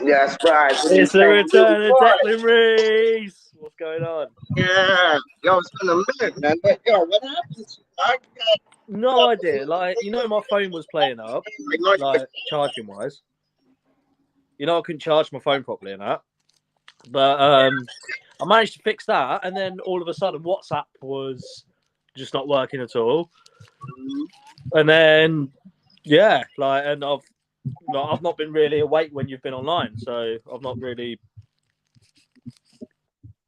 Yes, right. It's the return of Declan Reese. What's going on? Yeah. Yo, it's been a minute, man. But, yo, what happened? I got no idea. Like, you know, my phone was playing up, like, charging-wise. You know, I couldn't charge my phone properly and that. But I managed to fix that, and then all of a sudden WhatsApp was just not working at all. And then, yeah, like, and I've not been really awake when you've been online, so I've not really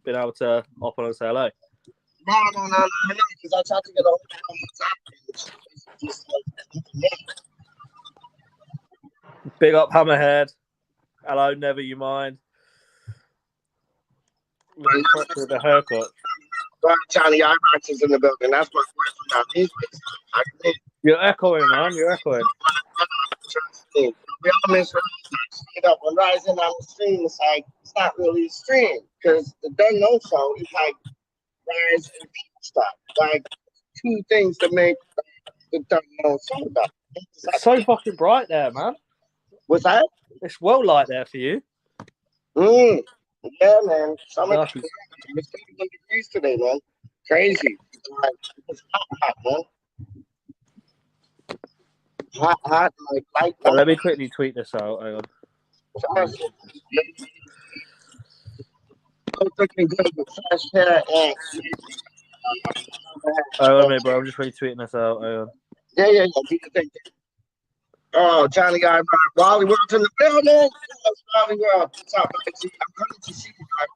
been able to hop on and say hello. No, because I tried to get on WhatsApp. Just Big up Hammerhead. Hello, never you mind. Looking forward to the haircut. Johnny Ibox is in the building. That's my boyfriend. You're echoing, man. You're echoing. We all miss up when rising on the stream. It's like it's not really a stream because the DuN Kn0 show is like rise and peak stuff. Like two things to make the DuN Kn0 show up. It's so fucking bright there, man. What's that? It's well light there for you. Yeah, man. Summer. It's 51 degrees today, man. Crazy. Like, it's hot, man. Hot, like light. Let me quickly tweet this out. Hang on. Looking good with fresh hair and. Oh, wait a minute, bro. I'm just retweeting this out. Hang on. Yeah. Do you think? Oh, Johnny Ibox, Wally World's in the building. Yes, Wally World. What's up, man? I'm coming to see you, man.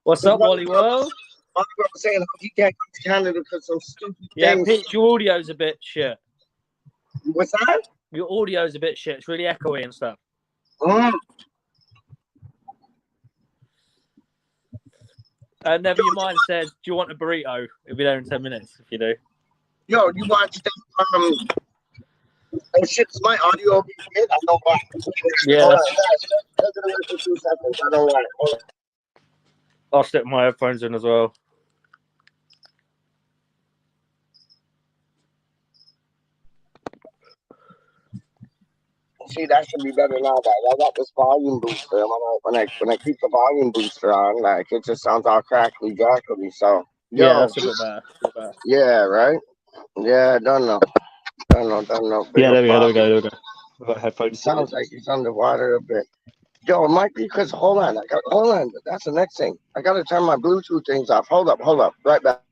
What's up, Wally World? Wally World was saying he can't come to Canada because some stupid yeah, things. Pitch, your audio's a bit shit. What's that? Your audio's a bit shit. It's really echoey and stuff. Never you mind says, do you want a burrito? It'll be there in 10 minutes if you do. Yo, you watched that? Oh shit, is my audio being hit? I don't know why. Yeah. I don't know why. I'll stick my headphones in as well. See, that should be better now. I got this volume booster. When I keep the volume booster on, like it just sounds all crackly, jackally. So yeah, that's a bit better. Yeah, right. Yeah, don't know. Yeah, there we go. We've got headphones. Sounds like he's underwater a bit. Yo, it might be because hold on. That's the next thing. I gotta turn my Bluetooth things off. Hold up. Right back.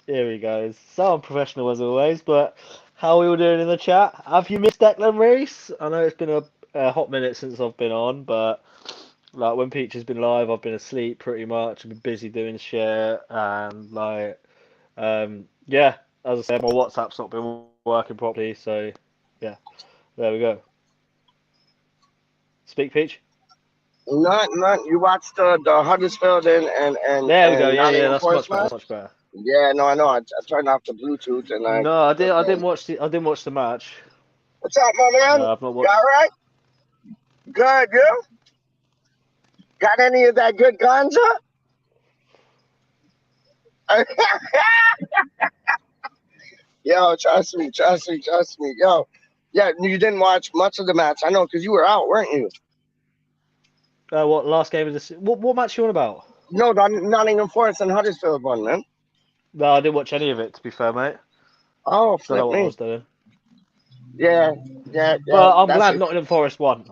Here we go. So unprofessional as always, but how are we all doing in the chat? Have you missed Declan Reese? I know it's been a hot minute since I've been on, but like when Peach has been live, I've been asleep pretty much. I've been busy doing shit, and like, yeah, as I said, my WhatsApp's not been working properly, so yeah, there we go. Speak, Peach. Not. You watched the Huddersfield and there we go. Yeah, that's much better. Yeah, no, I know. I turned off the Bluetooth and I. No, I didn't watch the match. What's up, my man? No, I've not watched. You all right? Good, you? Got any of that good ganja? Yo, trust me. Yo, yeah, you didn't watch much of the match. I know, because you were out, weren't you? What last game of this? What match you on about? No, Nottingham Forest and Huddersfield one, man. No, I didn't watch any of it, to be fair, mate. Oh, flip Don't know what me. I was doing. Yeah. Well, I'm glad Nottingham Forest won.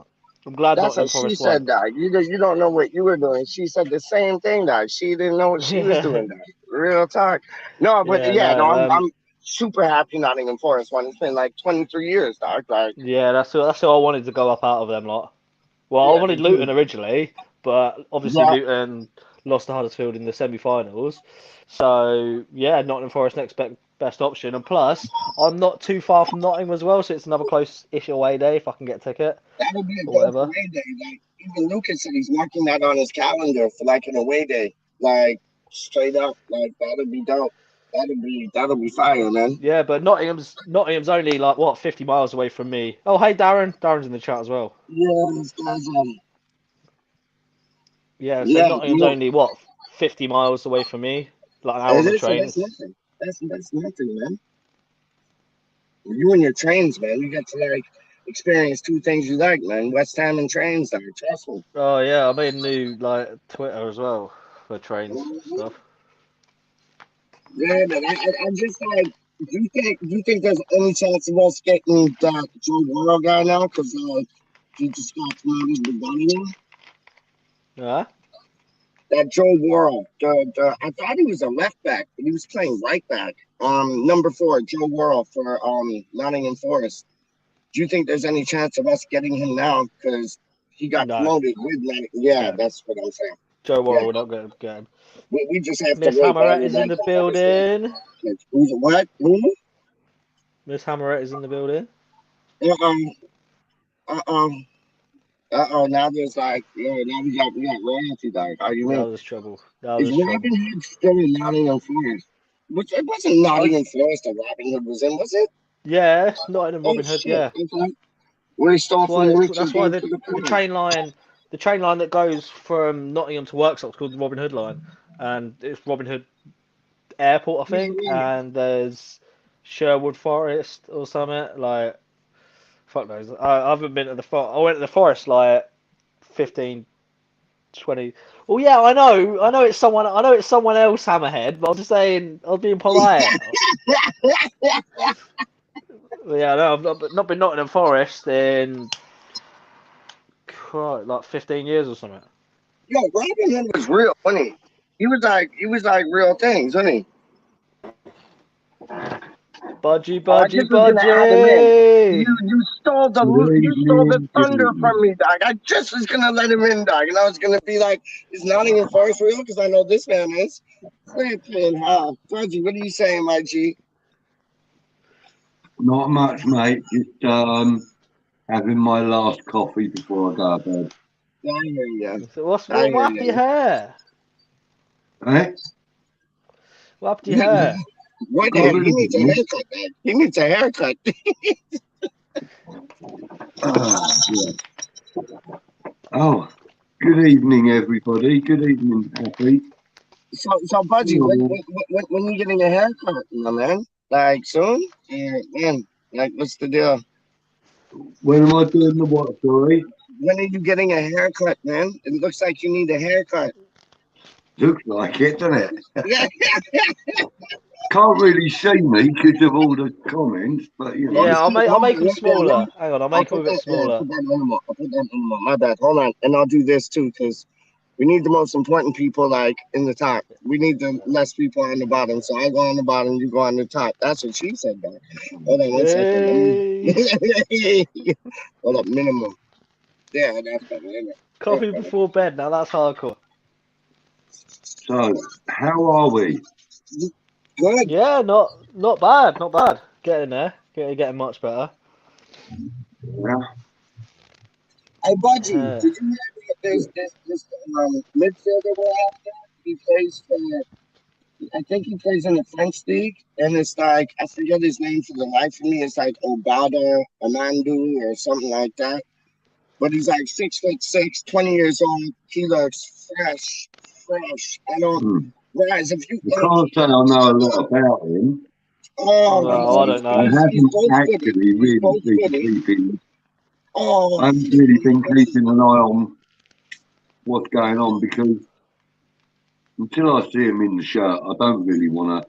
I'm glad Nottingham Forest won. That's what she said, Doc. You don't know what you were doing. She said the same thing, Doc. She didn't know what she was doing, Doc. Real talk. No, but I'm super happy Nottingham Forest won. It's been like 23 years, Doc. Like, yeah, that's who I wanted to go up out of them lot. Well, I wanted Luton originally, but obviously Luton lost to Huddersfield in the semi-finals. So, yeah, Nottingham Forest next best option. And plus, I'm not too far from Nottingham as well, so it's another close-ish away day if I can get a ticket. That would be a dope away day. Like, even Lucas said he's marking that on his calendar for like an away day. Like, straight up. Like, that'd be dope. That'll be fire, man. Yeah, but Nottingham's only like what 50 miles away from me. Oh, hey Darren. Darren's in the chat as well. Yeah, this guy's Yeah, so Nottingham's only what 50 miles away from me. Like an hour on the train. That's nothing. That's nothing, man. You and your trains, man. You get to experience two things you like, man. West Ham and trains, there. Trust me. Oh yeah, I made a new like Twitter as well for trains Mhm. stuff. Yeah, man. I just like. Do you think there's any chance of us getting that Joe Worrell guy now? Because he just got promoted to Birmingham. Yeah. That Joe Worrell, I thought he was a left back, but he was playing right back. Number 4, Joe Worrell for Nottingham Forest. Do you think there's any chance of us getting him now? Because he got No. promoted with Nottingham. Yeah, Yeah. that's what I'm saying. Joe Yeah, Worrell, we're not going to get him. we just have to Miss wait. Hammerette is in the building. Who's what? Who? Miss Hammerette is in the building. Uh-oh. Uh-oh. Uh-oh. Now there's like, yeah, now we got royalty, like, how you That mean? was trouble. That Is was Robin trouble. Hood still in Nottingham Forest? Which it wasn't I, Nottingham Forest that Robin Hood was in, was it? yeah, not in Oh Robin Hood. shit! Yeah, Okay. Where he stole that's from why. the rich and That's why gave to the the poor. train line that goes from Nottingham to Worksop's called the Robin Hood line, and it's Robin Hood Airport, I Yeah, think. yeah. And there's Sherwood Forest or something. Like, fuck knows. I haven't been to the forest. I went to the forest like 15, 20. Well, yeah, I know. I know it's someone. I know it's someone else, Hammerhead. But I'm just saying. I was being polite. Yeah, no, I've not been Nottingham Forest in like 15 years or something. Yo, Robin Hood was real, wasn't he? He was like real things, wasn't he? Budgie, Oh, I budgie, just was gonna add him in. budgie. You stole the Good you stole the evening, good thunder evening. from me, dog. I just was gonna let him in, dog, and I was gonna be like, "Is Nottingham Forest real?" Because I know this man is. Flipping hell, Reggie, what are you saying, my G? Not much, mate. Just having my last coffee before I go to bed. I hear you. So I what hear happened to your you. hair? Eh? What happened to your hair? What? Got He rid of it, needs a man. haircut, man. He needs a haircut. Yeah. Oh, good evening, everybody. Good evening, Happy. So, Budgie, Hello. when you getting a haircut, my man? Like soon? Yeah, man. Like, what's the deal? When am I doing the what, sorry? When are you getting a haircut, man? It looks like you need a haircut. Looks like it, doesn't it? Yeah. Can't really see me because of all the comments, but you know. Yeah, I'll make them Hold on. smaller. Hang on, I'll I'll make them put a bit that. Yeah, smaller. put that animal. I'll put that animal. My bad. Hold on, and I'll do this too, because we need the most important people like in the top. We need the less people on the bottom. So I go on the bottom, you go on the top. That's what she said, though. Hold on 1 second. Let Hey, me. Hold up, minimum. Yeah, that's better. Isn't it? That's coffee better. before bed. Now that's hardcore. So, how are we? Good. Yeah, not bad, not bad. Getting there, getting much better. Yeah. Hey, Budgie, Yeah. did you hear that this midfielder we're after? He plays for. I think he plays in the French league, and it's like I forget his name for the life of me. It's like Obada Amandu or something like that. But he's like 6'6", 20 years old. He looks fresh. I don't, Hmm. guys. If you, I can't say I know a lot about him. oh, No, I don't I know. he's haven't both footed. actually He's really both been footed. keeping. Oh, I haven't really been keeping an eye on what's going on because until I see him in the shirt, I don't really want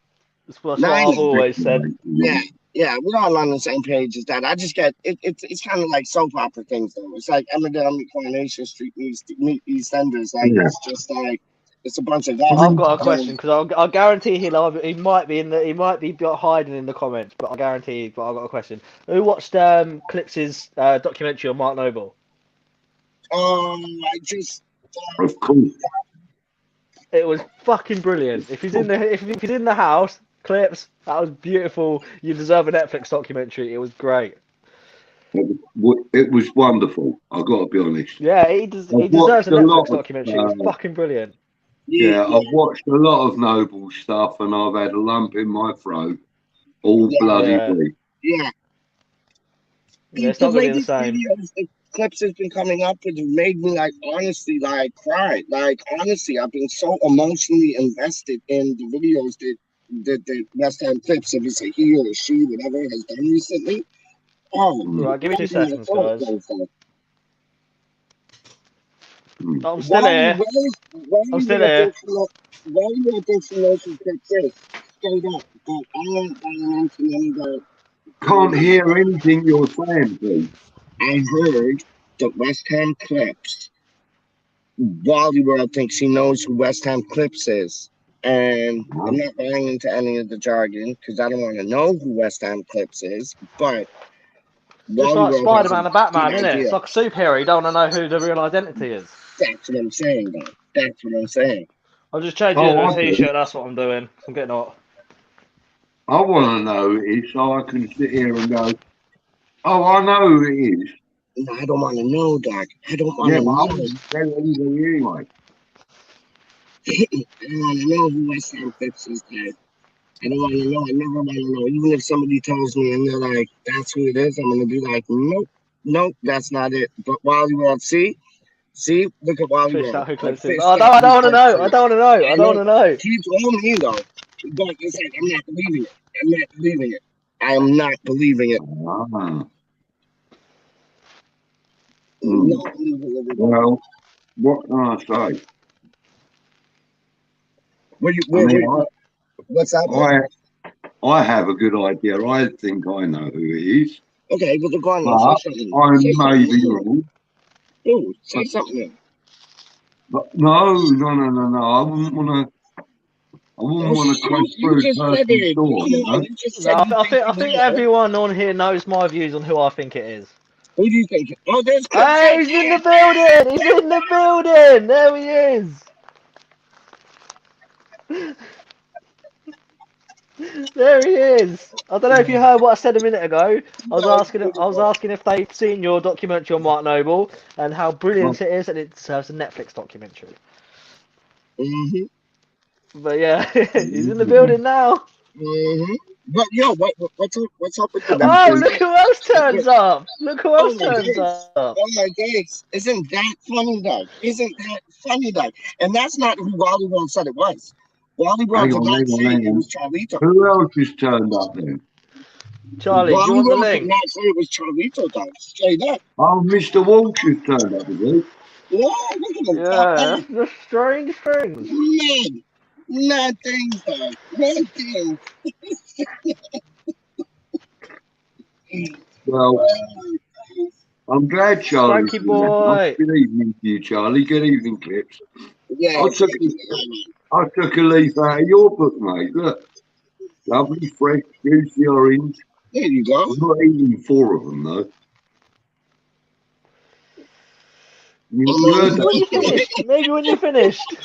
That's what nine. I've always said. to. Yeah, yeah, we're all on the same page as that. I just get it's kind of like soap opera things though. It's like Emmerdale meet Coronation Street meet EastEnders. Like Yeah. it's just like it's a bunch of I I've mean, got a gossip. question because I guarantee he might be hiding in the comments, but I guarantee. But I've got a question. Who watched Clips's documentary on Mark Noble? I just of course, It was fucking brilliant. If he's in the house, Clips, that was beautiful. You deserve a Netflix documentary. It was great. it was wonderful. I got to be honest. Yeah, he I've deserves watched a a lot Netflix of, documentary. It was fucking brilliant. yeah, yeah, I've watched a lot of Noble stuff, and I've had a lump in my throat all yeah, bloody Yeah, week. yeah. yeah, it's The not gonna way be the these same. videos, the clips has been coming up with made me like honestly like cry. Like honestly, I've been so emotionally invested in the videos that West Ham Clips, if it's a he or a she, whatever, has done recently. Right, give me 2 seconds, guys. I'm still Why here. I'm still here. Why you want this promotion success? Straight up, but I ain't buying into none of that. Can't hear anything you're saying, please. I heard the West Ham Clips. Wally World thinks he knows who West Ham Clips is. And I'm not buying into any of the jargon because I don't want to know who West Ham Clips is. But Just Wally like World Spider-Man has and Batman, good isn't it? idea. It's like a superhero. You don't want to know who the real identity is. That's what I'm saying, though. That's what I'm saying. I'm just changing Oh, into I a do. t-shirt. That's what I'm doing. I'm getting hot. I want to know who it is so I can sit here and go, oh, I know who it is. No, I don't want to know, Doc. I don't want Yeah, to but I know. wouldn't tell anybody anyway. I don't want to know who West Ham Clips is, Dad. I don't want to know. I never want to know. Even if somebody tells me and they're like, that's who it is, I'm going to be like, nope, nope, that's not it. But Wally World, see, look at Wally Fished World. out who I Clips is. fished Oh, out I who don't want to Clips know. I is. don't want to know. I don't want to know. He told me, though. But it's like, I'm not believing it. I'm not believing it. I am not believing it. Ah. I'm not believing it. Well, what can I say? What's that, man? I have a good idea. I think I know who it is. Okay, but go on, But say something. I may be wrong. Oh, say something. But no. I wouldn't want to crash through a person's door, you know? No, I think everyone on here knows my views on who I think it is. Who do you think? Oh, there's Clips. Hey, he's in the building! He's in the building! There he is! There he is! I don't know if you heard what I said a minute ago. I was asking if they'd seen your documentary on Mark Noble and how brilliant it is, and it serves a Netflix documentary. But yeah, he's in the building now. But yo, what's up with the? Oh, look who else turns up! Look who else turns up! Oh my days! Isn't that funny, Doug? Isn't that funny, Doug? And that's not who Wally World said it was. Wally World did not say it was Charlito. Who else has turned up then? Charlie, do you want the link? Did not say it was Charlito, Doug. Straight up. Oh, Mr. Walsh has turned up, is he? Yeah, look at him. Yeah, that's strange things. Mad things, Doug. Mad things. Well, I'm glad Charlie's Frankie boy. Good evening to you, Charlie. Good evening, Clips. Yeah, I took a leaf out of your book, mate. Look. Lovely, fresh, juicy orange. There you go. I'm not eating 4 of them, though. Maybe when you're finished. Maybe when you're finished.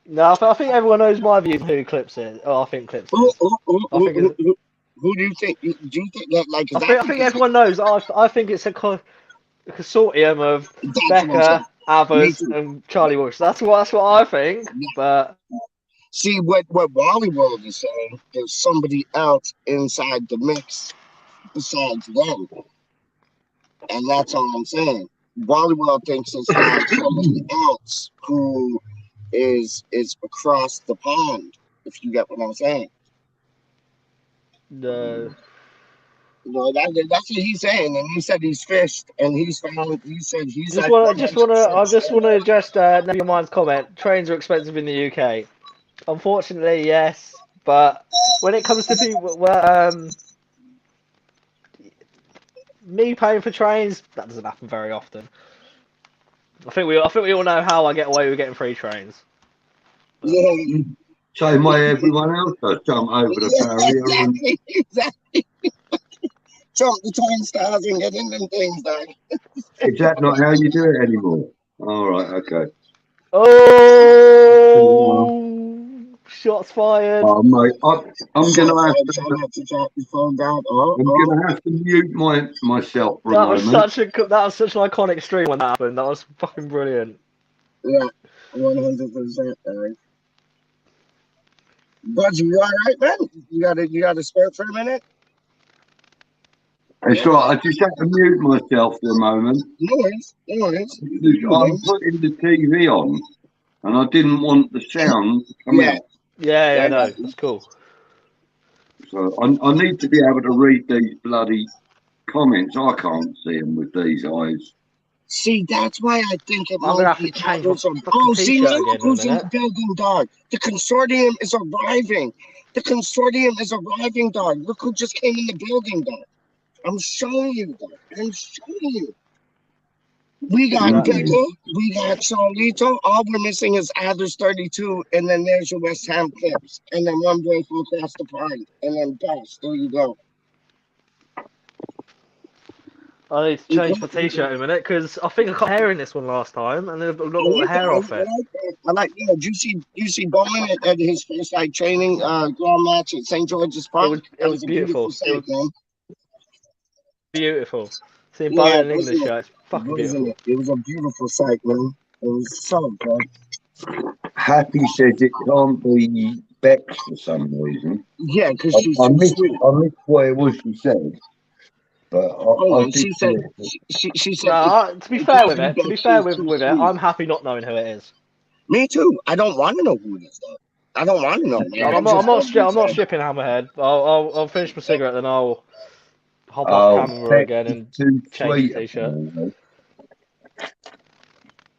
No, I think everyone knows my view on who Clips is. Oh, I think Clips is. Who do you think? Do you think that like? I think everyone knows. I think it's a consortium of Becca, Avers, and Charlie Walsh. That's what I think. But see what Wally World is saying. There's somebody else inside the mix besides them, and that's all I'm saying. Wally World thinks it's like somebody else who is across the pond. If you get what I'm saying. No. No, that's what he's saying, and he said he's fished, and he's found. He said he's. I just want to address Never Mind's comment. Trains are expensive in the UK. Unfortunately, yes, but when it comes to people, me paying for trains, that doesn't happen very often. I think we all know how I get away with getting free trains. Yeah. Same way everyone else does. Jump over the barrier. Exactly. Jump the turnstiles and get in them things, Doug. Is that not how you do it anymore? All right, okay. Oh, shots fired. Oh, mate, I'm going to have to mute myself for a moment. That was such an iconic stream when that happened. That was fucking brilliant. Yeah, 100%. Bud, you all right, man? You got to spare for a minute? It's all right. I just have to mute myself for a moment. No worries. I'm putting the TV on, and I didn't want the sound to come out. Yeah, no, that's cool. So I need to be able to read these bloody comments. I can't see them with these eyes. See, that's why I think it I'm gonna might have to be change my others. fucking Oh, see, now t-shirt look again in a who's in the minute. building, dog. The consortium is arriving. The consortium is arriving, dog. Look who just came in the building, dog. I'm showing you, dog. I'm showing you. We got Becca, we got Charlito. All we're missing is Adler's 32, and then there's your West Ham clips, and then one boy from across the pond, and then pass. There you go. I need to change my t-shirt in a minute because I think I got hair in this one last time, and then I've got all the hair off it. I like, you know, you see Bowman at his first like training ground match at St. George's Park. It was beautiful. Sight, man. Beautiful. Seeing Yeah, Bowman in an English shirt, it's fucking beautiful. It was a beautiful sight, man. It was so good. Happy says it can't be Bex for some reason. Yeah, because she's I so missed sweet. what it was she said. But she said. No, to be fair with it, I'm happy not knowing who it is. Me too. I don't want to know who it is, though. I don't want to know. Man. I'm not stripping Hammerhead. I'll finish my cigarette, then I'll hop off camera again and change the t-shirt.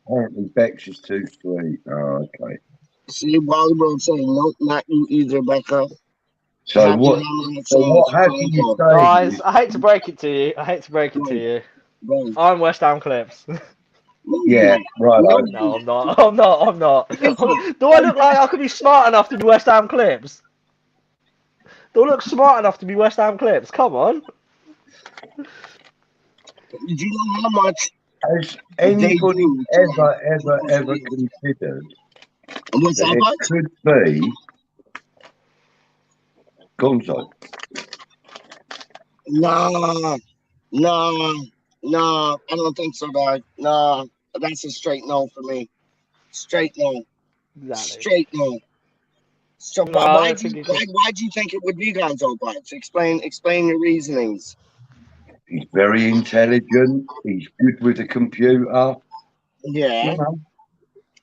Apparently, Bex is too sweet. Oh, okay. See, Volleyball saying, nope, not you either, Becca. So what have you say? Guys, I hate to break it to you. I'm West Ham Clips. Yeah, right. No, I'm not. Do I look like I could be smart enough to be West Ham Clips? Do I look smart enough to be West Ham Clips? Come on. Did you know how much has anybody ever considered that it could be Gonzo? No, I don't think so, dog. No, that's a straight no for me. Straight no. Exactly. Straight no. So why'd you think it would be Gonzo Buds? Explain your reasonings. He's very intelligent. He's good with the computer. Yeah. You know.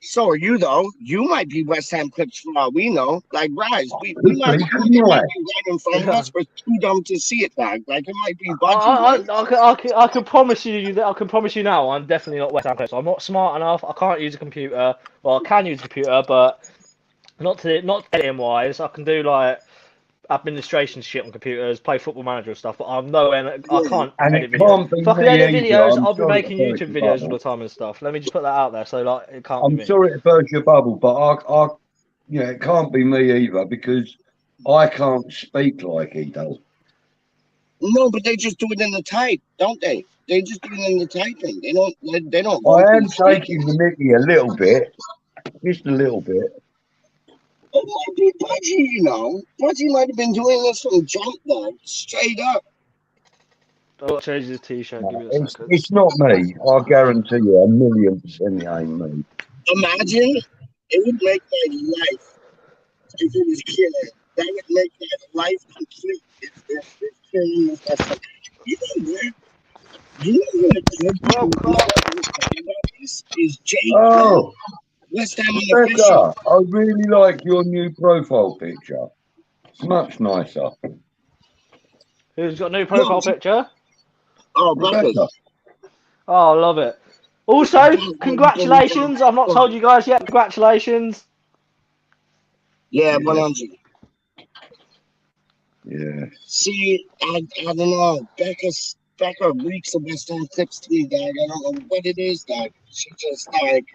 So are you, though. You might be West Ham Clips for all we know. Like, Rise, we might be right in front of us. We're too dumb to see it, dog. Like, it might be I can promise you that. I can promise you now. I'm definitely not West Ham Clips. I'm not smart enough. I can't use a computer. Well, I can use a computer, but not editing wise. I can do like administration shit on computers, play Football Manager and stuff. But I'm nowhere. I can't edit videos. If I could edit videos, I'll be making YouTube videos all the time and stuff. Let me just put that out there. So like, it can't be me. I'm sorry to burst your bubble, but it can't be me either because I can't speak like he does. No, but they just do it in the type, don't they? They just do it in the typing. They don't. I am taking the mickey a little bit, just a little bit. It might be Budgie, you know. Budgie might have been doing this from jump, though, straight up. I'll change his t-shirt. Give me a second. It's not me. I guarantee you, 1,000,000% it ain't me. Imagine it would make my life if it was killing. That would make my life complete if killing was that something. You know what is Jake. Oh, West Ham Becca, I really like your new profile picture. It's much nicer. Who's got a new profile picture? Oh, Becca. Oh, I love it. Also, congratulations. I've not told you guys yet. Congratulations. Yeah, 100. Yeah. See, I don't know. Becca reeks of West Ham Clips to me, dog. I don't know what it is, dog. She just like,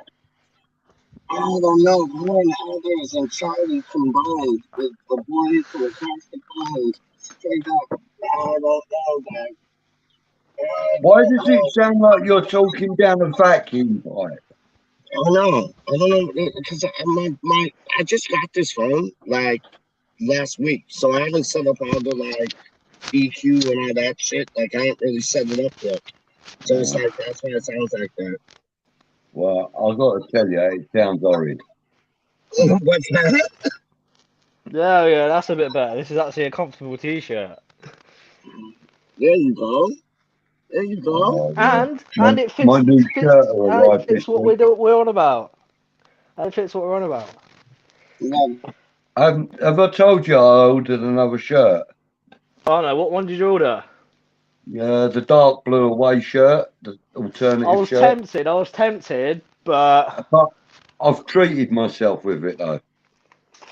I don't know. Her and others and Charlie combined with the boys who were across the pond. Straight up. I don't know, dog. Why does it sound like you're talking down a vacuum pipe? I don't know, because I just got this phone like last week, so I haven't set up all the like EQ and all that shit. Like I ain't really set it up yet, so it's like that's why it sounds like that. Well, I've got to tell you, it sounds horrid. What's that? Yeah, that's a bit better. This is actually a comfortable t-shirt. There you go. There you go. Oh, yeah. And it fits. My new shirt arrived. It fits what we're on about. It fits what we're on about. Yeah. Have I told you I ordered another shirt? Oh no, what one did you order? Yeah, the dark blue away shirt, the alternative shirt. I was tempted, but But I've treated myself with it though. I've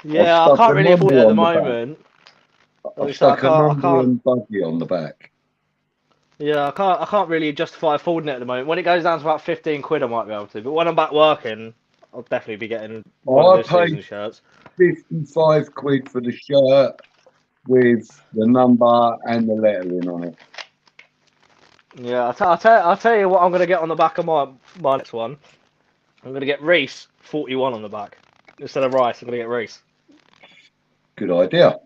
yeah, I stuck can't a really afford number it at the on the back. moment. I've So stuck a I number can't. and buggy on the back. Yeah, I can't really justify affording it at the moment. When it goes down to about 15 quid, I might be able to. But when I'm back working, I'll definitely be getting one of I this paid season shirts. 55 quid for the shirt with the number and the lettering on it. Yeah, I'll tell you what I'm gonna get on the back of my next one. I'm gonna get Reese 41 on the back instead of Rice. I'm gonna get Reese Good idea.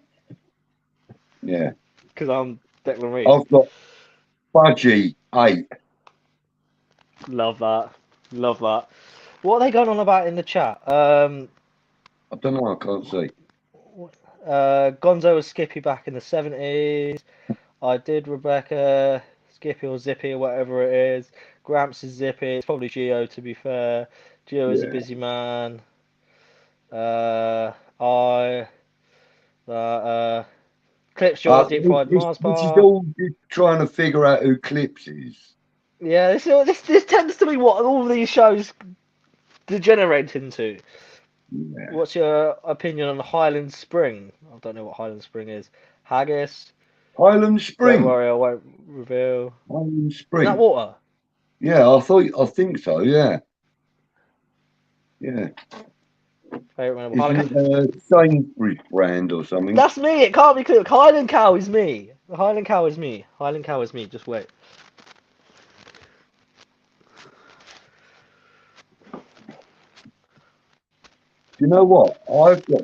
Yeah. because I'm Declan Reese. I've got Budgie 8. Love that. Love that. What are they going on about in the chat? I don't know, I can't see. Gonzo was Skippy back in the 70s. I did Rebecca, Skippy or Zippy or whatever it is. Gramps is Zippy. It's probably Geo to be fair. Geo is a Yeah. busy man. I Clips John deep fried Mars This is bar. all just trying to figure out who Clips is. Yeah, this tends to be what all these shows degenerate into. Yeah. What's your opinion on Highland Spring? I don't know what Highland Spring is. Haggis. Highland Don't Spring. worry, I won't reveal. Highland Is that Spring. water? Yeah, I think so, yeah. Yeah. Favourite Isn't member. it a Sainsbury's brand or something? That's me. It can't be clear. Highland Cow is me. Highland Cow is me. Highland Cow is me. Just wait. You know what? I've got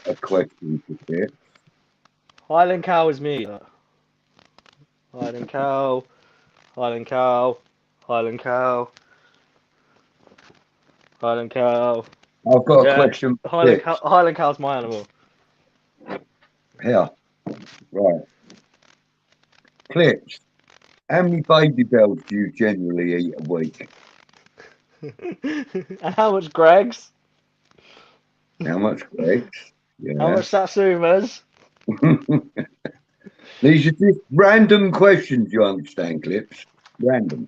a question for you. Highland Cow is me. Highland Cow. Highland Cow. Highland Cow. Highland Cow. I've got a Yeah. question for Clips. Highland Cow's my animal. Here. Right. Clips. How many baby bells do you generally eat a week? And how much Greg's? How much, Greg? How Yeah. much Satsumas? These are just random questions, you understand, Clips? Random.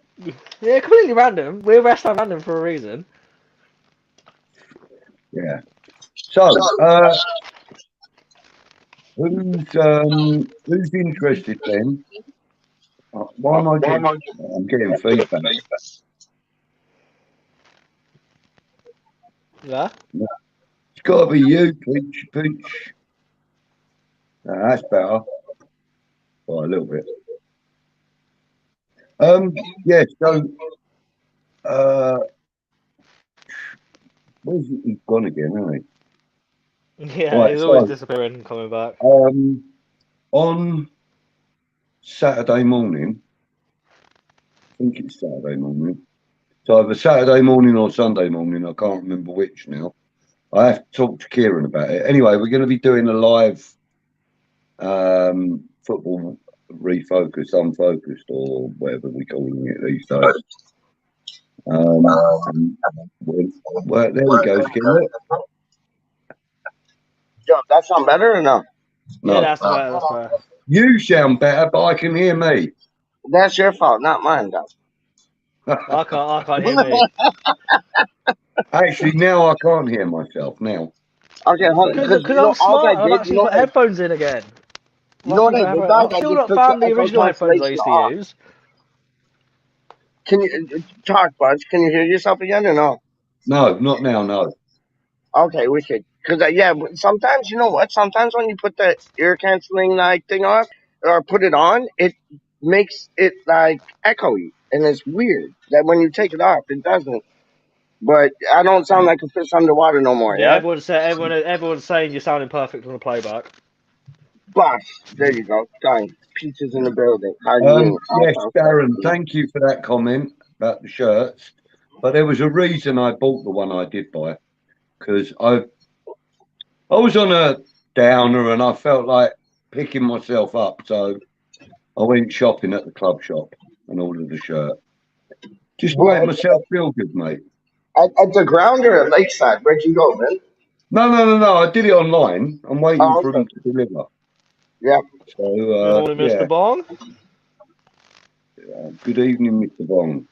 Yeah, completely random. We're West Ham random for a reason. Yeah. So, who's interested then? Why am I getting? I'm getting feedback. Yeah. It's got to be you, Peach. That's better. Oh, a little bit. Yeah, so where's he? He's gone again, hasn't he? Yeah, Right, he's always so disappearing and coming back. on Saturday morning, I think it's Saturday morning. It's either Saturday morning or Sunday morning, I can't remember which now. I have to talk to Kieran about it. Anyway, we're going to be doing a live football refocused, unfocused, or whatever we're calling it these days. Well, there we go. Yo, that sound better or no? No. Yeah, that's better. That's better. You sound better, but I can hear me. That's your fault, not mine, though. I can't hear me. Actually, now I can't hear myself now. Okay, hold on. Because I'm All I smart. I've did, actually put headphones in again. you know what I did, guys? I've I still just not took the found the echo original headphones I cancellation used to off. use. Can you talk, Buzz? Can you hear yourself again or no? No, not now. No. Okay, wicked. Because yeah, sometimes you know what? Sometimes when you put the ear canceling like thing off or put it on, it makes it like echoey, and it's weird that when you take it off, it doesn't. But I don't sound like a fish underwater no more. Yeah, Yeah. everyone's saying you're sounding perfect on the playback. Bosh. There you go. Done. Peaches in the building. How do you mean? Yes, Darren, thank you for that comment about the shirts. But there was a reason I bought the one I did buy, because I was on a downer and I felt like picking myself up, so I went shopping at the club shop and ordered a shirt. Just to make myself feel good, mate. At the ground or at Lakeside? Where'd you go, man? No. I did it online. I'm waiting for Okay. them to deliver. Yep. So, Good morning, Mr. Bong. Good evening, Mr. Bong.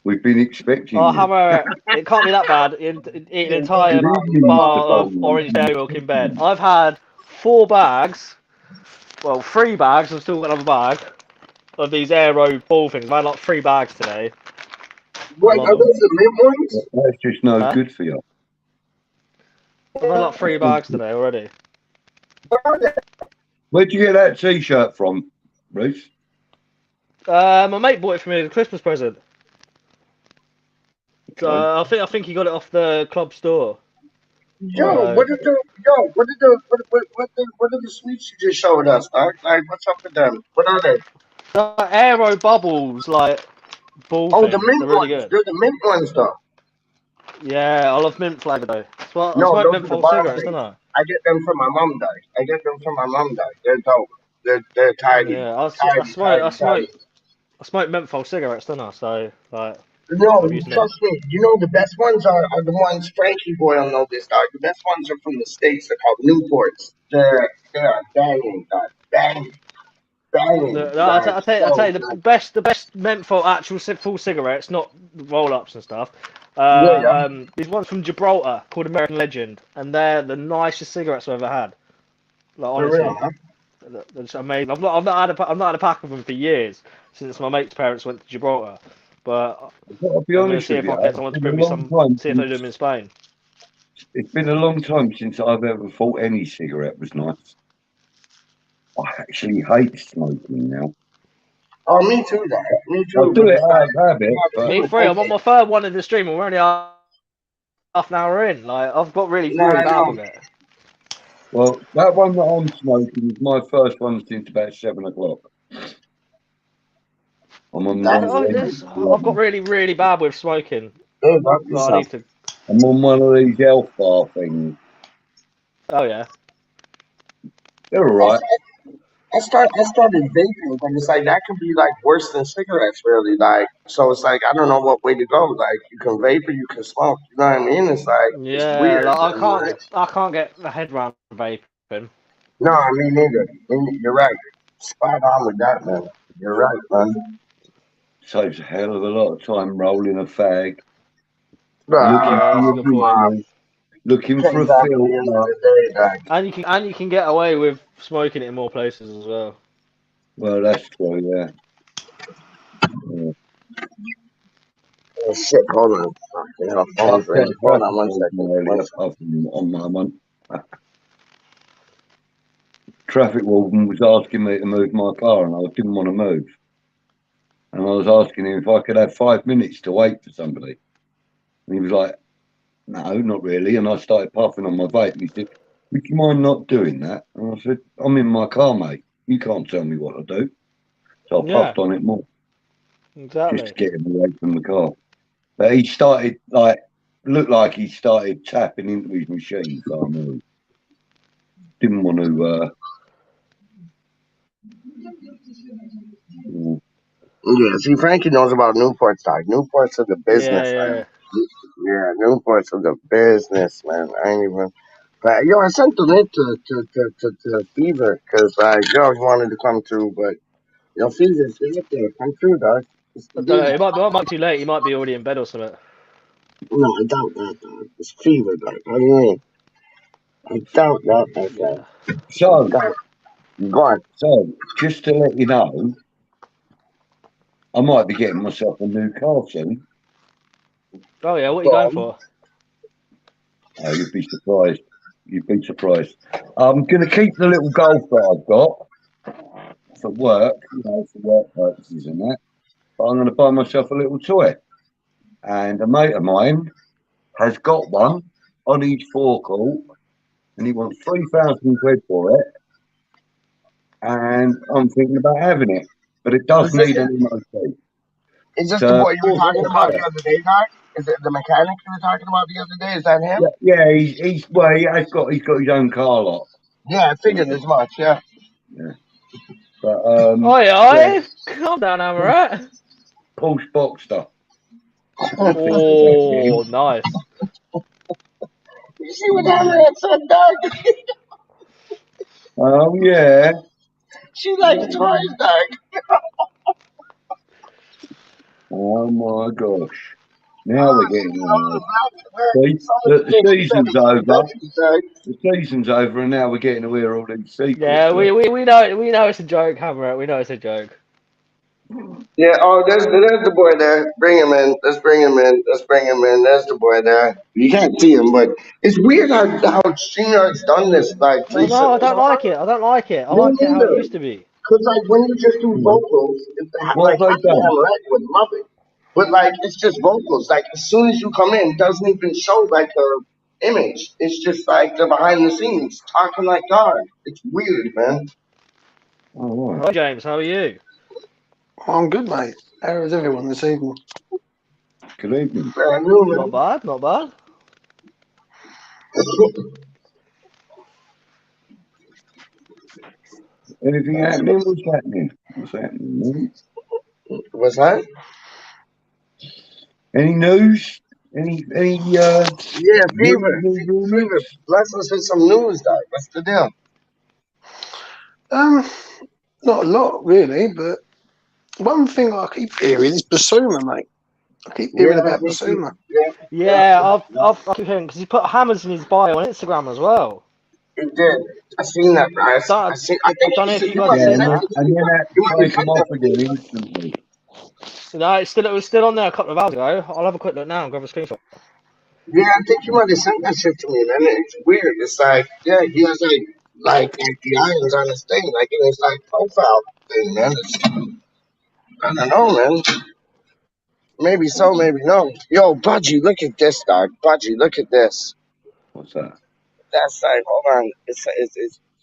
We've been expecting Oh, you. Hammer, it can't be that bad. Eat an entire Good evening, bar Mr. of Bong. orange dairy milk in bed. I've had 4 bags, well, 3 bags. I've still got another bag of these h0w ball things. I had like 3 bags today. What are those the mint ones? That's just no Huh? good for you. I've had like 3 bags today already. What are they? Where'd you get that T-shirt from, Bruce? My mate bought it for me as a Christmas present. So Okay. I think he got it off the club store. Yo, what are the sweets you just showed us, dog? Like, what's up with them? What are they? h0w bubbles, like ball Oh, the things. mint They're really ones. good. They're the mint ones, though. Yeah, I love mint flavour though. I No, smoke those are the menthol bar cigarettes, don't things. I? I get them from my mom, dog. I get them from my mom, dog. They're dope. They're tidy, Yeah, tidy, tidy, tidy. I smoke menthol cigarettes, don't I? So like, No, I'm using it. trust me. You know the best ones are the ones Frankie Boyle know this, dog. The best ones are from the States. They're called Newports. They're banging, dog. Banging, banging. No, Like I'll tell so, you like, the best menthol actual full cigarettes, not roll ups and stuff. yeah, yeah. These ones from Gibraltar called American Legend, and they're the nicest cigarettes I've ever had. Like For real, honestly, huh? they're just amazing. I've not had a pack of them for years since my mate's parents went to Gibraltar, but I've got to be I'm gonna honest see with if I you. can get It's someone to been a bring me long some. time See if they do since them in Spain. I've ever thought any cigarette was nice. I actually hate smoking now. Oh, me too, dog. Me I too. do But it it's out like of habit, you have to but Me do it free. I'm on okay. my third one in the stream, and we're only half an hour in. Like I've got really, No, really I bad know. with it. well, that one that I'm smoking is my first one since about 7 o'clock. I'm on That one is of crazy. these. I've got really, really bad with smoking. Hey, fuck Like, I yourself. need to. I'm on one of these health bar things. Oh yeah. They're all I, right. I started vaping, but it's like that could be like worse than cigarettes, really. Like, so it's like I don't know what way to go. Like, you can vape or you can smoke. You know what I mean? It's like it's Yeah, weird. like And, like, I can't get the head round vaping. no, I mean neither. You're right. Spot on with that, man. You're right, man. Saves a hell of a lot of time rolling a fag, looking Yeah, for that's a your good point. business, looking for a Pays off at the end of filter. the day, like, And you can get away with smoking it in more places as well. Well, that's true, yeah. Yeah. oh shit, hold on. Fucking hell, I've phone's got ringing. a Hold on traffic one warden second. One earlier second. on my one. Traffic warden was asking me to move my car, and I didn't want to move. And I was asking him if I could have 5 minutes to wait for somebody. And he was like, no, not really. And I started puffing on my vape. And he said, would you mind not doing that? And I said, I'm in my car, mate. You can't tell me what to do. So I Yeah, puffed on it more just to exactly. get him away from the car. But he started, like, looked like he started tapping into his machine. So I knew. Didn't want to, Yeah, see, Frankie knows about Newports, dog. Newports are the Yeah, business, man. yeah. Yeah, Newports are the business, man. I ain't even. But yo, I sent the link to Fever because yo, he wanted to come through, but yo, Fever, if you're up there, come through, dog. It's the I don't know. dude. Might be too late. He might be already in bed or something. No, I doubt that, dog. It's Fever, dog. What do you mean? I doubt that, my friend. Yeah. I so, doubt. Go on. so just to let you know, I might be getting myself a new car soon. Oh yeah. What are you Go going on. for? Oh, you'd be surprised. You'd be surprised. I'm going to keep the little golf that I've got for work, for work purposes and that. But I'm going to buy myself a little toy. And a mate of mine has got one on his forecourt, and he wants 3,000 quid for it. And I'm thinking about having it, but it does Is this need it? an MOT. Is this the So, boy you were talking about the Okay. other day, dog? Is it the mechanic you were talking about the other day? Is that him? yeah, he's well, he's got his own car lot. Yeah, I So, figured as much. Yeah. yeah, but Oi, yeah, oi! Calm down, Amaret. Porsche Boxster. I'm thinking about Oh, getting. nice. You see what Hammerhead said, dog? Oh yeah. She likes toys, dog. Oh my gosh. Now we're getting see, Somebody the thinks she's season's over. dog. The season's over, and now we're getting to hear all these secrets. Yeah, we know it's a joke, Hammer. We know it's a joke. Yeah, oh, there's the boy there. Bring him in. Let's bring him in. Let's bring him in. There's the boy there. You can't see him, but it's weird how StreamYard's done this like Oh no, I recently. don't like it. I don't like it. I Me like it how it neither. used to be. Cause like when you just do vocals, What like have they done? Hammerette would love it. But like it's just vocals. Like as soon as you come in, it doesn't even show like a image. It's just like the behind the scenes talking like God. It's weird, man. Oh, right. Hi James, how are you? I'm good, mate. How is everyone this evening? Good evening. Brand new, Not man. bad, not bad. Anything happening? What's happening? What's happening? Man? What's that? Any news? Any Yeah, Fever. rumors? Fever. Bless us with some news, dog. What's the deal? Um, not a lot really, but one thing I keep hearing is Basuma, mate. I keep hearing about Basuma. Yeah, I've keep hearing because he put hammers in his bio on Instagram as well. It did. I seen that, guys. I Don't, seen. I think don't know you, if you you guys might have have Yeah, seen sent that. it to and me. then had You to might have take them sent that off to again me. instantly. No, it was still on there a couple of hours ago. I'll have a quick look now and grab a screenshot. Yeah, I think you might have sent that shit to me, man. It's weird. It's like, yeah, he has like the irons on his thing, like in his like profile thing, man. It's, I don't know, man. Maybe so, maybe no. Yo, Budgie, look at this, dog. Budgie, look at this. What's that? That's like, hold on. It's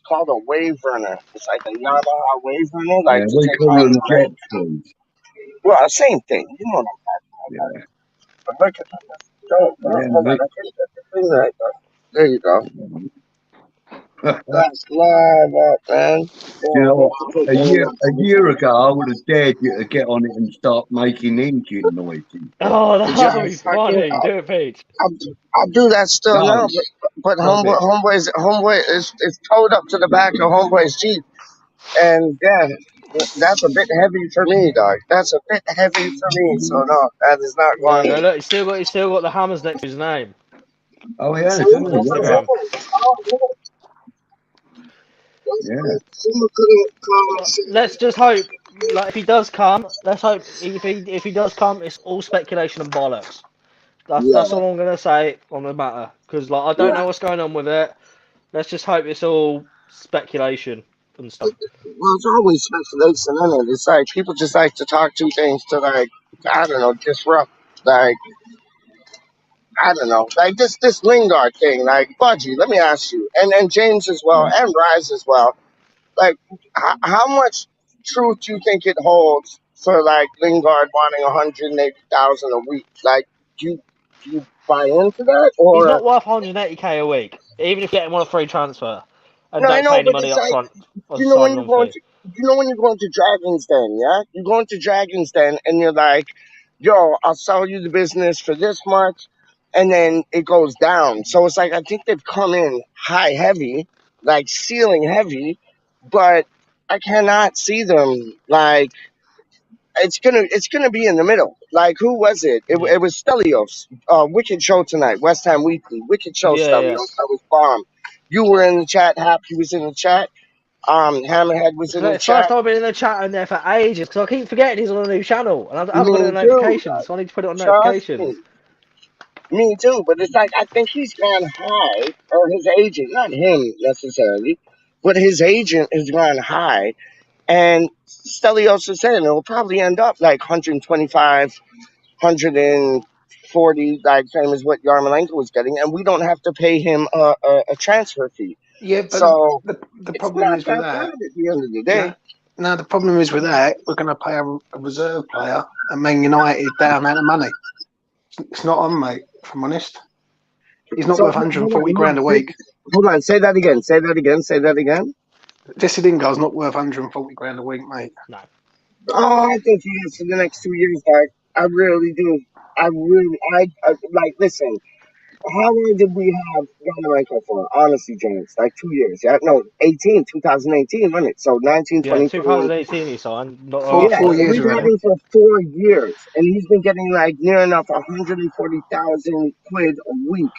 called a wave runner. It's like a Yamaha wave runner, Yeah, like to we take call on them the jet lake. skis. Well, same thing. You know what I'm talking Yeah, about. But look at that. Go, yeah, hold on. mate. I can't get the thing right, though. There you go. You That's live up, man. Yeah, know man, what? I'll put A that in year there a for year you. ago, I would have dared you to get on it and start making engine noises. Oh, Yeah, that would be fucking, funny. Do it, Pete. I'll, I'll do that still now, No, but stop it. homeboy is towed up to the back of homeboy's Jeep, and yeah, that's a bit heavy for me, dog. That's a bit heavy for me, so no, that is not There you go. going. Look, he's still got the hammers next to his name Oh, he See, has, isn't on he? Yeah, Instagram. oh, yeah. someone couldn't call and Well, say, let's just hope. Like, if he does come, let's hope if he does come, it's all speculation and bollocks. That's yeah, all I'm gonna say on the matter. Because like I don't yeah. know what's going on with it. Let's just hope it's all speculation and stuff. Well, it's always speculation in it. It's like people just like to talk two things to like I don't know disrupt like I don't know like this Lingard thing like Budgie. Let me ask you and James as well and Rise as well. Like how much truth do you think it holds for like Lingard wanting 180,000 a week? Like do you buy into that He's or not worth 180k a week, even if you get him on a free transfer and no? I don't pay know, any but money it's up like front as a you know when signing you on go fee. into you know when you go into Dragon's Den, yeah? You go into Dragon's Den and you're like, yo, I'll sell you the business for this much, and then it goes down. So it's like I think they've come in high heavy, like ceiling heavy, but I cannot see them like it's gonna be in the middle. Like who was it? Yeah, It was Stelios. Wicked show tonight, West Ham Weekly. Wicked show yeah, Stelios. yeah. That was bomb. You were in the chat, Hap, he was in the chat. Hammerhead was It's in like the the first chat. time I've been in the chat in there for ages because I keep forgetting he's on a new channel and I haven't got it on Me too. notifications, so I need to put it on Trust notifications. me. Me too. But it's like I think he's gone high, or his agent, not him necessarily, but his agent has gone high. And Stelios is saying it will probably end up like 125, 140, like same as what Yarmolenko was getting, and we don't have to pay him a transfer fee. Yeah, but So the it's problem not is with that bad that. at the end of the No, day. no, the problem is with that. We're going to pay a reserve player and Man United that amount of money. It's not on, mate. If I'm honest, he's not So worth hold 140 on, grand a week. hold on. Say that again. Say that again. Say that again. Jesse Lingard's not worth 140 grand a week, mate. No. Oh, I think he is for the next 2 years, guys. I really do. I really, I like. Listen, how long did we have Yamarenko for? Honestly, James, like 2 years. Yeah, no, 2018, wasn't it? So 19, Yeah, 20, 21. 2018 he signed. Not Four- Yeah, after. 4 so years we've ago. had him for 4 years, and he's been getting like near enough 140,000 quid a week.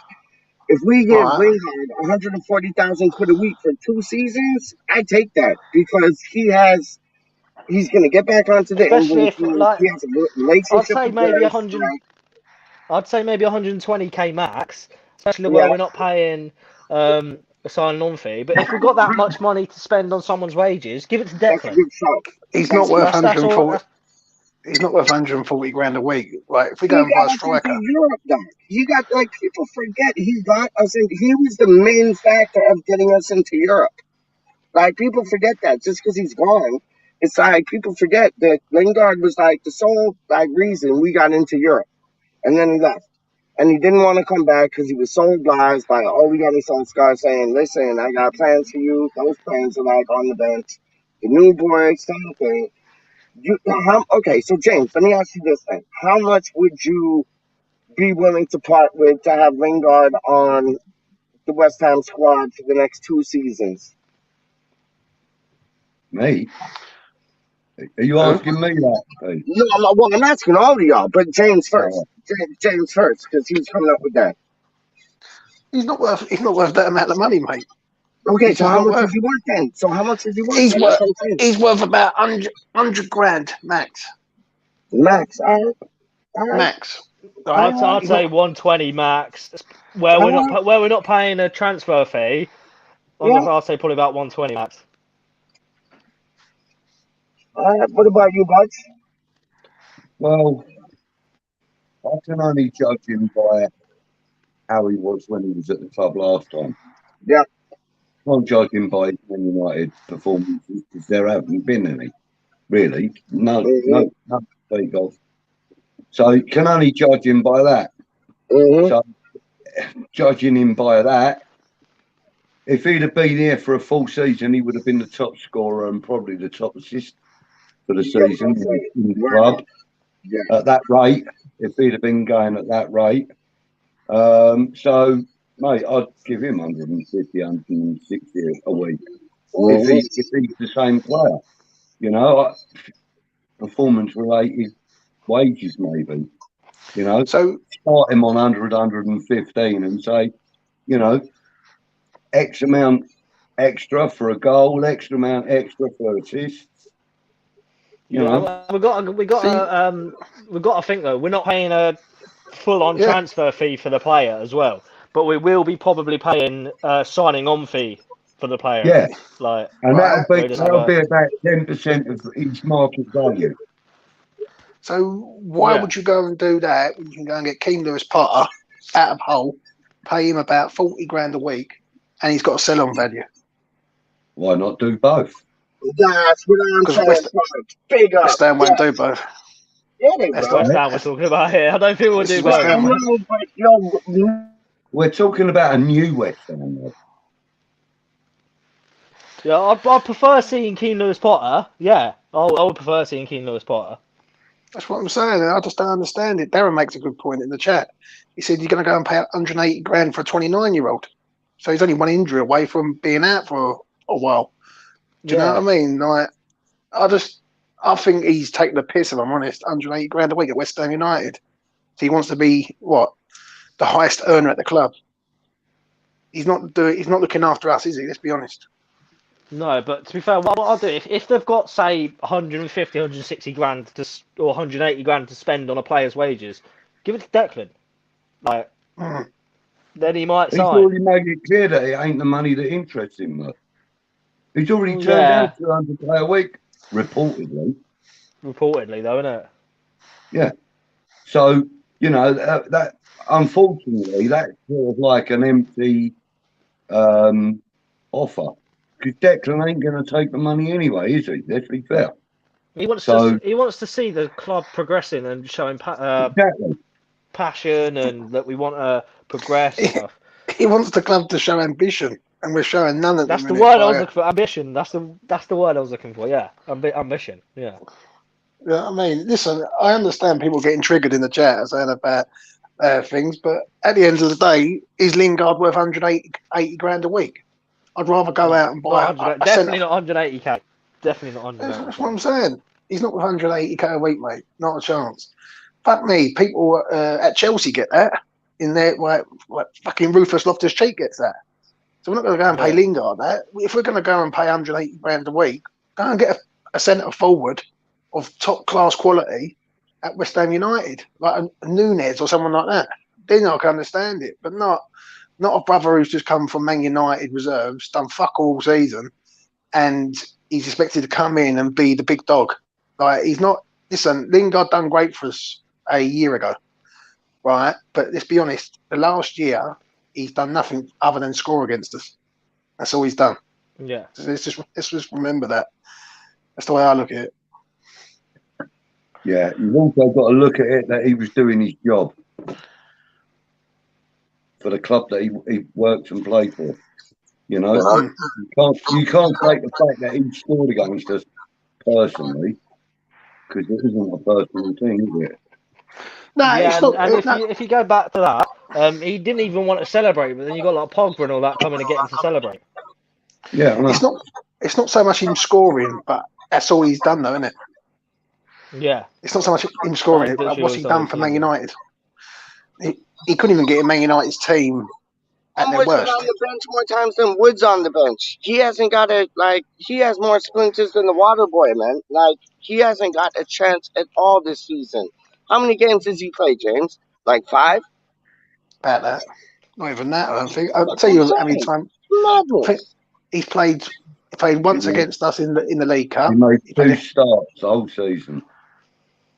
If we give Right. Lingard 140,000 quid a week for 2 seasons, I take that because he's going to get back onto the Especially England if team. like He has a I'd relationship say with maybe Gary. 100. I'd say maybe 120k max, especially where Yeah, we're not paying a signing on fee. But if we've got that much money to spend on someone's wages, give it to that's a Declan. good shout. He's not worth That's all. 140. He's not worth 140 grand a week. Like if we go He and buy a got us into striker, Europe, though. He got, like, people forget he got us in. He was the main factor of getting us into Europe. Like, people forget that just because he's gone. It's like people forget that Lingard was like the sole like reason we got into Europe, and then he left, and he didn't want to come back because he was so obliged by all we got his Solskjaer saying, "Listen, I got plans for you." Those plans are like on the bench. The new boy, same thing. Okay, so James, let me ask you this thing: how much would you be willing to part with to have Lingard on the West Ham squad for the next 2 seasons? Me? Are you Who? asking me that, Pete? No, I'm asking all of y'all, but James first. Oh, James first, because he was coming up with that. He's not worth. He's not worth that amount of money, mate. Okay, He's so just how not much is worth. he worth then? So how much is he worth He's then? worth. That's what I'm saying. He's worth about 100 grand max. Max, all right, Max. Right? I'd He's say not. 120 max, where we're not paying a transfer fee. yeah. I'd say probably about 120 max. All right, what about you, Buds? well, I can only judge him by how he was when he was at the club last time. Yeah. Can't judge him by his Man United performances because there haven't been any, really. No, Mm-hmm. no to speak of. So you can only judge him by that. Mm-hmm. So judging him by that, if he'd have been here for a full season, he would have been the top scorer and probably the top assist for the season in the club Yeah. at that rate. If he'd have been going at that rate, so mate, I'd give him 150, 160 a week Mm-hmm. if he's the same player. You know, performance related wages maybe. You know, So start him on 100, 115 and say, you know, X amount extra for a goal, extra amount extra for assists. You know, We got see, to think though, we're not paying a full-on yeah. transfer fee for the player as well, but we will be probably paying a signing on fee for the player. yeah, Like, and Right. that'll be about 10% of each market value. So why Yeah. would you go and do that when you can go and get Keane Lewis Potter out of Hull, pay him about 40 grand a week, and he's got a sell-on value? Why not do both? That's what I'm Because saying. West, Big up. West Ham won't do both. Yeah, they That's will. West Ham we're talking about here. I don't think we'll This do is West both. Ham. No, but yo, We're talking about a new West Ham. Though. Yeah, I prefer seeing Keane Lewis Potter. Yeah, I would prefer seeing Keane Lewis Potter. That's what I'm saying. I just don't understand it. Darren makes a good point in the chat. He said you're going to go and pay 180 grand for a 29-year-old. So he's only one injury away from being out for a while. Do you know what I mean? Like, I think he's taking the piss, if I'm honest. 180 grand a week at West Ham United. So he wants to be what? The highest earner at the club. He's not looking after us, is he? Let's be honest. No, but to be fair, what I'll do if they've got say 150, 160 grand or 180 grand to spend on a player's wages, give it to Declan. Like, then he might He's sign. already made it clear that it ain't the money that interests him. Though. He's already turned down 200k a week, reportedly. Reportedly, though, isn't it? Yeah. So you know that unfortunately that's sort of like an empty offer because Declan ain't going to take the money anyway, is he? Let's be fair. He wants to see the club progressing and showing Exactly. passion and that we want to progress and stuff. He wants the club to show ambition, and we're showing none of That's the the minute. word I was looking for. Ambition. That's the word I was looking for. Yeah, ambition. Yeah. Yeah, I mean, listen, I understand people getting triggered in the chat saying about things, but at the end of the day, is Lingard worth 180 grand a week? I'd rather go out and buy a definitely centre. not 180k. Definitely not 180k. That's what I'm saying. He's not worth 180k a week, mate. Not a chance. Fuck me. People at Chelsea get that. In there, like fucking Rufus Loftus-Cheek gets that. So we're not going to go and pay Lingard that. If we're going to go and pay 180 grand a week, go and get a centre forward of top class quality at West Ham United, like a Nunez or someone like that. Then I can understand it, but not a brother who's just come from Man United reserves, done fuck all season, and he's expected to come in and be the big dog. Like he's not. Listen, Lingard done great for us a year ago, right? But let's be honest, the last year he's done nothing other than score against us. That's all he's done. Yeah. So let's just remember that. That's the way I look at it. Yeah, you've also got to look at it that he was doing his job for the club that he worked and played for. You know, you can't take the fact that he scored against us personally, because it isn't a personal thing, is it? No, yeah, it's not. and if you go back to that, he didn't even want to celebrate, but then you got like Pogba and all that coming to get him to celebrate. Yeah, it's not so much him scoring, but that's all he's done, though, isn't it? Yeah, it's not so much him scoring. What's he done for Man United? He couldn't even get in Man United's team at their worst. On the bench more times than Woods on the bench. He hasn't got he has more splinters than the water boy, man. Like, he hasn't got a chance at all this season. How many games has he played, James? Like 5? About that. Not even that, I don't think. I'll tell you how many times. He's played once against us in the League Cup. He made 2 starts the whole season.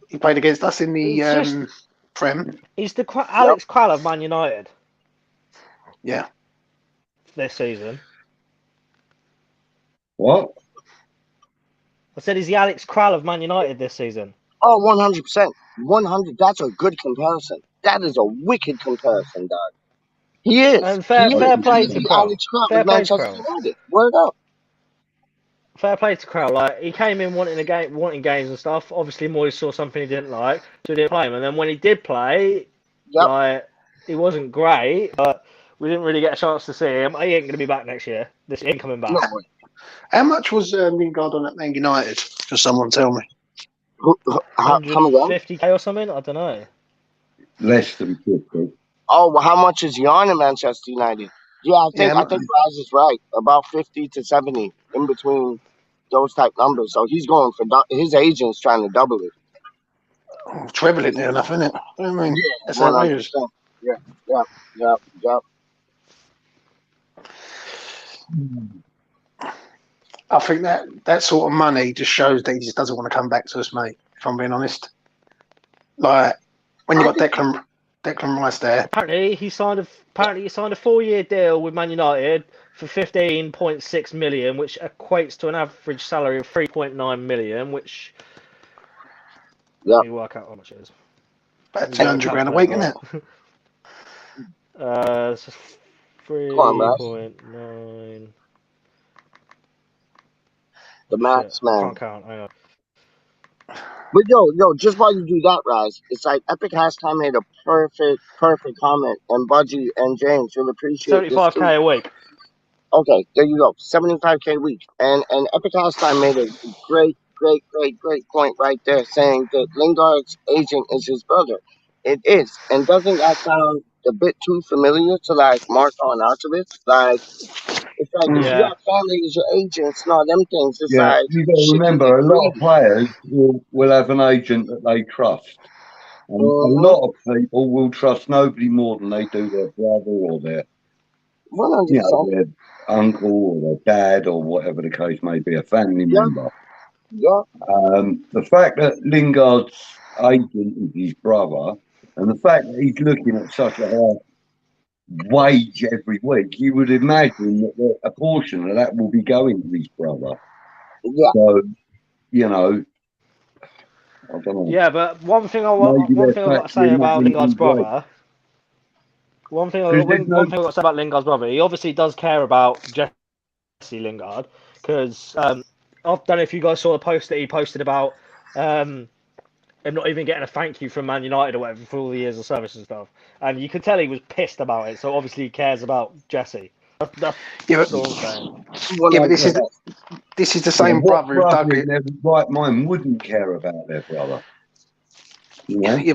He played against us in the Prem. He's the Alex Kral of Man United. Yeah. This season. What? I said he's the Alex Kral of Man United this season. Oh, 100%. 100. That's a good comparison. That is a wicked comparison, dog. He is. And fair play to Kral. Fair play to Kral. Word up. Fair play to Kral. Like, he came in wanting games and stuff. Obviously, Moyes saw something he didn't like, so he didn't play him. And then when he did play, like, he wasn't great, but we didn't really get a chance to see him. He ain't going to be back next year. He ain't coming back. No. How much was Lingard on at Man United? Just someone tell me. 150k or something? I don't know. Less than 50. Oh, well, how much is he on in Manchester United? Yeah, I think Raz is right. About 50 to 70, in between those type numbers. So he's going for his agent's trying to double it. Oh, treble it near enough, isn't it? I mean, that's outrageous. Yeah. I think that sort of money just shows that he just doesn't want to come back to us, mate. If I'm being honest, like when you got Declan Rice there. Apparently, he signed a 4-year deal with Man United for 15.6 million, which equates to an average salary of 3.9 million. Which you work out how much it is. About 200 grand a week, isn't it? It's 3.9. The maths, man. Can't count. Hang on. But yo, just while you do that, Raz, it's like Epic Hashtag made a perfect comment, and Budgie and James will appreciate 75k a week. Okay, there you go, 75k a week, and Epic Hashtag made a great point right there, saying that Lingard's agent is his brother. It is, and doesn't that sound a bit too familiar to like Marco and Archibald? Like, it's like if you got family as your agents, no, them things. It's like you got to remember, a lot of players will have an agent that they trust, and a lot of people will trust nobody more than they do their brother or their, their uncle or their dad or whatever the case may be, a family member. Yeah. The fact that Lingard's agent is his brother, and the fact that he's looking at such a high wage every week, you would imagine that a portion of that will be going to his brother. Yeah. So, I don't know. Yeah, but one thing I've got to say about Lingard's brother. One thing I've got to say about Lingard's brother. He obviously does care about Jesse Lingard, because I don't know if you guys saw the post that he posted about him not even getting a thank you from Man United or whatever for all the years of service and stuff. And you could tell he was pissed about it. So obviously he cares about Jesse. That's Yeah, all I'm saying. Well, yeah, but like, this is the Yeah, same what brother who brother dug in it. their right mind wouldn't care about their brother? You know? Yeah,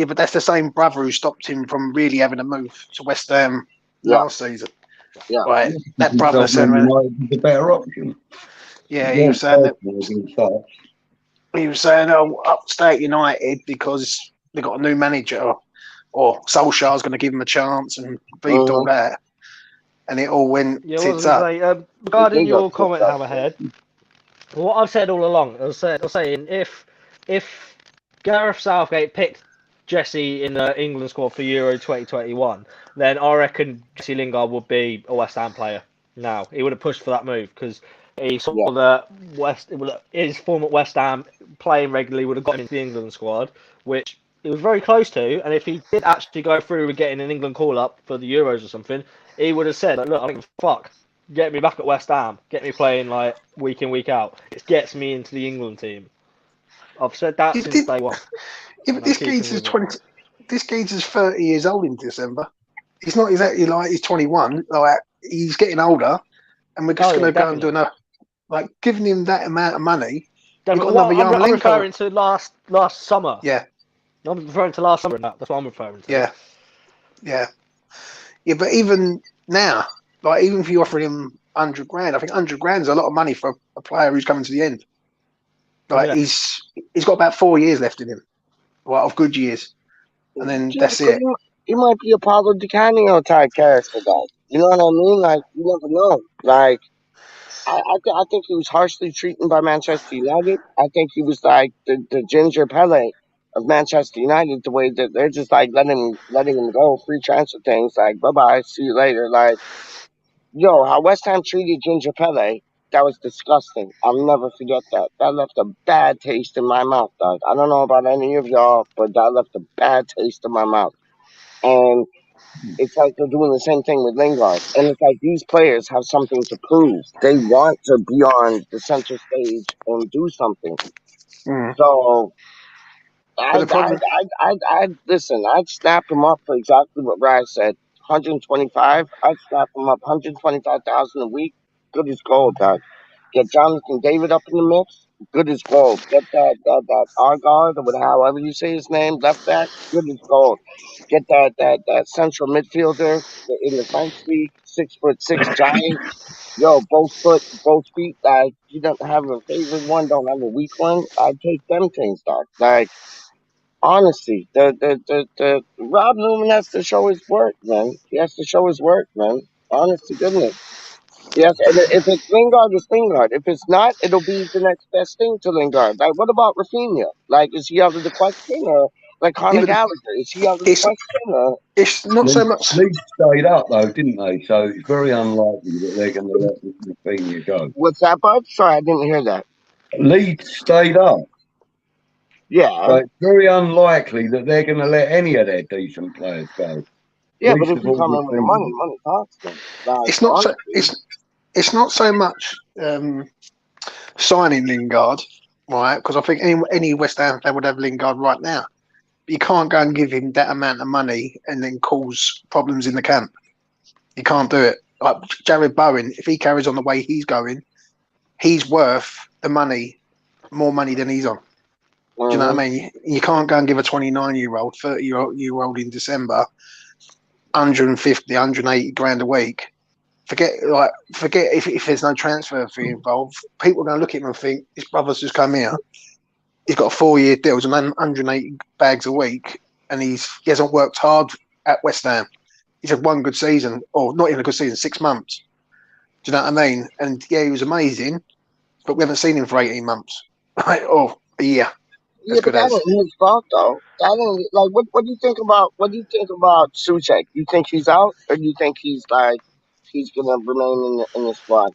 but that's the same brother who stopped him from really having a move to West Ham yeah, last season. yeah. Right, that He brother felt said, Man United was a better option. yeah, He he was weren't saying that personal against us. he was saying, oh, upstate United because they got a new manager, or Solskjaer's going to give him a chance, and beeped all that, and it all went Yeah, what was tits I up. going to say? Regarding They got your comment, picked up. Hammerhead, what I've said all along, I was saying if Gareth Southgate picked Jesse in the England squad for Euro 2021, then I reckon Jesse Lingard would be a West Ham player now. He would have pushed for that move because he saw Yeah. that his form at West Ham playing regularly would have got him into the England squad, which he was very close to. And if he did actually go through with getting an England call up for the Euros or something, he would have said, "Look, I don't give a fuck. Get me back at West Ham. Get me playing like week in, week out. It gets me into the England team." I've said that Yeah, since day one. but And I'm this keeping geezer's with it. 20. This geezer's 30 years old in December. He's not exactly like he's 21. Like he's getting older, and we're just Oh going yeah, to go and do definitely. another. Like giving him that amount of money, you got Definitely. another Well, I'm Yarmolenko. referring to last summer. Yeah, I'm referring to last summer. That's what I'm referring to. yeah, yeah. But even now, like even if you offer him 100 grand, I think 100 grand's a lot of money for a player who's coming to the end. Like Yeah. he's got about 4 years left in him, like of good years, and then Yeah, that's but it. he might be a Paulo Di Canio type character, though. You know what I mean? Like, you never know. Like, I think he was harshly treated by Manchester United. I think he was like the Ginger Pele of Manchester United, the way that they're just like letting him go, free transfer things, like bye bye, see you later. Like, yo, how West Ham treated Ginger Pele, that was disgusting. I'll never forget that. That left a bad taste in my mouth, dog. I don't know about any of y'all, but that left a bad taste in my mouth. And it's like they're doing the same thing with Lingard. And it's like these players have something to prove. They want to be on the center stage and do something. Mm. So But the problem, I'd listen. I'd snap him up for exactly what Ryan said. 125. I'd snap him up 125,000 a week. Good as gold, dog. Get Jonathan David up in the mix. Good as gold. Get that Argard or whatever, however you say his name, left back. Good as gold. Get that central midfielder in the French league, 6'6" giant. Yo, both feet. Like you don't have a favorite one, don't have a weak one. I take them things, dog. Like honestly, the Rob Newman has to show his work, man. He has to show his work, man. Honest to goodness. Yes, and if it's Lingard, it's Lingard. If it's not, it'll be the next best thing to Lingard. Like, what about Rafinha? Like, is he out of the question, or like Conor even Gallagher? Is he out of the it's question? Or it's not so much. Leeds stayed up though, didn't they? So it's very unlikely that they're going to let Rafinha go. what's that, bud? Sorry, I didn't hear that. Leeds stayed up, Yeah, so it's very unlikely that they're going to let any of their decent players go. yeah, but Least if of you all come in with the money, Rafinha. money talks, man. Like, It's not so. honestly, It's not so much signing Lingard, right? Because I think any West Ham fan would have Lingard right now. You can't go and give him that amount of money and then cause problems in the camp. You can't do it. Like Jared Bowen, if he carries on the way he's going, he's worth the money, more money than he's on. Do you know what I mean? You can't go and give a 29-year-old, 30-year-old in December 150, 180 grand a week. Forget if there's no transfer fee involved. People are going to look at him and think his brother's just come here. He's got a 4-year deal, and 180 bags a week, and he hasn't worked hard at West Ham. He's had one good season, or not even a good season, 6 months. Do you know what I mean? And yeah, he was amazing, but we haven't seen him for 18 months, or a year. yeah, As but good that as. ain't his fault though. That ain't like what do you think about Suchek? You think he's out, or do you think he's gonna remain in the squad?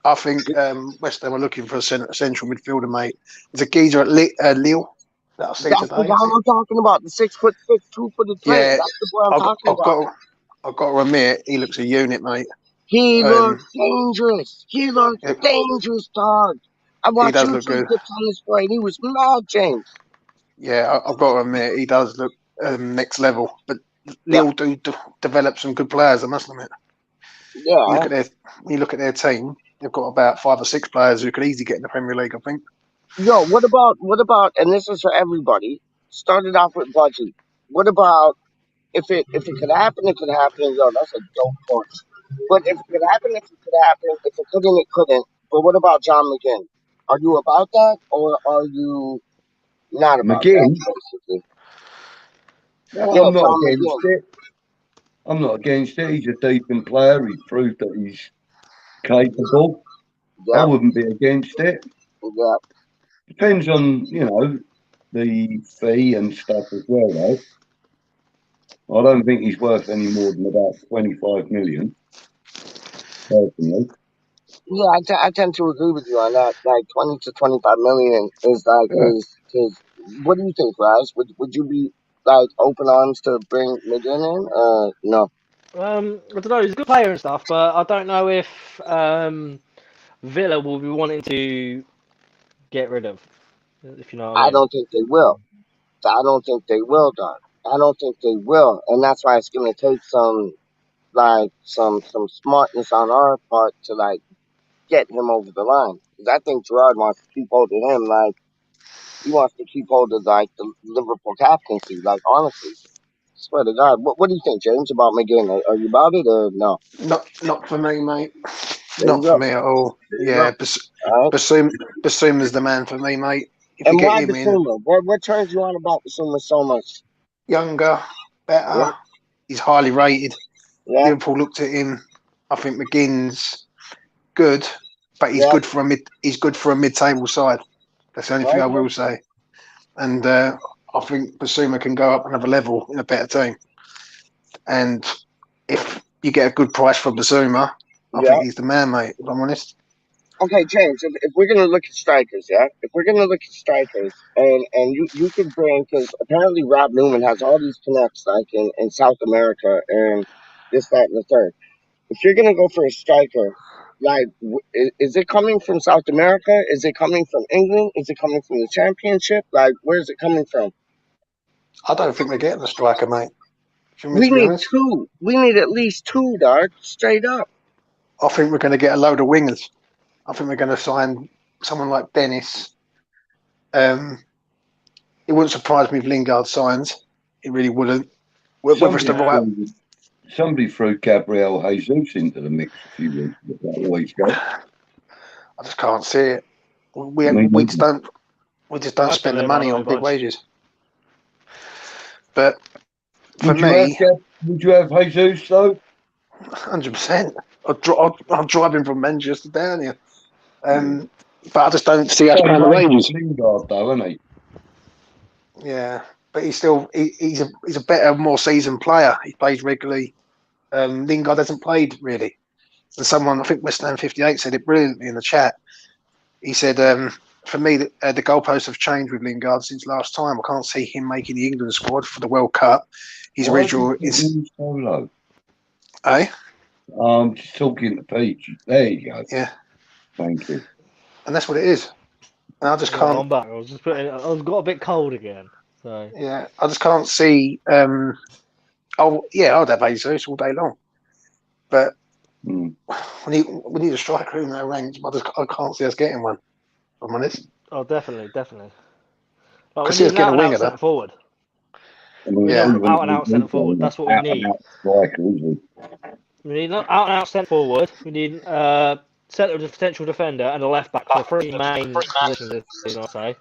I think West Ham are looking for a central midfielder, mate. There's a geezer at Lille that I've seen That's the today. guy I'm talking about, the 6'6", 2-footed player. Yeah, That's the boy I'm I've, talking I've about. got I've got to admit, he looks a unit, mate. He Um, looks dangerous. He looks dangerous, dog. I watched does YouTube look good. clips on this boy, and he was mad, James. Yeah, I've got to admit, he does look next level. But Lille do develop some good players, I must admit. Yeah. You look at their team, they've got about 5 or 6 players who could easily get in the Premier League, I think. Yo, what about? And this is for everybody. Started off with Budgie. What about if it could happen? It could happen. Yo, that's a dope point. But if it could happen, if it could happen. If it couldn't, it couldn't. But what about John McGinn? Are you about that, or are you not about that? McGinn? Basically, No, yeah, I'm not John against McGinn. it. I'm not against it. He's a decent player. He's proved that he's capable. I Yeah, wouldn't be against it. yeah. Depends on, the fee and stuff as well, though. I don't think he's worth any more than about 25 million, personally. Yeah, I tend to agree with you on that. Like 20 to 25 million is like Yeah. is. What do you think, Raz? Would you be like open arms to bring McGinn in? No. I don't know. He's a good player and stuff, but I don't know if Villa will be wanting to get rid of. If you know what I I mean. don't think they will. I don't think they will, Don. I don't think they will, and that's why it's gonna take some smartness on our part to like get him over the line. 'Cause I think Gerard wants to keep hold of him, like he wants to keep hold of like the Liverpool captaincy. Like honestly, swear to God, what do you think, James, about McGinn? Are you about it or no? Not for me, mate. There you Not for go. me at all. There you Yeah, go. All right. Bassuma's the man for me, mate. If you And get why him in, Basuma? What turns you on about Basuma so much? younger, better, Yeah, he's highly rated. yeah, Liverpool looked at him. I think McGinn's good, but yeah. he's good for a mid-table side. That's the only thing I Okay. will say. And I think Basuma can go up another level in a better team. And if you get a good price for Basuma, I Yeah. think he's the man, mate. If I'm honest. Okay, James, if we're gonna look at strikers, yeah, if we're gonna look at strikers, and you could bring because apparently Rob Newman has all these connects like in South America and this, that, and the third. If you're gonna go for a striker, like, is it coming from South America? Is it coming from England? Is it coming from the Championship? Like, where is it coming from? I don't think they're getting a striker, mate. Do you want me We to be need honest? two. We need at least two, dog. Straight up. I think we're going to get a load of wingers. I think we're going to sign someone like Dennis. It wouldn't surprise me if Lingard signs. It really wouldn't. Whether it's the right, Somebody threw Gabriel Jesus into the mix a few weeks ago. I just can't see it. We just don't I spend the don't money know, on big but wages. But for Would you have Jesus though? 100%. I'm driving from Manchester down here. But I just don't see us paying the wages. Lingard though, isn't he? Yeah, but he's a better, more seasoned player. He plays regularly. Lingard hasn't played really. And someone, I think West Ham 58 said it brilliantly in the chat. He said, for me, the goalposts have changed with Lingard since last time. I can't see him making the England squad for the World Cup. His original is so low. Eh? I'm just talking to Peach. There you go. Yeah. Thank you. And that's what it is. And I just can't. I'm back. I've got a bit cold again. So yeah, I just can't see. I'd have Jesus all day long, but we need a striker in their ranks. But I can't see us getting one. If I'm honest. oh, definitely. But we see need us an getting a winger, out centre forward. Yeah. Out and out centre forward. That's what we need. We need an out and out centre forward. We need centre potential defender and a left back. The three main positions, I'll say.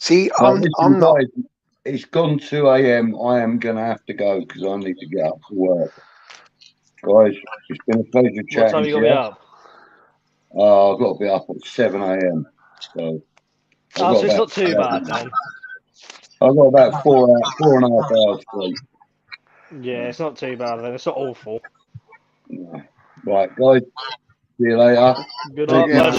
See, I'm not. It's gone 2 a.m. I am going to have to go because I need to get up for work. Guys, it's been a pleasure chatting. What time you got to be up? I've got to be up at 7 a.m. So it's not too bad then. I've got about 4.5 hours sleep. Yeah, it's not too bad then. It's not awful. No. Right, guys. See you later. Good luck, bud.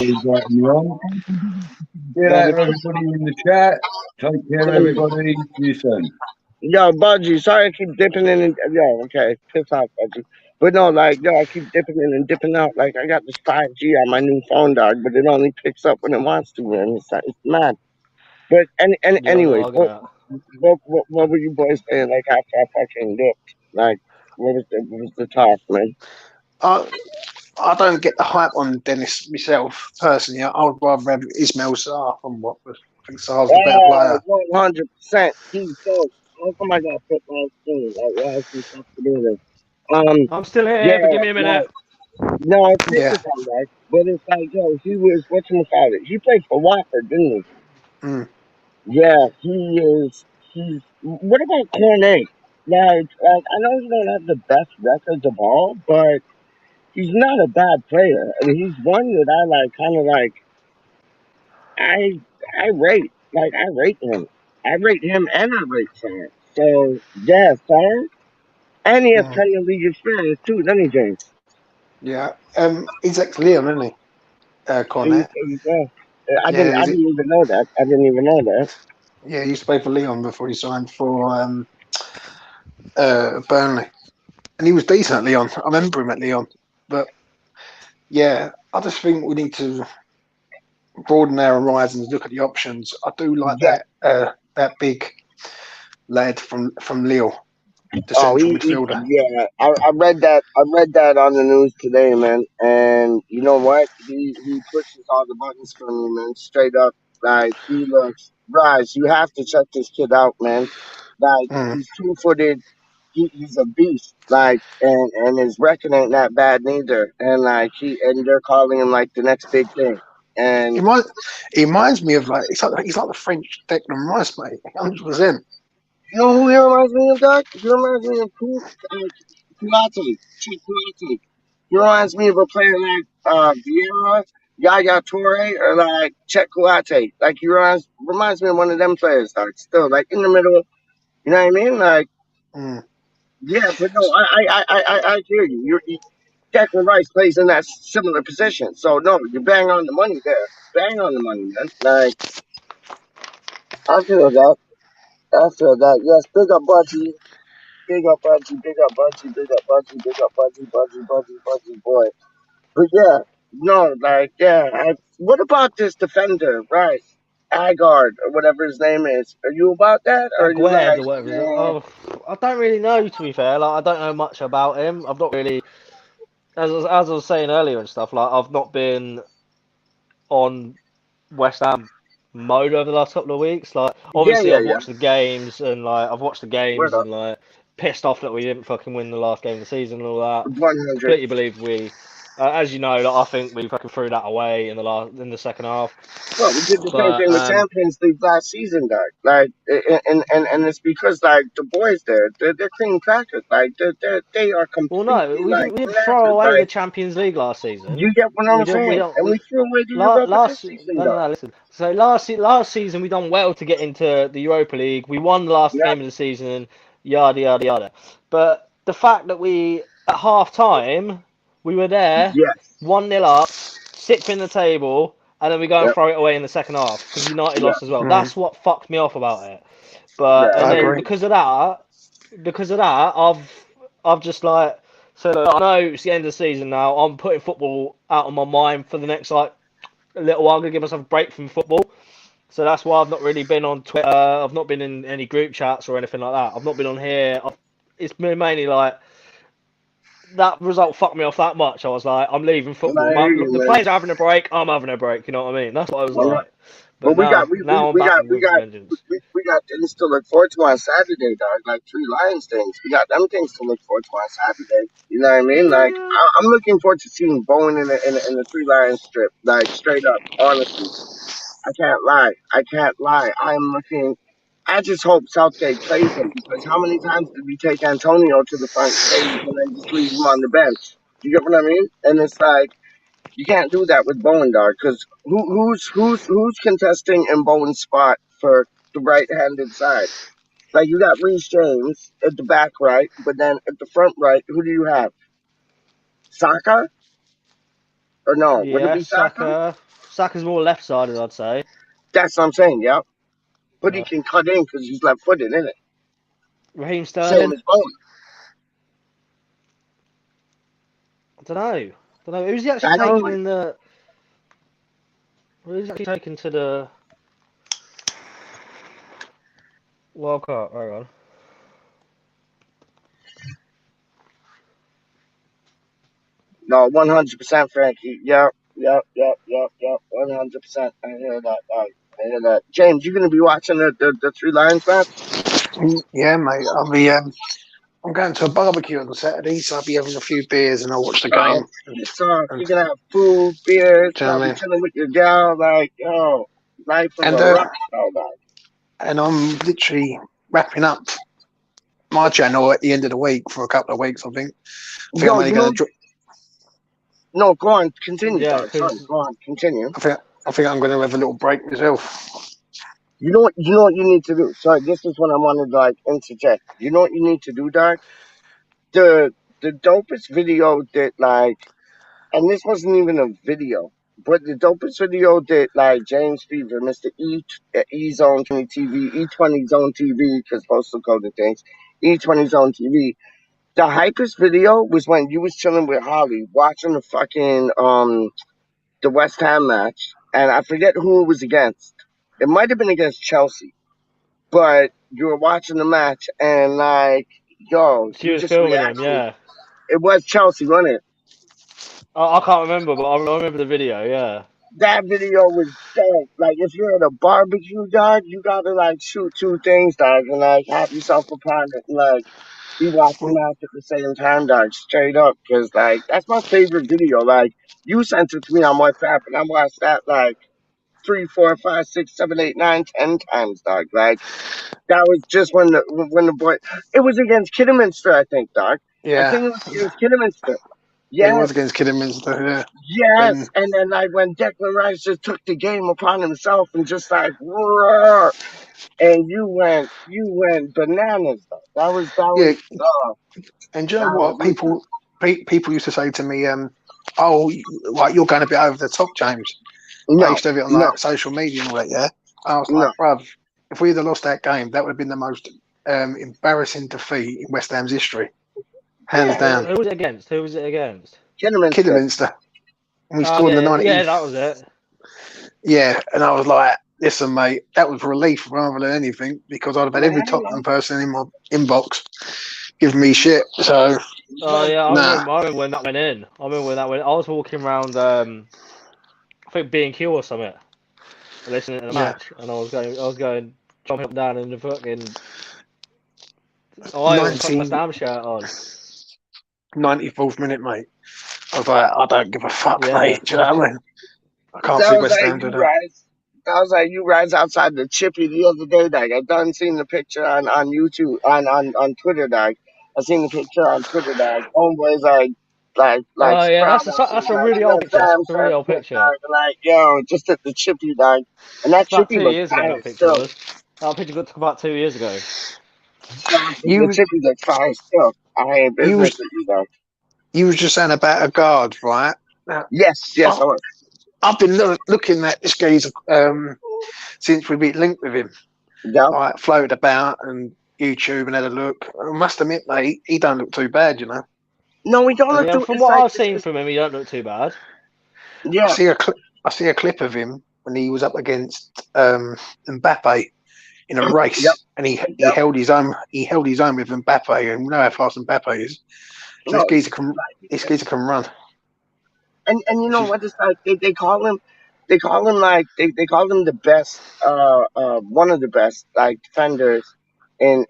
See you later, everybody in the chat. Take care, everybody. See you soon. Yo, Budgie, sorry I keep dipping in. Yo, okay, piss off, Budgie. But But no, like, yo, I keep dipping in and dipping out. Like, I got this 5G on my new phone, dog, but it only picks up when it wants to, man. It's mad. But Yeah, no, anyways, I get that. what were you boys saying? Like after I fucking dipped, like what was the talk, man? I I don't get the hype on Dennis myself personally. I would rather have Ismail Sarr from Watford. I think Sarr's the better Oh, player. 100%. He's dope. How come I got put my screen? Like, why is he stuff to do this? I'm still Yeah, here, but give me a minute. like, no, take Yeah. your time, right? But it's like, yo, he was whatchamacallit. He played for Watford, didn't Mm. he? Yeah, he is. He's. What about Cornet? Like, I know he don't have the best records of all, but he's not a bad player. I mean, he's one that I like, kind of like. I I rate I rate him. I rate him and I rate Sam. So yeah, Sam. And he has Mm. Premier League experience too, doesn't he, James? Yeah. He's ex Leon, isn't he? Cornet. Yeah. Yeah. I didn't even know that. I didn't even know that. Yeah. He used to play for Leon before he signed for Burnley, and he was decent at Leon. I remember him at Leon, but yeah, I just think we need to broaden our horizons, look at the options. I do like Yeah. that big lad from Lille, the Oh, central midfielder. yeah. I read that. I read that on the news today, man. And you know what? He pushes all the buttons for me, man. Straight up, like he looks. Rise, you have to check this kid out, man. Like Mm. he's 2 footed. He's a beast. Like and his record ain't that bad neither. And like they're calling him like the next big thing. He And might. He reminds me of like he's like the French Declan Rice, mate. 100%. you know who he reminds me of, Doc? He reminds me of Kulate, Chief Kulate. He reminds me of a player like Vieira, Yaya Toure, or like Czech Kulate. Like he reminds me of one of them players, Doc. Still, like in the middle, you know what I mean? Like, Mm. yeah, but no, I hear you. Declan Rice plays in that similar position, so no, you bang on the money there. Bang on the money, man. Like I feel that. I feel that. Yes, big up Budgie. Big up Budgie, big up Budgie, big up Budgie, big up Budgie, boy. But yeah, no, like, yeah. What about this defender, right? Agard, or whatever his name is. Are you about that? Or are you Agued like, or whatever. Oh, I don't really know, to be fair. Like, I don't know much about him. I've not really, as I was saying earlier and stuff. Like, I've not been on West Ham mode over the last couple of weeks. Like, yeah, obviously, yeah, I've yeah. watched the games and like I've watched the Word games up. and like pissed off that we didn't fucking win the last game of the season and all that. 100. Completely believe we, as you know, like, I think we fucking threw that away in the second half. Well, we did the same But thing with Champions League last season, Doc. Like, and it's because like the boys there, they're cream crackers. Like, they are well, no, completely we like didn't throw knackered. away the Like, Champions League last season. you get what I'm We saying? don't And we we threw away the Europa this last season, no, no, Doc. no, listen. So last season we done well to get into the Europa League. We won the last Yeah. game of the season, yada yada yada. But the fact that we at half time we were there, Yes. 1-0 up, sixth in the table, and then we go and Yep. throw it away in the second half because United Yeah. lost as well. Mm. That's what fucked me off about it. Yeah. But I and I hear then agree. you. because of that, I've just like so look, I know it's the end of the season now. I'm putting football out of my mind for the next like a little while. I'm gonna give myself a break from football. So that's why I've not really been on Twitter. I've not been in any group chats or anything like that. I've not been on here. It's been mainly like that result fucked me off that much. I was like, I'm leaving And I football. hear you, The man. players are having a break. I'm having a break. You know what I mean? That's what I was Well, like. but But now I'm back with vengeance. we got things to look forward to on Saturday, dog. Like Three Lions things. We got them things to look forward to on Saturday. You know what I mean? Like I'm looking forward to seeing Bowen in a Three Lions strip. Like straight up, honestly, I can't lie. I can't lie. I'm looking. I just hope Southgate plays him because how many times did we take Antonio to the front stage and then just leave him on the bench? You get what I mean? And it's like you can't do that with Bowen, dog. Because who's contesting in Bowen's spot for the right-handed side? Like you got Reece James at the back right, but then at the front right, who do you have? Saka or no? Would it Yeah, be Saka? Saka's more left-sided, I'd say. That's what I'm saying. Yeah, but he Yeah. can cut in because he's left-footed, isn't it? Raheem Same Sterling. as Bowen. don't know. Who's he actually I don't taking in the? Who's actually taken to the World Cup? Hang on. No, 100%, Frankie. Yep. 100%. I hear that. I hear that. James, you gonna be watching the Three Lions match? Yeah, mate. I'll be. I'm going to a barbecue on Saturday, so I'll be having a few beers and I'll watch the game. So And, you're gonna have food, beers, do you know what I probably mean? chilling with your gal, like, yo, life of And a rock star, man. and I'm literally wrapping up my channel at the end of the week for a couple of weeks. I think I'm Yo, only you know, going to. no, go on, continue, Yeah, dog. Sorry, because go on, continue. I think I'm going to have a little break myself. You know what you need to do. Sorry, this is what I wanted to like interject. You know what you need to do, dog? The the dopest video that like, and this wasn't even a video, but the dopest video that like James Fever, Mr. E Zone 20 TV, E20 Zone TV, because postal code and things, E20 Zone TV. The hypest video was when you was chilling with Holly watching the fucking the West Ham match, and I forget who it was against. It might have been against Chelsea, but you were watching the match and like, yo, she you was just filming him. reacted. Yeah, It was Chelsea, wasn't it? I can't remember, but I remember the video. Yeah. That video was dope. Like, if you're at a barbecue, dog, you gotta like shoot two things, dog, and like have yourself a partner, and like be watching that at the same time, dog, straight up, because like that's my favorite video. Like, you sent it to me on WhatsApp, and I watched that like three, four, five, six, seven, eight, nine, 10 times, dog. Like, that was just when the boy. It was against Kidderminster, I think, dog. I Yeah, think it was against Kidderminster. it Yes, was against Kidderminster. Yeah, yes. and And then like when Declan Rice just took the game upon himself and just like roar, and you went bananas. Dog. That yeah, was and do you know that was what people used to say to me, "Oh, like you're going a bit over the top, James." I no, used to have it on no, like social media and all that. Yeah, I was no. like, bruv, if we'd have lost that game, that would have been the most embarrassing defeat in West Ham's history, hands Yeah, down. Who was it against? Who was it against? Kidderminster. Kidderminster, and we Oh scored in the yeah, 90th. yeah, that was it. Yeah, and I was like, listen, mate, that was relief rather than anything because I'd have had every Man, Tottenham person in my inbox giving me shit. So, Oh yeah, nah, I remember when that went in. I remember when that went. I was walking around, I think B&Q or something, listening to the yeah, match, and I was going jumping up and down in the fucking. Oh, I even fucking my 19, Stam shirt on. 94th minute, mate. I was like, I don't give a fuck, Yeah, mate. Do you know what I mean? I can't see sounds West like Ham do you that. guys. Sounds like you guys outside the chippy the other day, dog. I done seen the picture on YouTube on Twitter, dog. I seen the picture on Twitter, dog. Homeboys like oh yeah, proud of that's a like really old West picture. Ham A really shirt, old picture. dog. Like, yo, just at the chippy, dog. And that It's about chippy 2 looked years ago. fire That picture still. was. That picture got took about 2 years ago. The You, chippy looked fire still. I ain't you business was, with you, dog. you was just saying about a guard, right? Now, Yes, I was. I've been looking at this geezer since we been linked with him. Yeah. Like floated about and YouTube and had a look. I must admit, mate, he don't look too bad, you know. No, we don't look Yeah, through. from It's what like I've seen from him, he don't look too bad. I yeah, see I see a clip of him when he was up against Mbappe in a yep, race, and he yep. held his own. He held his own with Mbappe, and you know how fast Mbappe is. So No, this geezer can run. and you Which know is, what? It's like they call him like they call him the best one of the best like defenders in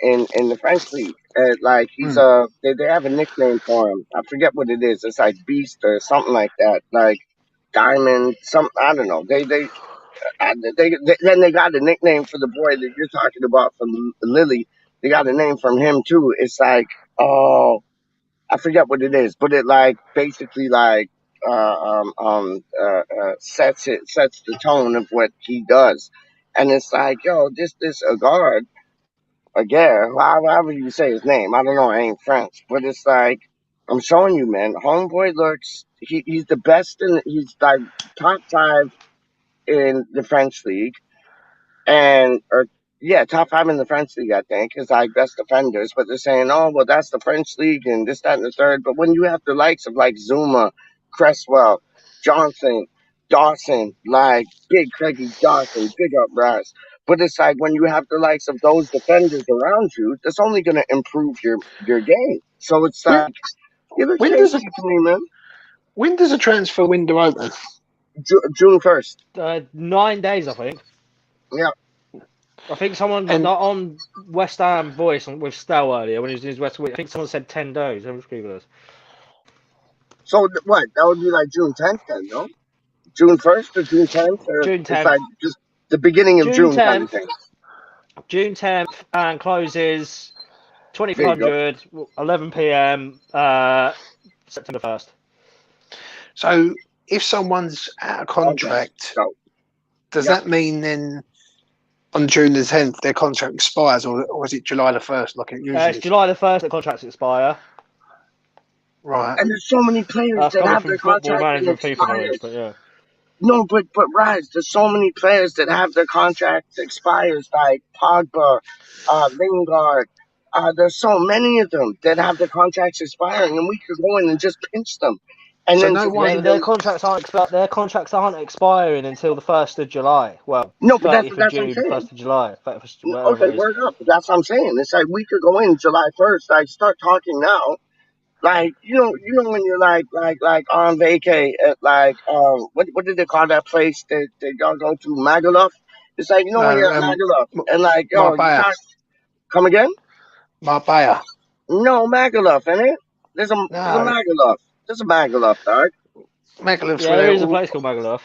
the French league. Like he's mm, they have a nickname for him. I forget what it is. It's like Beast or something like that. Like Diamond, some I don't know. Then they got a nickname for the boy that you're talking about from Lily. They got a name from him too. It's like, oh, I forget what it is, but it like basically like sets the tone of what he does, and it's like, yo, this a guard, a guy, however you say his name. I don't know, I ain't French, but it's like I'm showing you, man. Homeboy looks, he's the best in, he's like top five in the French league, and or Yeah, top 5 in the French league, I think, is like best defenders. But they're saying, oh, well, that's the French league and this, that, and the third. But when you have the likes of like Zuma, Cresswell, Johnson, Dawson, like big Craigie Dawson, big up Brass. But it's like when you have the likes of those defenders around you, that's only going to improve your game. So it's When, like, it looks when tasty does a to me, man. when does a transfer window open? June 1st. 9 days, I think. Yeah. I think someone And not on West Ham voice with Stow earlier when he was in his West Ham. I think someone said 10 days. Let me just Google this. So what? That would be like June 10th then, no? June 1st or June 10th? Or June it's 10th. like just the beginning of June June kind of 10th. thing. June 10th and closes There you go. 2300, 11 p.m. September 1st. so, if someone's out of contract, So, does yeah. that mean then on June the 10th their contract expires, or is it July the 1st like it usually It's is? July the 1st that contracts expire. Right. And there's so many players That's that coming have from their Football contract Manager and FIFA knowledge, expired. but yeah. No, but Rise, there's so many players that have their contracts expires, like Pogba, Lingard. There's so many of them that have their contracts expiring, and we could go in and just pinch them, and So then no just one. Yeah, lay but their them. contracts aren't expiring until the 1st of July. Well, No, but 30th of that's what I'm June, saying. 1st of July, 30th of, whatever Okay, it is. word up. That's what I'm saying. It's like we could go in July 1st. Like start talking now. Like you know when you're like on vacay at like what did they call that place that y'all go to Magaluf? It's like when you're No, at Magaluf and like you Marbella. talk. Come again? Marbella. No, Magaluf, ain't it? There's a No, Magaluf. There's a Magaluf, dog. Megaliths Yeah, where there they is a all, place called Magaluf.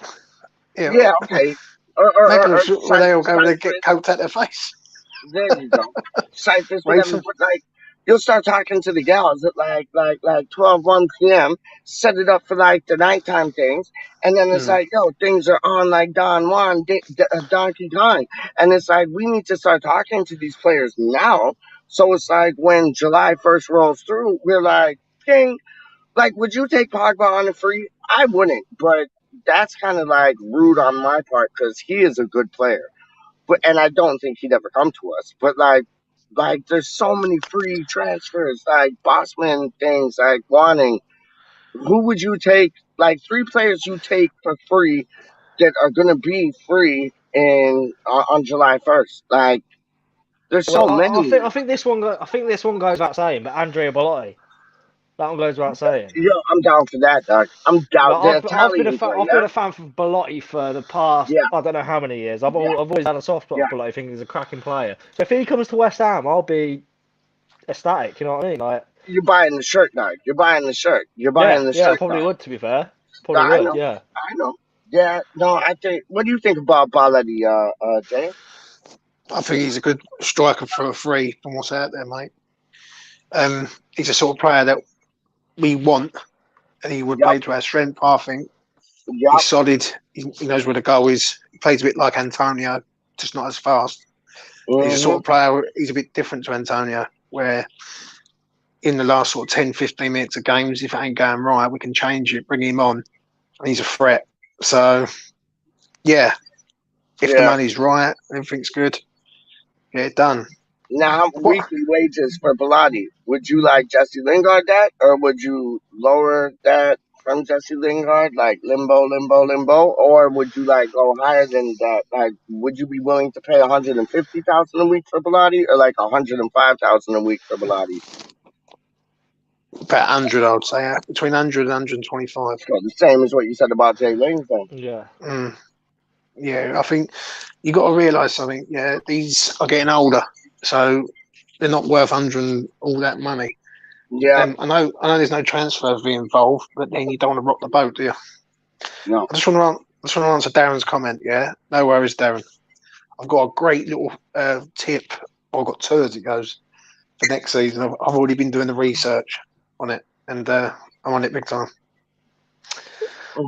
yeah, Yeah, okay. Or Megaliths where they all go Cyprus. to get coked at their face. There you go. Cypress, whatever. Racing. But like, you'll start talking to the gals at like 12, 1 p.m. Set it up for like the nighttime things, and then it's Mm. like, yo, things are on like Don Juan, Donkey Kong, and it's like we need to start talking to these players now. So it's like when July 1st rolls through, we're like, ding, like, would you take Pogba on a free? I wouldn't, but that's kind of like rude on my part because he is a good player. But and I don't think he'd ever come to us. But like there's so many free transfers, like Bossman things, like wanting. Who would you take? Like 3 players you take for free that are gonna be free in on July 1st. Like there's Well, so many. I think this one goes without saying, but Andrea Bellotti, that one goes without saying. Yo, I'm down for that, dog. I'm down. Like The I've been a Italian boy, I've yeah, been a fan for Bellotti for the past yeah, I don't know how many years. I've yeah, always had a soft spot yeah. for Bellotti. I think he's a cracking player. So if he comes to West Ham, I'll be ecstatic. You know what I mean? Like You're buying the shirt, dog. You're buying the shirt. You're buying the yeah, shirt, probably dog. would. To be fair, probably I would. know. Yeah. I know. Yeah, no, I think. What do you think about Baladi, James? I think he's a good striker for a free from what's out there, mate. He's a sort of player that we want, and he would Yep, play to our strength. I think yep. he's solid. He knows where the goal is. He plays a bit like Antonio, just not as fast. He's a Mm-hmm. sort of player. He's a bit different to Antonio, where in the last sort of 10, 15 minutes of games, if it ain't going right, we can change it, bring him on, and he's a threat. So, yeah, if the Yeah. money's right, everything's good, get it done. Now, What? weekly wages for Baladi. Would you like Jesse Lingard that, or would you lower that from Jesse Lingard, like limbo, or would you like go higher than that? Like, would you be willing to pay 150,000 a week for Baladi, or like 105,000 a week for Baladi? About 100, I would say, between 100 and 125. So the same as what you said about Jay Lings, then. Yeah. Mm. Yeah, I think you got to realise something. Yeah, these are getting older, so they're not worth 100 and all that money. Yeah. I know there's no transfer fee involved, but then you don't want to rock the boat, do you? No. I just want to answer Darren's comment. Yeah, no worries, Darren. I've got a great little tip. I've got 2 as it goes for next season. I've already been doing the research on it, and I'm on it big time.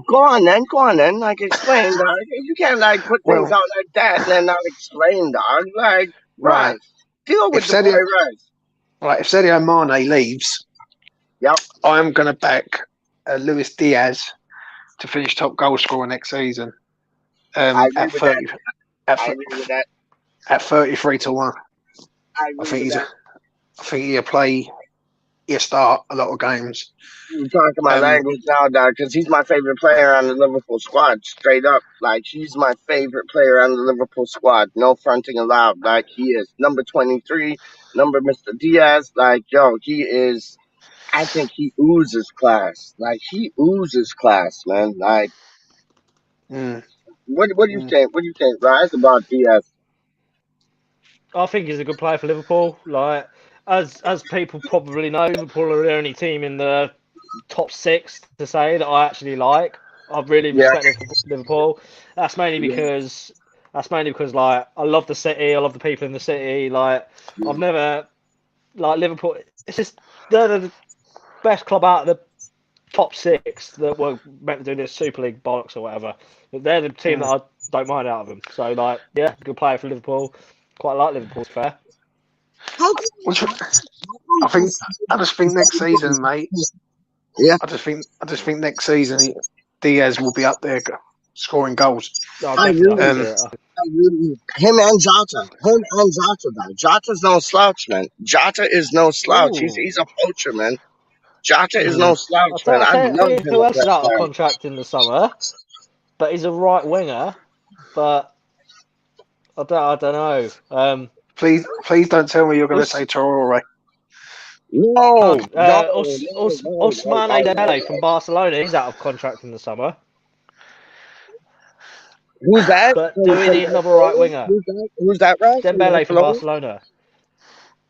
Go on then. Like, explain, dog. You can't, like, put things Well, out like that and then not explain, dog. Like, right. Rise. Deal with If the boy, Sadio, Rise. right, if Sadio Mane leaves, Yep. I'm going to back Luis Diaz to finish top goal scorer next season. I agree At with 30. that. I agree with that. at 33-1. I I agree think with he's. that. I think he'll start a lot of games. You're talking my language now, dog, because he's my favorite player on the Liverpool squad. Straight up, like he's my favorite player on the Liverpool squad. No fronting allowed. Like he is number 23, number Mr. Diaz. Like yo, he is. I think he oozes class. Like he oozes class, man. Like Mm, what do you mm. think? What do you think, Rise, about Diaz? I think he's a good player for Liverpool. Like as people probably know, Liverpool are the only team in the top 6 to say that I actually like. I really Yeah, respect Liverpool. That's mainly yeah, because like I love the city. I love the people in the city. Like yeah. I've never like Liverpool. It's just they're the best club out of the top 6 that were meant to do this Super League bollocks or whatever. But they're the team that I don't mind out of them. So like yeah, good player for Liverpool. Quite like Liverpool's fair. How come? Which How I come think. I just think next season, mate. Yeah, I just think next season Diaz will be up there scoring goals. Oh, I definitely, I can agree. see Um, it. Him and Jota. Him and Jota, though. Jota's no slouch, man. Jota is no slouch. He's Ooh. a poacher, man. Jota is no mm, slouch, man. I'll I tell love you him who at else is that out of time. contract in the summer, but he's a right winger. But I don't know. please don't tell me you're going to Us, say Traore. No, no, no, no, no, Ousmane no, Dembele from no. Barcelona. He's out of contract in the summer. Who's that? But do we need another right Barcelona? winger? Who's that? Who's that, right? From Dembele from Barcelona? Barcelona.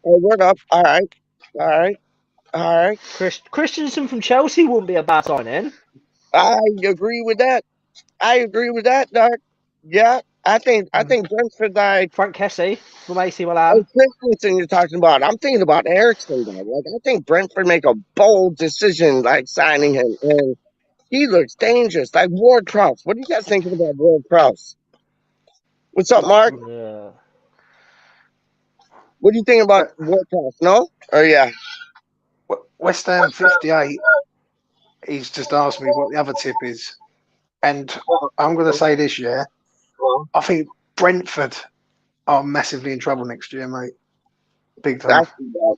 Oh, word up. All right. All right. All right. Christensen from Chelsea wouldn't be a bad signing. I agree with that. I agree with that, Doc. Yeah. I think Brentford, like, Frank Kessie from AC oh, Milan. Christensen you're talking about. I'm thinking about Ericsson, though. Like, I think Brentford make a bold decision, like signing him, and he looks dangerous. Like Ward Prowse. What are you guys thinking about Ward Prowse? What's up, Mark? Yeah. What do you think about Ward Prowse? No? Oh yeah. West Ham 58. He's just asked me what the other tip is, and I'm going to say this year. I think Brentford are massively in trouble next year, mate. Big I time. see that.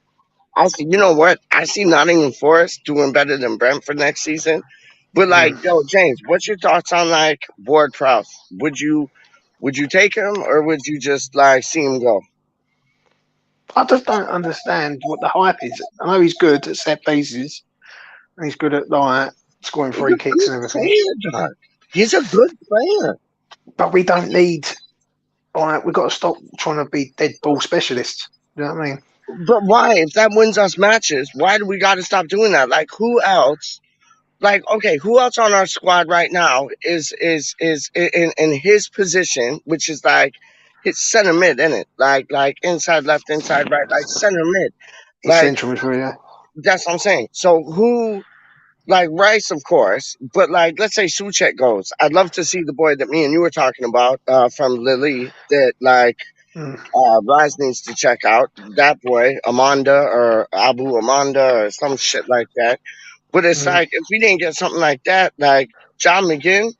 I see. You know what? I see Nottingham Forest doing better than Brentford next season. But like, Mm. yo, James, what's your thoughts on like Ward Prowse? Would you take him or would you just like see him go? I just don't understand what the hype is. I know he's good at set pieces and he's good at like scoring He's free a kicks good and everything, player, Doc. He's a good player. but we don't need. All right, we've got to stop trying to be dead ball specialists. You know what I mean? But why? If that wins us matches, why do we got to stop doing that? Like, who else? Like, okay, who else on our squad right now is in his position, which is like his center mid, isn't it? Like inside left, inside right, like center mid. He's Like central midfielder. that's what I'm saying. So who? Like Rice, of course, but like let's say Suchek goes. I'd love to see the boy that me and you were talking about from Lily that like Mm, Rise needs to check out. That boy, Amanda or Abu Amanda or some shit like that. But it's mm. like if we didn't get something like that, like John McGinn,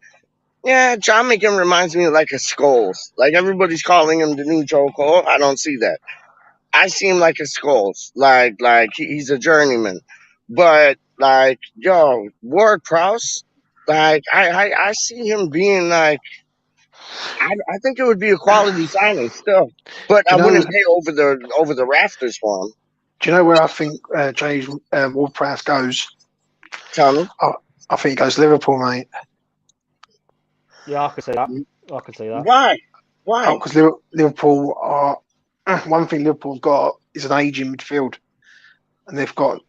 yeah, John McGinn reminds me of like a Scholes. Like everybody's calling him the new Joe Cole. I don't see that. I see him like a Scholes. Like he's a journeyman. But like yo, Ward Prowse, like I see him being like I think it would be a quality signing still. But Do I you know? wouldn't pay over the rafters for him. Do you know where I think James Ward-Prowse goes? Tell me. I, I think he goes Liverpool, mate. Yeah, I could see that. I could see that. Why? Oh, Why? because Liverpool are one thing Liverpool's got is an aging midfield, and they've got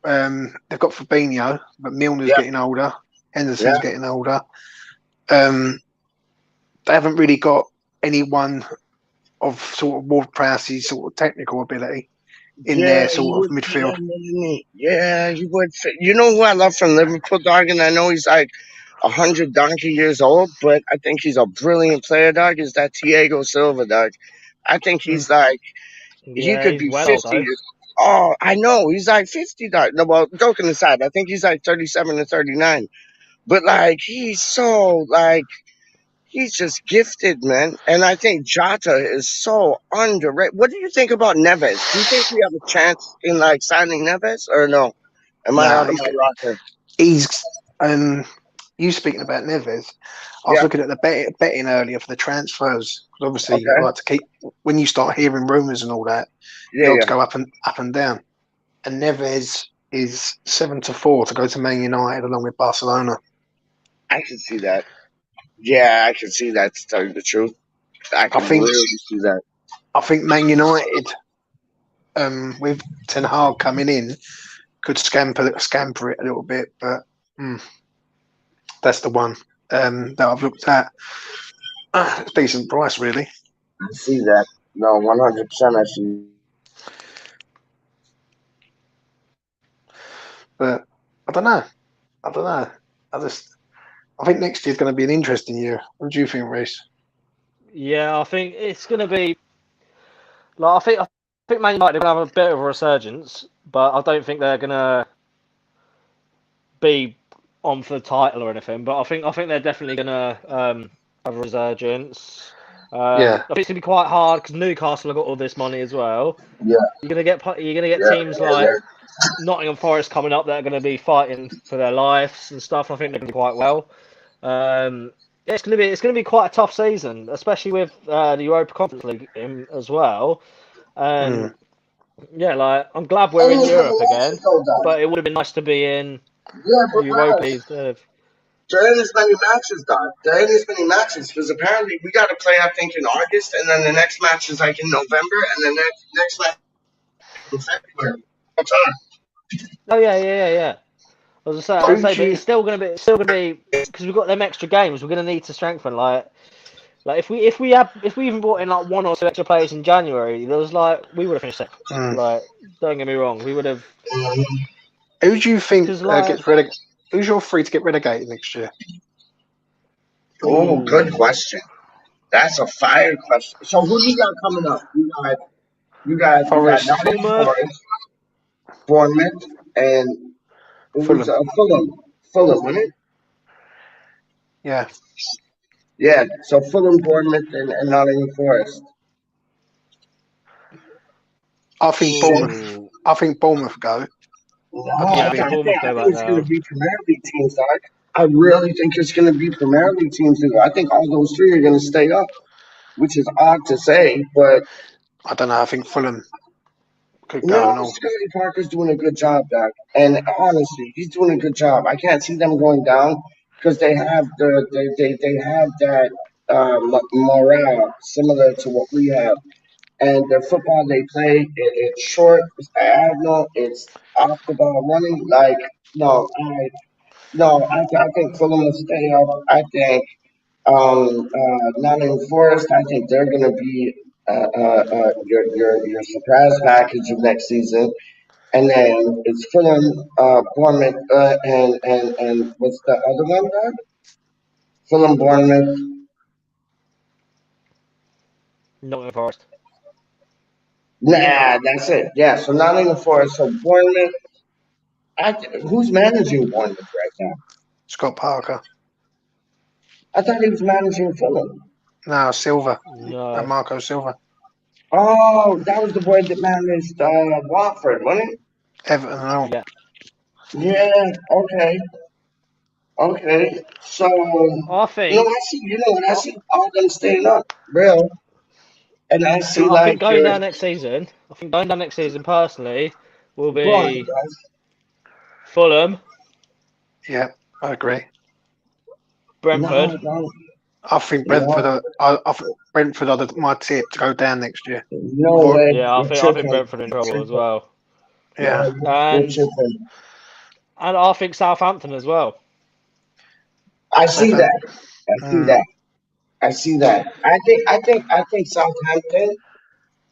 Fabinho, but Milner's Yeah, getting older, Henderson's yeah. getting older. Um, they haven't really got anyone of sort of Ward-Prowse's sort of technical ability in Yeah, their you sort of would fit midfield. that in me. Yeah, you would fit. You know who I love from Liverpool, dog, and I know he's like 100 donkey years old, but I think he's a brilliant player, dog. Is that Thiago Silva, dog? I think Mm. he's like he Yeah, could he's be well old 50. though. Oh, I know he's like 50, dog. No, well, joking aside, I think he's like 37 to 39. But like he's so like He's just gifted, man. And I think Jota is so underrated. What do you think about Neves? Do you think we have a chance in like signing Neves or no? Am I out Nah, of my rocker? he's you speaking about Neves. I was Yeah. looking at the betting earlier for the transfers. Obviously, you Okay. like to keep when you start hearing rumours and all that, Yeah, the odds yeah. go up and down. And Neves is 7-4 to go to Man United along with Barcelona. I can see that. Yeah, I can see that, to tell you the truth. I I can think really see that. I think Man United, with ThA coming in, could scamper it a little bit, but that's the one that I've looked at. It's a decent price, really. I see that. No, 100% I see. But I don't know. I think next year's going to be an interesting year. What do you think, Reece? Yeah, I think it's going to be like I think Man United are going to have a bit of a resurgence, but I don't think they're going to be on for the title or anything. But I think they're definitely going to have a resurgence. Yeah. I think it's going to be quite hard because Newcastle have got all this money as well. Yeah. You're going to get teams like Nottingham Forest coming up that are going to be fighting for their lives and stuff. I think they're going to do quite well. It's going to be quite a tough season, especially with the Europa Conference League in as well. Yeah, like I'm glad we're in Europe again, but it would have been nice to be in Yeah, the but Europa Miles, instead of. there ain't as many matches, Doc. There ain't as many matches because apparently we got to play, I think, in August, and then the next match is like in November, and then next match in February. What's on? Oh yeah. I was gonna say, but it's still gonna be because we've got them extra games. We're gonna need to strengthen. Like if we even brought in like one or two extra players in January, there was like we would have finished second. Like don't get me wrong, we would have. Who do you think Because like gets relegated? Who's your three to get relegated next year? Oh, good question. That's a fire question. So who do you got coming up? You got Forest, Nottingham Bournemouth. Forest, Bournemouth, and it was Fulham. Fulham. Fulham, wasn't it? Yeah. Yeah. So Fulham, Bournemouth, and Nottingham Forest. I think Ooh. Bournemouth go. No, Yeah, I I think Bournemouth go back think it's going to down. be Premier League teams, Doc. I really think it's going to be Premier League teams. I think all those three are going to stay up, which is odd to say, but I don't know. I think Fulham could go no, and all. Scotty Parker's doing a good job, Doc. And honestly, he's doing a good job. I can't see them going down because they have they have that morale similar to what we have. And the football they play, it's short, it's diagonal, it's off the ball running. Like, no, I think Fulham will stay up. I think Nottingham Forest, I think they're going to be your surprise package of next season. And then it's Fulham, Bournemouth, and what's the other one, Doug? Fulham, Bournemouth. Nottingham Forest. Nah, that's it. Yeah, so Nottingham Forest, so Bournemouth. Who's managing Bournemouth right now? Scott Parker. I thought he was managing Fulham. No, Silva. No. Marco Silva. Oh, that was the boy that managed Watford, wasn't it? Everton and all. Yeah. Yeah. Okay. Okay. So I think. I see all them staying up, real, and I see I think like going your. down next season. I think going down next season personally will Go on, be guys. Fulham, Yeah, I agree. Brentford. No, I think Brentford. no, I think Brentford are my tip to go down next year. no Or, way. Yeah, You're I think tripping. Brentford are in You're trouble as tripping. well. yeah. No, you're And tripping. I think Southampton as well. I see Southampton. that. I see that. I see that. I think Southampton.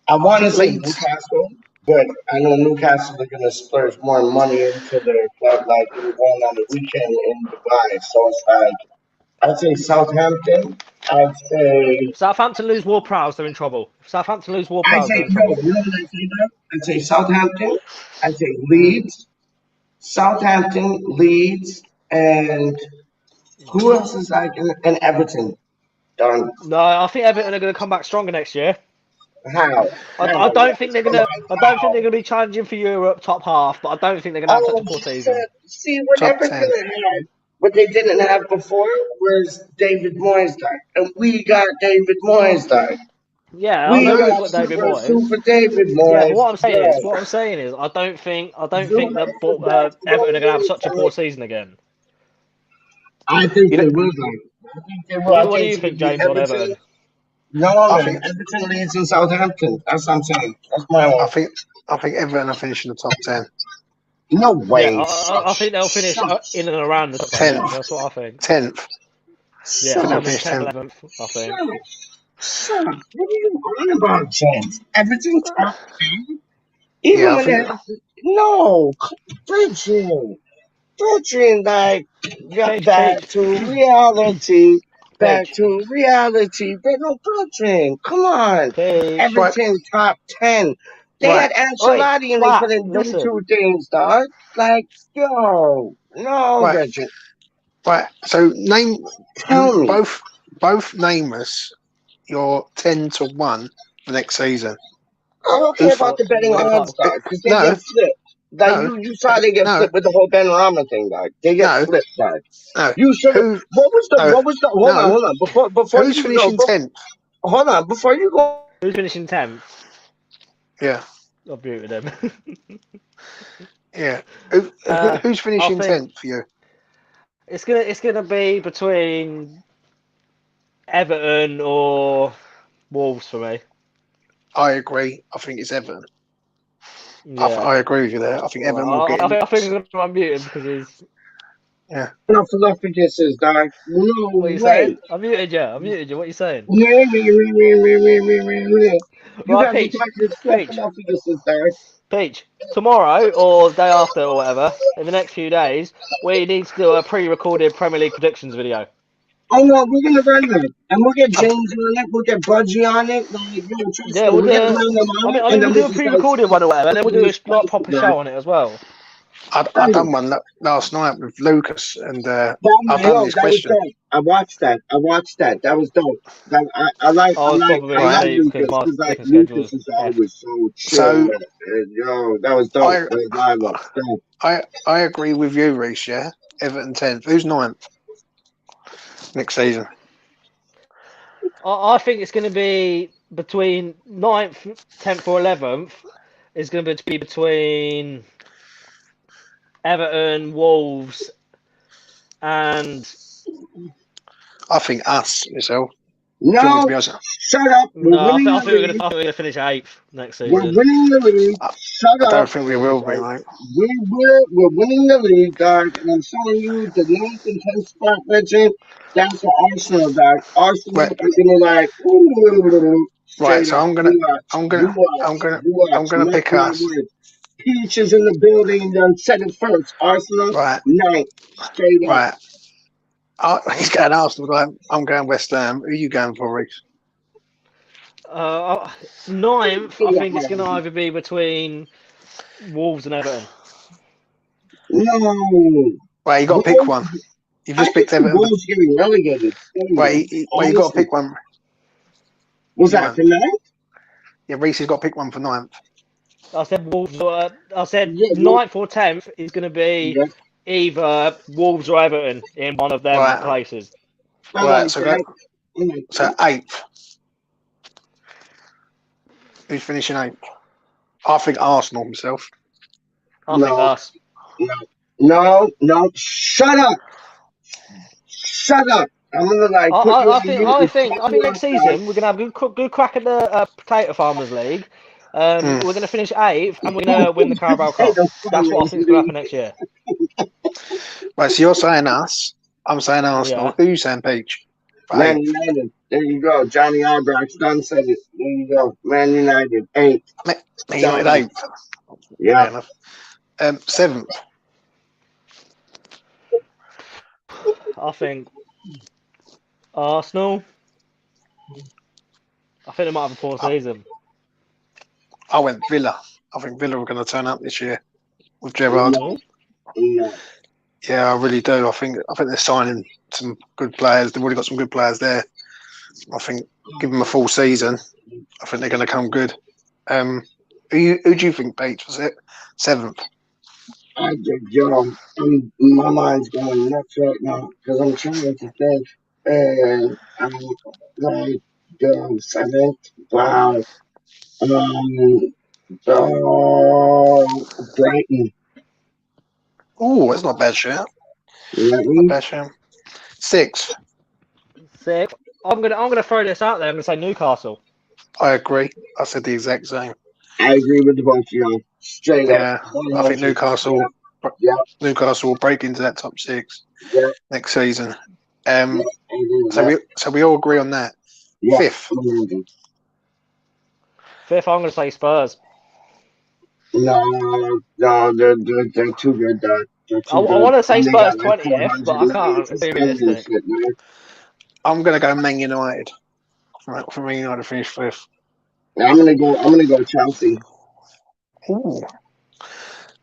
I want to say Leeds. Newcastle, but I know Newcastle are going to splurge more money into their club, like they were going on the weekend in Dubai. So it's like I'd say Southampton. I'd say Southampton lose Ward-Prowse, they're in trouble. If Southampton lose I'd Ward-Prowse, say they're in no. trouble. You know what I say that? I'd say Southampton. I'd say Mm. Leeds, Southampton, Leeds, and who else is like in Everton? Done. No, I think Everton are going to come back stronger next year. How? I don't think they're gonna. I don't think they're gonna be challenging for Europe top half, but I don't think they're gonna have such a poor season. See what Top Everton 10. had, what they didn't have before was David Moyes died, and we got David Moyes died. Yeah, I We know we've got got David super, Moyes. super David Yeah, but Moyes. what I'm saying is, I don't think that Everton are gonna have such a poor season again. I think You know, they will. Though. I think they will. I What do think you it's going think, to be James, on Everton. Everton? No, I man. think Everton leads in Southampton. That's what I'm saying. That's my one. I think Everton are finishing the top 10. No Yeah, way. I think they'll finish in and around the top 10. Yeah, 10th. that's what I think. 10th. Yeah, Shut They'll up. 10th, finish 10th. 11th, I think. Shut up. What are you on about, James? Everton top 10? Yeah, Even I when they think. have no bridging, like back Peach, to reality, back Peach, to reality. There's no bridging. Come on, Peach. Right, Everton top 10. They right. had Oi, Ancelotti and they flat, couldn't do listen. two things, dog. Like, yo, no, Right, bridging. right. So name Tell me. both name us your 10-1 for next season. I don't care Who's about the betting What odds, title? dog, because they no, get flipped. Like no, you saw they get no, flipped with the whole Ben Rama thing, dog. They get no, flipped, dog. no. You should have. Who no, What was the? no. Hold on. Before Who's you go, finishing 10th? hold on. Before you go, Who's finishing 10th? Yeah, I've muted him. yeah. Who's I finishing think 10th for you? it's gonna be between Everton or Wolves for me. I agree. I think it's Everton. Yeah. I agree with you there. I think Everton will get in. I think I'm gonna unmute him because he's. Yeah. enough is, dog. No What are you way. saying? I muted you. I muted you. What are you saying? Yeah. You Right, got me Peach. talking Peach. Snuffleupagus, dog. Peach. Tomorrow or the day after or whatever, in the next few days, we need to do a pre-recorded Premier League predictions video. Oh no, we're gonna run that, and we'll get James on it. We'll get Budgie on it. Like, yo, trust Yeah, me, we'll we're do. gonna run them on it, I and mean, then we'll we'll do a just like pre-recorded one or whatever, and then we'll do a like, spicy, proper dog. show on it as well. I done one last night with Lucas, and I That, done yo, this that was question. dope. I watched that. That was dope. That, I I was probably I like asleep because Lucas my because like sleeping schedule Lucas is is F. always so chill, So man. And, yo, that was dope. I That was live up. Dope. I agree with you, Reece. Yeah, Everton 10th. Who's 9th next season? I think it's going to be between 9th, 10th, or 11th. Is going to be between Everton, Wolves, and I think us myself. Do you want me to No, be honest? shut up. We're no, winning I the think we're league. going to finish 8th next We're season. winning the league. I, Shut I don't up. think we We'll will finish be, 8th. mate. We're winning the league, dog. And I'm telling you, the 9th and 10th spot, legend, that's for Arsenal, dog. Arsenal Right, are gonna like, ooh, right. straight So up. I'm gonna You watch, I'm you gonna I'm watch, gonna you I'm watch. gonna Mark pick my us. words. Peach is in the building. Done said it first. Arsenal, Right, 9th, straight up. right. He's going Arsenal. I'm going West Ham. Who are you going for, Reece? 9th, I think it's going to either be between Wolves and Everton. No. Right, you got to pick one. You've I just think picked the Everton. Wolves getting relegated. Wait, you got to pick one. Was that for 9th? Yeah, Reece has got to pick one for 9th. I said Wolves. I said Yeah, 9th or 10th is going to be yeah. either Wolves or Everton in one of them Right, places. I right. like So that. I like so that. 8th. Who's finishing 8th? I think Arsenal himself. I think us. No. Shut up. Shut up. I'm gonna like put you on mute and I cut think you next off, dog. season we're gonna have a good crack at the Potato Farmers League. Mm. We're gonna finish 8th and we're gonna win the Carabao Cup. That's what I think is gonna happen next year. Right, so you're saying us. I'm saying Arsenal. Yeah. Who are you saying, Peach? For Man 8th. United. There you go. Johnny Albright done said it. There you go. Man United. 8th. Man United 8th. Fair Yeah. enough. 7th. I think Arsenal. I think they might have a poor season. I went Villa. I think Villa are going to turn up this year with Gerrard. No. Yeah, I really do. I think they're signing some good players. They've already got some good players there. I think give them a full season. I think they're going to come good. Who do you think, Pete? Was it 7th? My mind's going nuts right now because I'm trying to think, and I'm like the 7th. Wow. Brighton. Oh, that's not a bad shout. You know what I Not mean? bad shout. 6th. Sick. I'm gonna throw this out there. I'm gonna say Newcastle. I agree. I said the exact same. I agree with the both of y'all. Straight up. Yeah, I think Newcastle. Yeah, Newcastle will break into that top 6 yeah, next season. yeah. I agree with So that. we all agree on that. Yeah. 5th. Fifth, I'm gonna say Spurs. No, they're too good, dog. They're I too good. want to say And they Spurs got like 20th, 400 but I million can't to be spend and realistic. shit, man. I'm going to go Man United. For Man United to finish 5th. I'm gonna go Chelsea. Ooh,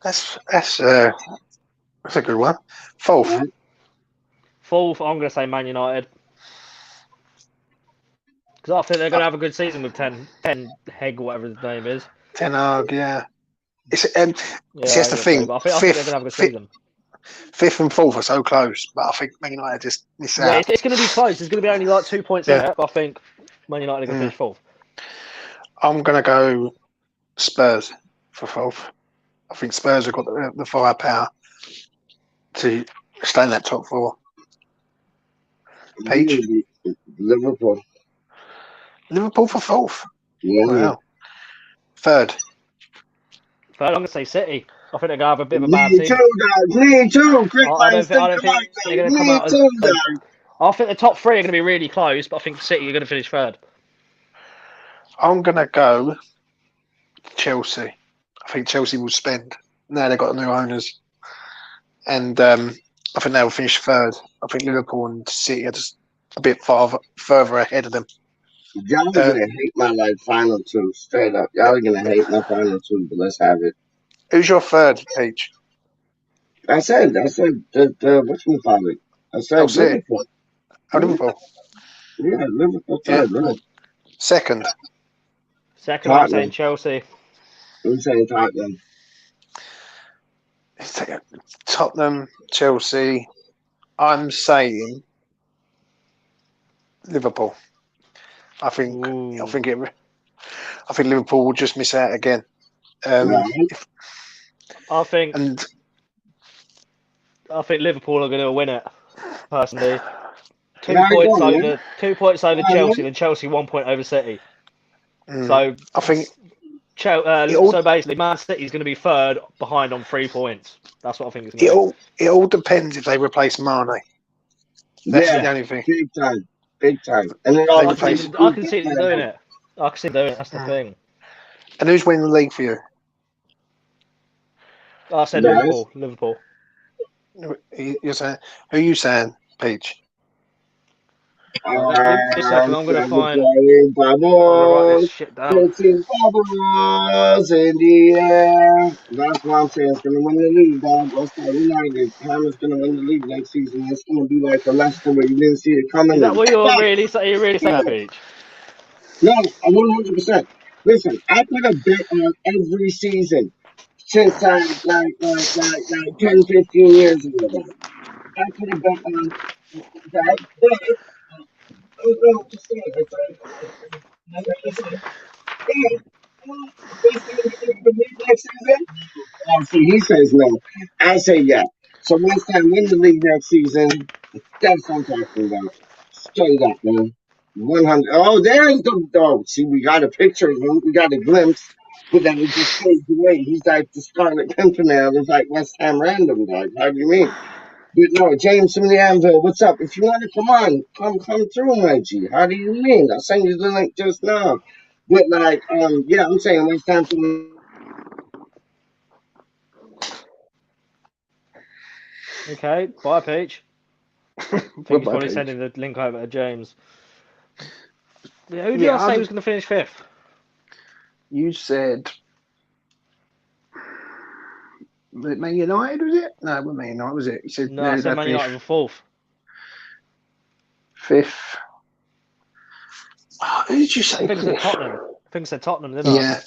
that's a good one. 4th. Yeah. Fourth, I'm gonna say Man United. Because I think they're going to have a good season with 10 Heg, whatever his name is. ThA, yeah. It's Yeah, see, that's the thing. but I think they're going to have a good season. 5th and 4th are so close, but I think Man United just miss Yeah, out. it's going to be close. There's going to be only like 2 points in it, but I think Man United are going to finish fourth. I'm going to go Spurs for 4th. I think Spurs have got the firepower to stay in that top 4. Peach? Liverpool. Liverpool for 4th. Yeah. Wow. 3rd. Third, I'm going to say City. I think they're going to have a bit of a bad Me team. too, dog. Me too. Quick I minds don't think think alike, they're dog. going to come Me out too, as. dog. I think the top 3 are going to be really close, but I think City are going to finish third. I'm going to go Chelsea. I think Chelsea will spend. Now they've got new owners. And I think they'll finish 3rd. I think Liverpool and City are just a bit further ahead of them. Y'all are gonna hate my final 2, straight up. Y'all are gonna hate my final 2, but let's have it. Who's your 3rd, Peach? I said the whatchamacallit. I said City. Liverpool. Liverpool. Yeah, Liverpool Yeah. 3rd, right? 2nd. Second, I'm saying Tottenham. Chelsea. I'm saying Tottenham. Tottenham, Chelsea. I'm saying Liverpool. I think Liverpool will just miss out again. Right. I think Liverpool are going to win it. Personally, 2 points over Chelsea, and Chelsea 1 point over City. So I think so basically, Man City is going to be 3rd behind on 3 points. That's what I think it's going to be. It all depends if they replace Mane. That's the only thing. Big time. And then I can see them doing it. I can see them doing it. That's the thing. And who's winning the league for you? I said Liverpool. You're saying, who are you saying, Peach? Just a second, I'm going to find. Bubbles, I'm going to write this shit down. bubbles in the air. That's what I'm saying. It's going to win the league, dog. Let's go United. Hammer's going to win the league next season. It's going to be like the Leicester where you didn't see it coming. Is that what you're really saying? You really saying that, Peach? No, 100%. Listen, I put a bet on every season since I like 10, 15 years ago. I put a bet on that. Oh, see, he says no. I say yeah. So once I win the league next season, that's what I'm talking about. Straight up, man. 100. Oh, there's the dog. See, we got a picture of him. We got a glimpse, but then it just fades away. He's like the Scarlet Pimpernel. It's like West Ham random, dog. How do you mean? But no, James from the Anvil, what's up? If you want to come on, come through, my G. How do you mean? I'll send you the link just now. But like, yeah, I'm saying West Ham from the Okay, bye, Peach. I think he's probably sending the link over to James. Yeah, who did I say was going to finish 5th? You said Man United, was it? No, it wasn't Man United, was it? You said no, I said Man United were 4th. 5th. Who did you say? I think it said fourth? Tottenham. I think it said Tottenham, didn't I? Yeah.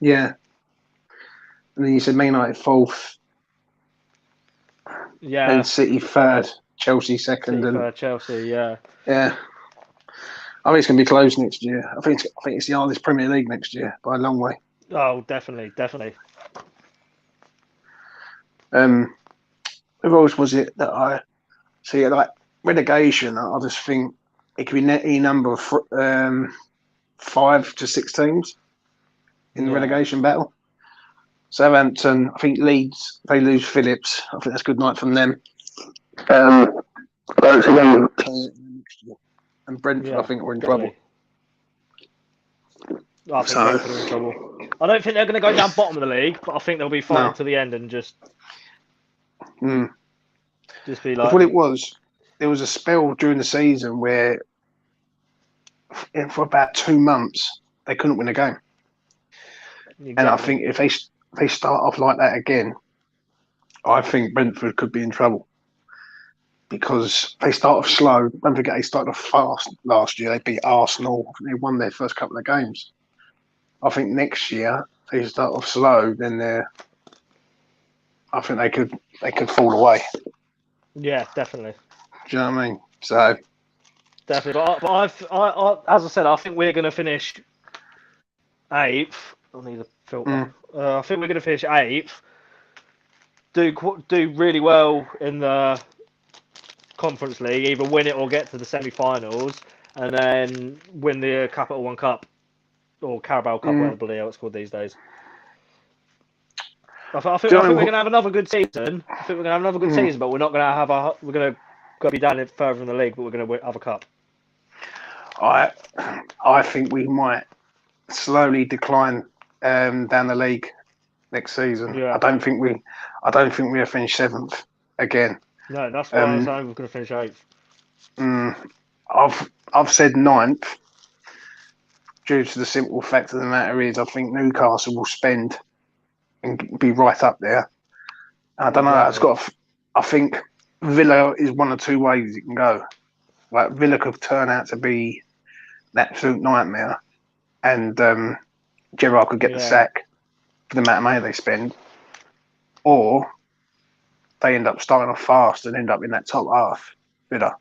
Yeah. And then you said Man United fourth, Yeah. then City third, Chelsea second, City and for Chelsea, yeah. yeah. I think it's going to be close next year. I think it's the hardest Premier League next year by a long way. Oh, definitely, definitely. Who else was it that I see? Like relegation, I just think it could be any number of 5 to 6 teams in the relegation battle. Southampton, I think Leeds, they lose Phillips. I think that's a good night from them. And Brentford, I think, are in trouble. I think Brentford are in trouble. I don't think they're going to go down bottom of the league, but I think they'll be fighting to the end and just be like. What it was, there was a spell during the season where, for about 2 months, they couldn't win a game. Exactly. And I think if they start off like that again, I think Brentford could be in trouble. Because they start off slow. Don't forget, they started off fast last year. They beat Arsenal. They won their first couple of games. I think next year, if they start off slow, then I think they could fall away. Yeah, definitely. Do you know what I mean? So definitely. But I as I said, I think we're going to finish 8th. I need a filter. I think we're going to finish 8th. Do really well in the Conference League, either win it or get to the semi-finals, and then win the Capital One Cup or Carabao Cup, whatever the hell it's called these days. I think we're going to have another good season. But we're not going to have we're going to be down further in the league, but we're going to have a cup. I think we might slowly decline down the league next season. Yeah. I don't think we'll finish 7th again. No, that's why I'm saying we're going to finish 8th. I've said 9th due to the simple fact of the matter is I think Newcastle will spend and be right up there. I don't know. I think Villa is one of 2 ways it can go. Like Villa could turn out to be an absolute nightmare, and Gerrard could get the sack for the amount of money they spend, or they end up starting off fast and end up in that top half. Villa.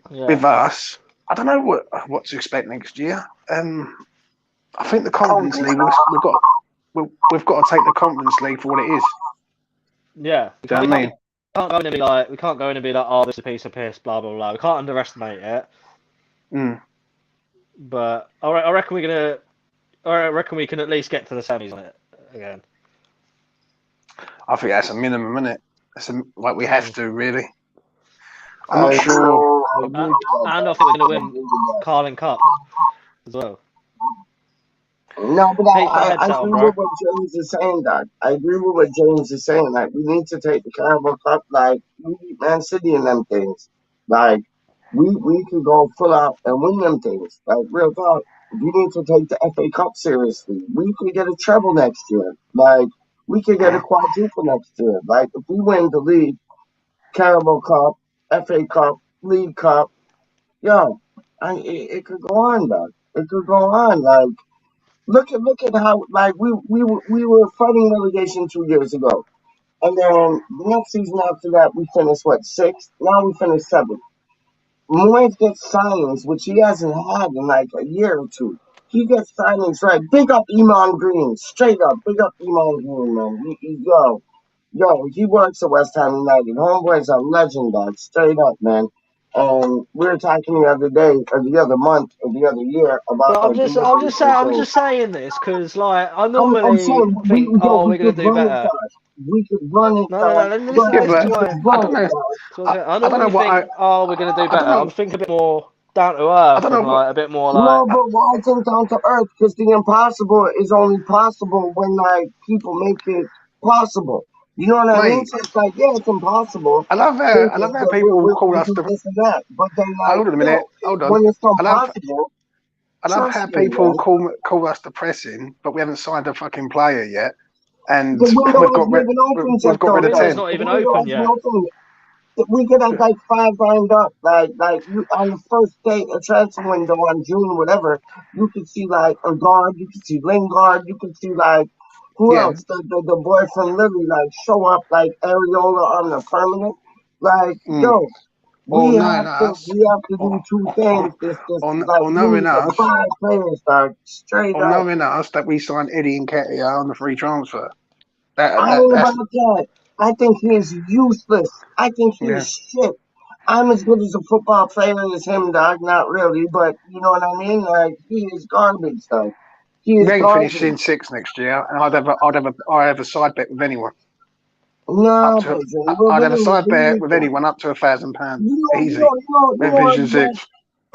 With us, I don't know what to expect next year. I think the Conference League we've got to take the Conference League for what it is. Yeah, do you know what I mean? We can't go in and be like, oh, this is a piece of piss, blah blah blah. We can't underestimate it. But I reckon we can at least get to the semis on it again. I think that's a minimum, isn't it? Like we have to, really. I'm not sure. And I think we're going to win Carling Cup as well. No, but I agree with what James is saying, Doc. I agree with what James is saying. Like, we need to take the Carabao Cup. Like, we beat Man City in them things. Like, we can go full out and win them things. Like, real talk. We need to take the FA Cup seriously. We could get a treble next year. Like, we could get a quadruple next year. Like, if we win the league, Carabao Cup, FA Cup, League Cup, it could go on, Doc. It could go on. Like, look at how like we were fighting relegation 2 years ago, and then the next season after that we finished 6th. Now we finished 7th. Moyes gets signings, which he hasn't had in like a year or 2. He gets signings right. Big up Iman Green, straight up. Big up Iman Green, man. He works at West Ham United. Homeboy's a legend, dog. Straight up, man. And we were talking the other day, or the other month, or the other year about. But I'm just saying this because, like, I normally think, we're gonna do better. We could run it. No. Listen, I normally think, we're gonna do better. I'm thinking a bit more down to earth, a bit more like. No, but why think down to earth? Because the impossible is only possible when like people make it possible. You know what I mean? So it's like, it's impossible. I love how people call us this and that. But then, like, hold on a minute. Hold on. When it's impossible, I love how people call us depressing, but we haven't signed a fucking player yet, and we've got rid of 10. It's not even open yet. we could have like 5 lined up, like you on the first day of transfer window on June, whatever. You could see like a guard, you could see Lingard, you could see like who Yeah. else? The boy from Lily, like show up like Areola on the permanent. Like yo, Or we knowing have to us, we have to do or, 2 things. This like or we knowing need the us, 5 players, dog, straight or up. knowing us that we signed Eddie and Nketiah on the free transfer. I ain't That's about that. I think he is useless. I think he yeah. is shit. I'm as good as a football player as him, dog. Not really, but you know what I mean. Like he is garbage, dog. He We is ain't finishing garbage. 6th next year, and I have a side bet with anyone up No, to. but what I'd have a do side you bet need with that? anyone up to £1,000 You easy. know We're what, finishing man? 6th.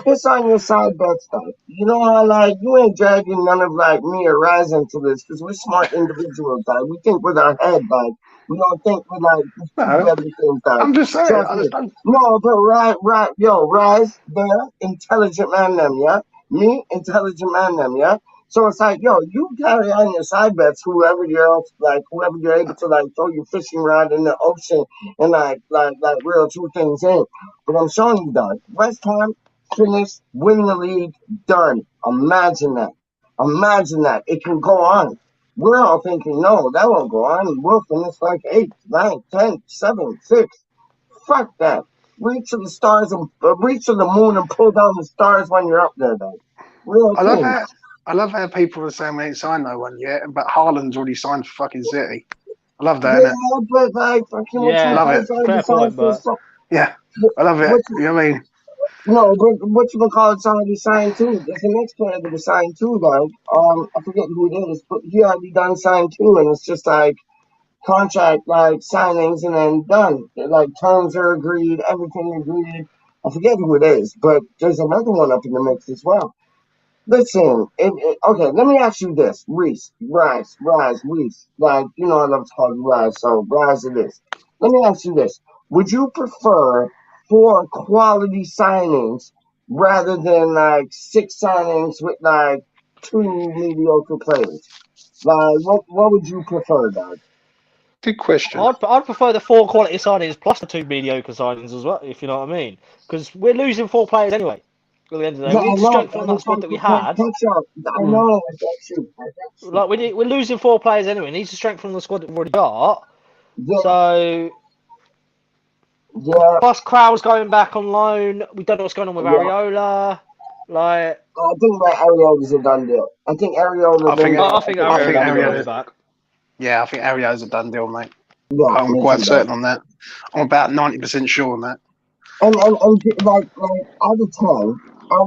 Piss on your side bets, though. You know how, like, you ain't dragging none of, like, me or Rise into this because we're smart individuals, dog. We think with our head, dog. We don't think with, like, the stupid No, other things, dog. I'm just saying. Trust I me. just don't. No, but Rise, there, intelligent man, them, yeah? Me, intelligent man, them, yeah? So it's like, yo, you carry on your side bets, whoever you're able to, like, throw your fishing rod in the ocean and, like real true things in. But I'm showing you, dog. West Ham finished, win the league, done. Imagine that. Imagine that. It can go on. We're all thinking, no, that won't go on. We'll finish like 8, 9, 10, 7, 6. Fuck that. Reach to the stars and reach to the moon and pull down the stars when you're up there, dog. Real I love thing. how. I love how people are saying we ain't signed no one yet, but Haaland's already signed for fucking City. I love that, Yeah, innit? but like fucking what you Yeah, Love call it. it already fair signed point, for but Yeah, I love it. what You know what I mean? no, but what you gonna call it's already signed too. There's the next player that was signed too, though. I forget who it is, but he already done signed too, and it's just like contract like signings and then done. Like terms are agreed, everything agreed. I forget who it is, but there's another one up in the mix as well. Listen, okay, let me ask you this, Reese. Like, you know, I love to call you Rise, so Rise it is. Let me ask you this. Would you prefer 4 quality signings rather than like 6 signings with like 2 mediocre players? Like, what would you prefer, dog? Good question. I'd prefer the 4 quality signings plus the 2 mediocre signings as well, if you know what I mean. Because we're losing 4 players anyway. At the end of the day, Yeah, we I need to know, strengthen on but that it's squad like that we you can't had. catch up. I Mm. know, I got you. Like we're losing 4 players anyway. We need to strengthen on the squad that we've already got. Yeah, So yeah, plus Crowell's going back on loan. We don't know what's going on with yeah. Areola. Like I think my Ariel is a done deal. I think Ariel I think Lingard. I I think think I think Areola's Ariel going is to be Areola. back. Yeah, I think Areola's a done deal, mate. yeah, I'm me quite too, dog. certain on that. I'm about 90% sure on that. And like out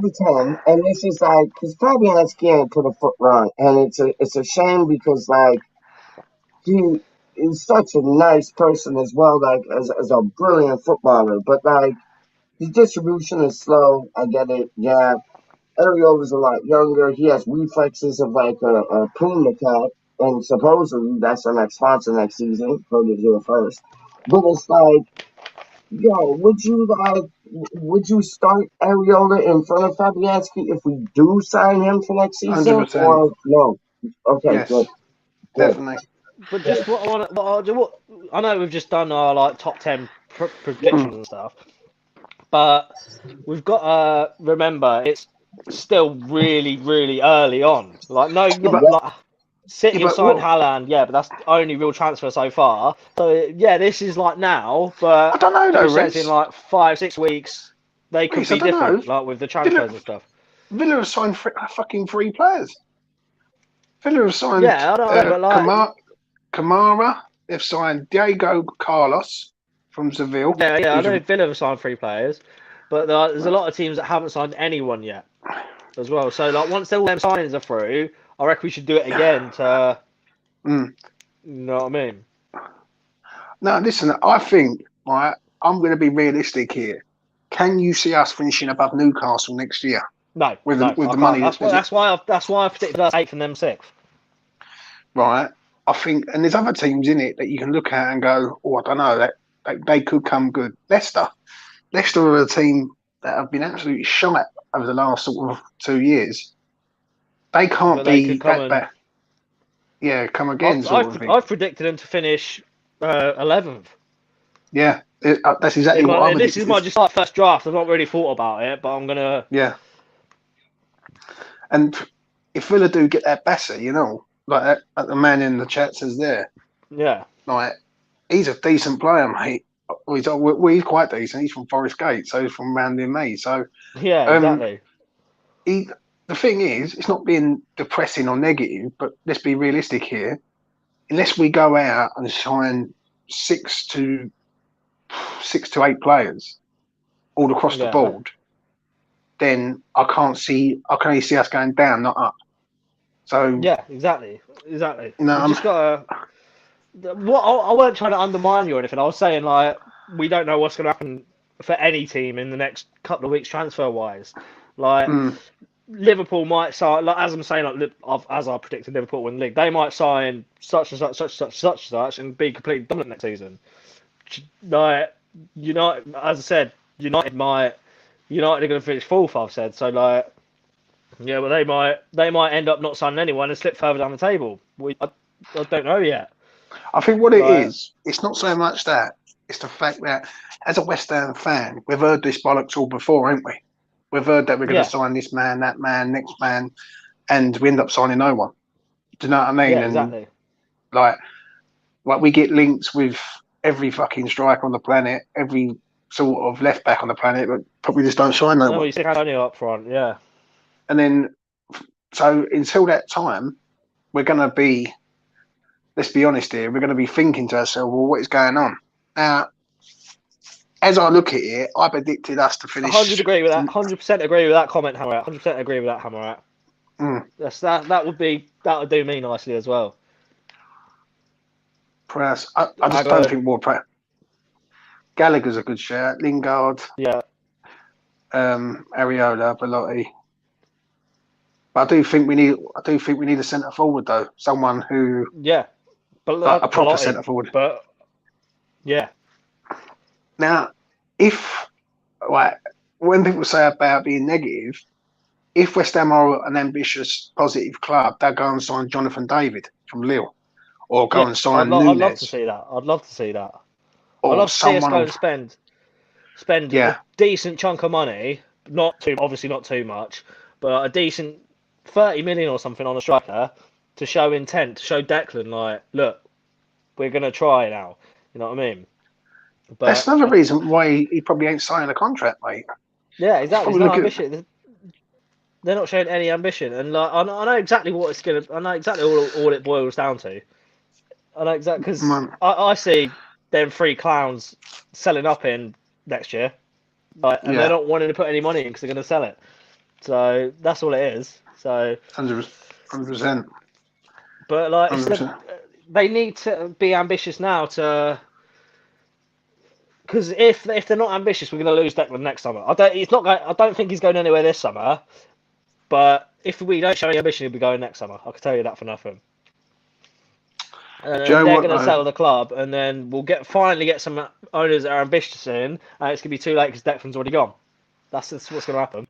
of 10, and this is like because Fabianski put a foot wrong, and it's a shame because like he is such a nice person as well, like as a brilliant footballer, but like his distribution is slow. I get it, yeah. Ariel is a lot younger. He has reflexes of like a puma cat, and supposedly that's our next sponsor next season. Heard it here first. But it's like, yo, would you start Ariola in front of Fabianski if we do sign him for next season, 100%. or no? Okay, Yes, good, good. definitely. But just what I want, what I'll do, I know we've just done our like top 10 Mm. predictions and stuff, but we've got to remember it's still really, really early on. Like no, Yeah, not but Yeah, like City yeah, have but signed what? Haaland, yeah, but that's the only real transfer so far. So yeah, this is like now, I but don't know though, who says in Reese. like 5, 6 weeks they could Reese, I be don't know. different, like with the Villa, transfers and stuff. Villa have signed fucking 3 players. Villa have signed Yeah, I don't know, but like Kamara. They've signed Diego Carlos from Seville. yeah, I Who's know a, Villa have signed 3 players, but there's a lot of teams that haven't signed anyone yet as well. So like once all them signings are through, I reckon we should do it again to, mm. you know what I mean? No, listen. I think right. I'm going to be realistic here. Can you see us finishing above Newcastle next year No, with no, with I the can't. money That's why I predicted us 8th and them 6th. right? I think, and there's other teams in it that you can look at and go, oh, I don't know, that they could come good. Leicester are a team that have been absolutely shite over the last sort of 2 years. They can't But they could be come that and bad. Yeah, come again, sort of thing. I've predicted them to finish 11th. Yeah, That's exactly what I would. This is my just like first draft. I've not really thought about it, but I'm gonna. Yeah. And if Villa do get that Basser, you know, like the man in the chat says there, Yeah. like he's a decent player, mate. He's quite decent. He's from Forest Gate, so he's from round near me. So Yeah, exactly. The thing is, it's not being depressing or negative, but let's be realistic here. Unless we go out and sign 6 to 8 players all across the board, then I can only see us going down, not up. So yeah, exactly. You know, just gotta. I weren't trying to undermine you or anything. I was saying like we don't know what's going to happen for any team in the next couple of weeks transfer wise. Like Liverpool might sign, like as I'm saying, like as I predicted, Liverpool win the league. They might sign such and such and be completely dominant next season. Like United, as I said, United are going to finish fourth. I've said so. Like, yeah, but they might end up not signing anyone and slip further down the table. I don't know yet. I think what it is, it's not so much that, it's the fact that as a West Ham fan, we've heard this bollocks all before, haven't we? We've heard that we're going to sign this man, that man, next man, and we end up signing no one. Do you know what I mean? Yeah, exactly. And like we get links with every fucking striker on the planet, every sort of left back on the planet, but probably just don't sign no one. No, you see Antonio up front, yeah. And then, so until that time, we're going to be, let's be honest here, we're going to be thinking to ourselves, well, what is going on? Now, as I look at it, I predicted us to finish. 100% agree with that comment, Hammerat. 100% agree with that, Hammerat. That would do me nicely as well. Press. I just don't think more press. Gallagher's a good shout. Lingard. Yeah. Areola, Belotti. But I do think we need a centre forward though. Someone who. Yeah. Like a proper centre forward. But yeah. Now, when people say about being negative, if West Ham are an ambitious, positive club, they'll go and sign Jonathan David from Lille, or go and sign Nunes. I'd love to see that. I'd love to see that. I'd love to see us go and spend a decent chunk of money, obviously not too much, but a decent 30 million or something on a striker to show intent, to show Declan, like, look, we're going to try now. You know what I mean? But that's another reason why he probably ain't signing a contract, mate. Yeah, exactly. There's no ambition. They're not showing any ambition, and like I know exactly what it's gonna. I know exactly all it boils down to. I know exactly because I see them 3 clowns selling up in next year, and they're not wanting to put any money in because they're going to sell it. So that's all it is. So 100%. But like, they need to be ambitious now to. Because if they're not ambitious, we're going to lose Declan next summer. I don't think he's going anywhere this summer. But if we don't show any ambition, he'll be going next summer. I can tell you that for nothing. And they're going to sell the club, and then we'll finally get some owners that are ambitious in, and it's going to be too late because Declan's already gone. That's what's going to happen.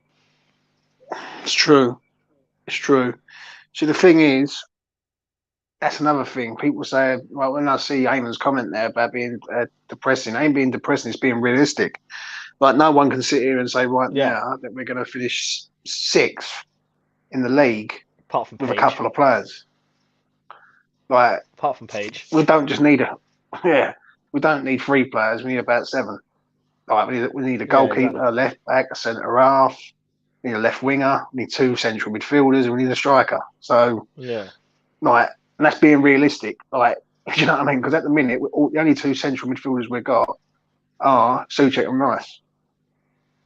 It's true. See, the thing is, that's another thing. People say, well, when I see Eamon's comment there about being depressing, ain't being depressing, it's being realistic. Like, no one can sit here and say now that we're going to finish 6th in the league with a couple of players. Like, apart from Page, we don't just need we don't need 3 players. We need about 7. Like, we need a goalkeeper, a left back, a centre half. We need a left winger. We need 2 central midfielders, and we need a striker. So like. And that's being realistic, like, do you know what I mean? Because at the minute, the only 2 central midfielders we've got are Souček and Rice.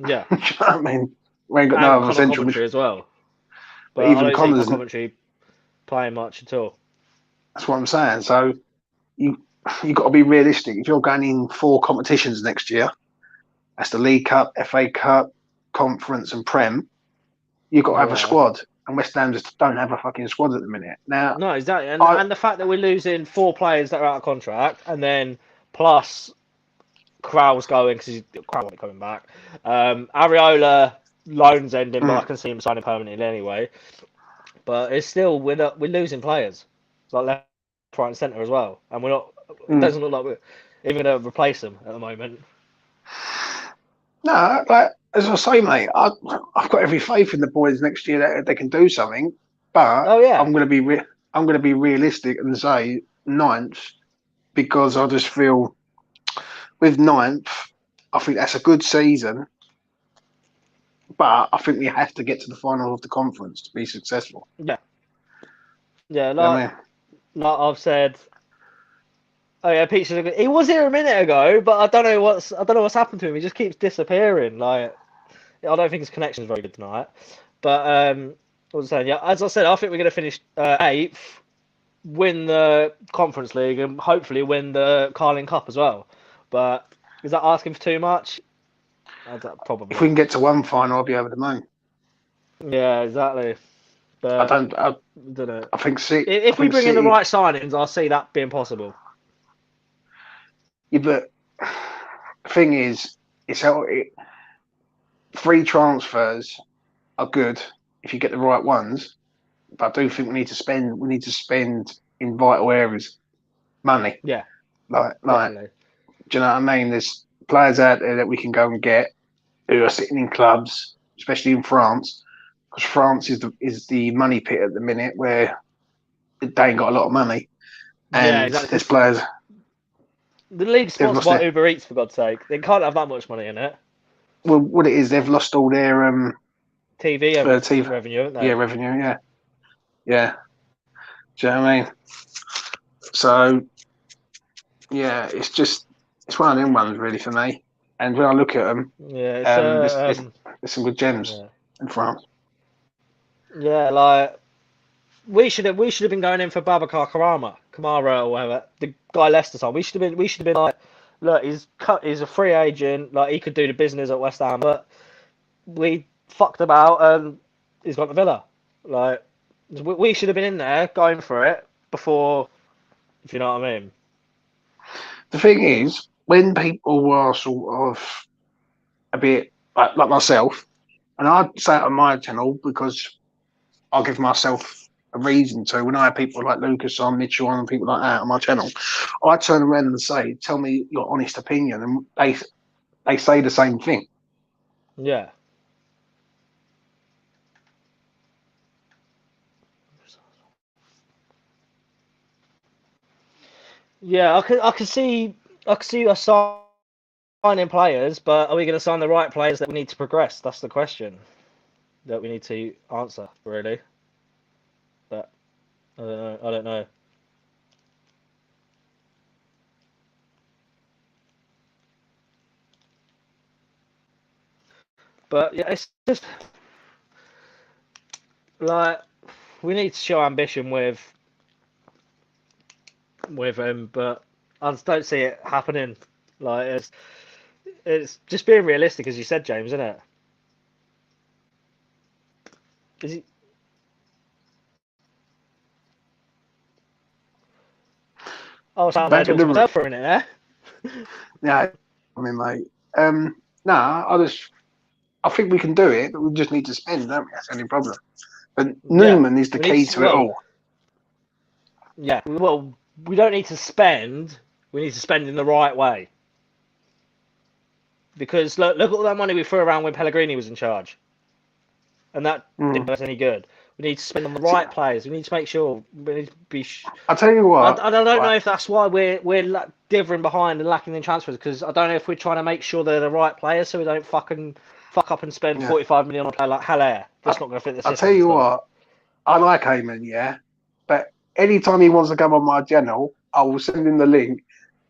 Yeah. Do you know what I mean? We ain't got no other central midfielders as well. But even I don't Connor's see Coventry playing much at all. That's what I'm saying. So you got to be realistic. If you're going in 4 competitions next year, that's the League Cup, FA Cup, Conference, and Prem. You've got to have a squad. And West Ham just don't have a fucking squad at the minute. Now, no, exactly. And the fact that we're losing 4 players that are out of contract, and then plus Crowell's going because Crowell won't be coming back. Areola loan's ending, but I can see him signing permanently anyway. But it's still we're losing players, like left, right, and centre as well, and we're not. It doesn't look like we're even going to replace them at the moment. No, like as I say, mate, I've got every faith in the boys next year that they can do something. But Oh yeah, I'm going to be realistic and say ninth because I just feel with ninth, I think that's a good season. But I think we have to get to the final of the conference to be successful. yeah. You know what I mean? Like I've said. Oh yeah, Peach. He was here a minute ago, but I don't know what's happened to him. He just keeps disappearing. Like I don't think his connection is very good tonight. But what was I saying? Yeah, as I said, I think we're going to finish 8th, win the Conference League, and hopefully win the Carling Cup as well. But is that asking for too much? Probably. If we can get to one final, I'll be over the moon. Yeah, exactly. But I don't know. I think if we bring in the right signings, I'll see that being possible. Yeah, but the thing is, free transfers are good if you get the right ones. But I do think we need to spend in vital areas money. Yeah, like, definitely. Do you know what I mean? There's players out there that we can go and get who are sitting in clubs, especially in France, because France is the money pit at the minute where they ain't got a lot of money. And yeah, exactly. There's players. The league's sponsored by Uber Eats, for God's sake. They can't have that much money in it. Well, what it is, they've lost all their TV revenue, haven't they? Yeah, revenue, yeah. Yeah. Do you know what I mean? So, yeah, it's one of them ones, really, for me. And when I look at them, there's some good gems in France. Yeah, like we should have been going in for Babacar Kamara or whatever. The guy Leicester time. We should have been like, look, he's a free agent. Like he could do the business at West Ham, but we fucked about and he's got the Villa. Like we should have been in there going for it before, if you know what I mean. The thing is, when people are sort of a bit like myself, and I'd say it on my channel because I'll give myself a reason to. When I have people like Lucas on, Mitchell on, and people like that on my channel, I turn around and say, "Tell me your honest opinion," and they say the same thing. Yeah. Yeah, I can see us signing players, but are we going to sign the right players that we need to progress? That's the question that we need to answer, really. But I don't know. But yeah, it's just like we need to show ambition with him, but I just don't see it happening. Like it's just being realistic, as you said, James, isn't it? Is he? Oh, so I'm talking to myself for a minute there. Yeah, I mean, mate. I think we can do it, but we just need to spend, don't we? That's the only problem. But Newman is the key to it all. Yeah, well, we don't need to spend. We need to spend in the right way. Because look at all that money we threw around when Pellegrini was in charge, and that didn't do us any good. We need to spend on the right players. We need to make sure. We need to be. I'll tell you what. I don't know if that's why we're dithering behind and lacking in transfers. Because I don't know if we're trying to make sure they're the right players, so we don't fucking fuck up and spend 45 million on a player like h0w. That's not going to fit the system. I'll tell you what. I like Eamon, yeah, but anytime he wants to come on my channel, I will send him the link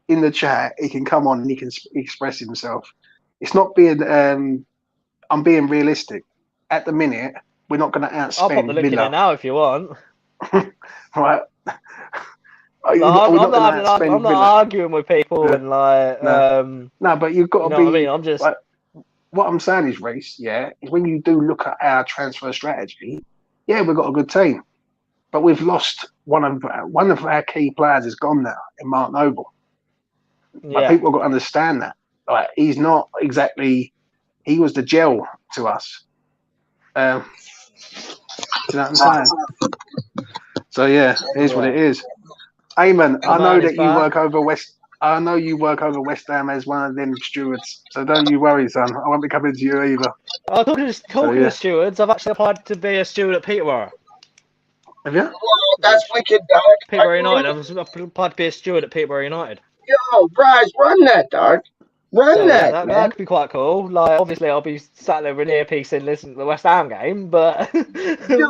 in the chat. He can come on and he can express himself. It's not being. I'm being realistic. At the minute, we're not going to outspend. I'll pop the link in there now if you want. Right. I'm not arguing with people and like. No, but you've got to be. What I mean? I'm just. Like, what I'm saying is, Reese, yeah, is when you do look at our transfer strategy, yeah, we've got a good team, but we've lost one of our key players is gone now in Mark Noble. But people have got to understand that. Like, he's not exactly. He was the gel to us. Do you know what I'm saying? So yeah, it is what it is. Eamon, I know that you work over West. I know you work over West Ham as one of them stewards, so don't you worry, son. I won't be coming to you either. Oh, talking to stewards, I've actually applied to be a steward at Peterborough. Have you? Oh, that's wicked, dog. Peterborough United. I've applied to be a steward at Peterborough United. Yo, Bryce, run that, dog. Run So that, that man. could be quite cool. Like, obviously, I'll be sat there with an earpiece and listening to the West Ham game, but, Yo,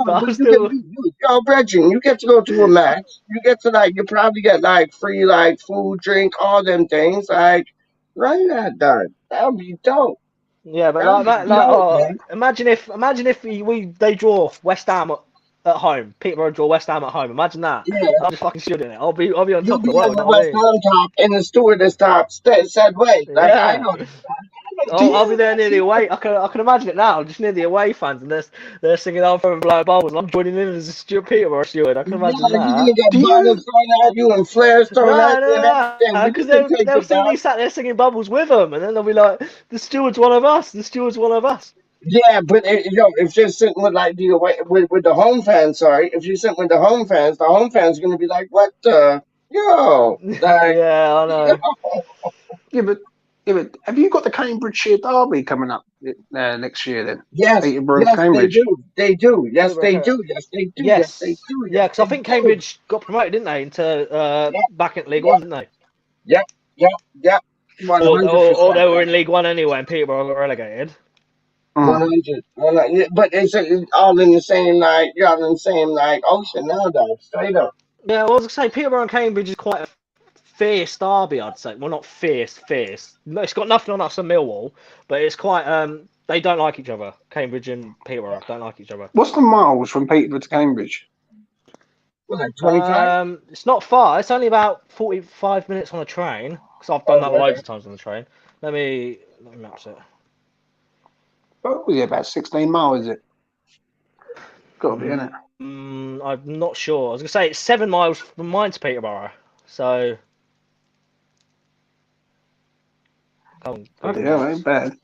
but I'm but still. yo, Brethren, you get to go to a match. You get to you probably get free food, drink, all them things. Run that, dog. That would be dope. Yeah, but Man. imagine if they draw West Ham at home, Peterborough draw West Ham at home. Imagine that. Yeah. I'll just fucking shoot in it. I'll be on You'll top of be the world. on the West Ham top and the stewardess top said wait. I know. I'll be there near the away. I can imagine it now, just near the away fans, and they're singing "I'm from blowing bubbles." I'm joining in as a Peterborough steward. I can imagine that. You're gonna get bottles thrown at you and flares thrown at you and everything. Because they'll see me sat there singing bubbles with them, and then they'll be like, "The steward's one of us. The steward's one of us." Yeah, but if you're sitting with the away with the home fans, if you're sitting with the home fans are gonna be like, "What the yo?" Yeah, I know. Yeah, but have you got the Cambridgeshire Derby coming up next year then? Yes, Cambridge. They do. Yes, they do. Yes, they do. Yes, they do. Yeah, because I think Cambridge got promoted, didn't they, into back in League One, didn't they? Yep. Or they were in League One anyway, and Peterborough got relegated. 100. But it's all in the same you're all in the same ocean now, though. Straight up. Yeah, well, I was gonna say Peterborough and Cambridge is quite a fierce derby, I'd say. Well, not fierce. No, it's got nothing on us and Millwall, but it's quite. They don't like each other. Cambridge and Peterborough don't like each other. What's the miles from Peterborough to Cambridge? Well, 25. It's not far. It's only about 45 minutes on a train. Because I've done that loads of times on the train. Let me match it. Oh, yeah, about 16 miles, is it? Got to be, isn't it? I'm not sure. I was going to say it's 7 miles from mine to Peterborough. So. Yeah, ain't bad.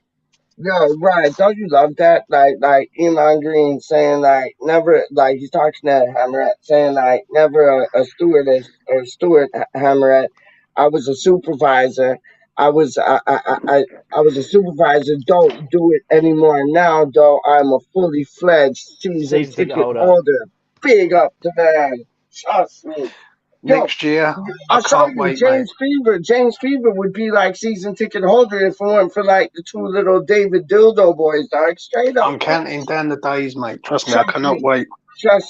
Yo, right. Don't you love that? Like Elon Green saying never he's talking to Hammerette saying never a stewardess or steward Hammerette. I was a supervisor. I was a supervisor. Don't do it anymore now, though. I'm a fully fledged season ticket holder. Big up to man. Trust me. Next year, I can't wait, James Fever would be season ticket holder if it weren't for the two little David Dildo boys, dog. Straight up. I'm counting down the days, mate. Trust me, I cannot wait.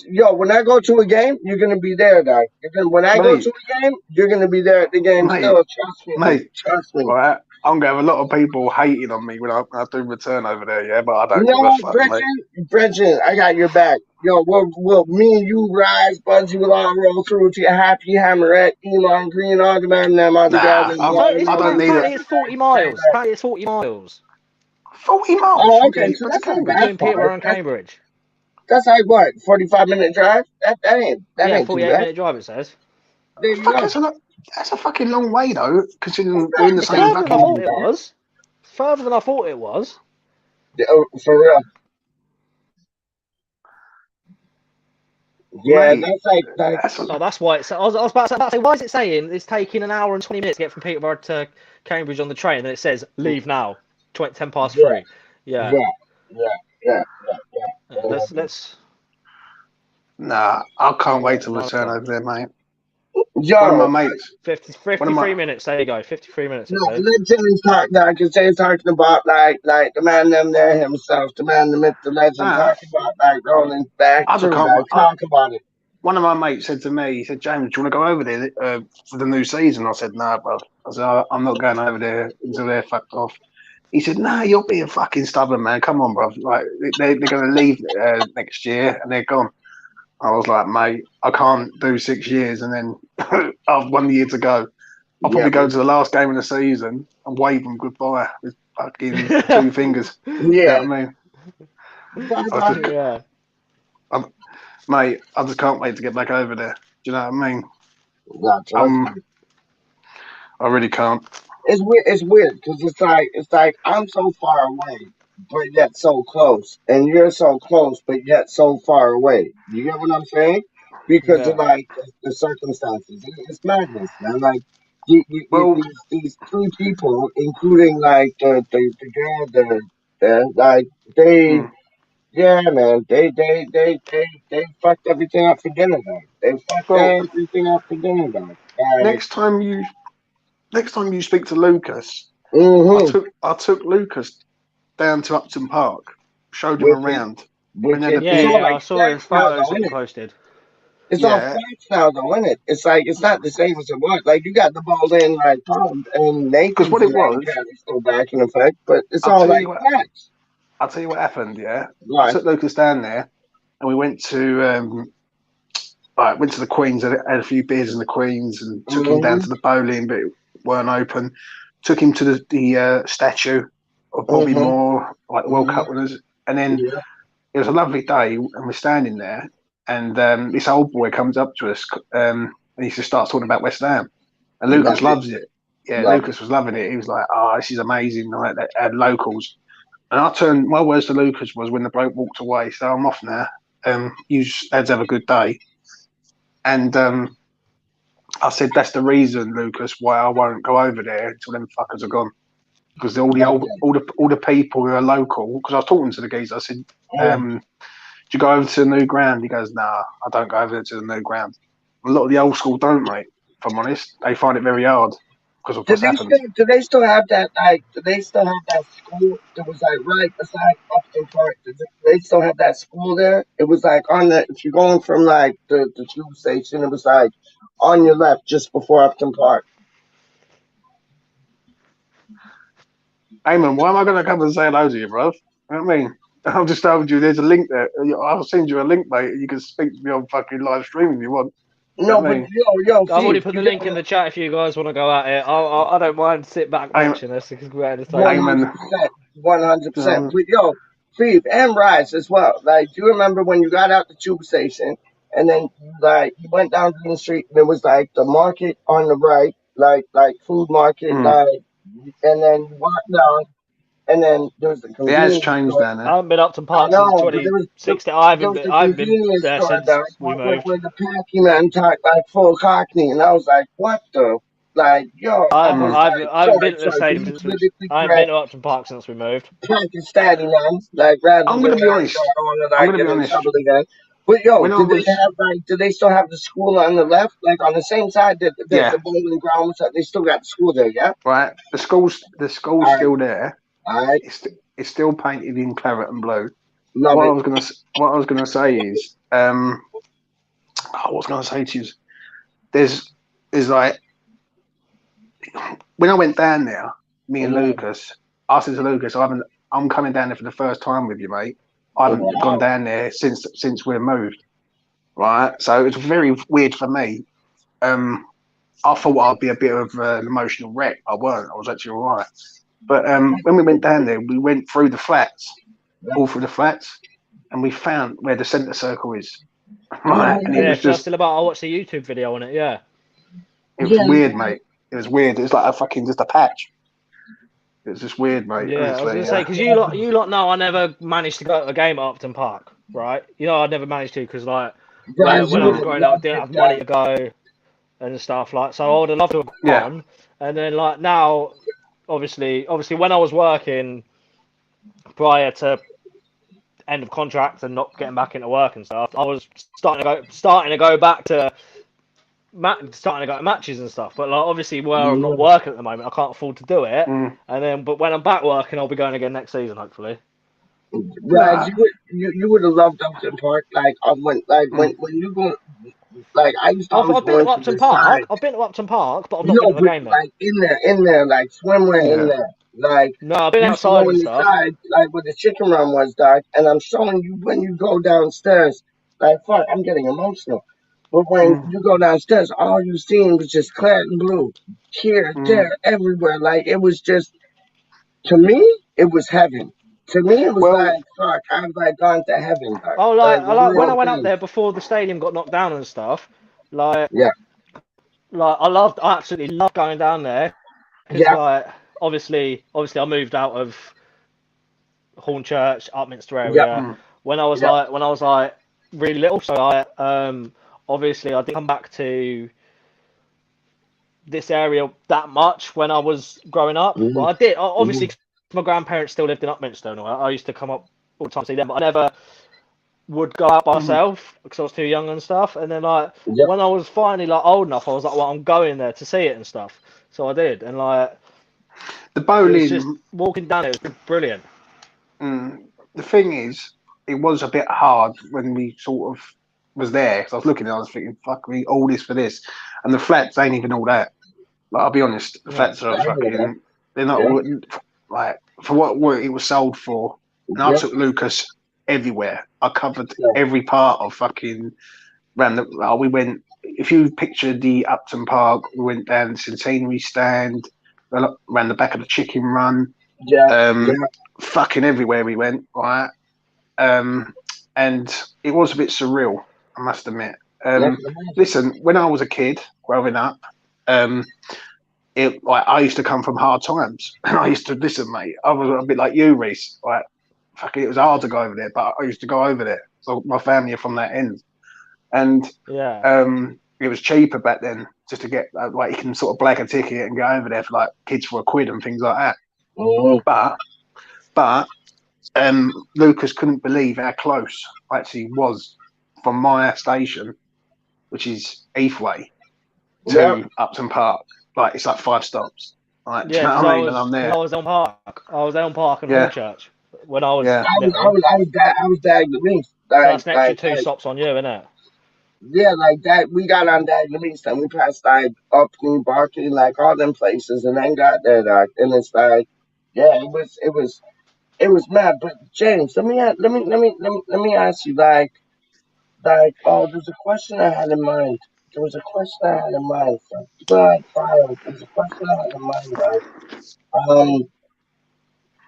When I go to a game, you're gonna be there, dog. When I go to a game, you're gonna be there at the game still. Trust me, mate. Trust me. Right. I'm gonna have a lot of people hating on me when I do return over there, yeah, but I don't give a fuck, mate. Bridget, I got your back. Yo, we'll me and you, Rise, Bugsy, will all roll through to your Happy Hammerette, Elon Green, all the man them all together. I don't need it. It's 40 miles. Apparently it's 40 miles. 40 miles? Oh, okay. So that's between Peterborough and Cambridge. That's what? 45-minute drive? That ain't 48-minute drive, it says. There you go. That's a fucking long way, though, considering we're in the same fucking thought it was. Further than I thought it was. For real. Yeah, mate, that's why it's. I was about to say, why is it saying it's taking an hour and 20 minutes to get from Peterborough to Cambridge on the train, and it says leave now, 10 past 3. Yeah. Let's. Nah, I can't wait to return over there, mate. Yo, one of my mates. 53 minutes. There you go. 53 minutes. No, let James talk now, because James talking about the man them there himself, the man, the myth, the legend, talking about rolling back. Talk about it. One of my mates said to me, he said, "James, do you want to go over there for the new season?" I said, "No, bro." I said, "I'm not going over there until they're fucked off." He said, "No, you're being fucking stubborn, man. Come on, bro. Like they're going to leave next year and they're gone." I was like, "Mate, I can't do 6 years and then I've 1 year to go. I'll probably go to the last game of the season and wave them goodbye with fucking 2 fingers." Yeah. You know what I mean? Mate, I just can't wait to get back over there. Do you know what I mean? I really can't. It's weird because it's like I'm so far away, but yet so close, and you're so close, but yet so far away. You get what I'm saying? Because of the circumstances, it's madness, man. Well, these three people, including like the girl, like they, mm. yeah, man, they fucked everything up for dinner, dog. They fucked Well, everything up for dinner, dog. Like, next time you speak to Lucas, mm-hmm, I took Lucas down to Upton Park, showed him which is around, and which then is the Yeah, it's big all yeah, like I saw his flats now, photos though, getting isn't it? posted. It's all yeah, flats now, though, isn't it? It's like it's not the same as it was. Like you got the Bowling like pub and because Nathan's what and it that was, kind of still back in effect, but it's I'll all tell like you what flats. happened. Yeah, I Right. took Lucas down there, and we went to the Queens, had a few beers in the Queens, and took him down Mm-hmm. to the bowling, but it weren't open. Took him to the statue of Bobby Mm-hmm. Moore, like the World Mm-hmm. Cup winners, and then Yeah. it was a lovely day, and we're standing there, and this old boy comes up to us, and he just starts talking about West Ham, and Lucas Love it. loves it. Yeah, Love it. Lucas was loving it. He was like, "Oh, this is amazing!" Like they had locals, and I turned my words to Lucas was when the bloke walked away. So I'm off now. You lads have a good day, and I said that's the reason, Lucas, why I won't go over there until them fuckers are gone. Because all the Love old, all the people who are local. Because I was talking to the geezer, I said, it. "Do you go over to the new ground?" He goes, "Nah, I don't go over to the new ground." A lot of the old school don't, mate. If I'm honest, they find it very hard because of what's happened. Do they still have that like do they still have that school that was like right beside Upton Park? They still have that school there? It was like on the if you're going from like the tube station, it was like on your left just before Upton Park. Hey man, why am I going to come and say hello to you, bro? You know what I mean? I've just told you there's a link there. I'll send you a link, mate. You can speak to me on fucking live stream if you want. You know No, what I but mean? I've already Steve, put you the link in got the chat if you guys want to go at it. I don't mind sit back Hey, watching this because we're one entertaining. hundred man, percent, 100%. um, But Steve and Rise as well. Like, do you remember when you got out the tube station and then like you went down to the street and it was like the market on the right, like food market, mm, like, and then you walked down and then there was the it has convenience changed store. down I there. haven't been up to I park since know, but 2016. there was the I haven't been convenience there store since down we moved. where the Packy man talked like full Cockney, and I was like, what the, like, I was Mm. like, I haven't been to the sorry, stadium can you since we. politically I haven't been correct to Upton Park since we moved. Pakistani man, like rather I'm than going to be like, honest. I don't want to I'm like going to get be in honest. trouble again. But When I was, do they still have the school on the left, like on the same side that the yeah, bowling ground was at? They still got the school there, yeah. right. The school's All right, still there. all right, It's still painted in claret and blue. love it. What I was gonna say is, what was I gonna say to you? There's, there's like when I went down there, me and Mm. Lucas, I said to Lucas, I'm coming down there for the first time with you, mate. I haven't gone Wow. down there since we're moved, right? So it's very weird for me. I thought I'd be a bit of an emotional wreck. I weren't. I was actually all right. But when we went down there, we went through the flats, all through the flats, and we found where the centre circle is, right? And Yeah, because I was still about. I watched a YouTube video on it. Yeah. it was Yeah, weird, mate. It was weird. It was like a fucking just a patch. It was just weird, mate. Yeah, I was Honestly, gonna say because you lot know I never managed to go to a game at Upton Park, right? You know I never managed to because like guys, you when I would was mm, have growing up, I loved didn't it, have money guys. to go and stuff like. So I would have loved to have yeah. gone. And then like now, obviously when I was working prior to end of contract and not getting back into work and stuff, I was starting to go back to starting to go to matches and stuff. But like obviously where I'm not Mm. working at the moment, I can't afford to do it. Mm, And then but when I'm back working, I'll be going again next season hopefully. Guys, nah. you would have loved Upton Park. Like Mm, when you go, like I used to always I've go been to into Upton this Park. side. I've been to Upton Park, but I've not been No, to the but game there. like in there, like swimwear in yeah. there. Like No, I've been you used to outside go and in the stuff. side, like where the chicken run was, Doc. And I'm showing you when you go downstairs. Like fuck, I'm getting emotional. But when Mm, you go downstairs, all you seen was just claret and blue, here, mm. there, everywhere. Like it was just to me, it was heaven. To me, it was Well, like fuck. I've like gone to heaven, Doc. Oh, Like I the like when I real went up thing. there before the stadium got knocked down and stuff. Like, Yeah, I absolutely loved going down there because, yeah, like, obviously, I moved out of Hornchurch, Upminster yeah, area mm, yeah. when I was like really little. So I obviously I did come back to this area that much when I was growing up. Mhm. Well, I did. Obviously, my grandparents still lived in Upminster and all that. I used to come up all the time to see them, but I never would go out by myself because I was too young and stuff. And then like Yep. when I was finally like old enough, I was like, well, I'm going there to see it and stuff. So I did, and like The it was bowling. just walking down it was brilliant. The thing is, it was a bit hard when we sort of was there. Because I was looking and I was thinking, fuck me, all this for this. And the flats ain't even all that. Like, I'll be honest, the flats are fucking, they're not all, like, for what it was sold for. And I Yep. took Lucas everywhere. I covered every part of fucking, we went, if you picture the Upton Park, we went down the Centenary stand, around the back of the Chicken Run. Yeah. Fucking everywhere we went, right? And it was a bit surreal, I must admit. Listen, when I was a kid growing up, I used to come from hard times. I used to listen, mate. I was a bit like you, Reese. Like, fucking, it was hard to go over there, but I used to go over there. So my family are from that end, and it was cheaper back then just to get like you can sort of black a ticket and go over there for like kids for £1 and things like that. But Lucas couldn't believe how close I actually was from my station, which is ThA, to Upton Park. Like it's like 5 stops. Like, do you know what I mean? And I'm there. I was on Park. I was Elm Park and Hornchurch when I was. I was Dagenham East. That's an extra 2 stops on you, isn't it? Yeah, like that. We got on Dagenham East and we passed like Upton, Barking, like all them places, and then got there, dog. And it's like, yeah, it was mad. But James, let me ask you, like, oh, there's a question I had in mind. There was a question I had in mind. So, there was a question I had in mind, right?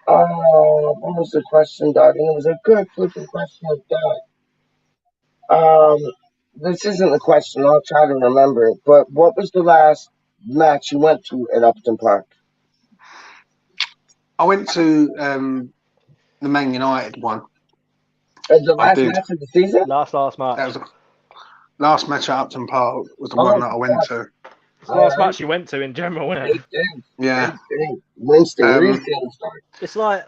What was the question, dog? And it was a good flipping question of that. This isn't a question. I'll try to remember it. But what was the last match you went to at Upton Park? I went to the Man United one. The last match of the season? Last match. That was the last match at Upton Park was the one that I went to. It's the last match you went to in general, isn't it? Yeah. Winston, it's like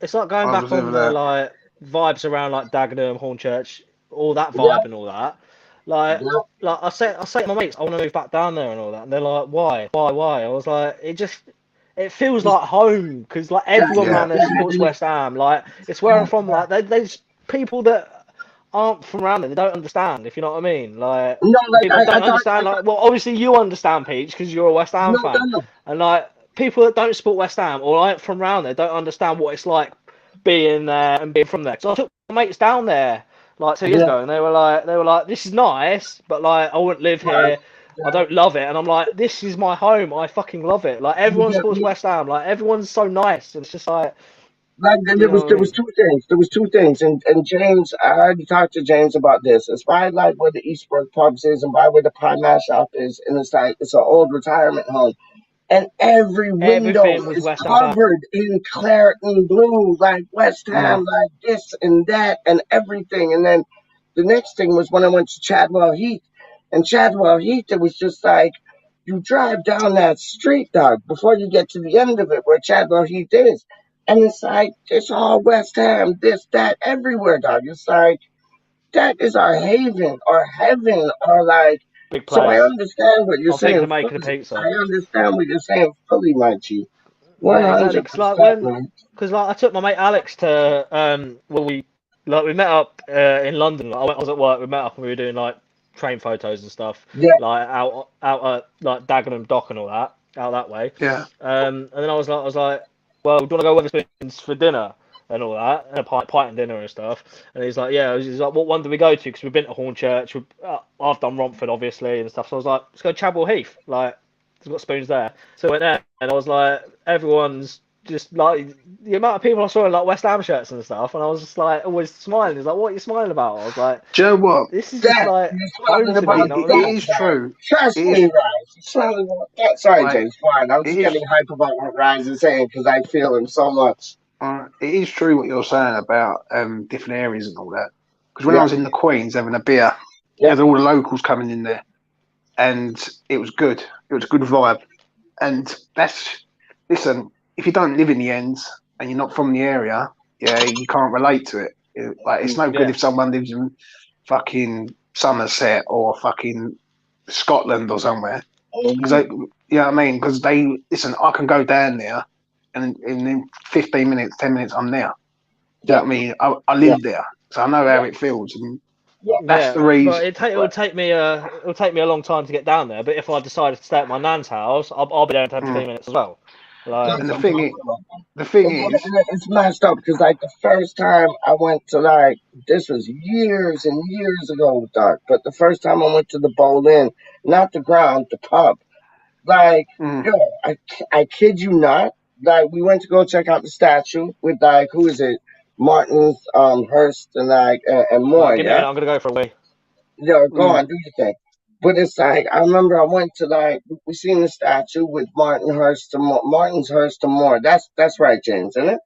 going back on the like vibes around like Dagenham, Hornchurch, all that vibe and all that. Like I say to my mates, I want to move back down there and all that, and they're like, why? I was like, it feels like home because like everyone around there supports West Ham. Like it's where I'm from. Like there's people that aren't from around there. They don't understand, if you know what I mean. Like people don't understand. Like, well, obviously you understand, Peach, because you're a West Ham fan, and like people that don't support West Ham or aren't from around there don't understand what it's like being there and being from there. So I took my mates down there like 2 years ago, and they were like, this is nice, but like I wouldn't live here. I don't love it, and I'm like, this is my home. I fucking love it. Like everyone supports West Ham. Like everyone's so nice. It's just like. There was 2 things. There was 2 things, and James, I already talked to James about this. It's by like where the Eastbrook Pubs is, and by where the Pie Mash Shop is, and it's like it's an old retirement home, and every window is covered in claret and blue, like West Ham, like this and that and everything. And then the next thing was when I went to Chadwell Heath, and Chadwell Heath, it was just like you drive down that street, dog, before you get to the end of it, where Chadwell Heath is. And it's like, it's all West Ham, this, that, everywhere, dog. It's like, that is our haven, our heaven, our like. Big place. So I understand what you're saying. I understand what you're saying fully, my G. 100%. Because like I took my mate Alex to we met up in London. Like, I was at work. We met up and we were doing like train photos and stuff. Yeah. Like out at like Dagenham Dock and all that, out that way. Yeah. And then I was like. Well, do you want to go Wetherspoons for dinner and all that, and a pint and dinner and stuff? And he's like, yeah. He's like, what one do we go to? Because we've been to Hornchurch. I've done Romford, obviously, and stuff. So I was like, let's go to Chadwell Heath. Like, there's got spoons there. So I went there, and I was like, everyone's just like the amount of people I saw in like West Ham shirts and stuff, and I was just like always smiling. He's like, what are you smiling about? I was like, do you know what? This is just like home to me. It is true. Trust me, Rise. Sorry, James. Fine. I'm just getting hype about what Rise is saying because I feel him so much. It is true what you're saying about different areas and all that. Because when I was in the Queens having a beer, there was all the locals coming in there, and it was good. It was a good vibe, and listen. If you don't live in the ends and you're not from the area, yeah, you can't relate to it. Like it's no good if someone lives in fucking Somerset or fucking Scotland or somewhere. Because you know what I mean? Because listen, I can go down there, and in 15 minutes, 10 minutes, I'm there. Do you know what I mean? I live there, so I know how it feels, and that's the reason. But it'll take me a long time to get down there. But if I decided to stay at my nan's house, I'll be there in 10 15 minutes as well. Like, and the thing is, it's messed up because like the first time I went to like this was years and years ago, Doc. But the first time I went to the bowling, not the ground, the pub. Like, yo, I kid you not. Like, we went to go check out the statue with like who is it? Martin, Hurst, and like and more. give me a minute, I'm gonna go for a wee. Yo, go on, do your thing. But it's like I remember I went to like we seen the statue with Martin Hurst and Martin's Hurst and more. That's right, James, isn't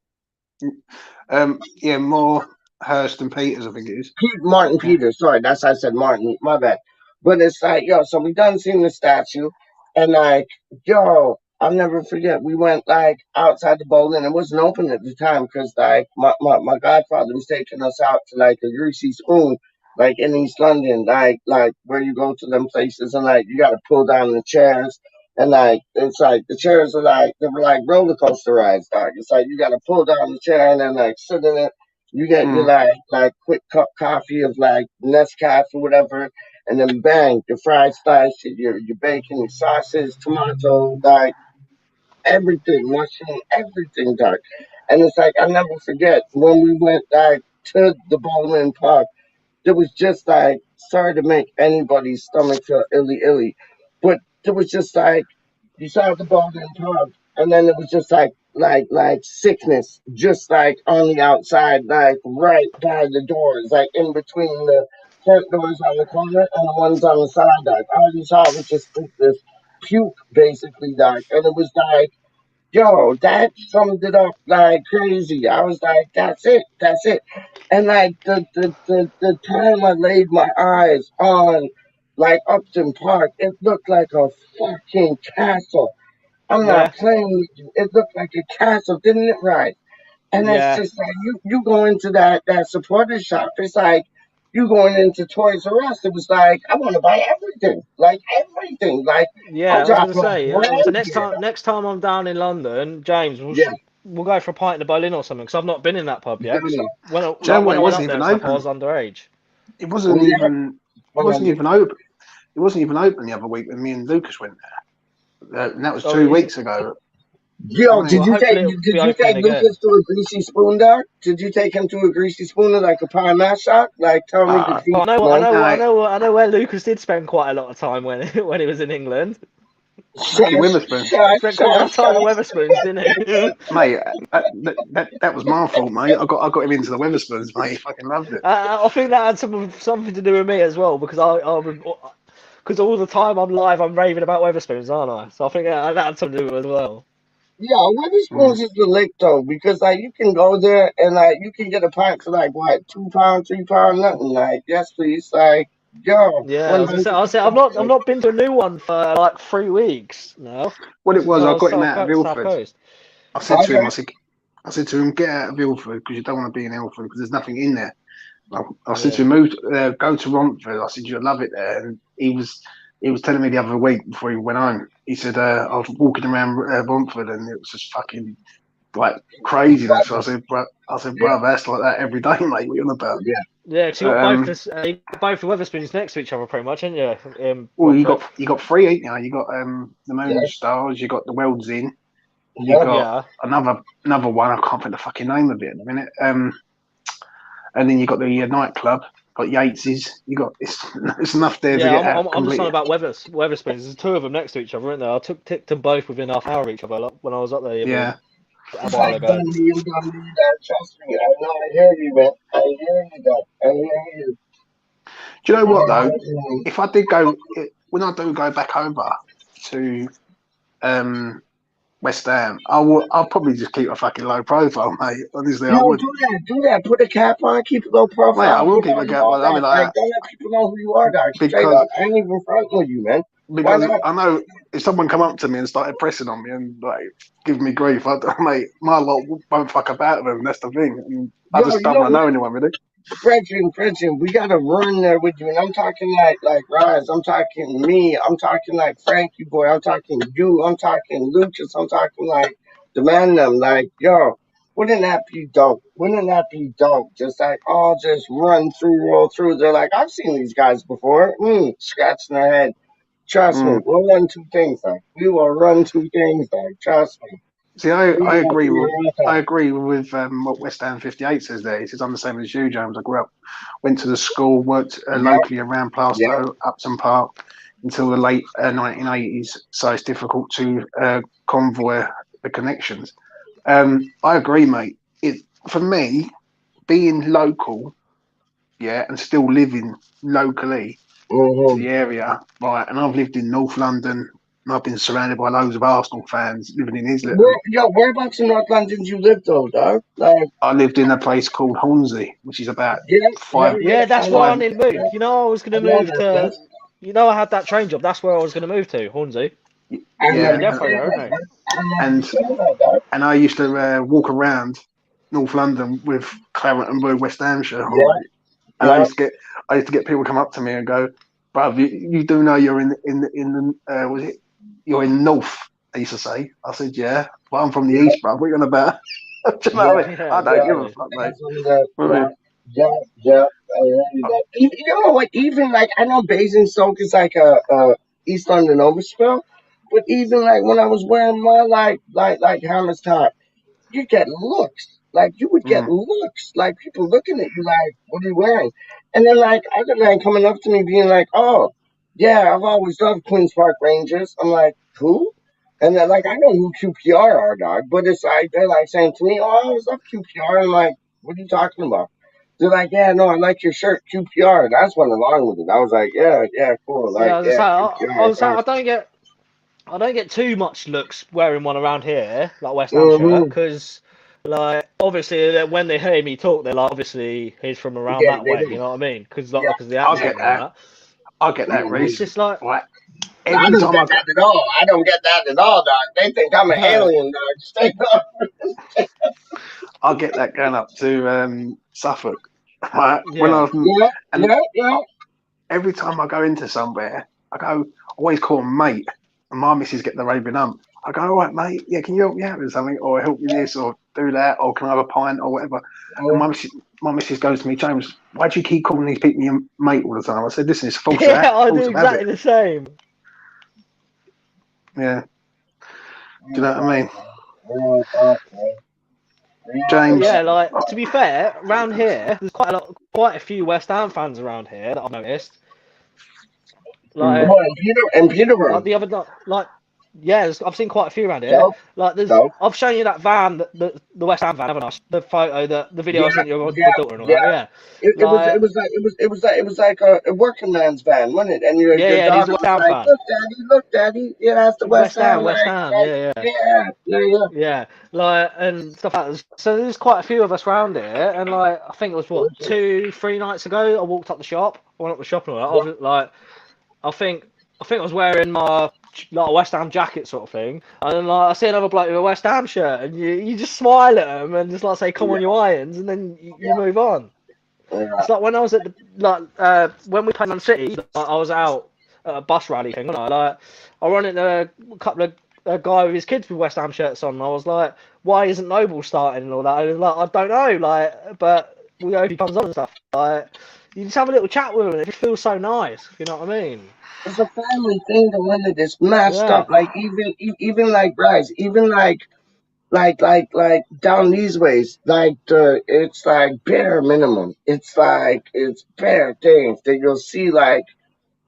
it? yeah, more Hurst and Peters, I think it is. Martin Peters. Sorry, that's how I said Martin. My bad. But it's like yo, so we done seen the statue, and like yo, I'll never forget. We went like outside the bowling. It wasn't open at the time because like my godfather was taking us out to like a greasy spoon like in East London, like where you go to them places and like you gotta pull down the chairs and like it's like the chairs are like they were like roller coaster rides, dog. It's like you gotta pull down the chair and then like sit in it. You get your like quick cup coffee of like Nescafe or whatever, and then bang, your fried slice, your bacon, your sausage, tomato, like everything, mushroom, everything, dog. And it's like I never forget when we went like to the bowling park it was just like sorry to make anybody's stomach feel illy, but it was just like you saw the ball in pub, and then it was just like sickness, just like on the outside, like right by the doors, like in between the front doors on the corner and the ones on the side. Like all you saw was just this puke, basically, like, and it was like yo, that summed it up like crazy. I was like, that's it. And like the time I laid my eyes on like Upton Park, it looked like a fucking castle. I'm not playing with you. It looked like a castle, didn't it, right? And it's just like you go into that supporter shop. It's like you going into Toys R Us. It was like I want to buy everything, like everything. Like I was gonna say. So next time I'm down in London, James, we'll go for a pint in the bowling or something because I've not been in that pub yet. When I wasn't even open. I was underage. It wasn't even open. It wasn't even open the other week when me and Lucas went there, and that was 2 weeks ago. Yo, did you take Lucas to a greasy spoon, Doc? Did you take him to a greasy spoon like a pie mash shop? Like, tell me. I know where Lucas did spend quite a lot of time when he was in England. Wetherspoons. Spent quite a lot of time at Wetherspoons, didn't he? Mate, that was my fault, mate. I got him into the Wetherspoons, mate. He fucking loved it. I think that had something to do with me as well because because all the time I'm live, I'm raving about Wetherspoons, aren't I? So I think that had something to do with it as well. Yeah, Wetherspoons is the lick though, because like you can go there and like you can get a pint for like what, £2, £3, nothing. Like, yes, please, like, yo. Yeah, I'll say I've not been to a new one for like 3 weeks now. What it was, I got him out of Ilford. I said to him, get out of Ilford because you don't want to be in Ilford because there's nothing in there. I said to him, go to Romford. I said you'll love it there, and he was telling me the other week before he went home. He said I was walking around Romford and it was just fucking like craziness. So I said, bro, that's like that every day, mate. What are you on about? Yeah, because you got both the Wetherspoons next to each other, pretty much, haven't you? Well, you got three, ain't you? You got the Moon Stars. You got the World's Inn. You got another one. I can't think the fucking name of it in a minute. And then you got the nightclub. Got Yates's. You got it's enough there to get out. I'm just on about Wetherspoons. There's 2 of them next to each other, isn't there? I ticked them both within half hour of each other when I was up there. Yeah. A while ago. Trust me. I know. I hear you, man. I hear you, Doc. I hear you. Do you know what though? If I did go, when I do go back over to West Ham, I'll probably just keep a fucking low profile, mate. Honestly, I would. Do that. Put a cap on, keep a low profile. Mate, I will keep a cap on. I mean, don't let people know who you are, Doc. Straight up. I ain't even fronting with you, man. because I know if someone come up to me and started pressing on me and like giving me grief, mate, my lot won't fuck about with them. That's the thing. And I Yo, just you don't know want to what? know anyone really. Frederick, we gotta run there with you. And I'm talking like Rise, I'm talking me, I'm talking like Frankie Boy, I'm talking you, I'm talking Lucas, I'm talking like the man them, like, yo, wouldn't that be dope? Wouldn't that be dope? Just like all just run through, roll through. They're like, I've seen these guys before. Scratching their head. Trust me, we'll run two things like we will run two things like trust me. See, We I will agree be with right I there. agree with what West Ham 58 says there. He says I'm the same as you, James. I grew up, went to the school, worked Yep, locally around yep. Plaistow, Upton Park until the late 1980s. So it's difficult to convoy the connections. I agree, mate. It for me being local, yeah, and still living locally to Mm-hmm. the area, right? And I've lived in North London. And I've been surrounded by loads of Arsenal fans living in Islington. Whereabouts in North London do you live though, dog? Like, I lived in a place called Hornsey, which is about five Yeah, that's I where I know, five. need to move. You know, I was I gonna know move that to. place. You know, I had that train job. That's where I was gonna move to, Hornsey. I There's a remember new Yeah, you depot saying there, isn't that, there? dog. I remember you and saying that, dog. and I used to walk around North London with Clarence and Blue West Hampshire on, Yeah, mate. And yeah. I used to get people come up to me and go, "Bruv, you do know you're in the was it you're in North?" They used to say. I said, "Yeah, well, I'm from the East, bruv. What are you on about?" Do you know what I Yeah, mean? Yeah, I don't give yeah. a exactly. fuck, mate. That's what it is. I Yeah, mean, yeah, yeah. I really that. Even, you know what? Even like I know Basingstoke is like a East London overspill, but even like when I was wearing my like Hammer's top, you get looks. Like you would get mm, looks. Like people looking at you like, what are you wearing? And then like other man coming up to me being like, oh, yeah, I've always loved Queens Park Rangers. I'm like, who? And then like I know who QPR are, dog, but it's like they're like saying to me, oh, I always love QPR. I'm like, what are you talking about? They're like, yeah, no, I like your shirt, QPR. And I just went along with it. I was like, yeah, yeah, cool. Yeah, Like, I was yeah, saying, I QPR. was saying, I don't get too much looks wearing one around here, like West Ham shirt, Mm-hmm. because like obviously when they hear me talk, they're like, obviously he's from around Yeah, that they way. do. You know what I mean? Because Yeah, like, cause the I'll yeah. accent get and all that. that. I'll get that, And it's Mhm. Reese. just like, Right. I Every don't time get I go, that at all. I don't get that at all, dog. They think I'm an no, alien, dog. Straight up. I'll get that going up to Suffolk. Right. When yeah, I've Yeah, and yeah, yeah. every time I go into somewhere, always call him mate. And my missus get the raving ump. I go, all right, mate, yeah, can you help me out with something? Or help me this, or do that, or can I have a pint, or whatever? And my missus goes to me, James, why do you keep calling these people your mate all the time? I said, listen, it's yeah, I do force of habit. exactly the same. Yeah. Do you Real know what I talk, mean? man. Real talk, man. Real But James, yeah, talk. like to be fair, around here, there's quite a few West Ham fans around here that I've noticed. mm, Like What, in Peterborough? the other night, like yeah, I've seen quite a few around here. Dope, Like dope. I've shown you that van, the West Ham van, haven't I? The photo, the video I Yeah, sent you of yeah, my daughter and all that. yeah. Yeah, It like was like it was like a working man's van, wasn't it? And yeah, your yeah, and he's daughter a West was Ham like, fan. look, daddy, yeah, that's the West West Ham, Ham, West Ham. Yeah, yeah, yeah, yeah, yeah. yeah. Like and stuff like that. So there's quite a few of us around here, and like I think it was what Mhm. 2, 3 nights ago. I walked up the shop. I went up the shop and all that. I Yeah, was like. I think I was wearing my like West Ham jacket sort of thing, and then like I see another bloke with a West Ham shirt, and you just smile at them and just like say, "Come on, yeah, your irons," and then you yeah, move on. yeah. It's like when I was at the like when we played Man City, like, I was out at a bus rally thing, wasn't I? Like I run into a couple of a guy with his kids with West Ham shirts on. And I was like, "Why isn't Noble starting and all that?" And he was like, "I don't know, like, but we hope he comes on and stuff." Like you just have a little chat with him, and it just feels so nice. You know what I mean? It's a family thing to when it is matched Yeah. up. Like even like Bryce, even like down these ways, like it's like bare minimum. It's like it's bare things that you'll see like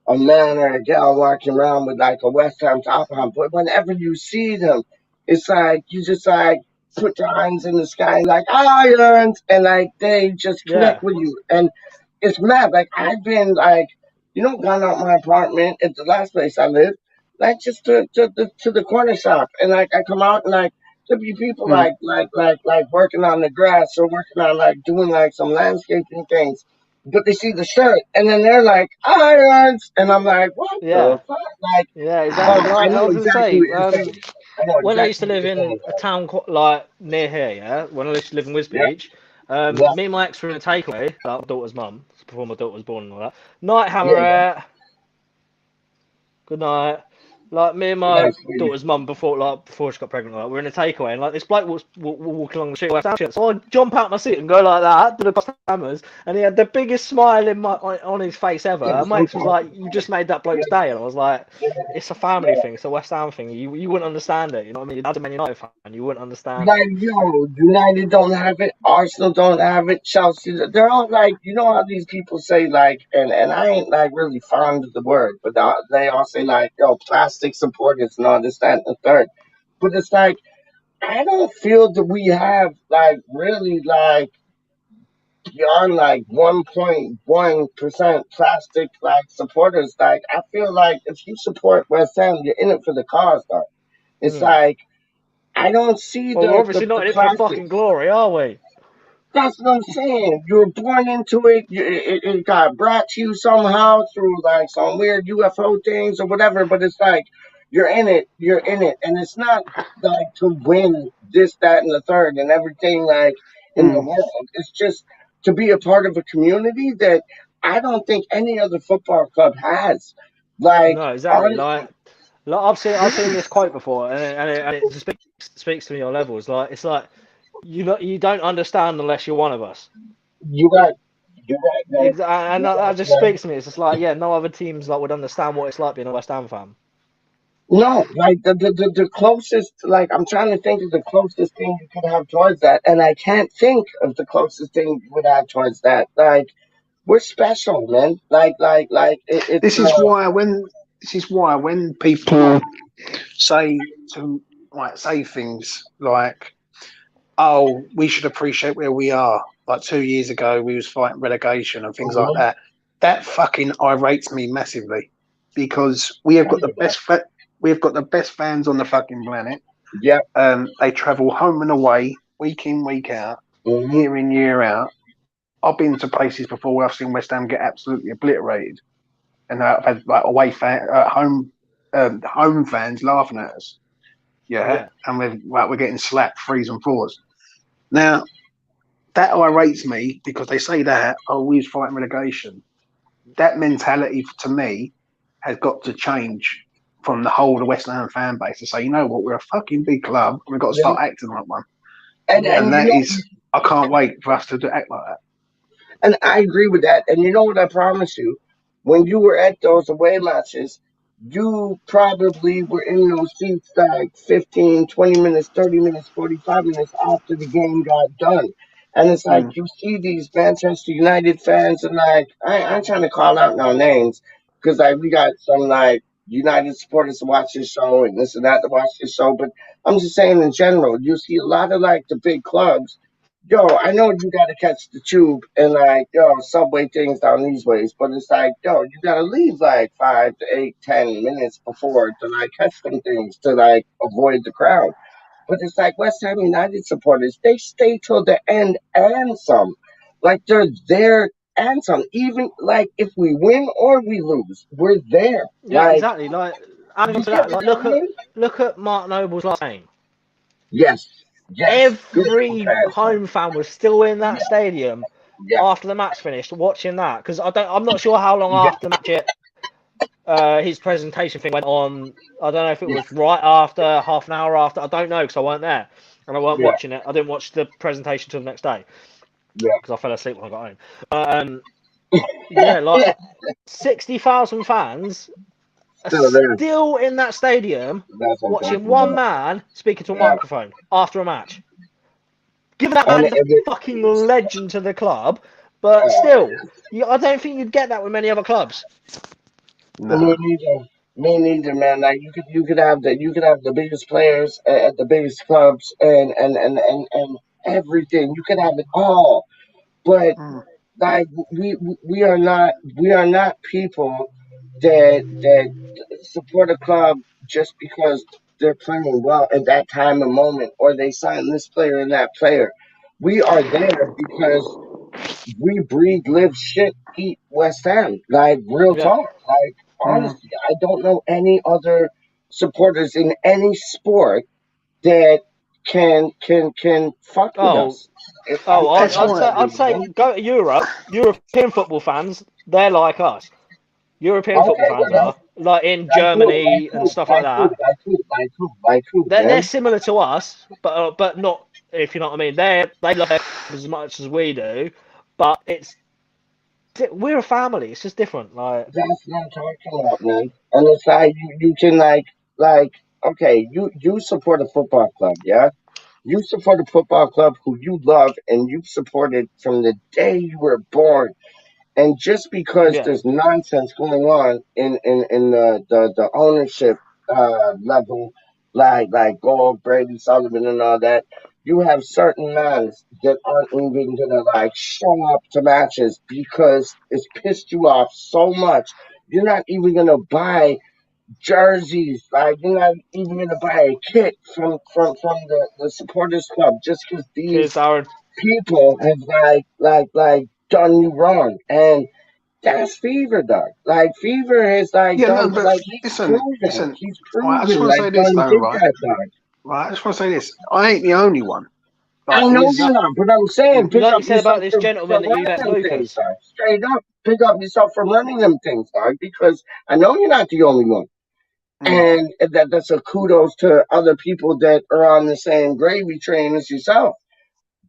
a man or a gal walking around with like a West Ham top on. But whenever you see them, it's like you just like put your hands in the sky like irons, and like they just connect Yeah. with you. And it's mad. Like I've been like, gone out my apartment at the last place I lived, like just to the corner shop, and like I come out and like there be people mm, like working on the grass or working on like doing like some landscaping things, but they see the shirt, and then they're like, "Irons," and I'm like, "What the Yeah, fuck?" Like, yeah, exactly. I Like I know was gonna exactly say, what you're saying. I know when I used to exactly what live you're in saying. a town like near here, yeah, when I used to live in Yeah, Wisbech, yeah, me and my ex were in a takeaway, like my daughter's mum, before my daughter was born and all that. Night yeah, yeah. hammer, good night. Like me and my Nice, sweetie. daughter's mum before she got pregnant, like we're in a takeaway and like this bloke was walking along the street West Ham shit. So I jump out my seat and go like that to the West Hammers, and he had the biggest smile on his face ever. Yeah, And my so ex was cool. like, "You just made that Yeah, bloke's day," and I was like, yeah, "It's a family yeah. thing. It's a West Ham thing. You wouldn't understand it. You know what I mean? Your dad's a Man United fan. You wouldn't understand it." Like, yo, United don't have it, Arsenal don't have it, Chelsea. They're all like, you know how these people say, like, and I ain't like really fond of the word, but they all say, like, yo, plastic supporters and all this, that, and the third. But it's like, I don't feel that we have, like, really, like, beyond, like, 1.1% plastic, like, supporters. Like, I feel like if you support West Ham, you're in it for the cause, though. It's Hmm. like, I don't see Well, we're the, obviously not the in it for the plastic. fucking glory, are we? That's what I'm saying. You were born into it. It got brought to you somehow through like some weird UFO things or whatever. But it's like you're in it. You're in it, and it's not like to win this, that, and the third, and everything like in the Mm. world. It's just to be a part of a community that I don't think any other football club has. Like, No, exactly. on Like I've seen this quote before, and it just speaks to me on levels. Like it's like you don't understand unless you're one of us. you got you right, man. And You that right, just man. speaks to me. It's just like, yeah, no other teams like would understand what it's like being a West Ham fan. No, like the closest, like I'm trying to think of the closest thing you could have towards that, and I can't think of the closest thing you would have towards that. Like we're special, man. It's This is why when people say to like say things like, "Oh, we should appreciate where we are." Like 2 years ago, we was fighting relegation and things like Mhm. that. That fucking irates me massively because we have got the we have got the best fans on the fucking planet. Yeah. They travel home and away, week in, week out, Hmm. year in, year out. I've been to places before where I've seen West Ham get absolutely obliterated, and I've had like home fans laughing at us. Yeah, Yeah, and we're getting slapped threes and fours. Now that irates me because they say that, "Oh, we was fighting relegation." That mentality to me has got to change from the whole of the West Ham fan base to say, you know what, we're a fucking big club and we've got to Yeah. start acting like one. yeah, And You that know, is, I can't wait for us to act like that. and I agree with that. And you know what I promise you? When you were at those away matches, you probably were in those seats like 15, 20 minutes, 30 minutes, 45 minutes after the game got done. And it's like Mm, you see these Manchester United fans, and like, I ain't trying to call out no names because like we got some like United supporters to watch this show and this and that to watch this show. But I'm just saying in general, you see a lot of like the big clubs. Yo, I know you gotta catch the tube and like, yo, subway things down these ways, but it's like, yo, you gotta leave like 5 to 8, 10 minutes before to like catch them things to like avoid the crowd. But it's like West Ham United supporters, they stay till the end and some. Like they're there and some. Even like if we win or we lose, we're there. yeah, Like exactly. Like adding on you to get that, what like I mean? look at Mark Noble's last game. Yes, yes. Good Every comparison. home fan was still in that Yeah, stadium yeah, after the match finished, watching that. Because I'm not sure how long yeah, after the match his presentation thing went on. I don't know if it yeah, was right after, half an hour after. I don't know because I weren't there and I weren't yeah, watching it. I didn't watch the presentation till the next day yeah. because I fell asleep when I got home. Yeah, like 60,000 fans are Still there. still in that stadium That's what I'm watching talking one about. man speaking to a Yeah. microphone after a match. Given that And man it, is a it, fucking legend to the club, but still, I don't think you'd get that with many other clubs. me no. neither. Me neither, man. Like you could have the biggest players at the biggest clubs and everything. You could have it all, but Mm, like we are not people that support a club just because they're playing well at that time and moment or they sign this player and that player. We are there because we breathe, live, shit, eat West Ham. Like real Yeah. talk. Like honestly, I don't know any other supporters in any sport that can fuck with Oh, us. If oh, I'm That's I'd why. say honest with I'd you, say man. go to Europe. European football fans, they're like us. European football Okay, fans well, are like in like who, like Germany and who, stuff like like who, that. like who, like who, like who, They're man? similar to us, but not, if you know what I mean. They love their clubs as much as we do, but we're a family. It's just different. Like That's what I'm talking about, man. On the side, you can like okay, you support a football club, yeah. You support a football club who you love and you've supported from the day you were born. And just because yeah, there's nonsense going on in the ownership level, like Gold, Brady, Sullivan, and all that, you have certain men that aren't even gonna like show up to matches because it's pissed you off so much. You're not even gonna buy jerseys. Like you're not even gonna buy a kit from the supporters club just because because these our people have like done you wrong. And that's Fever, dog. Like Fever has like Yeah, no, done but like he's listen, proven. listen. He's Right, I just proven want to like say this Dunn though, did right? that, dog. Right, I just want to say this. I ain't the only one. I Like, know there's you're not, but I'm saying pick like up you said about yourself this for gentleman that you running met, them things, Lucas. dog. Straight up, pick up yourself for running them things, dog. Because I know you're not the only one. mm, And that's a kudos to other people that are on the same gravy train as yourself.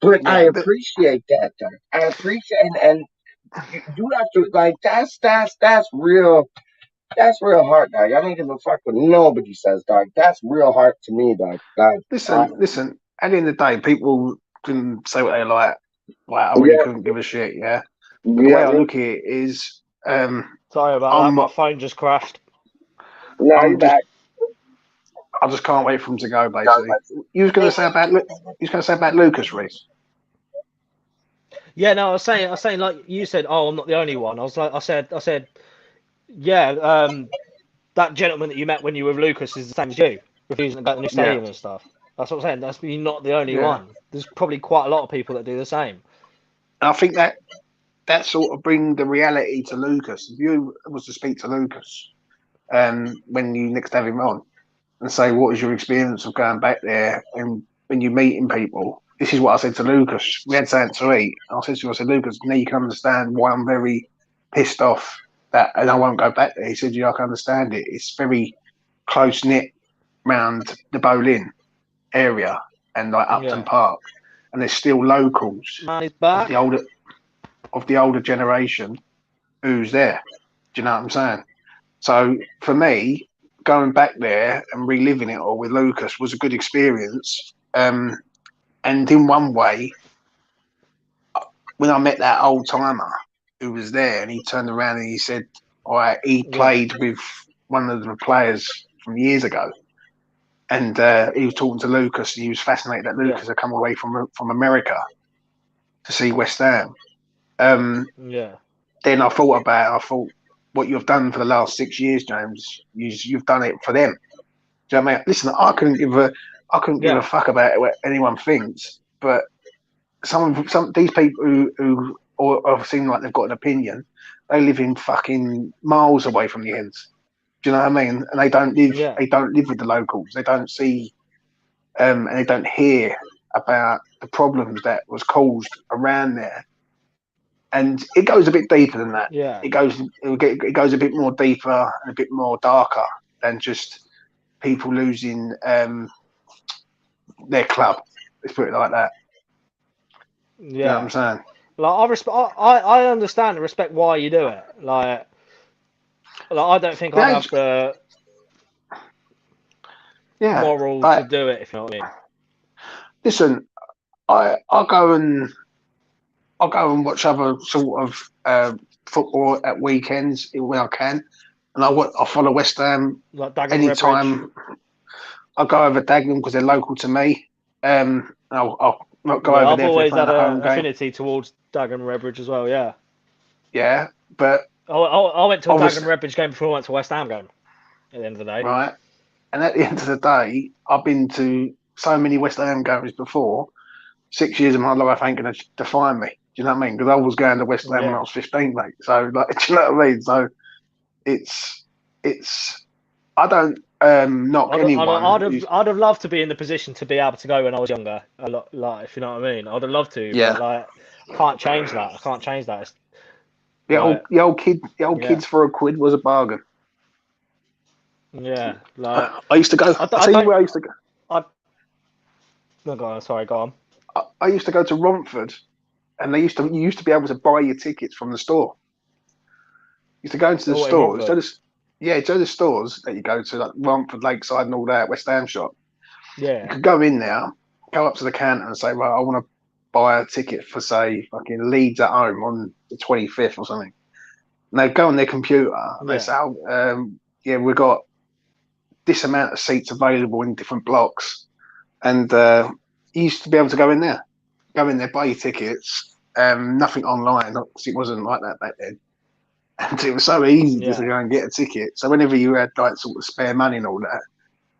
But I Yeah, appreciate that, dog. I appreciate and you have to like that's real. That's real hard, dog. I don't give a fuck what nobody says, dog. That's real hard to me, dog. Like, listen. At the end of the day, people can say what they like. Like, I really yeah, couldn't give a shit, yeah. But the way yeah, I yeah. look at it is, sorry about that. I'm, My phone just crashed. Now you I'm just, back. I just can't wait for him to go. Dog, Basically, like, you was going to say about, you was going to say about Lucas Reese. Yeah, no, I was saying like you said. Oh, I'm not the only one. I said, yeah. That gentleman that you met when you were with Lucas is the same as you, refusing to go to the new Yeah, stadium and stuff. That's what I'm saying. That's you're not the only yeah. one. There's probably quite a lot of people that do the same. And I think that sort of bring the reality to Lucas. If you was to speak to Lucas, when you next have him on, and say, what was your experience of going back there and when you meeting people? This is what I said to Lucas. We had something to eat. I said to him, I said, Lucas, now you can understand why I'm very pissed off that and I won't go back there. He said, yeah, I can understand it. It's very close knit round the Boleyn area and like Upton Yeah, Park. And there's still locals man is of back. the older generation who's there. Do you know what I'm saying? So for me, going back there and reliving it all with Lucas was a good experience. And in one way, when I met that old timer who was there, and he turned around and he said, "All right, he Yeah, played with one of the players from years ago." And he was talking to Lucas, and he was fascinated that yeah, Lucas had come away from America to see West Ham. Um, yeah, then I thought about it. I thought, what you've done for the last 6 years, James, you've done it for them. Do you know what I mean? Listen, I couldn't give a yeah, fuck about what anyone thinks, but some these people who or seem like they've got an opinion, they live in fucking miles away from the ends. Do you know what I mean? And yeah, they don't live with the locals. They don't see and they don't hear about the problems that was caused around there. And it goes a bit deeper than that. yeah, It goes a bit more deeper and a bit more darker than just people losing their club. Let's put it like that. Do you know what I'm yeah. saying? Like I understand and respect why you do it. Like I don't think I'd Yeah, have the yeah. moral to Like, do it, if you know what I mean. listen, I I'll go and watch other sort of football at weekends when I can, and I follow West Ham Like Dagenham Redbridge. anytime. I go over Dagenham because they're local to me. I'll not go Yeah, over I've there if they're always playing had a a home game. affinity towards Dagenham Redbridge as well. Yeah. Yeah, but I went to a Dagenham obviously, Redbridge game before I went to West Ham game. At the end of the day. right. And at the end of the day, I've been to so many West Ham games before. 6 years of my life ain't going to define me. you know what I mean? Because I was going to West Ham when I was 15, mate. So, like, do you know what I mean? So, it's. I don't knock anyone. I'd have loved to be in the position to be able to go when I was younger. A lot, like, if you know what I mean. I'd have loved to, Yeah. but like, I can't change that. I can't change that. It's, The old kids for £1 was a bargain. Yeah, like I used to go. I tell you where I used to go. No, go on. Sorry, go on. I used to go to Romford, and you used to be able to buy your tickets from the store. You used to go into the stores. So the stores that you go to, like Romford, Lakeside, and all that, West Ham shop. Yeah. You could go in there, go up to the counter, and say, "Right, I want to buy a ticket for, say, fucking Leeds at home on the 25th or something." And they go on their computer. And they say, "Yeah, we've got this amount of seats available in different blocks," and you used to be able to go in there, buy your tickets. Nothing online, because it wasn't like that back then. And it was so easy just to go and get a ticket. So whenever you had like sort of spare money and all that,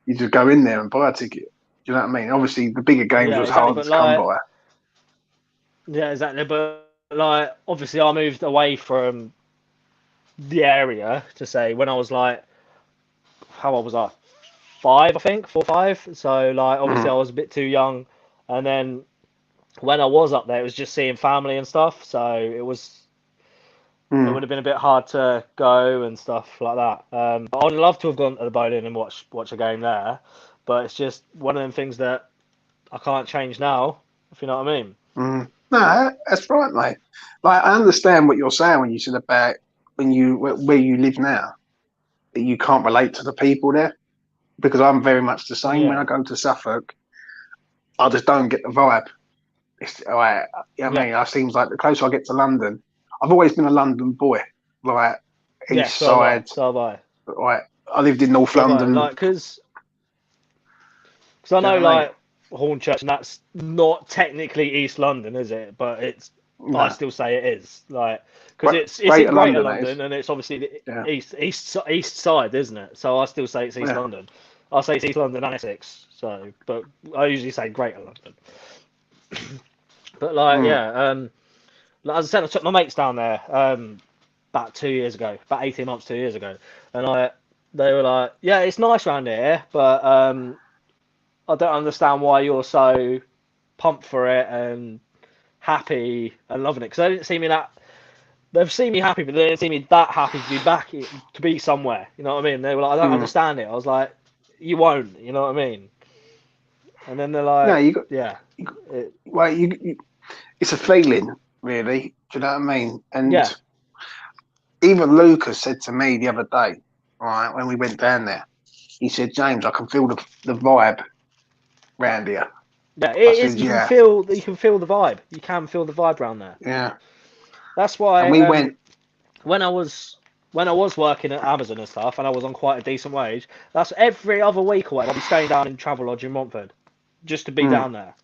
you just go in there and buy a ticket. Do you know what I mean? Obviously, the bigger games was hard to come by. Yeah, exactly. But like, obviously, I moved away from the area to say when I was like, how old was I? 5, I think, 4, 5. So like, obviously, I was a bit too young. And then when I was up there, it was just seeing family and stuff. So it was. It would have been a bit hard to go and stuff like that. But I'd love to have gone to the bowling and watch a game there. But it's just one of them things that I can't change now, if you know what I mean. No, that's right, mate. Like, I understand what you're saying when you said about where you live now, that you can't relate to the people there, because I'm very much the same. When I go to Suffolk, I just don't get the vibe. It's like, I mean, it seems like the closer I get to London, I've always been a London boy, like East Side. So have I. Like, I lived in North London. Like, because I know, like, Hornchurch, and that's not technically East London, is it? But it's. No. I still say it is, like, because it's in Greater London, and it's obviously the east side, isn't it? So I still say it's East London. I say it's East London and Essex. So, but I usually say Greater London. But like, like, as I said, I took my mates down there about 2 years ago, about 18 months, 2 years ago, and they were like, "Yeah, it's nice around here, but I don't understand why you're so pumped for it and happy and loving it." Because they didn't see me that. They've seen me happy, but they didn't see me that happy to be back, to be somewhere. You know what I mean? They were like, "I don't understand it." I was like, "You won't." You know what I mean? And then they're like, "No, it's a feeling, really. Do you know what I mean?" And even Lucas said to me the other day, right, when we went down there, he said, "James, I can feel the vibe round here." Yeah, it is. You can feel the vibe. You can feel the vibe around there. Yeah. That's why. And we went when I was working at Amazon and stuff, and I was on quite a decent wage. That's every other week or whatever. I'd be staying down in Travelodge in Montford, just to be down there.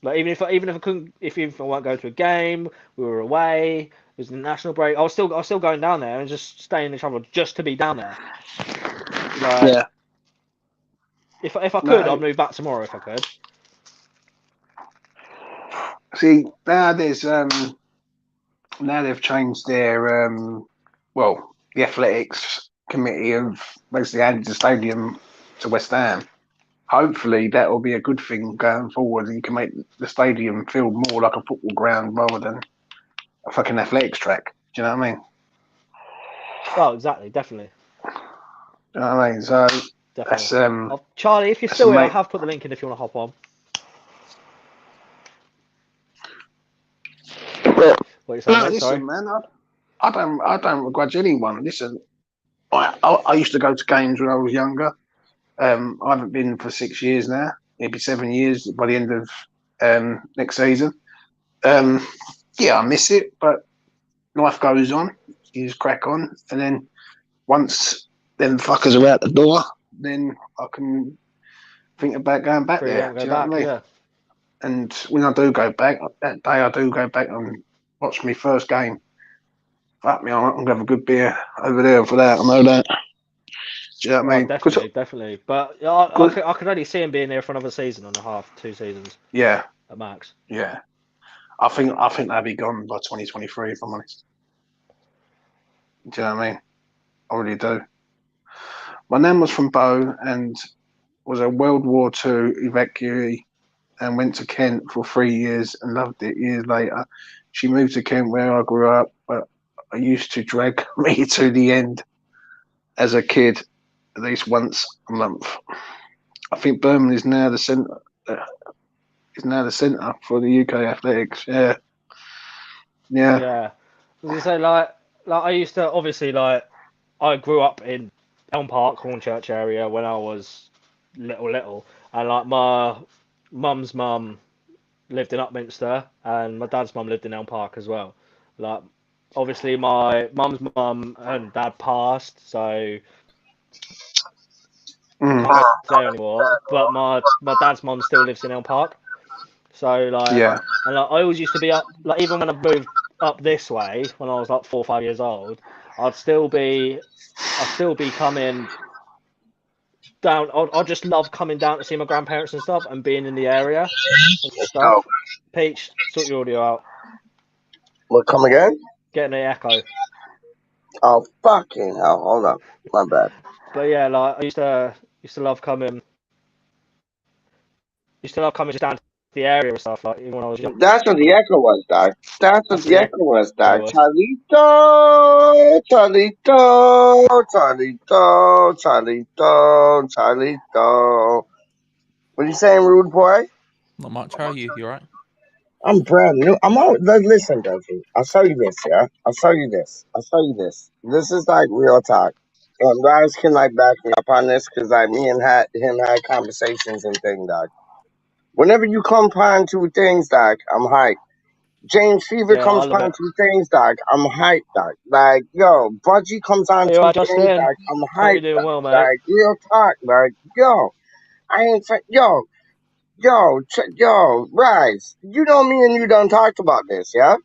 Like even if I couldn't, if I won't go to a game, we were away. It was the national break. I was still going down there and just staying in the Travelodge just to be down there. Like, If I could, I'd move back tomorrow if I could. See, now they've changed their the athletics committee have basically added the stadium to West Ham. Hopefully that will be a good thing going forward, and you can make the stadium feel more like a football ground rather than a fucking athletics track. Do you know what I mean? Oh, exactly, definitely. Do you know what I mean? So definitely. That's Charlie, if you're still here, I have put the link in if you want to hop on. What are you saying, mate? Sorry, man. I don't begrudge anyone. Listen, I used to go to games when I was younger. I haven't been for 6 years now. It'll be 7 years by the end of next season. I miss it, but life goes on. You just crack on, and then once them fuckers are out the door, then I can think about going back there. Do you know what I mean? Yeah. And when I do go back, that day I do go back and watch my first game. Fuck me, I'm gonna have a good beer over there for that. I know that. Do you know what I mean? Definitely. But I could only see him being there for another season and a half, 2 seasons. Yeah. At max. Yeah. I think they'll be gone by 2023, if I'm honest. Do you know what I mean? I really do. My nan was from Bow and was a World War II evacuee and went to Kent for 3 years and loved it. Years later, she moved to Kent where I grew up, but I used to drag me to the end as a kid at least once a month. I think Birmingham is now the centre. For the UK athletics. Yeah. Yeah. I was gonna say like I used to obviously like I grew up in Elm Park, Hornchurch area when I was little, and like my mum's mum lived in Upminster, and my dad's mum lived in Elm Park as well. Like obviously my mum's mum and dad passed, so Mm. can't say anymore. But my dad's mum still lives in Elm Park. So like, Yeah. and like, I always used to be up, like even when I moved up this way when I was like 4 or 5 years old, I'd still be coming down. I'd just love coming down to see my grandparents and stuff and being in the area and stuff. Oh, Peach, sort your audio out. what, come again? Getting an echo. Oh, fucking hell. Hold on. My bad. But yeah, like I used to love coming. Used to love coming just down to the area and stuff. Like even when I was young. That's what the echo was, Doc. That's what That's the the echo was, Doc. was. Charlito, Charlito, Charlito, Charlito, Charlito. What are you saying, rude boy? Not much. How are you? You alright? I'm brand new. I'm out. Listen, Dusty. I'll show you this, yeah? I'll show you this. This is like real talk. Guys can like back me up on this because like me and him had conversations and things, Doc. Whenever you come on to things, Doc, I'm hyped. James Fever Yeah, I comes love on it. to things, Doc. I'm hyped, Doc. Like, yo, Budgie comes on You to alright, things, Justin? Doc. I'm Hope hyped, you're doing Doc. well, mate. Like, real talk, like, yo, I ain't, yo, Rise. You know me and you done talked about this, yeah?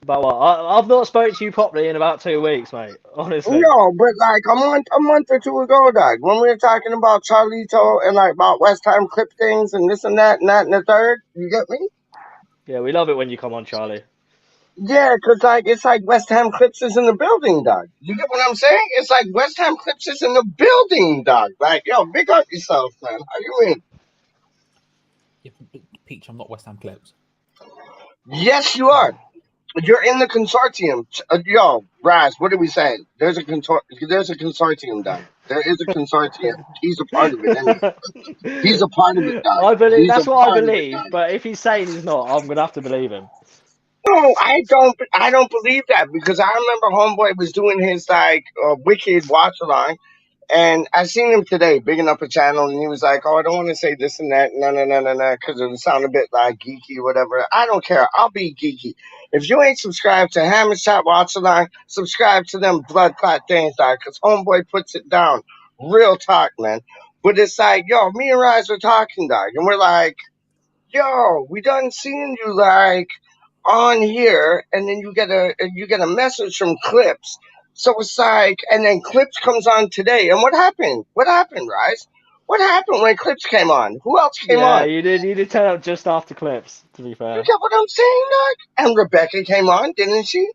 But what? I've not spoken to you properly in about 2 weeks, mate. Honestly. No, but like a month or two ago, Doc, when we were talking about Charlito and like about West Ham clip things and this and that and the third, you get me? Yeah, we love it when you come on, Charlie. Yeah, because like it's like West Ham Clips is in the building, dog. You get what I'm saying? It's like West Ham Clips is in the building, dog. Like, yo, big up yourself, man. How you mean? Yeah, Peach, I'm not West Ham Clips. Yes, you are. You're in the consortium. Yo, Raz, what are we saying? There's a consortium, dog. There is a consortium. He's a part of it, anyway. He's a part of it, dog. I believe He's that's a what I part of it, believe. dog. But if he's saying he's not, I'm gonna have to believe him. No, I don't believe that because I remember Homeboy was doing his like wicked watch along. And I seen him today, bigging up a channel, and he was like, "Oh, I don't want to say this and that, no, because it would sound a bit like geeky or whatever." I don't care. I'll be geeky. If you ain't subscribed to Hammer Chat Watch Along, subscribe to them blood clot things, dog, because Homeboy puts it down. Real talk, man. But it's like, yo, me and Rise were talking, dog, and we're like, yo, we done seen you like on here, and then you get a message from Clips. So it's like, and then Clips comes on today. And what happened? What happened, Rise? What happened when Clips came on? Who else came Yeah, on? you did turn up just after Clips. To be You fair. get what I'm saying, Doc? And Rebecca came on, didn't she?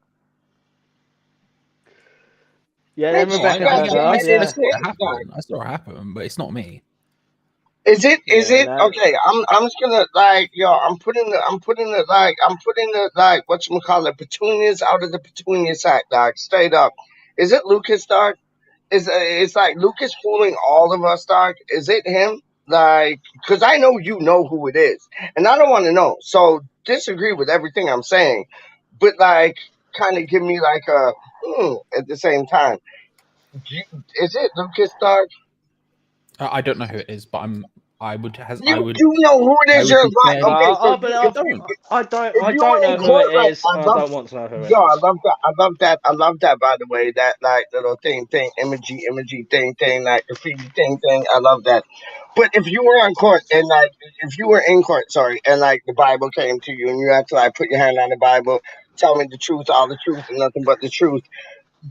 Yeah, Man, then she's Rebecca got turned your up. I Yeah. saw it things, Doc. happen. I saw it happen, but it's not me. Is it? Yeah, no. Okay? I'm just gonna like, yo. I'm putting the like whatchamacallit petunias out of the petunia sack, Doc. Straight up. Is it Lucas, Doc? It's like Lucas fooling all of us, Doc. Is it him? Like, because I know you know who it is, and I don't want to know. So disagree with everything I'm saying, but like, kind of give me like a at the same time. Is it Lucas, Doc? I don't know who it is, but I would You do know who it I is. would You're be right. fairly- Okay, so I if you don't were in know who court, it right? is, and I don't want to know who it Yo, I is. love that. I love that. By the way, that like little imagy thing, like graffiti thing. I love that. But if you were on court and like, if you were in court, sorry, and like the Bible came to you and you had to like put your hand on the Bible, tell me the truth, all the truth, and nothing but the truth.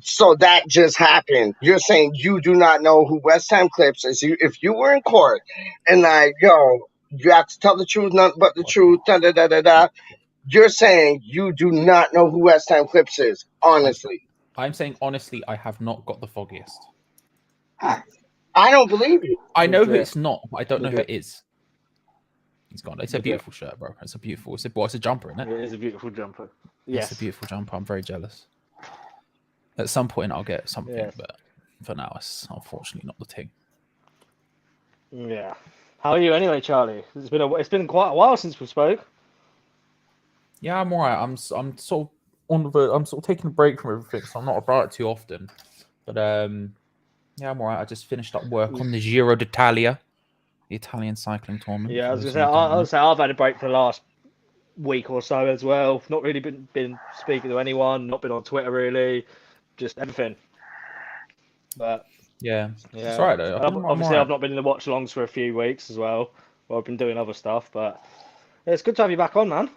So that just happened. You're saying you do not know who West Ham Clips is. If you were in court and like, yo, you have to tell the truth, nothing but the truth, da da da da da. you're saying you do not know who West Ham Clips is, honestly. I'm saying honestly, I have not got the foggiest. I don't believe you. I know who Legit. it's not, but I don't know who it Legit. is. He's gone. It's a Legit. beautiful shirt, bro. It's a beautiful. It's a jumper, isn't it? It is a beautiful jumper. Yes. It's a beautiful jumper. I'm very jealous. At some point, I'll get something, Yes. but for now, it's unfortunately not the thing. Yeah. How are you anyway, Charlie? It's been quite a while since we spoke. Yeah, I'm alright. I'm sort of on the. I'm sort of taking a break from everything, so I'm not about it too often. But yeah, I'm alright. I just finished up work on the Giro d'Italia, the Italian cycling tournament. Yeah, I was for gonna those say, who don't know. I've had a break for the last week or so as well. Not really been speaking to anyone. Not been on Twitter really. Just everything. But Yeah, yeah, it's alright though. And I'm obviously, alright. I've not been in the watch alongs for a few weeks as well. Well, I've been doing other stuff, but yeah, it's good to have you back on, man.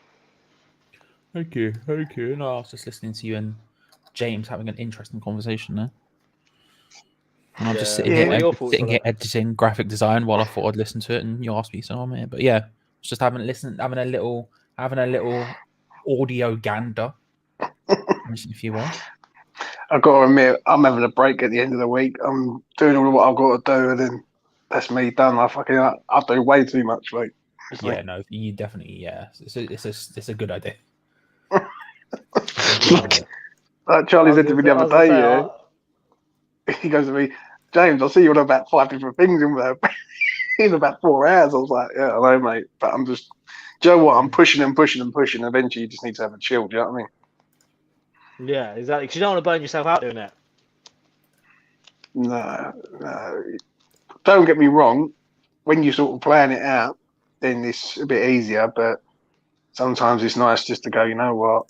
Thank you. No, I was just listening to you and James having an interesting conversation there. And I'm just Yeah. sitting Yeah. here, What are your thoughts on it? editing graphic design while I thought I'd listen to it, and you asked me, so I'm here. But yeah, it's just having a little audio gander, if you will. I've got to admit, I'm having a break at the end of the week. I'm doing all what I've got to do, and then that's me done. I do way too much, mate. It's Yeah, like, no, you definitely, yeah. It's a good idea. like Charlie said to me the I was other gonna day, say, he goes to me, James, I see you on about 5 different things in there. In about 4 hours. I was like, yeah, I know, mate. But I'm just, do you know what? I'm pushing and pushing and pushing. Eventually, you just need to have a chill. Do you know what I mean? yeah, exactly. Because you don't want to burn yourself out doing it. No. Don't get me wrong. When you sort of plan it out, then it's a bit easier. But sometimes it's nice just to go, you know what?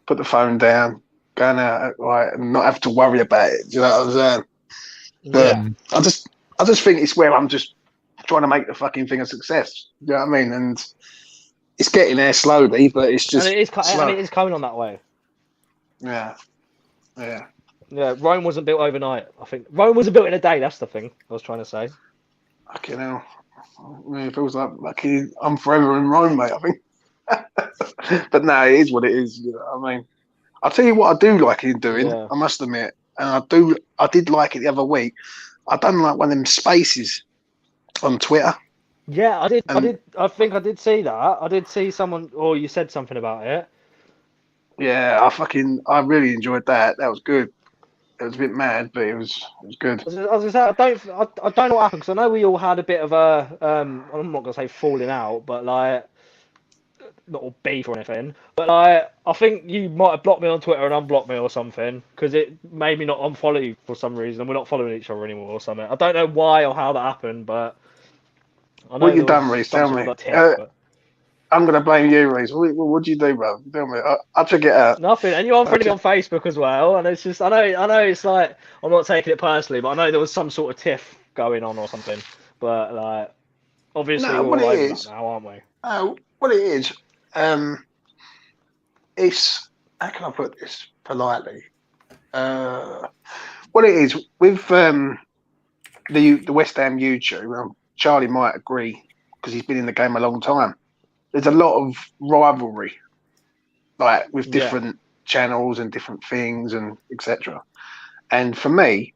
Put the phone down, going out, right, and not have to worry about it. Do you know what I'm saying? But Yeah. I just think it's where I'm just trying to make the fucking thing a success. Do you know what I mean? And it's getting there slowly, but it's just And it is slow. and it is coming on that way. Yeah. Yeah, Rome wasn't built overnight. I think Rome wasn't built in a day. That's the thing I was trying to say. Fucking hell. It feels like I'm forever in Rome, mate, I think. But no, it is what it is. You know what I mean? I'll tell you what I do like in doing, Yeah. I must admit. And I did like it the other week. I done like one of them spaces on Twitter. Yeah, I did. And I think I did see that. I did see someone, or you said something about it. yeah, I really enjoyed that. That was good. It was a bit mad, but it was good. I was gonna say, I don't know what happened because I know we all had a bit of a, I'm not gonna say falling out, but like, not all beef or anything. But like, I think you might have blocked me on Twitter and unblocked me or something because it made me not unfollow you for some reason, and we're not following each other anymore or something. I don't know why or how that happened, but I know What you there done, was Reece? some Tell sort me. of like tiff, but I'm gonna blame you, Reece. What'd you do, bro? Tell me. I'll check it out. nothing. And you unfriended me on Facebook as well, and it's just I know it's like I'm not taking it personally, but I know there was some sort of tiff going on or something. But like, obviously No, we're what all it over is. that now, aren't we? What it is. It's, how can I put this politely? What it is with the West Ham YouTube. Charlie might agree because he's been in the game a long time. There's a lot of rivalry, like with different channels and different things and etc. And for me,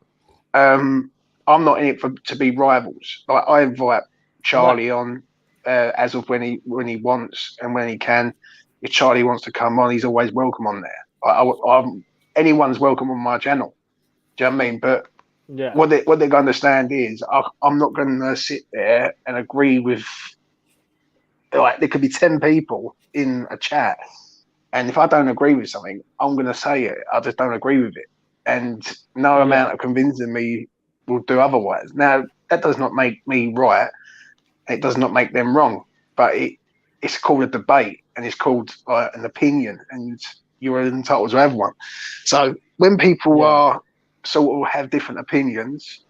I'm not in it to be rivals. Like I invite Charlie on as of when he wants and when he can. If Charlie wants to come on, he's always welcome on there. Anyone's welcome on my channel. Do you know what I mean? But Yeah. what they're going to understand is I'm not going to sit there and agree with, like, there could be 10 people in a chat, and if I don't agree with something, I'm going to say it. I just don't agree with it, and no amount of convincing me will do otherwise. Now that does not make me right. It does not make them wrong, but it's called a debate and it's called an opinion, and you're entitled to have one. So when people are sort of have different opinions,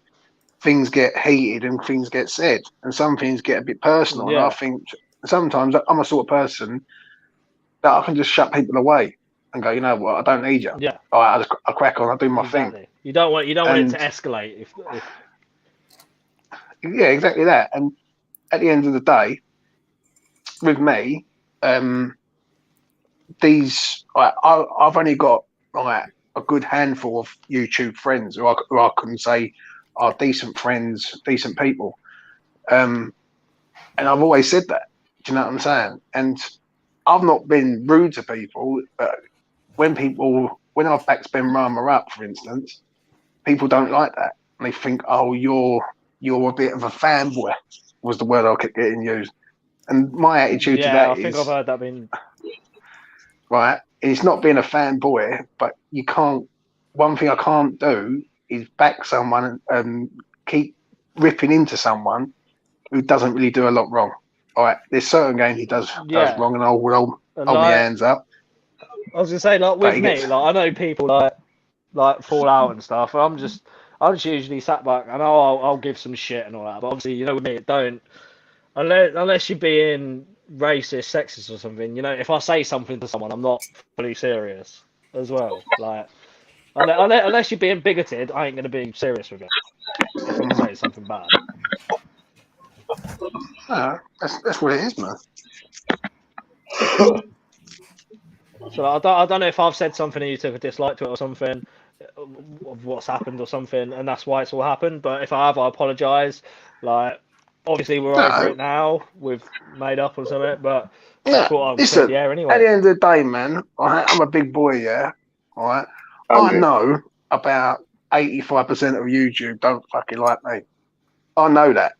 things get heated and things get said, and some things get a bit personal. And I think sometimes I'm a sort of person that I can just shut people away and go, you know what, I don't need you. Yeah. All right, I crack on, I do my thing. You don't want it to escalate. If... Yeah, exactly that. And at the end of the day, with me, I've only got like a good handful of YouTube friends who I can say are decent friends, decent people. And I've always said that. Do you know what I'm saying? And I've not been rude to people, but when I've backed Ben Rama up, for instance, people don't like that. And they think, oh, you're a bit of a fanboy, was the word I kept getting used. And my attitude to that I think I've heard that being right. It's not being a fanboy, but you can't. One thing I can't do is back someone and keep ripping into someone who doesn't really do a lot wrong. All right, there's certain games he does wrong, and I'll hold my hands up. I was gonna say, like with me, like I know people like fall out and stuff. I'm just usually sat back and I'll give some shit and all that. But obviously, you know, with me, it don't unless you're being racist, sexist, or something. You know, if I say something to someone, I'm not fully serious as well. Like unless you're being bigoted, I ain't gonna be serious with it. If I'm saying something bad. That's what it is, man. So I don't know if I've said something and you took a dislike to it or something, of what's happened or something, and that's why it's all happened. But if I have, I apologise. Like, obviously we're over it now. We've made up or something, but that's what I'm listen, the air anyway. At the end of the day, man, I'm a big boy, yeah. All right, I know about 85% of YouTube don't fucking like me. I know that.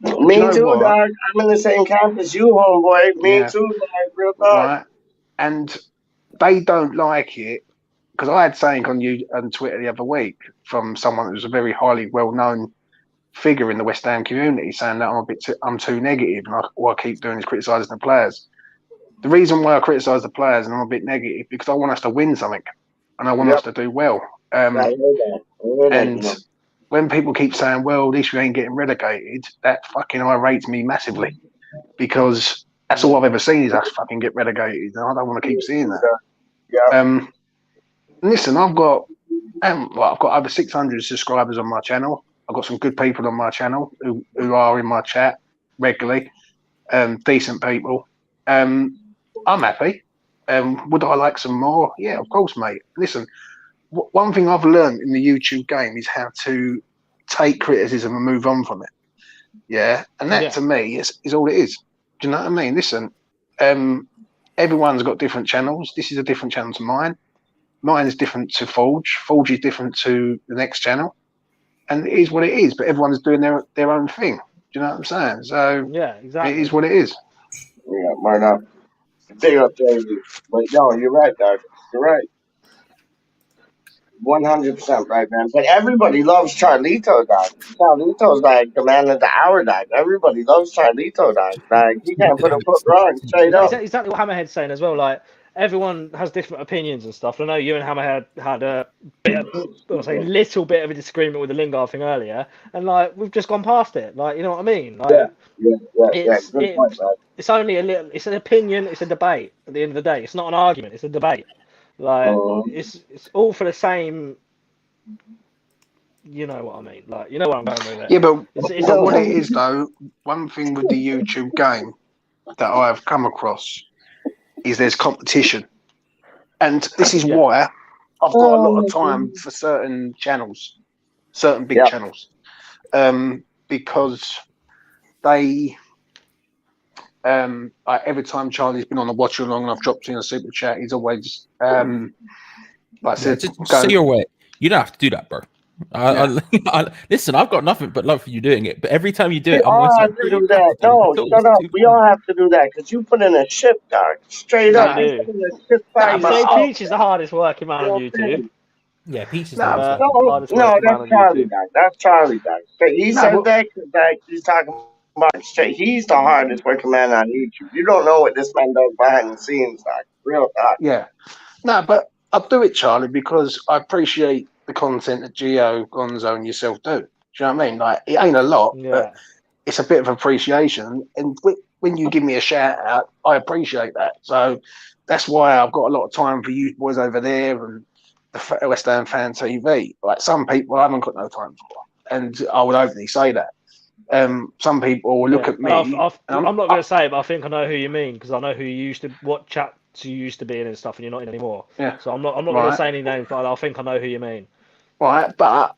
Me too, dog. I'm in the same camp as you, homeboy. Me too, dog. Real talk. Right, and they don't like it because I had saying on Twitter the other week from someone who was a very highly well-known figure in the West Ham community, saying that I'm too negative, and all I keep doing is criticising the players. The reason why I criticise the players and I'm a bit negative because I want us to win something, and I want us to do well. I hear that. When people keep saying, "Well, this you ain't getting relegated," that fucking irates me massively because that's all I've ever seen is us fucking get relegated, and I don't want to keep seeing that. Listen, I've got over 600 subscribers on my channel. I've got some good people on my channel who are in my chat regularly, decent people. I'm happy. Would I like some more? Yeah, of course, mate. Listen, one thing I've learned in the YouTube game is how to take criticism and move on from it. Yeah, and that to me is all it is. Do you know what I mean? Listen, everyone's got different channels. This is a different channel to mine. Mine is different to Forge. Forge is different to the next channel. And it is what it is, but everyone's doing their own thing. Do you know what I'm saying? So yeah, exactly. It is what it is. Yeah, why not? Big up, David. But no, you're right, dog. You're right. 100% right, man. But everybody loves Charlito, dog. Charlito's like the man of the hour, dog. Everybody loves Charlito, dog. Like, he can't put a foot wrong, straight up. Exactly what Hammerhead's saying as well. Like, everyone has different opinions and stuff. I know you and Hammerhead had a little bit of a disagreement with the Lingard thing earlier, and like we've just gone past it. Like, you know what I mean? Like, it's only a little. It's an opinion. It's a debate. At the end of the day, it's not an argument. It's a debate. Like, it's all for the same. You know what I mean? Like, you know what I'm going with it. Yeah, but what it is though, one thing with the YouTube game that I have come across is there's competition, and this is why I've got a lot of time for certain channels, certain big channels, because they, like every time Charlie's been on a watch along and I've dropped in a super chat, he's always like I said, say your way. You don't have to do that, bro. Listen, I've got nothing but love for you doing it, but every time you do it, all have to do that. No, shut up. We all have to do that because you put in a shift, dog. Straight up. Peach is the hardest working man on YouTube. Yeah, Peach is the hardest working man on YouTube. That's Charlie, dog. He said that because he's talking about straight. He's the hardest working man on YouTube. You don't know what this man does behind the scenes, dog. Real talk. Yeah. No, but I do it, Charlie, because I appreciate the content that ThA, Gonzo, and yourself do. Do you know what I mean? Like, it ain't a lot, but it's a bit of appreciation. And when you give me a shout out, I appreciate that. So that's why I've got a lot of time for you boys over there and the West Ham Fan TV. Like, some people I haven't got no time for, and I would openly say that. Some people will look at me. I'm not going to say it, but I think I know who you mean because I know who you used to, what chats you used to be in and stuff, and you're not in anymore. Yeah. So I'm not going to say any names, but I think I know who you mean. Right, but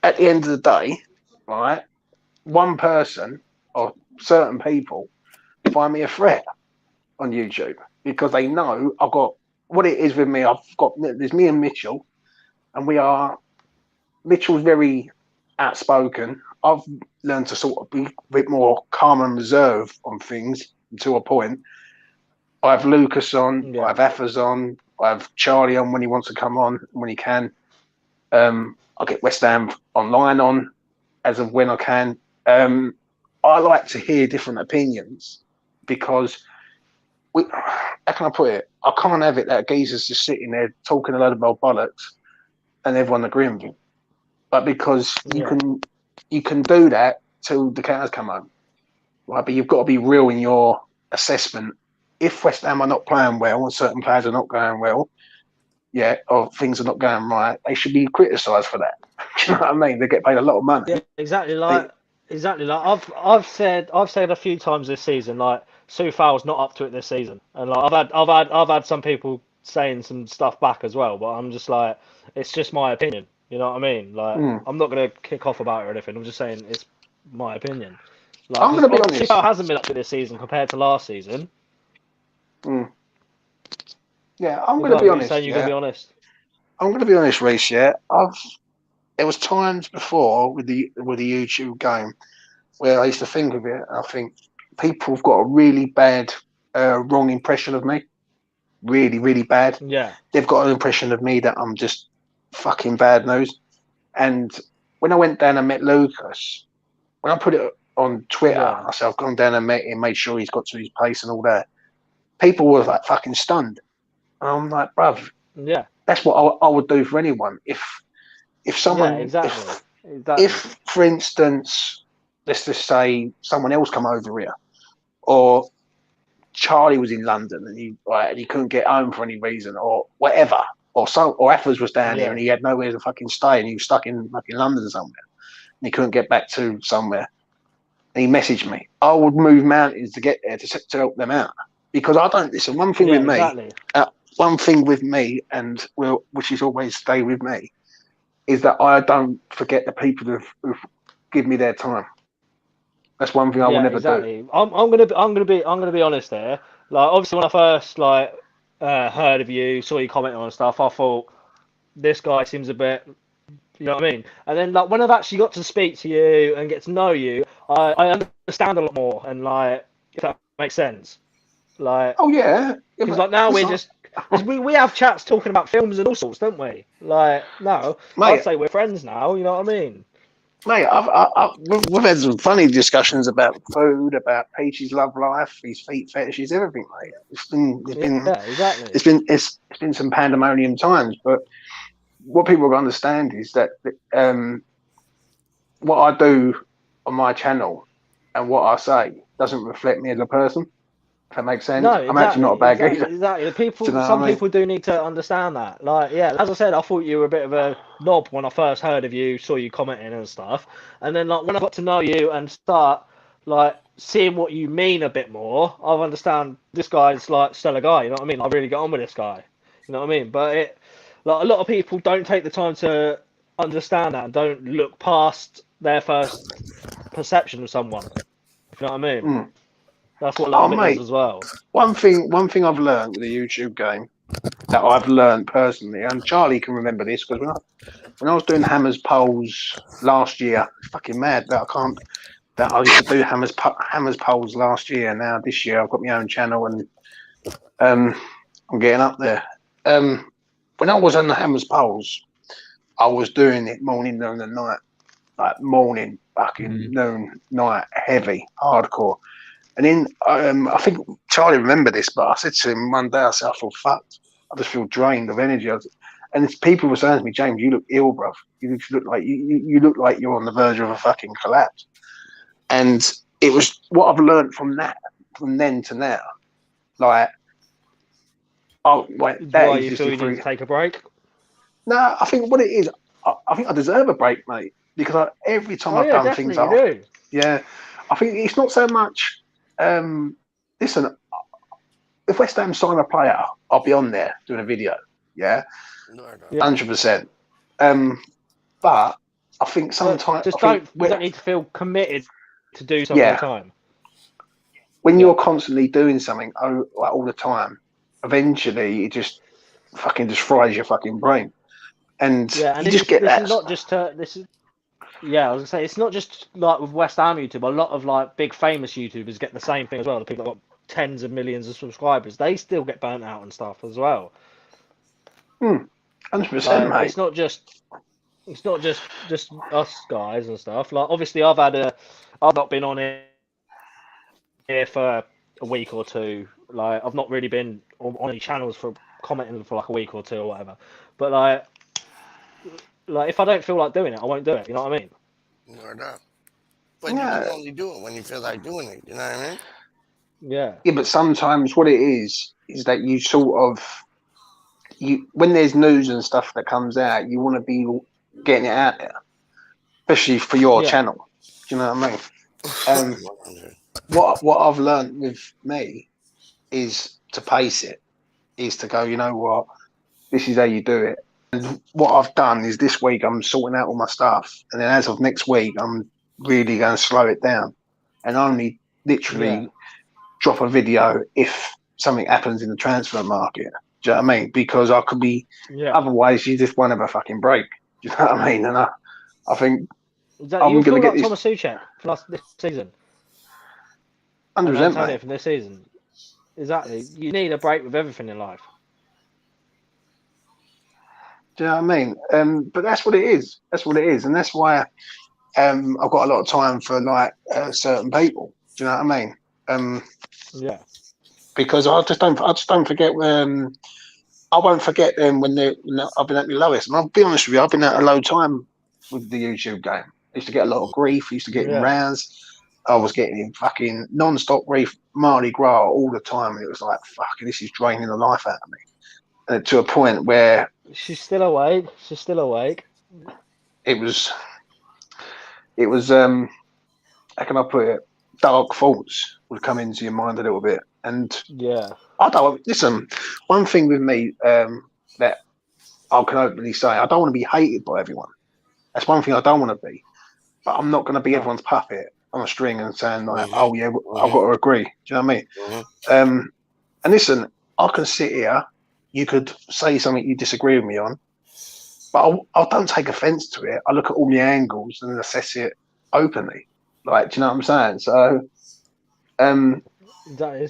at the end of the day, right, one person or certain people find me a threat on YouTube because they know I've got what it is with me. There's me and Mitchell, and Mitchell's very outspoken. I've learned to sort of be a bit more calm and reserved on things to a point. I have Lucas on, I have Affers on, I have Charlie on when he wants to come on, when he can. I get West Ham online on as of when I can. I like to hear different opinions because how can I put it? I can't have it that geezer's just sitting there talking a load of old bollocks and everyone agreeing with him. But because you can do that till the cows come home, right? But you've got to be real in your assessment. If West Ham are not playing well and certain players are not going well, or things are not going right, they should be criticised for that. Do you know what I mean? They get paid a lot of money. Yeah, exactly. Like I've said a few times this season, like ThA's not up to it this season, and like I've had some people saying some stuff back as well, but I'm just like, it's just my opinion. You know what I mean? Like I'm not gonna kick off about it or anything. I'm just saying it's my opinion. Like, I'm gonna be honest. ThA hasn't been up to this season compared to last season. Yeah, I'm gonna be honest. You're gonna be honest. I'm gonna be honest, Reece. Yeah, there was times before with the YouTube game where I used to think of it. I think people have got a really bad, wrong impression of me. Really, really bad. Yeah. They've got an impression of me that I'm just fucking bad news. And when I went down and met Lucas, when I put it on Twitter, I said I've gone down and met him, made sure he's got to his place and all that. People were like fucking stunned. And I'm like, bruv, that's what I would do for anyone. If someone, if for instance, let's just say someone else come over here, or Charlie was in London and he couldn't get home for any reason, or whatever, or Affers was down here and he had nowhere to fucking stay and he was stuck in fucking London somewhere and he couldn't get back to somewhere. And he messaged me. I would move mountains to get there to help them out because I don't listen. One thing with me, and which is always stay with me, is that I don't forget the people who give me their time. That's one thing I will never do. I'm gonna be honest there. Like obviously when I first heard of you, saw you commenting on stuff, I thought this guy seems a bit, you know what I mean. And then like when I've actually got to speak to you and get to know you, I understand a lot more. And like if that makes sense, like because like now we have chats talking about films and all sorts, don't we? Like no, I'd say we're friends now. You know what I mean? Mate, we've had some funny discussions about food, about Peachy's love life, his feet fetishes, everything, mate. It's been some pandemonium times, but what people understand is that what I do on my channel and what I say doesn't reflect me as a person. If that makes sense. No, I'm actually not a bad geezer. Exactly. People do need to understand that. Like, as I said, I thought you were a bit of a knob when I first heard of you, saw you commenting and stuff. And then like when I got to know you and start like seeing what you mean a bit more, I understand this guy's like stellar guy, you know what I mean? I really get on with this guy. You know what I mean? But a lot of people don't take the time to understand that and don't look past their first perception of someone. You know what I mean? That's what a lot of it is as well. One thing I've learned with the YouTube game that I've learned personally, and Charlie can remember this because when I was doing Hammers polls last year, it's fucking mad that I used to do Hammers polls last year. Now this year I've got my own channel and I'm getting up there. When I was on the Hammers polls, I was doing it morning, noon, and night, like morning, fucking noon, night, heavy, hardcore. And then I think Charlie remembered this, but I said to him one day, I said, I feel fucked. I just feel drained of energy. And people were saying to me, James, you look ill, bruv. You look like you look like you're on the verge of a fucking collapse. And it was what I've learned from then to now. Like, why you feel you need to take a break? No, I think what it is, I think I deserve a break, mate. because every time Oh I've yeah, done things, definitely you do. yeah, I think it's not so much. Listen, if West Ham sign a player, I'll be on there doing a video. Yeah, Yeah. 100%. But I think sometimes Just you don't need to feel committed to do something all the time. When you're constantly doing something like all the time, eventually it just fucking destroys your fucking brain, and you just get that. This is not just this is. Yeah, I was gonna say it's not just like with West Ham YouTube. A lot of like big famous YouTubers get the same thing as well. The people that got tens of millions of subscribers, they still get burnt out and stuff as well. 100%, mate. It's not just us guys and stuff. Like obviously, I've not been on here for a week or two. Like I've not really been on any channels for commenting for like a week or two or whatever. But like if I don't feel like doing it, I won't do it. You know what I mean? Or not. But you can only do it when you feel like doing it. You know what I mean? Yeah. Yeah, but sometimes what it is that you sort of when there's news and stuff that comes out, you want to be getting it out there, especially for your channel. Do you know what I mean? What I've learned with me is to pace it, is to go, you know what, this is how you do it. And what I've done is this week I'm sorting out all my stuff, and then as of next week I'm really going to slow it down and only literally drop a video if something happens in the transfer market. Do you know what I mean? Because I could be, otherwise you just won't have a fucking break. Do you know what I mean? And I think I'm going to get Thomas Souček for this season. 100%, mate. From this season. Exactly. You need a break with everything in life. Do you know what I mean? But that's what it is. That's what it is, and that's why I've got a lot of time for like certain people. Do you know what I mean? Because I just don't forget when I won't forget them when I've been at the lowest. And I'll be honest with you, I've been at a low time with the YouTube game. I used to get a lot of grief. I used to get in rounds. I was getting in fucking non-stop grief, Mardi Gras all the time, and it was like, fuck, this is draining the life out of me. And to a point where she's still awake. It was how can I put it? Dark thoughts would come into your mind a little bit, and I don't listen. One thing with me that I can openly say, I don't want to be hated by everyone. That's one thing I don't want to be, but I'm not going to be everyone's puppet on a string and saying like, oh yeah, I've got to agree. Do you know what I mean? And listen, I can sit here. You could say something you disagree with me on, but I don't take offence to it. I look at all the angles and assess it openly. Like, do you know what I'm saying? So,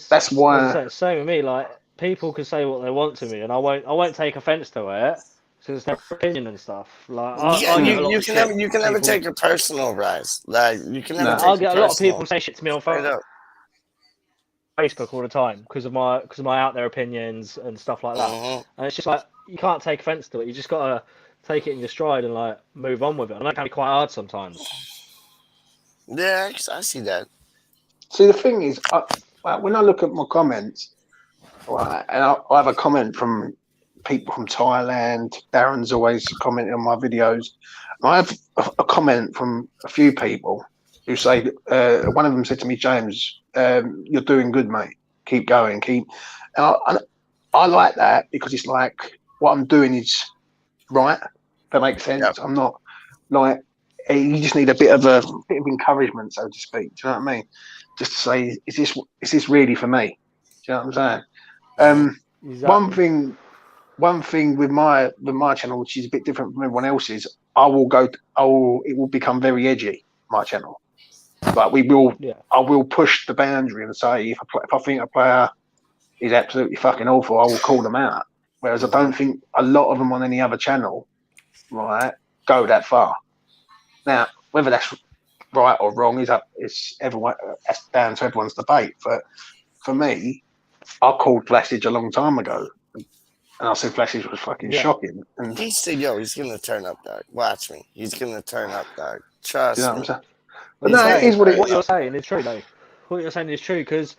that's why. Same with me. Like, people can say what they want to me, and I won't take offence to it because it's their opinion and stuff. Like, you can never take it personal, Bryce. Like, you can never. I'll get a lot of people say shit to me on Facebook all the time because of my out there opinions and stuff like that. And it's just like you can't take offence to it. You just gotta take it in your stride and like move on with it. And that can be quite hard sometimes. Yeah, I see that. See, the thing is, when I look at my comments, right, and I have a comment from people from Thailand. Darren's always commenting on my videos. I have a comment from a few people who say, one of them said to me, James, you're doing good, mate. Keep going, And I like that because it's like what I'm doing is right. That makes sense. Yep. I'm not like you just need a bit of encouragement, so to speak. Do you know what I mean? Just to say, is this really for me? Do you know what I'm saying? Exactly. One thing with my channel, which is a bit different from everyone else's, it will become very edgy. My channel, but I will push the boundary and say if I think a player is absolutely fucking awful, I will call them out. Whereas I don't think a lot of them on any other channel, right, go that far. Now, whether that's right or wrong that's down to everyone's debate. But for me, I called Vlasic a long time ago, and I said Vlasic was fucking shocking. And he said, "Yo, he's gonna turn up, dog. Watch me. He's gonna turn up, dog. Trust me." But no, it is what you're saying is true, though. What you're saying is true because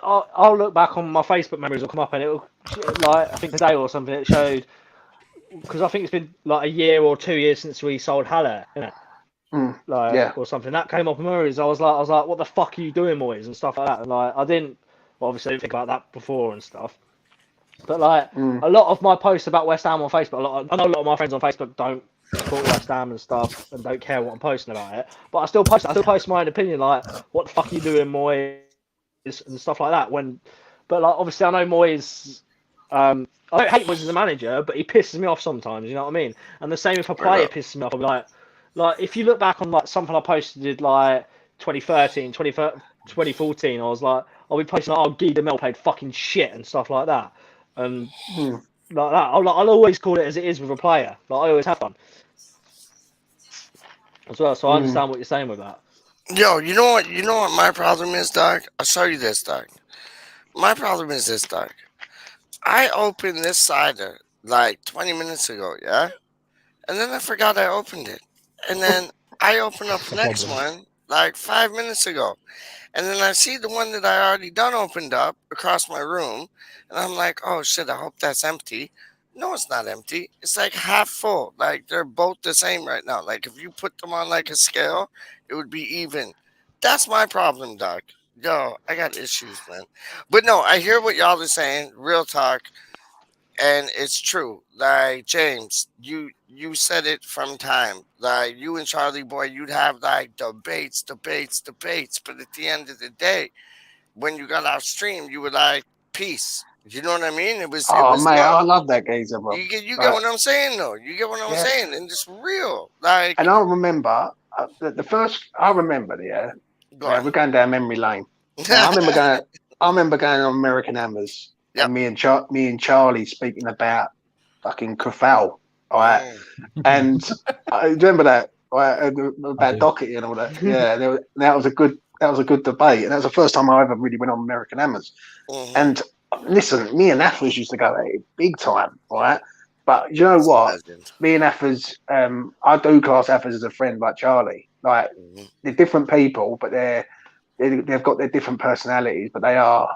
I'll look back on my Facebook memories will come up and it'll like I think today or something it showed because I think it's been like a year or 2 years since we sold Haller, isn't it? or something that came off Murray's. I was like, what the fuck are you doing, Moyes, and stuff like that. And like, obviously didn't think about that before and stuff. But like a lot of my posts about West Ham on Facebook, I know a lot of my friends on Facebook don't support West Ham and stuff and don't care what I'm posting about it. But I still post my own opinion, like what the fuck are you doing, Moyes, and stuff like that. But like obviously I know Moyes. I don't hate Moyes as a manager, but he pisses me off sometimes. You know what I mean? And the same if a player pisses me off. I'll be like if you look back on like something I posted like 2013, 2014, I was like, I'll be posting like, oh, Guy Demel played fucking shit and stuff like that. And like that, I'll always call it as it is with a player. Like I always have done as well. So I understand what you're saying with that. Yo, you know what my problem is, Doc? I'll show you this, Doc. My problem is this, Doc. I opened this cider like 20 minutes ago, yeah? And then I forgot I opened it. And then I opened up the next one like 5 minutes ago. And then I see the one that I already done opened up across my room. And I'm like, oh shit, I hope that's empty. No, it's not empty. It's like half full. Like they're both the same right now. Like if you put them on like a scale, it would be even. That's my problem, Doc. Yo, I got issues, man. But no, I hear what y'all are saying. Real talk. And it's true. Like James, you said it from time. Like you and Charlie Boy, you'd have like debates. But at the end of the day, when you got off stream, you were like, peace. You know what I mean? It was. Oh it was man, love. I love that geezer, bro. You get what I'm saying, though. You get what I'm saying, and it's real. Like, and I remember the first. I remember, we're going down memory lane. I remember going on American Hammers. Yep. And me and Charlie speaking about fucking ThA, all right? And I remember that, right, about Doherty and all that. Yeah, that was a good debate, and that was the first time I ever really went on American Hammers. And listen, me and Affers used to go at it big time, right? But you know what? Me and Affers, I do class Affers as a friend, like Charlie. Like they're different people, but they've got their different personalities, but they're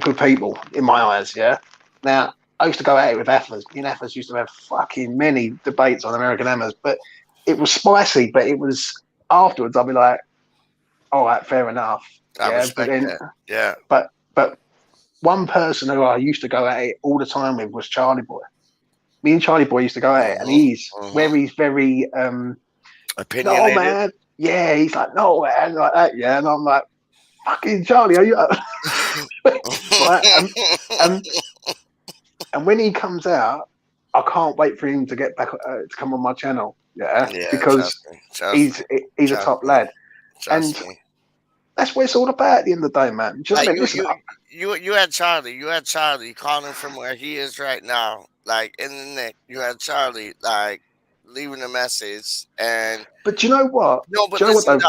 good people in my eyes, yeah? Now, I used to go at it with Affers. Me and Affers used to have fucking many debates on American Hammers, but it was spicy, but it was afterwards, I'll be like, all right, fair enough. I respect that. Yeah. But one person who I used to go at it all the time with was Charlie Boy. Me and Charlie Boy used to go at it, and he's very opinionated. No, man. Yeah, he's like, no, man, like that, yeah. And I'm like, fucking Charlie, are you and when he comes out, I can't wait for him to get back to come on my channel, because he's a top lad, and that's what it's all about at the end of the day, man. Just you had Charlie calling from where he is right now, like in the nick. You had Charlie like leaving a message, but you know what? No, but listen,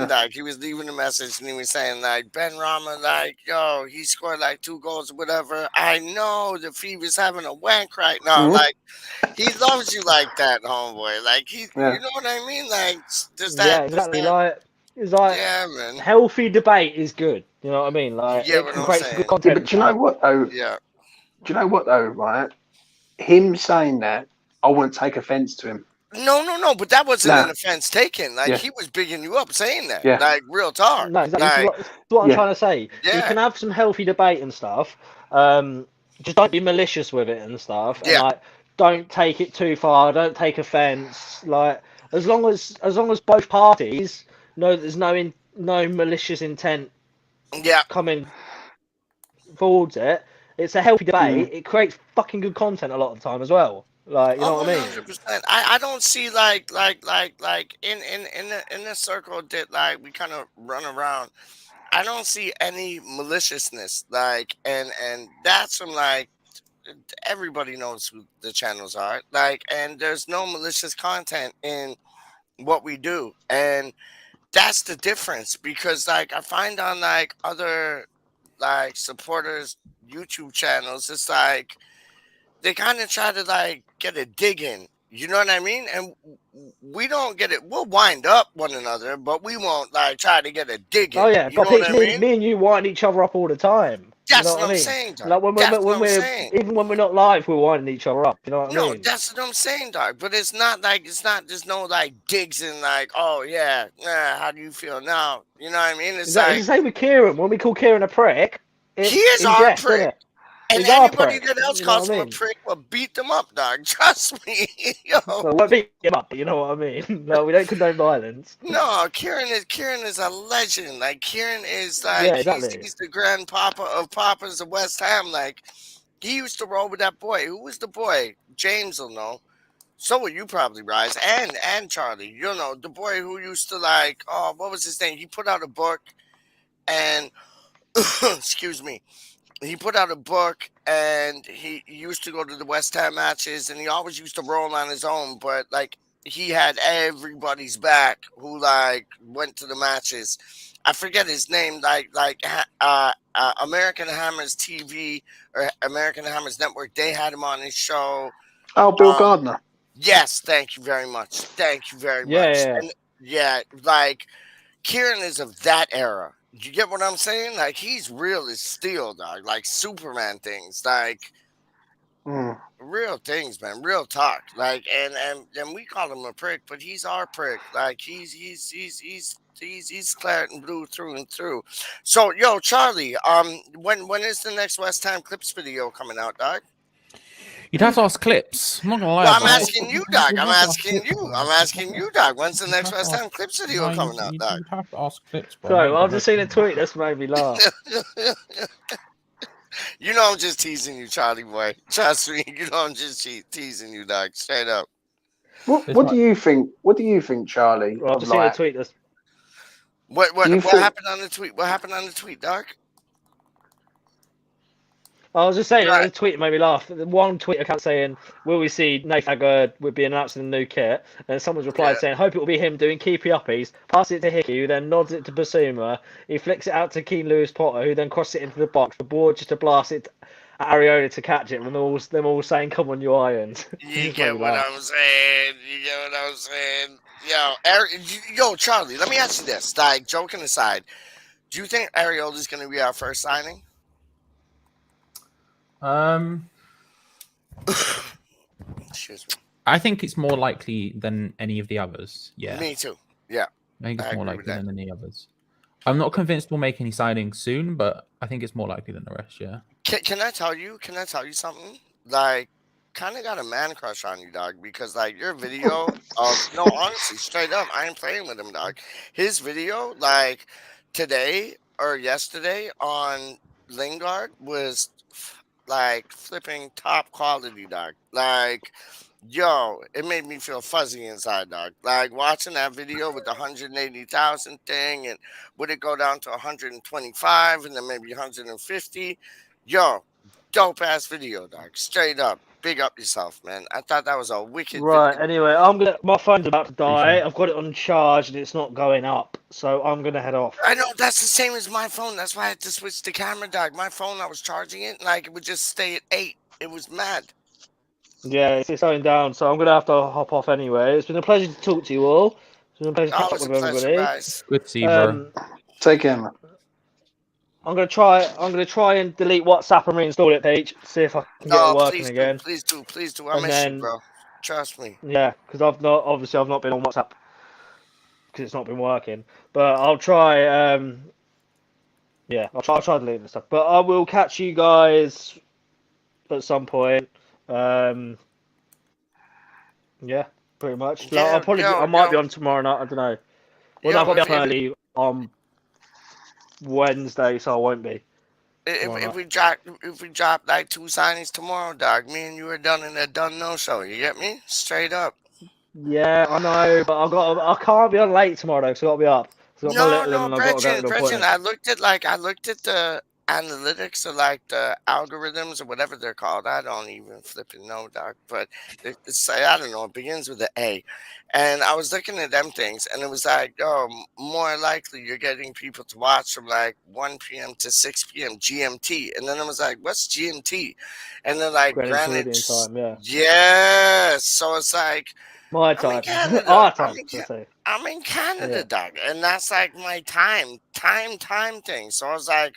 Doc. He was leaving a message and he was saying like Ben Rama, like, yo, he scored like 2 goals or whatever. I know the Fever's having a wank right now. Like he loves you like that, homeboy. Like you know what I mean? Like does that? Yeah, exactly. It's like man. Healthy debate is good. You know what I mean? Like it can create some good content. But do you know what though? Yeah. Do you know what though? Right? Him saying that, I wouldn't take offense to him. No, but that wasn't an offense taken. Like he was bigging you up saying that. Yeah. Like real talk. No, exactly. That's what I'm trying to say. Yeah. You can have some healthy debate and stuff. Just don't be malicious with it and stuff. And like don't take it too far. Don't take offense. Like as long as both parties know there's no malicious intent coming forwards it. It's a healthy debate. It creates fucking good content a lot of the time as well. Like, you know what I mean? 100%. I don't see like in the circle that like we kind of run around. I don't see any maliciousness, like, and that's from like everybody knows who the channels are, like, and there's no malicious content in what we do, and that's the difference. Because like I find on like other like supporters YouTube channels, it's like they kind of try to like get a dig in, you know what I mean? And we don't get it. We'll wind up one another, but we won't like try to get a dig in. Oh yeah, you know what I mean? Me and you wind each other up all the time. That's know what what I I'm mean? saying, dog. Like when That's what I'm we're saying. even when we're not live, we're winding each other up. You know what I No, mean? that's what I'm saying, dog. But it's not like there's no like digs and like, oh yeah, how do you feel now? You know what I mean? It's Exactly. like It's the same with Kieran. When we call Kieran a prick, he it's is in our jest, isn't prick. it? And He's our anybody prick. that else You know calls what I him a mean? prick will beat them up, dog. Trust me. Yo. Well, we'll beat him up. You know what I mean? No, we don't condone violence. No, Kieran is a legend. Like Kieran is Yeah, like exactly. he's the grandpapa of papas of West Ham. Like he used to roll with that boy. Who was the boy? James will know. So will you probably, Rise, and Charlie. You know, the boy who used to like, oh, what was his name? He put out a book and excuse me. He put out a book and he used to go to the West Ham matches and he always used to roll on his own, but like he had everybody's back who like went to the matches. I forget his name, American Hammers TV or American Hammers Network. They had him on his show. Oh, Bill Um, Gardner. Yes, thank you very much. Thank you very Yeah, much. yeah. And yeah, like Kieran is of that era. You get what I'm saying? Like he's real as steel, dog. Like Superman things, like Mm. real things, man. Real talk. Like and we call him a prick, but he's our prick. Like he's claret and blue through and through. So yo, Charlie, when is the next West Ham Clips video coming out, dog? You'd have to ask Clips. I'm not gonna lie. Well, I'm about it. asking you, Doc. You'd I'm have to ask asking Clips, you. bro. I'm asking you, Doc. When's the You'd next have to West Ham ask- Clips video No, coming out, Doc? you'd have to ask Clips, bro. Sorry, I ain't I've got just no seen a clue. tweet that's made me laugh. You know I'm just teasing you, Charlie boy. Trust me. You know I'm just teasing you, Doc. Straight up. What do you think? What do you think, Charlie? Well, I've Of just seen a like, tweet that's What do you what think? happened on the tweet? What happened on the tweet, Doc? I was just saying, Right. the tweet made me laugh. The one tweet account saying, "Will we see ThA would be announcing the new kit?" And someone's replied Yeah. saying, "Hope it will be him doing keepy uppies. Pass it to Hickey, who then nods it to Basuma. He flicks it out to Keen Lewis Potter, who then crosses it into the box. The board just to blast it at Areola to catch it. And them all saying, 'Come on, you irons.'" You get what I'm saying. You get what I'm saying. Yo, yo, Charlie, let me ask you this. Like, joking aside, do you think Areola is going to be our first signing? Excuse me. I think it's more likely than any of the others. Yeah, Me too. Yeah. I think it's I more agree with likely that. than any others. I'm not convinced we'll make any signings soon, but I think it's more likely than the rest. Yeah. Can I tell you? Can I tell you something? Like, kind of got a man crush on you, dog. Because like your video of no, honestly, straight up, I ain't playing with him, dog. His video, like today or yesterday on Lingard, was like flipping top quality, dog. Like, yo, it made me feel fuzzy inside, dog. Like watching that video with the 180,000 thing, and would it go down to 125 and then maybe 150? Yo, dope ass video, dog. Straight up. Big up yourself, man. I thought that was a wicked Right. video. Anyway, my phone's about to die. Appreciate it. I've got it on charge and it's not going up, so I'm gonna head off. I know that's the same as my phone. That's why I had to switch the camera, dog. My phone, I was charging it, like it would just stay at 8. It was mad. Yeah, it's going down, so I'm gonna have to hop off anyway. It's been a pleasure to talk to you all. It's been a pleasure to catch up Always a with pleasure, everybody. guys. Good to see you, bro. Take care, man. I'm gonna try and delete WhatsApp and reinstall it, Peach. See if I can get it No, working please again. do. Please do. Please do. I And miss you, then- bro. Trust me. Yeah, because I've not been on WhatsApp because it's not been working. But I'll try. Yeah, I'll try deleting the stuff. But I will catch you guys at some point. Yeah, pretty much. Like, Yeah, I might be yo. on tomorrow night. I don't know. Well, Yo, no, I'll be if- up early on Wednesday, so I won't be. If we drop like 2 signings tomorrow, dog, me and you are done in that DuN Kn0 show. You get me? Straight up. Yeah, I know, but I can't be on late tomorrow though, because I got to be up. So I've got my little and I've got to go to the Gretchen, appointment. I looked at the analytics or like the algorithms or whatever they're called. I don't even flipping know, doc. But it's I don't know. It begins with an A, and I was looking at them things, and it was like, oh, more likely you're getting people to watch from like 1 p.m. to 6 p.m. GMT, and then I was like, what's GMT? And they're like, Greenwich Greenwich Meridian time, yeah. Yes. So it's like. My I'm in time. Canada. Our time, I'm in let's say. I'm in Canada, Yeah. dog, and that's like my time thing. So I was like,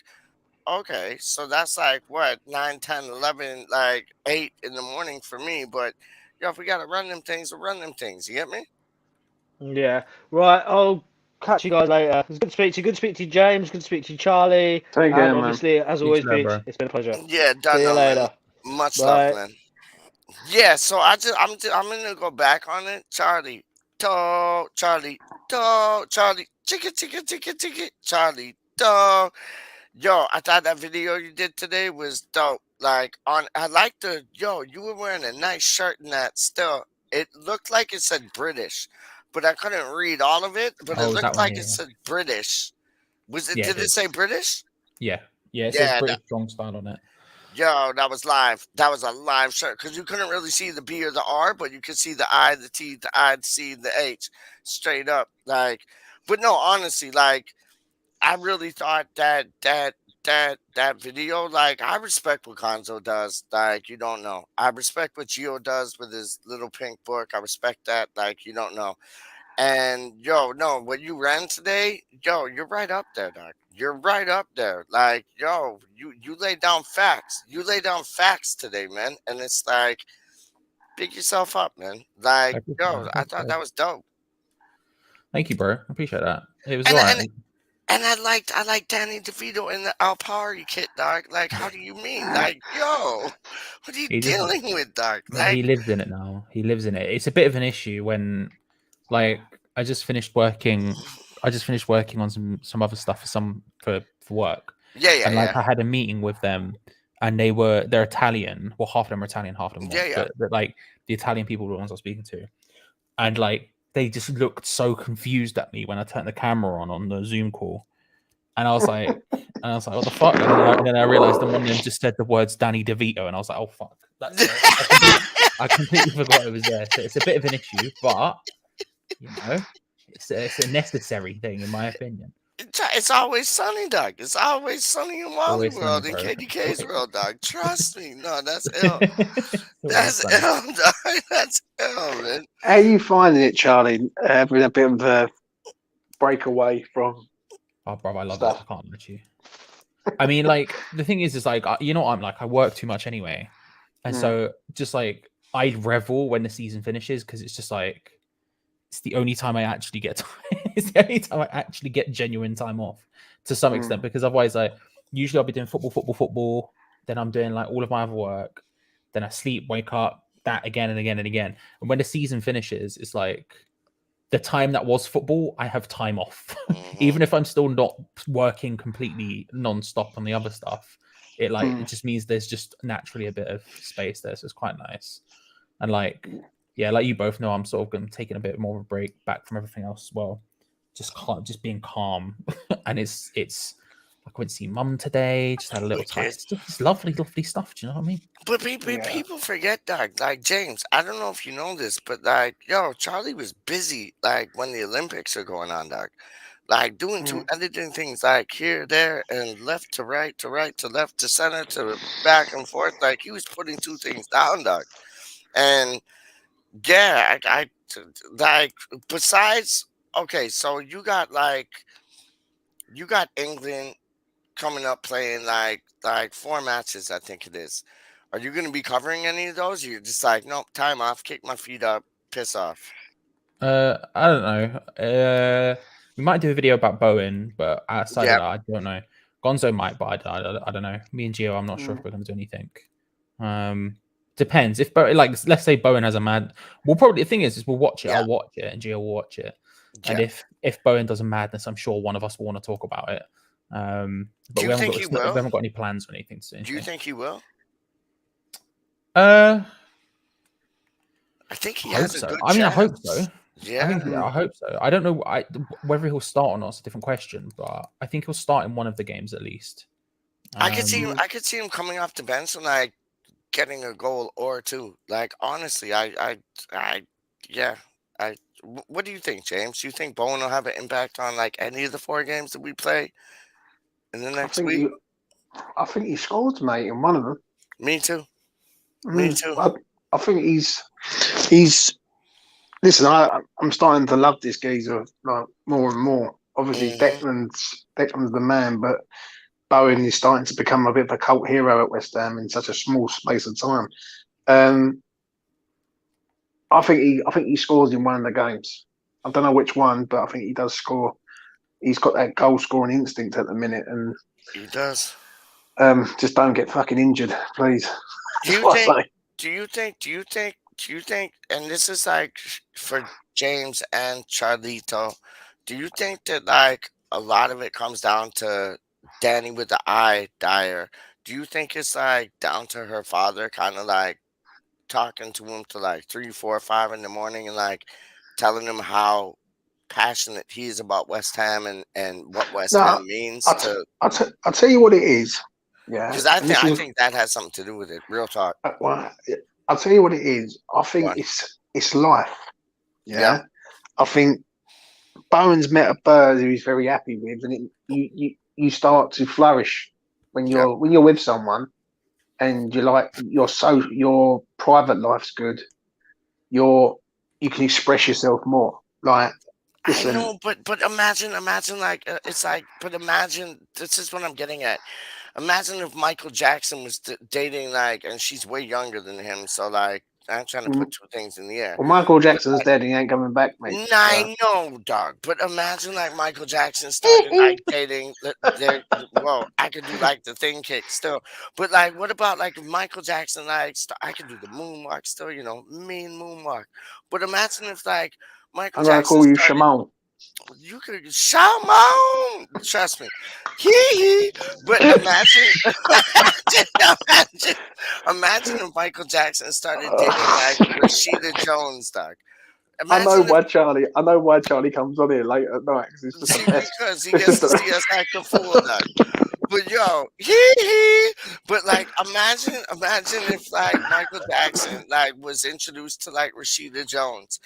okay, so that's like what 9, 10, 11, like 8 in the morning for me. But yo, if we gotta run them things, we'll run them things. You get me? Yeah. Right. I'll catch you guys later. It's good to speak to you. Good to speak to you, James. Good to speak to you, Charlie. Take care, And man. obviously, as Speak always, to you later, Peach, bro. it's been a pleasure. Yeah, See you done, man. later. Much love, Bye. man. Yeah, so I'm gonna go back on it. Charlie, Charlie, Charlie, chicka, chicka, chicka, chicka, Charlie, Yo, I thought that video you did today was dope. Like I like you were wearing a nice shirt in that still. It looked like it said British, but I couldn't read all of it. But it Oh, is that looked one like here? it said British. Was it? Yeah, Did it it say is. British? Yeah, it says Yeah, British strong style on it. Yo, that was live. That was a live shirt because you couldn't really see the B or the R, but you could see the I, the T, the I, the C, the H, straight up. Like, but no, honestly, like, I really thought that video. Like, I respect what Kn0w does. Like, you don't know. I respect what h0w does with his little pink book. I respect that. Like, you don't know. And yo, no, what you ran today, yo, you're right up there, doc. You're right up there. Like, yo, you lay down facts. You lay down facts today, man. And it's like, pick yourself up, man. Like, yo, I thought that was dope. Thank you, bro. I appreciate that. It was And alright. and I like Danny DeVito in the Al Party kit, dog. Like, how do you mean? Like, yo, what are you dealing with, dog? Like, He lives in it now. He lives in it. It's a bit of an issue when, like, I just finished working on some other stuff for work. Yeah, and like I had a meeting with them, and they're Italian. Well, half of them are Italian, half of them aren't. But like the Italian people were the ones I was speaking to, and like they just looked so confused at me when I turned the camera on the Zoom call, and I was like, what the fuck? And then I realized that one of them just said the words Danny DeVito, and I was like, oh fuck, that's I completely forgot it was there. So it's a bit of an issue, but you know, it's a necessary thing in my opinion. It's always sunny, dog. It's always sunny in Wally Always World, sunny, in bro. KDK's world, dog. Trust me. No, that's ill. That's ill, dog. That's ill, man. How are you finding it, Charlie? Having a bit of a breakaway from. Oh, bro, I love it. I can't lie to you. I mean, like, the thing is like, you know, I'm like, I work too much anyway. And so just like, I revel when the season finishes because it's just like, it's the only time I actually get time. It's the only time I actually get genuine time off to some extent, because otherwise, like, usually I'll be doing football. Then I'm doing like all of my other work. Then I sleep, wake up, that again and again and again. And when the season finishes, it's like the time that was football, I have time off. Even if I'm still not working completely non-stop on the other stuff, it just means there's just naturally a bit of space there. So it's quite nice. And like, yeah, like you both know, I'm sort of taking a bit more of a break back from everything else as well. Just being calm. And it's I went to see mum today, just had a little time. It's just lovely stuff. Do you know what I mean? But people forget, dog. Like, James, I don't know if you know this, but like, yo, Charlie was busy like when the Olympics are going on, dog. Like doing two editing things like here, there, and left to right, to right, to left, to center, to back and forth. Like he was putting two things down, dog. And yeah, I like besides, okay, so you got England coming up playing like 4 matches, I think it is. Are you going to be covering any of those? Or you're just like, nope, time off, kick my feet up, piss off. I don't know. We might do a video about Bowen, but outside of that, I don't know. Gonzo might, but I don't know. Me and h0w, I'm not sure if we're going to do anything. Depends. If let's say Bowen has a mad, the thing is we'll watch it. I'll watch it, and h0w will watch it. And if Bowen does a madness, I'm sure one of us will want to talk about it. But we haven't got any plans or anything soon. Do you think he will? I think he has a good chance. I hope so. Yeah, I hope so. I don't know whether he'll start or not. It's a different question, but I think he'll start in one of the games at least. I could see him coming off the bench and like getting a goal or two. Like honestly, what do you think, James? Do you think Bowen will have an impact on like any of the 4 games that we play in the next week? I think he scored, mate, in one of them. Me too. Me too. I think he's. Listen, I'm starting to love this geezer like more and more. Obviously, Declan's the man, but Bowen is starting to become a bit of a cult hero at West Ham in such a small space of time. I think he scores in one of the games. I don't know which one, but I think he does score. He's got that goal scoring instinct at the minute, and He does. just don't get fucking injured, please. Do you think? Do you think? And this is like for James and Charlito. Do you think that like a lot of it comes down to Danny with the eye Dyer? Do you think it's like down to her father, kind of like talking to him to like 3, 4, 5 in the morning and like telling him how passionate he is about West Ham and what West Ham means to? I'll tell you what it is. Yeah, Because I think that has something to do with it. Real talk. Well, I'll tell you what it is. I think What? it's life. Yeah? Yeah. I think Bowen's met a bird who he's very happy with, and you start to flourish when you're with someone, and your private life's good. You can express yourself more. Like, listen, I know, but imagine like it's like, but imagine this is what I'm getting at. Imagine if Michael Jackson was dating like, and she's way younger than him, so like I'm trying to put two things in the air. well, Michael Jackson's dead. He ain't coming back, mate. I know, dog. But imagine like Michael Jackson started like dating. Well, I could do like the thing kick still, but like, what about like if Michael Jackson like I could do the moonwalk still, mean moonwalk. But imagine if like Michael I'm gonna Jackson call you started, Shimon. you could Shimon. Trust me. Hee. But imagine if Michael Jackson started dating like Rashida Jones, dog. I know why Charlie comes on here late at night because he gets to see us act a fool, dog. But yo, but like imagine if like Michael Jackson like was introduced to like Rashida Jones.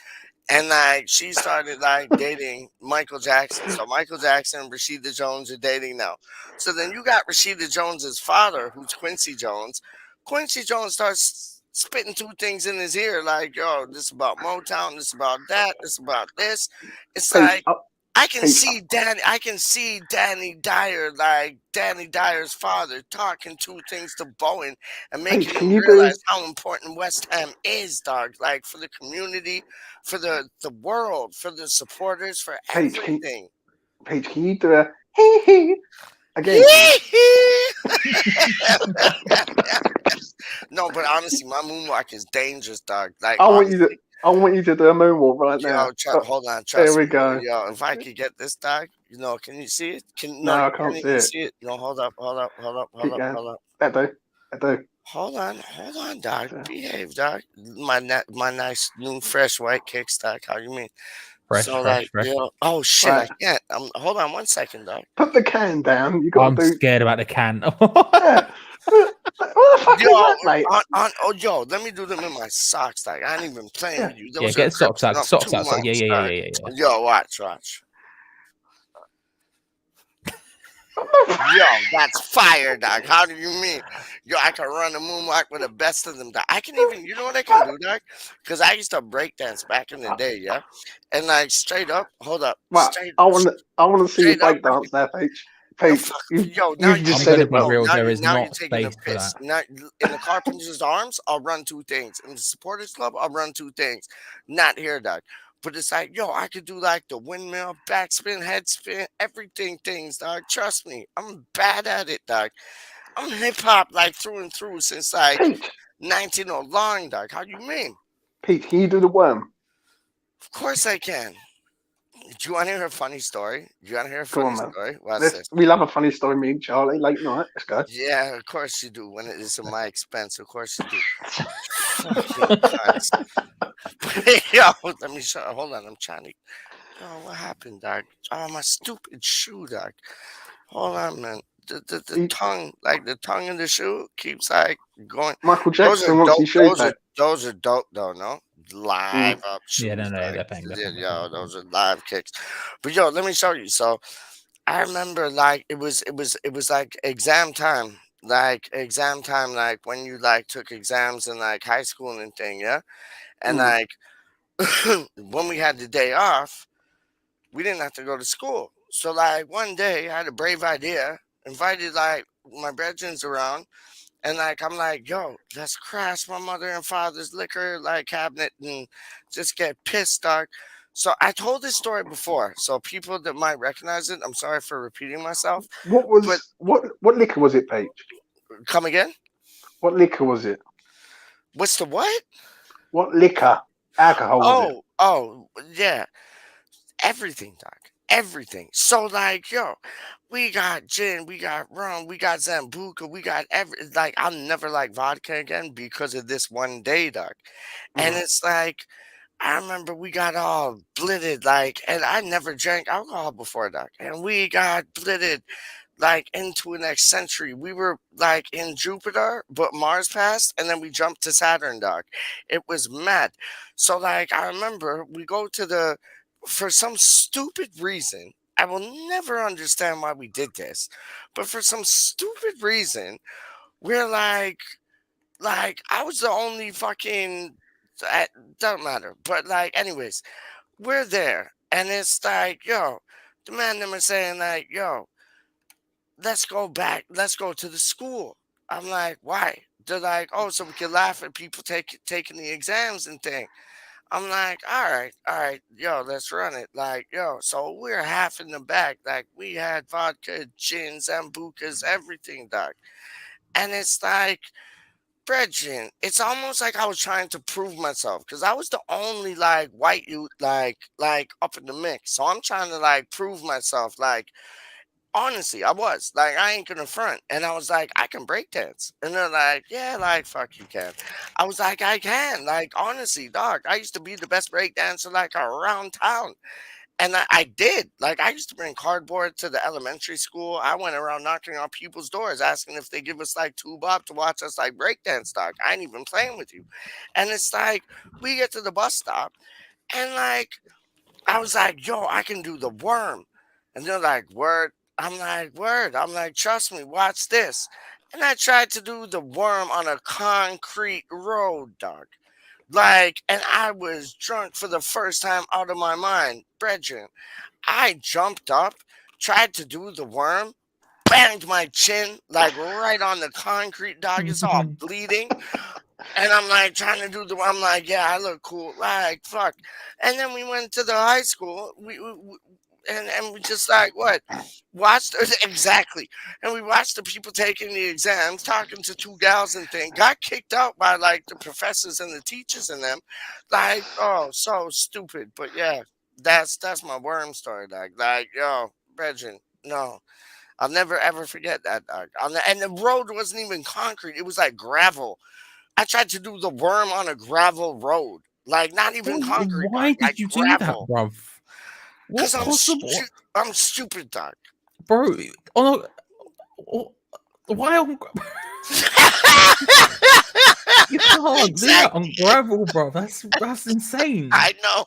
And like she started like dating Michael Jackson. So Michael Jackson and Rashida Jones are dating now. So then you got Rashida Jones's father, who's Quincy Jones. Quincy Jones starts spitting two things in his ear, like, yo, this is about Motown, this is about that, this is about this. It's like I can see Danny Dyer, like Danny Dyer's father, talking two things to Bowen and making him realize how important West Ham is, dog. Like for the community, for the world, for the supporters, for everything. Paige, can you do a hee again? No, but honestly, my moonwalk is dangerous, dog. Like I want you to do a moonwalk right now. Hold on, there we go. Yo, if I could get this, dog, can you see it? No, I can't see it. No, hold up. That do. Hold on, dog. Behave, dog. My nice new fresh white kicks, dog. How you mean? Fresh. Oh shit, right. I can't. Hold on 1 second, dog. Put the can down. I'm scared about the can. What the fuck is that, mate? Yo, let me do them in my socks, dog. I ain't even playing with you. Those get socks out. Yeah. Yo, watch. Yo, that's fire, dog. How do you mean? Yo, I can run a moonwalk with the best of them, dog. I can even, you know what I can do, dog? Because I used to breakdance back in the day, yeah? And like straight up, hold up. Right. I want to see you breakdance now, Paige. Yo, now you just said it, now you're taking a piss. Now, in the Carpenter's Arms, I'll run two things. In the Supporters Club, I'll run two things. Not here, dog. But it's like, yo, I could do like the windmill, backspin, head spin, everything things, dog. Trust me, I'm bad at it, dog. I'm hip hop like through and through since like 19 long, dog. How you mean? Pete, can you do the worm? Of course I can. Do you want to hear a funny story? Story? What's this? We love a funny story, me and Charlie, late night. Let's go. Yeah, of course you do. When it is at my expense, of course you do. Yo, let me show. Hold on, I'm trying to. Yo, what happened, dog? Oh, my stupid shoe, dog. Hold on, man. The tongue, like the tongue in the shoe, keeps like going. Michael Jackson wants his shoes back. Those are dope, though. No. Live up shoes. Yeah, no, yo, those are live kicks. But yo, let me show you. So I remember like it was like exam time. Like when you like took exams in like high school and thing, yeah. And like when we had the day off, we didn't have to go to school. So like one day I had a brave idea invited like my brethrens around, and like I'm like, yo, let's crash my mother and father's liquor like cabinet and just get pissed, dog. So I told this story before, so people that might recognize it, I'm sorry for repeating myself, but What liquor was it, Peach? come again. What liquor was it? What's the what? What liquor? Alcohol was it? Oh, yeah. Everything, Doc. Everything. So like, yo, we got gin, we got rum, we got Zambuca, we got like I'll never like vodka again because of this one day, Doc. And Mm. it's like I remember we got all blitted, like, and I never drank alcohol before, Doc. And we got blitted like into the next century. We were like in Jupiter, but Mars passed, and then we jumped to Saturn, Doc. It was mad. So like I remember we go to the for some stupid reason. I will never understand why we did this, but for some stupid reason, we're like I was the only fucking doesn't matter. But like anyways, we're there and it's like, yo, the man them are saying like, yo, let's go back, let's go to the school. I'm like, why? They're like, oh, so we can laugh at people taking the exams and thing. I'm like, all right, yo, let's run it. Like, yo, so we're half in the back. Like, we had vodka, gin, Zambucas, everything, doc. And it's like, brethren, it's almost like I was trying to prove myself because I was the only like white youth like up in the mix. So I'm trying to like prove myself. Like honestly, I was like, I ain't gonna front, and I was like, I can break dance, and they're like, yeah, like fuck you can. I was like, I can. Like honestly, dog, I used to be the best break dancer like around town. And I did. Like, I used to bring cardboard to the elementary school. I went around knocking on people's doors, asking if they give us like $2 to watch us like breakdance, dog. I ain't even playing with you. And it's like, we get to the bus stop, and like, I was like, yo, I can do the worm. And they're like, word. I'm like, word. I'm like, trust me, watch this. And I tried to do the worm on a concrete road, dog. Like, and I was drunk for the first time out of my mind. Brethren, I jumped up, tried to do the worm, banged my chin like right on the concrete, dog. It's all bleeding. And I'm like trying to do the. I'm like, yeah, I look cool. Like, fuck. And then we went to the high school. And we just like what watched exactly, and we watched the people taking the exams, talking to two gals and thing. Got kicked out by like the professors and the teachers and them, like oh so stupid. But yeah, that's my worm story. Like yo, Regin, no, I'll never ever forget that. Dog. And the road wasn't even concrete; it was like gravel. I tried to do the worm on a gravel road, like not even concrete, Why dog, did like you do that, gravel. bruv? Because What possible, I'm stupid, dog. bro? Oh, why on? You can't do that on gravel, bro. That's insane. I know.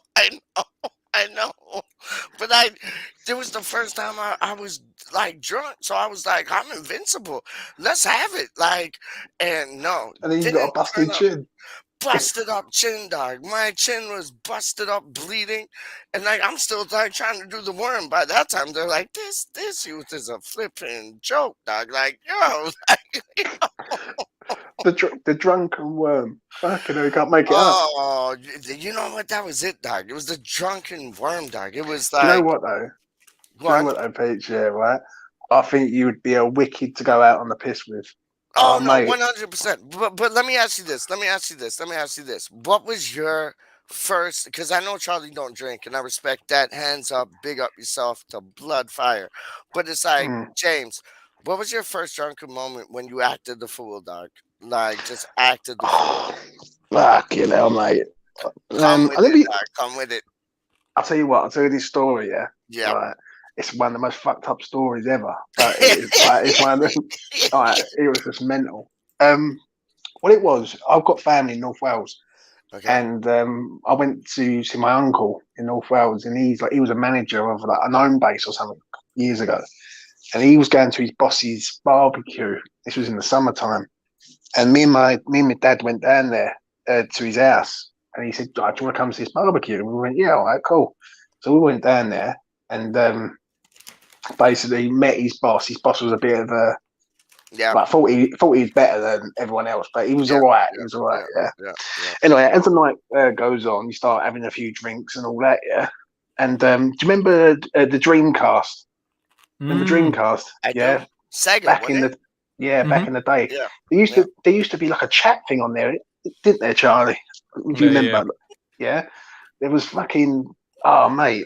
But it was the first time I was like drunk, so I was like, I'm invincible. Let's have it. Like, and no, And then you got a didn't busted turn up. chin. Busted up chin, dog. My chin was busted up, bleeding, and like I'm still like trying to do the worm. By that time, they're like, "This youth is a flipping joke, dog." Like, yo, The drunken worm. Fucking hell, you can't make it up. oh, you know what? That was it, dog. It was the drunken worm, dog. It was Do you know like, what though? Do you what? know what though, Peach? Yeah, right. I think you would be a wicked to go out on the piss with. Oh no, Mate. 100%. But let me ask you this. What was your first? Because I know Charlie don't drink, and I respect that. Hands up, big up yourself to blood fire. But it's like James. What was your first drunken moment when you acted the fool, dog? Like just acted the fool. Fucking hell, mate. Come with it, dog. Come with it. I'll tell you what. I'll tell you this story. Yeah. Yeah. Right. It's one of the most fucked up stories ever. But it's one of them. It was just mental. What it was, I've got family in North Wales, Okay. and I went to see my uncle in North Wales, and he was a manager of like an home base or something years ago, and he was going to his boss's barbecue. This was in the summertime, and me and my dad went down there to his house, and he said, "Do you want to come to this barbecue?" And we went, "Yeah, all right, cool." So we went down there, and basically met his boss. His boss was a bit of a Yeah. thought he was better than everyone else, but he was all right. He was all right. Yeah. Anyway, as the night goes on, you start having a few drinks and all that. Yeah. And do you remember the Dreamcast? Remember Dreamcast? I yeah. do. Sega, Back in the back in the day. Yeah. There used to be like a chat thing on there, didn't there, Charlie? Do you remember? Yeah. There was fucking mate.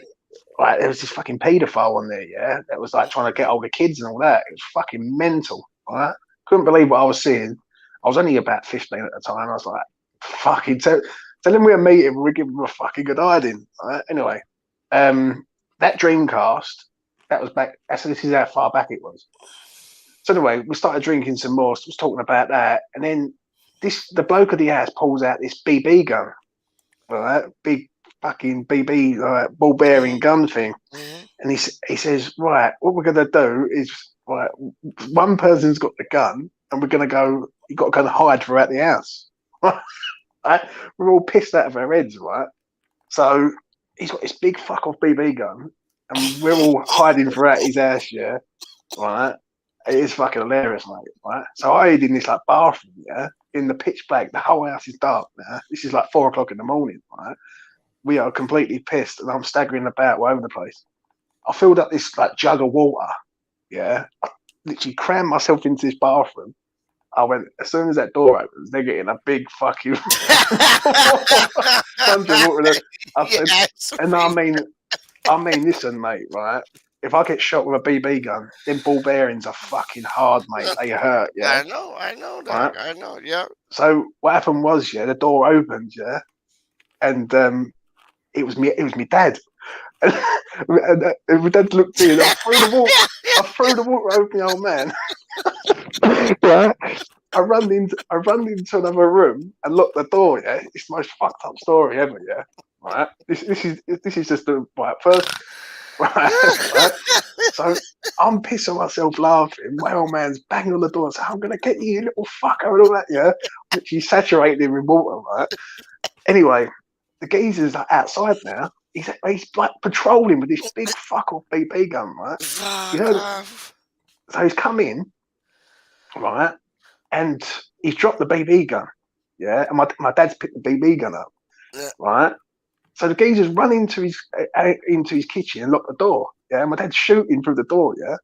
Like there was this fucking paedophile on there, yeah. That was like trying to get older kids and all that. It was fucking mental. Right? Couldn't believe what I was seeing. I was only about 15 at the time. I was like, fucking tell him we're meeting, we're giving him a fucking good hiding. Right? Anyway, that Dreamcast, that was back. This is how far back it was. So anyway, we started drinking some more. So I was talking about that, and then the bloke of the house pulls out this BB gun, right? Big fucking BB ball bearing gun thing, and he says, right, what we're gonna do is, right, one person's got the gun, and we're gonna go. You got to go and hide throughout the house. Right? We're all pissed out of our heads, right? So he's got this big fuck off BB gun, and we're all hiding throughout his house, yeah, right? It is fucking hilarious, mate, right? So I hid in this like bathroom, yeah, in the pitch black. The whole house is dark now. This is like 4 o'clock in the morning, right? We are completely pissed, and I'm staggering about all over the place. I filled up this like jug of water, yeah. I literally crammed myself into this bathroom. I went, as soon as that door opens, they're getting a big fucking sponge of water. I said, and I mean, listen, mate, right? If I get shot with a BB gun, them ball bearings are fucking hard, mate. They hurt, yeah. I know that. Right? I know, yeah. So what happened was, yeah, the door opened, yeah, and it was me dad. And my dad looked in. I threw the water over the old man. Right? I run into another room and locked the door. Yeah, it's the most fucked up story ever. Yeah, right. This is just the first. Right. So I'm pissing myself laughing. My old man's banging on the door and saying, "I'm gonna get you, you little fucker," and all that. Yeah, which he saturated him in water. Right. Anyway, the geezer's like outside now. He's like patrolling with this big fuck off BB gun, right? You know, so he's come in, right, and he's dropped the BB gun, yeah, and my dad's picked the BB gun up, right. So the geezer's run into his kitchen and locked the door, yeah. And my dad's shooting through the door, yeah.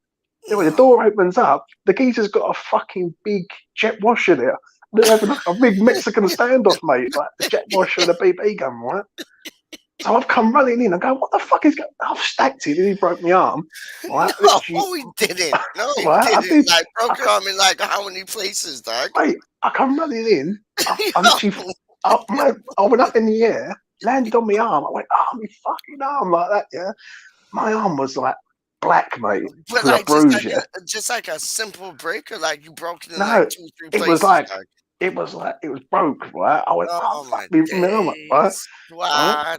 Anyway, the door opens up. The geezer's got a fucking big jet washer there. They're having a big Mexican standoff, mate, like the jet washer and a BB gun, right? So I've come running in and go, what the fuck is going on? I've stacked it and he broke my arm. Right? No, he didn't. No, he right? didn't. Like, broke your arm in like how many places, dog? Mate, I come running in. I went up in the air, landed on my arm. I went, oh, my fucking arm, like that, yeah. My arm was like black, mate. But like, just like a simple break, or like you broke it in like 2 or 3 places. It was like, it was broke, right? I went, oh fuck me, right? What? Right?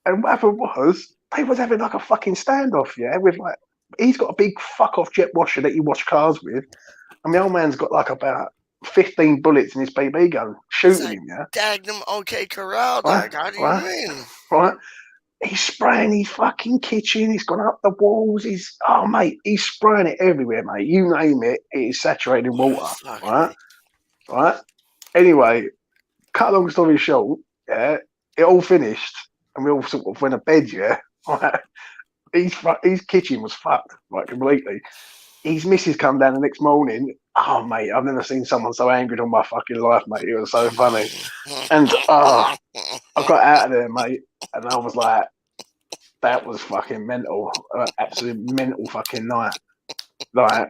And what happened was, they was having like a fucking standoff, yeah, with like, he's got a big fuck off jet washer that he washed cars with, and the old man's got like about 15 bullets in his BB gun shooting him, yeah. Dagnum, okay, corral, right? Like, how do you mean? Right? He's spraying his fucking kitchen. He's gone up the walls. He's spraying it everywhere, mate. You name it, it is saturated in water, right? Right. Anyway, cut a long story short, yeah, it all finished, and we all sort of went to bed, yeah. Right? His kitchen was fucked, right, completely. His missus come down the next morning. Oh, mate, I've never seen someone so angry in my fucking life, mate. It was so funny. And I got out of there, mate, and I was like, that was fucking mental. Absolute mental fucking night. Like,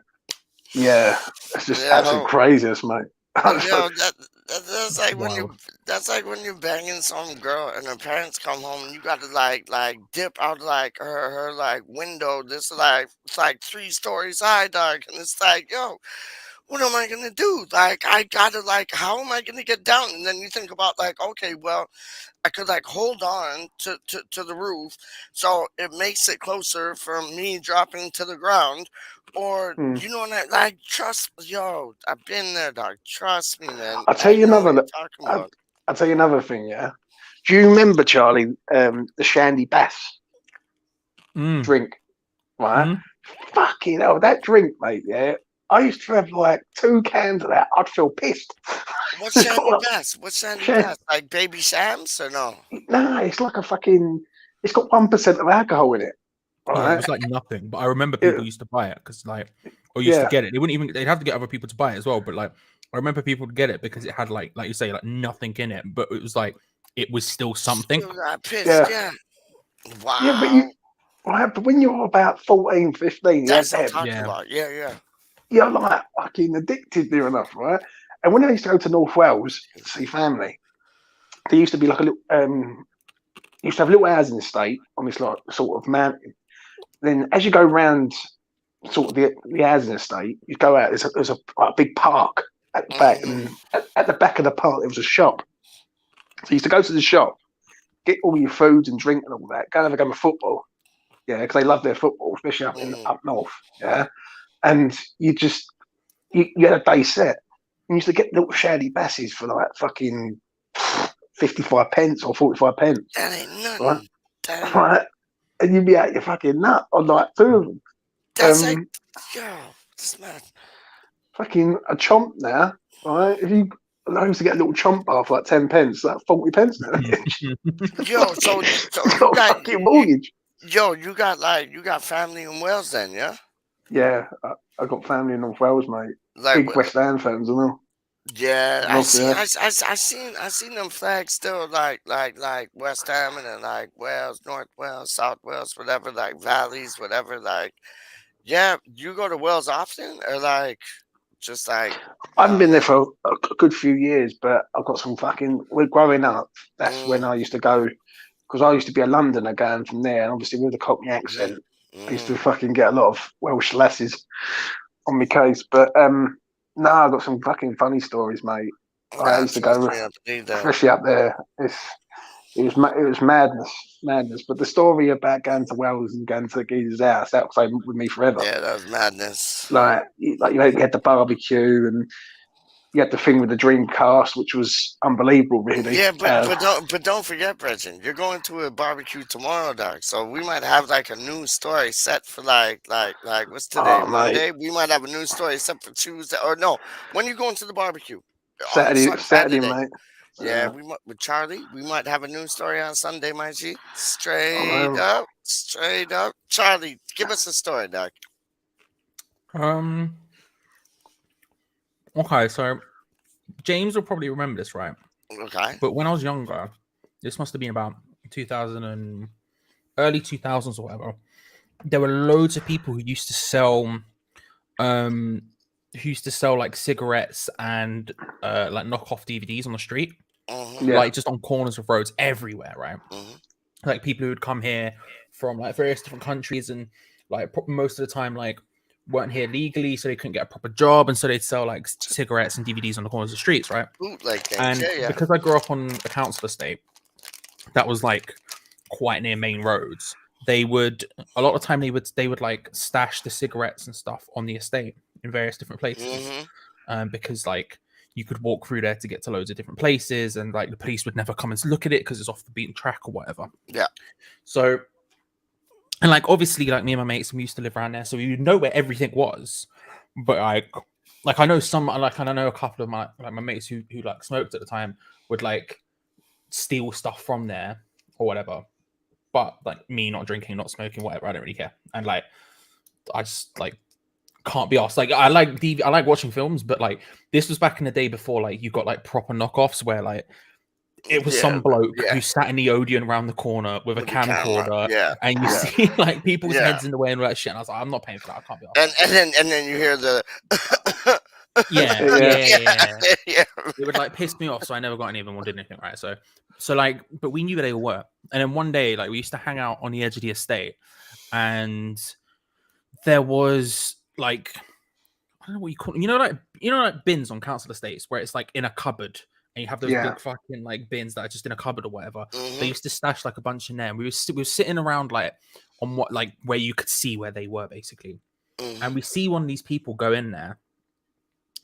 yeah, it's just absolute craziness, mate. That's like when you're banging some girl and her parents come home and you got to like dip out like her like window. This it's like 3 stories high, dog, and it's like, yo, what am I gonna do? Like, I gotta like, how am I gonna get down? And then you think about like, okay, well, I could like hold on to the roof so it makes it closer for me dropping to the ground. Or you know what I like, trust, yo, I've been there, dog. Trust me, man. I'll tell you another thing, yeah. Do you remember, Charlie, the Shandy Bass drink? Right? Fucking hell, that drink, mate. Yeah, I used to have like 2 cans of that. I'd feel pissed. What's Sandy Best? What's Sandy Best? Like Baby Sam's or no? Nah, it's like a fucking. It's got 1% of alcohol in it. Right? Yeah, it was like nothing. But I remember people used to buy it because like, or used to get it. They wouldn't even. They'd have to get other people to buy it as well. But like, I remember people would get it because it had like you say, like nothing in it. But it was like it was still something. Still got pissed, yeah. Wow. Yeah, but when you're about 14, 15, that's what I'm talking about. Yeah. You're like fucking addicted near enough, right? And when I used to go to North Wales to see family, there used to be like a little used to have a little housing estate on this like sort of mountain. Then as you go around sort of the housing estate, you go out, there's a big park at the back, and at the back of the park there was a shop. So you used to go to the shop, get all your food and drink and all that, go and have a game of football. Yeah, because they love their football, especially up north. Yeah. And you had a day set. You used to get little shady basses for like fucking 55 pence or 45 pence. That ain't nothing. Right? And you'd be out your fucking nut on like 2 of them. That's like, it's mad. Fucking a chomp now, right? I used to get a little chomp bar for like 10 pence, like 40 pence now. Yo, so you got a fucking mortgage. Yo, you got family in Wales then, yeah? Yeah, I got family in North Wales, mate. Like, big West Ham fans, I know. Yeah, I seen them flags still like West Ham and then like Wales, North Wales, South Wales, whatever, like valleys, whatever. Like, yeah, you go to Wales often or like just like? I haven't been there for a good few years, but I've got some fucking. We're growing up. That's when I used to go because I used to be a Londoner going from there, and obviously with the Cockney accent, I used to fucking get a lot of Welsh lasses on my case. But no, I've got some fucking funny stories, mate. I used to go, especially up there. It was madness. But the story about going to Wales and going to Geezer's house, that stayed with me forever. Yeah, that was madness. Like you had the barbecue and you had the thing with the Dreamcast, which was unbelievable, really. Yeah, but don't forget, Bretton, you're going to a barbecue tomorrow, Doc. So we might have like a news story set for like what's today? Monday. We might have a news story set for Tuesday or no. When are you going to the barbecue? Saturday, mate. Yeah, we might with Charlie. We might have a news story on Sunday, might she? Straight up. Charlie, give us a story, Doc. Okay, so James will probably remember this, right? Okay. But when I was younger, this must have been about 2000 and early 2000s or whatever. There were loads of people who used to sell, like cigarettes and like knockoff DVDs on the street, like just on corners of roads everywhere, right? Like people who would come here from like various different countries and like most of the time like weren't here legally, so they couldn't get a proper job, and so they'd sell like cigarettes and DVDs on the corners of the streets, right? And because I grew up on a council estate that was like quite near main roads, they would a lot of the time they would like stash the cigarettes and stuff on the estate in various different places, because like you could walk through there to get to loads of different places, and like the police would never come and look at it because it's off the beaten track or whatever. Yeah. So. And like obviously, like me and my mates, we used to live around there, so we would know where everything was. But like I know and I know a couple of my mates who like smoked at the time would like steal stuff from there or whatever. But like me not drinking, not smoking, whatever, I don't really care. And like I just like can't be asked. Like I like watching films, but like this was back in the day before like you got like proper knockoffs where like. It was some bloke who sat in the Odeon around the corner with a camcorder, and you see like people's heads in the way and all that shit. And I was like, I'm not paying for that. I can't be honest. And then you hear the yeah. It would like piss me off, so I never got any of them or did anything, right? So like, but we knew where they were. And then one day, like we used to hang out on the edge of the estate, and there was like I don't know what you call it. You know like bins on council estates where it's like in a cupboard. And you have those big fucking like bins that are just in a cupboard or whatever. They used to stash like a bunch in there. And we were sitting around like on what like where you could see where they were basically. And we see one of these people go in there.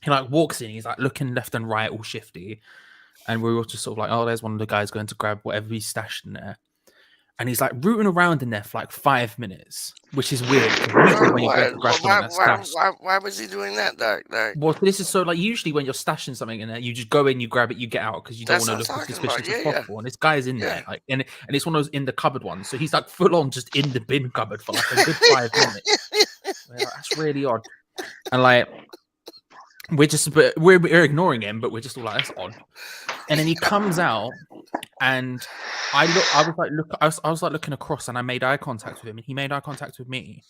He like walks in. He's like looking left and right, all shifty. And we were just sort of like, oh, there's one of the guys going to grab whatever he's stashed in there. and he's like rooting around in there for like 5 minutes, which is weird. Usually when you go to grab something that's stashed. Why was he doing that, Doc? Well, this is so like usually when you're stashing something in there, you just go in, you grab it, you get out because you don't want to look as suspicious as possible. And this guy's in there, like, and it's one of those in the cupboard ones. So he's like full on just in the bin cupboard for like a good 5 minutes. Like, that's really odd. And like we're ignoring him, but we're just all like, that's odd. And then he comes out, and I was like looking across, and I made eye contact with him, and he made eye contact with me.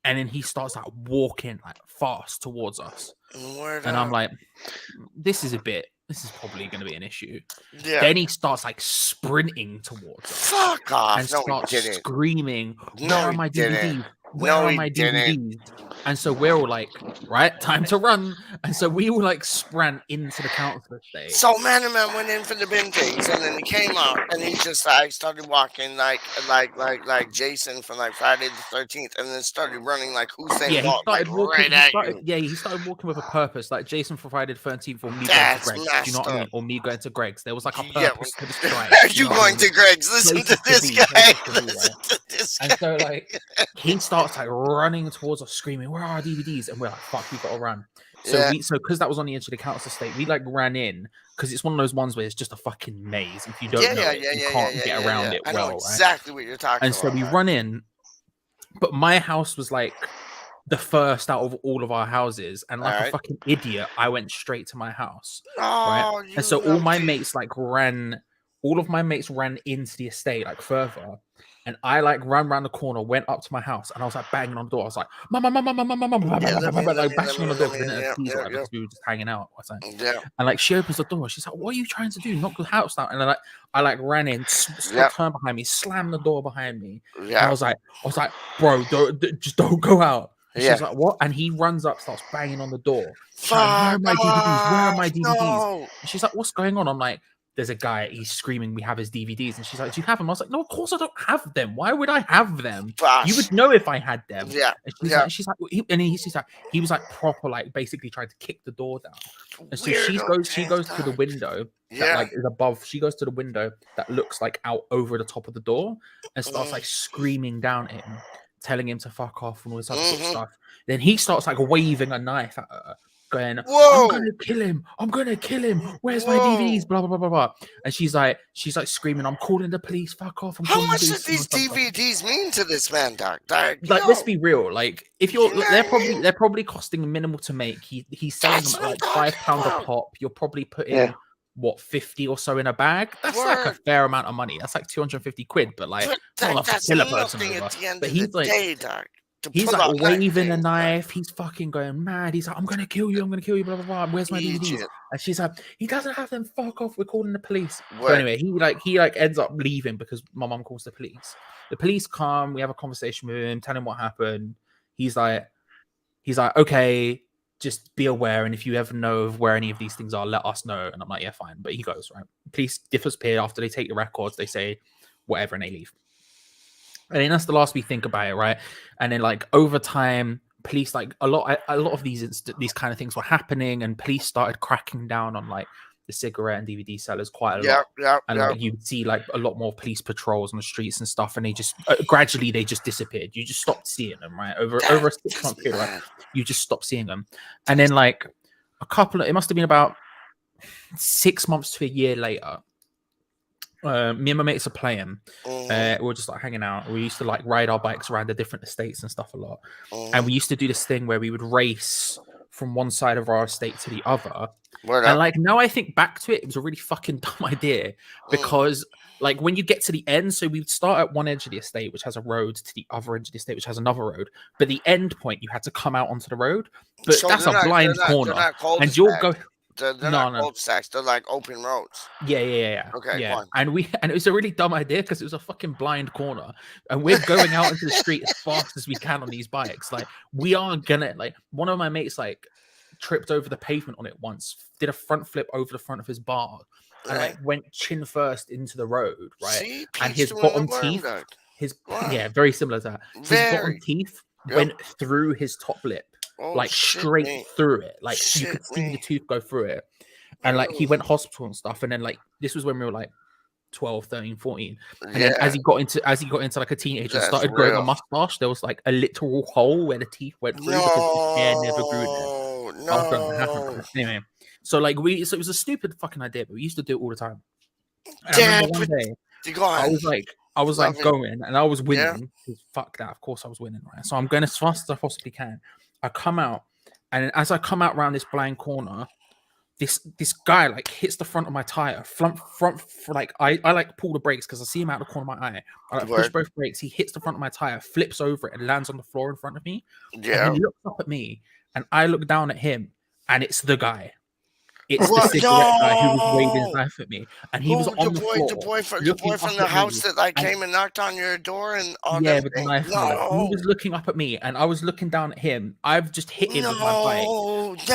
And then he starts like walking like fast towards us. And I'm like, this is probably going to be an issue. Yeah. Then he starts like sprinting towards us. Fuck off. And starts screaming, where are my DVDs? Where are my DVDs? And so we're all like, right, time to run. And so we all like sprang into the council estate. So man went in for the bin things, and then he came out, and he just like started walking like Jason from like Friday the 13th, and then started running like Usain Bolt, like right at you. Yeah, he started walking with a purpose, like Jason from Friday the 13th, or me going to Greg's. Do you know what I mean? Or me going to Greg's. There was like a purpose to this strike. You going to Greg's? Listen to this guy. Listen to this guy. And so like he starts like running towards us, screaming, "Where are our DVDs?" And we're like, "Fuck, we gotta run." So because that was on the edge of the council estate, we like ran in because it's one of those ones where it's just a fucking maze. If you don't know it, you can't get around it well. I know exactly what you're talking about. And so we run in, but my house was like the first out of all of our houses, and like a fucking idiot, I went straight to my house. Right, and so all of my mates ran into the estate like further. And I like ran around the corner, went up to my house, and I was like banging on the door. I was like, "Mama, like bashing on the door because we were just hanging out." And like she opens the door, she's like, "What are you trying to do? Knock the house down?" And then I like ran in, turned behind me, slammed the door behind me. And I was like, "Bro, just don't go out." And she's like, "What?" And he runs up, starts banging on the door. Like, where are my DVDs? Where are my DVDs? No. And she's like, "What's going on?" I'm like, there's a guy, he's screaming, "We have his DVDs." And she's like, "Do you have them?" I was like, "No, of course I don't have them. Why would I have them? You would know if I had them." Yeah. And she's like, he was like proper, like basically trying to kick the door down. And so she goes to the window that like is above. She goes to the window that looks like out over the top of the door and starts like screaming down at him, telling him to fuck off and all this other sort of stuff. Then he starts like waving a knife at her, going, "I'm gonna kill him. Where's my DVDs? Blah blah blah blah blah." And she's like screaming, "I'm calling the police. Fuck off." How much do these DVDs mean to this man, Doc? Like, let's be real. Like, if they're probably costing minimal to make. He's selling them at like £5 a pop. You're probably putting what 50 or so in a bag. That's like a fair amount of money. That's like 250 quid. But like, not enough to kill a person over. But he's like. Doc. He's like waving a knife. He's fucking going mad. He's like, I'm gonna kill you. Blah blah blah. Where's my DVDs? And she's like, he doesn't have them. Fuck off. We're calling the police. So anyway, he ends up leaving because my mum calls the police. The police come. We have a conversation with him, tell him what happened. He's like, okay, just be aware. And if you ever know of where any of these things are, let us know. And I'm like, yeah, fine. But he goes, right. Police disappear after they take the records. They say whatever, and they leave. And then that's the last we think about it, right? And then like over time, police, like a lot of these kind of things were happening, and police started cracking down on like the cigarette and DVD sellers quite a lot. And like you would see like a lot more police patrols on the streets and stuff, and they just gradually they just disappeared. You just stopped seeing them, right? Over a 6-month period, right? You just stopped seeing them. And then like it must have been about 6 months to a year later. Me and my mates are playing. We're just like hanging out. We used to like ride our bikes around the different estates and stuff a lot. And we used to do this thing where we would race from one side of our estate to the other. And like now I think back to it, it was a really fucking dumb idea because like when you get to the end, so we'd start at one edge of the estate, which has a road, to the other edge of the estate, which has another road. But the end point, you had to come out onto the road. But so that's a blind corner, and you'll go. They're not cul-de-sacs. They're like open roads. Yeah. Okay, yeah. And it was a really dumb idea because it was a fucking blind corner, and we're going out into the street as fast as we can on these bikes. Like we are gonna like one of my mates like tripped over the pavement on it once, did a front flip over the front of his bar, and like went chin first into the road, right? See, and his bottom teeth, very similar to that. His bottom teeth went through his top lip. Like straight through it, like you could see the tooth go through it, and like he went hospital and stuff. And then like this was when we were like 12, 13, 14. And then as he got into like a teenager and That's started growing a real. mustache, there was like a literal hole where the teeth went through because his hair never grew there. After that happened. Anyway, so like so it was a stupid fucking idea, but we used to do it all the time. And I remember one day I was like going and I was winning. Fuck that, of course I was winning, right? So I'm going as fast as I possibly can. I come out, and as I come out around this blind corner, this guy like hits the front of my tire. Front like I like pull the brakes because I see him out the corner of my eye. I like push both brakes. He hits the front of my tire, flips over it, and lands on the floor in front of me. Yeah. And he looks up at me, and I look down at him, and it's the guy. It's the cigarette guy who was waving his knife at me, and he was on the floor. The boy from the house that like came and knocked on your door and all that. With the knife. He was looking up at me, and I was looking down at him. I've just hit him with my bike.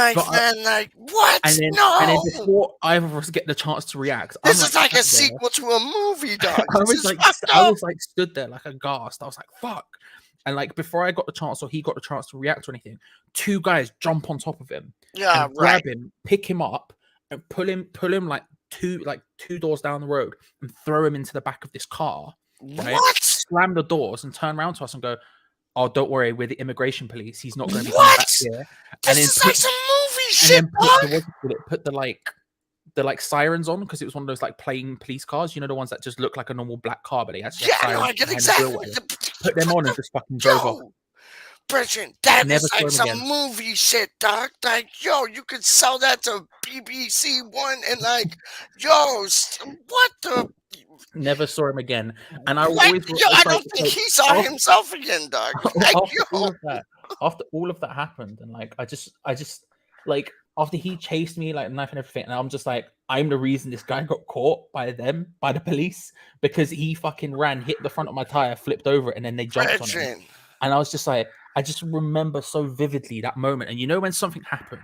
Like what? And then before either of us get the chance to react, this is like a sequel to a movie, dog. I was like stood there like aghast. I was like, fuck. And like before I got the chance or he got the chance to react or anything, two guys jump on top of him, grab him, pick him up, and pull him like two doors down the road and throw him into the back of this car. Right? What? Slam the doors and turn around to us and go, "Oh, don't worry, we're the immigration police. He's not going to be coming back here." This is like some movie shit. And then put the sirens on because it was one of those like plain police cars, you know, the ones that just look like a normal black car, but they actually have sirens. I get exactly. Put them on and just fucking drove off. Brethren, that is like some movie shit, doc. Like, yo, you could sell that to BBC One and like, yo, what the? Never saw him again, and I don't think he saw himself again, dog. After all of that happened, and like I just like after he chased me like knife and everything, and I'm just like, I'm the reason this guy got caught by the police because he fucking ran, hit the front of my tire, flipped over it, and then they jumped on him. And I was just like, I just remember so vividly that moment. And you know when something happens,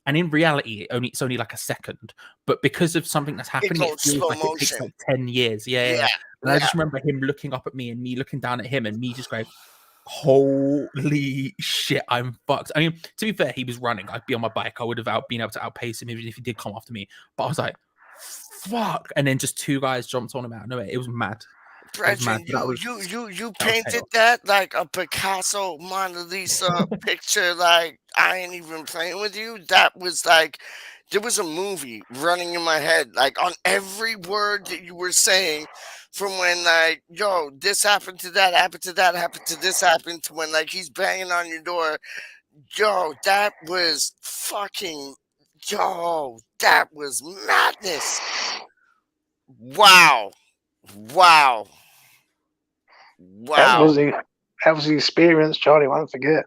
and in reality, it's only like a second, but because of something that's happening, it feels like it takes like 10 years. Yeah. And I just remember him looking up at me and me looking down at him and me just going, holy shit, I'm fucked. I mean, to be fair, he was running. I'd be on my bike. I would have been able to outpace him even if he did come after me. But I was like, fuck. And then just two guys jumped on him out of nowhere. It was mad. Brethren, you painted that like a Picasso Mona Lisa picture. Like, I ain't even playing with you. That was like, there was a movie running in my head, like on every word that you were saying, from when like, yo, this happened to that, happened to that, happened to this, happened to when like he's banging on your door. Yo, that was fucking, that was madness. Wow. That was the experience, Charlie. Won't forget.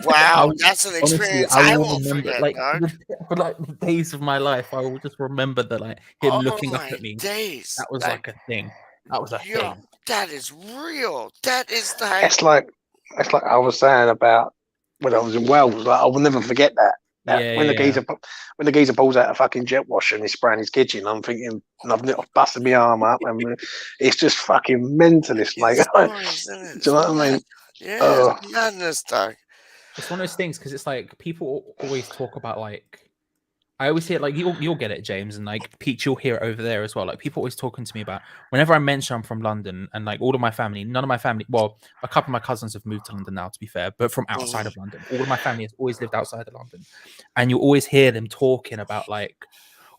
Wow, that's an experience honestly, I won't remember. Forget, like for like the days of my life, I will just remember that, like him looking up at me. Days. That was like a thing. That was a thing. That is real. That is like. It's like I was saying about when I was in Wales. Like, I will never forget that. When the geezer pulls out a fucking jet washer and he's spraying his kitchen, I'm thinking, and I've busted my arm up, and it's just fucking mentalist, mate. Do you know what I mean? Yeah, madness, dog. It's one of those things because it's like people always talk about like. I always hear like you'll get it, James, and like Pete, you'll hear it over there as well. Like people always talking to me about whenever I mention I'm from London, and like all of my family, none of my family, well, a couple of my cousins have moved to London now, to be fair, but from outside of London. All of my family has always lived outside of London, and you always hear them talking about like,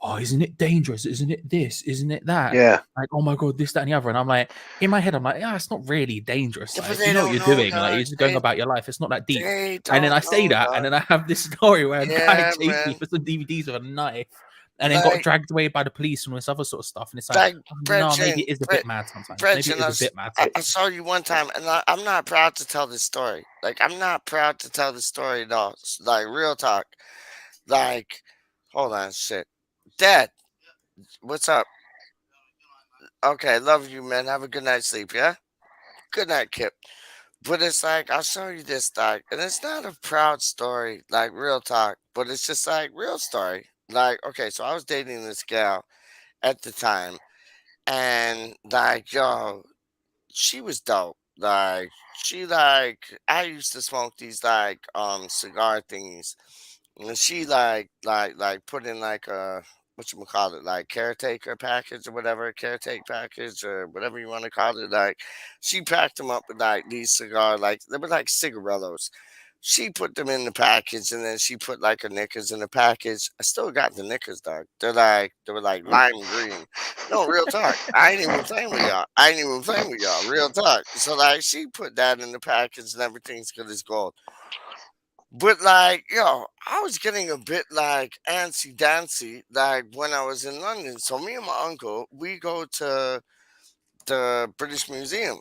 oh, isn't it dangerous? Isn't it this? Isn't it that? Yeah. Like, oh my god, this, that, and the other. And I'm like, in my head, I'm like, yeah, it's not really dangerous. Like, you know what you're doing. Like, you're just going about your life. It's not that deep. And then I say that, and then I have this story where a guy chased me for some DVDs with a knife, and then got dragged away by the police and all this other sort of stuff. And it's like, no, maybe it is a bit mad sometimes. Maybe it is a bit mad. I saw you one time, and I'm not proud to tell this story. Like, I'm not proud to tell this story at all. Like, real talk. Like, hold on, shit. Dad, what's up? Okay, love you, man. Have a good night's sleep, yeah? Good night, Kip. But it's like, I'll show you this, dog. And it's not a proud story, like, real talk. But it's just, like, real story. Like, okay, so I was dating this gal at the time, and like, yo, she was dope. Like, I used to smoke these cigar thingies, and she like put in like a whatchamacallit, like caretaker package or whatever, caretake package or whatever you want to call it. Like she packed them up with like these cigar, like they were like cigarellos. She put them in the package and then she put like her knickers in the package. I still got the knickers, dog. They were like lime green. No, real talk. I ain't even playing with y'all. I ain't even playing with y'all. Real talk. So like she put that in the package and everything's good as gold. But like, yo, I was getting a bit like antsy dancy like when I was in London. So me and my uncle, we go to the British Museum.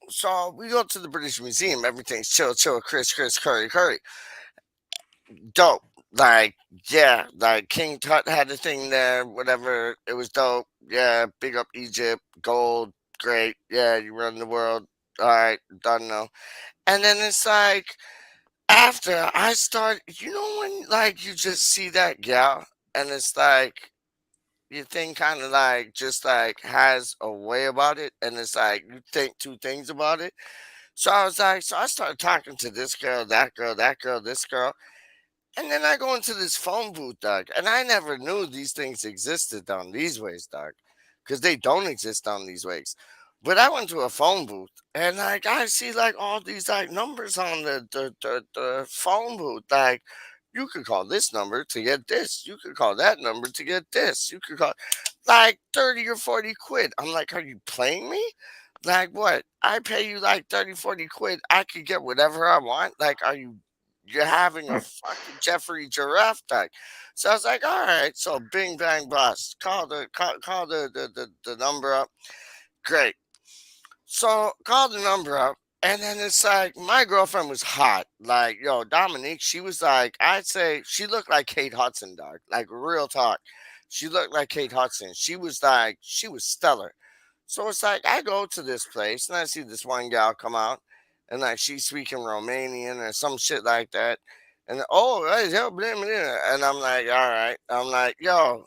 So we go to the British Museum. Everything's chill, chill, Chris, curry. Dope. Like, yeah, like King Tut had a thing there, whatever. It was dope. Yeah, big up Egypt, gold, great. Yeah, you run the world. All right, done now. And then it's like, after I start, you know, when like you just see that gal and it's like your thing kind of like just like has a way about it, and it's like you think two things about it. So I was like, so I started talking to this girl, that girl, this girl. And then I go into this phone booth, dog, and I never knew these things existed down these ways, dog, because they don't exist down these ways. But I went to a phone booth, and like I see like all these like numbers on the phone booth. Like you could call this number to get this, you could call that number to get this, you could call like 30 or 40 quid. I'm like, are you playing me? Like what? I pay you like 30, 40 quid. I could get whatever I want. Like, are you? You're having a fucking Jeffrey Giraffe tag. So I was like, all right. So bing bang bust. Call the number up. Great. So call the number up. And then it's like my girlfriend was hot. Like, yo, Dominique, she was like, I'd say she looked like Kate Hudson, dog. Like real talk. She looked like Kate Hudson. She was like, she was stellar. So it's like I go to this place and I see this one gal come out and like she's speaking Romanian or some shit like that. And oh, hey, yo, blah, blah, blah. And I'm like, all right. I'm like, yo,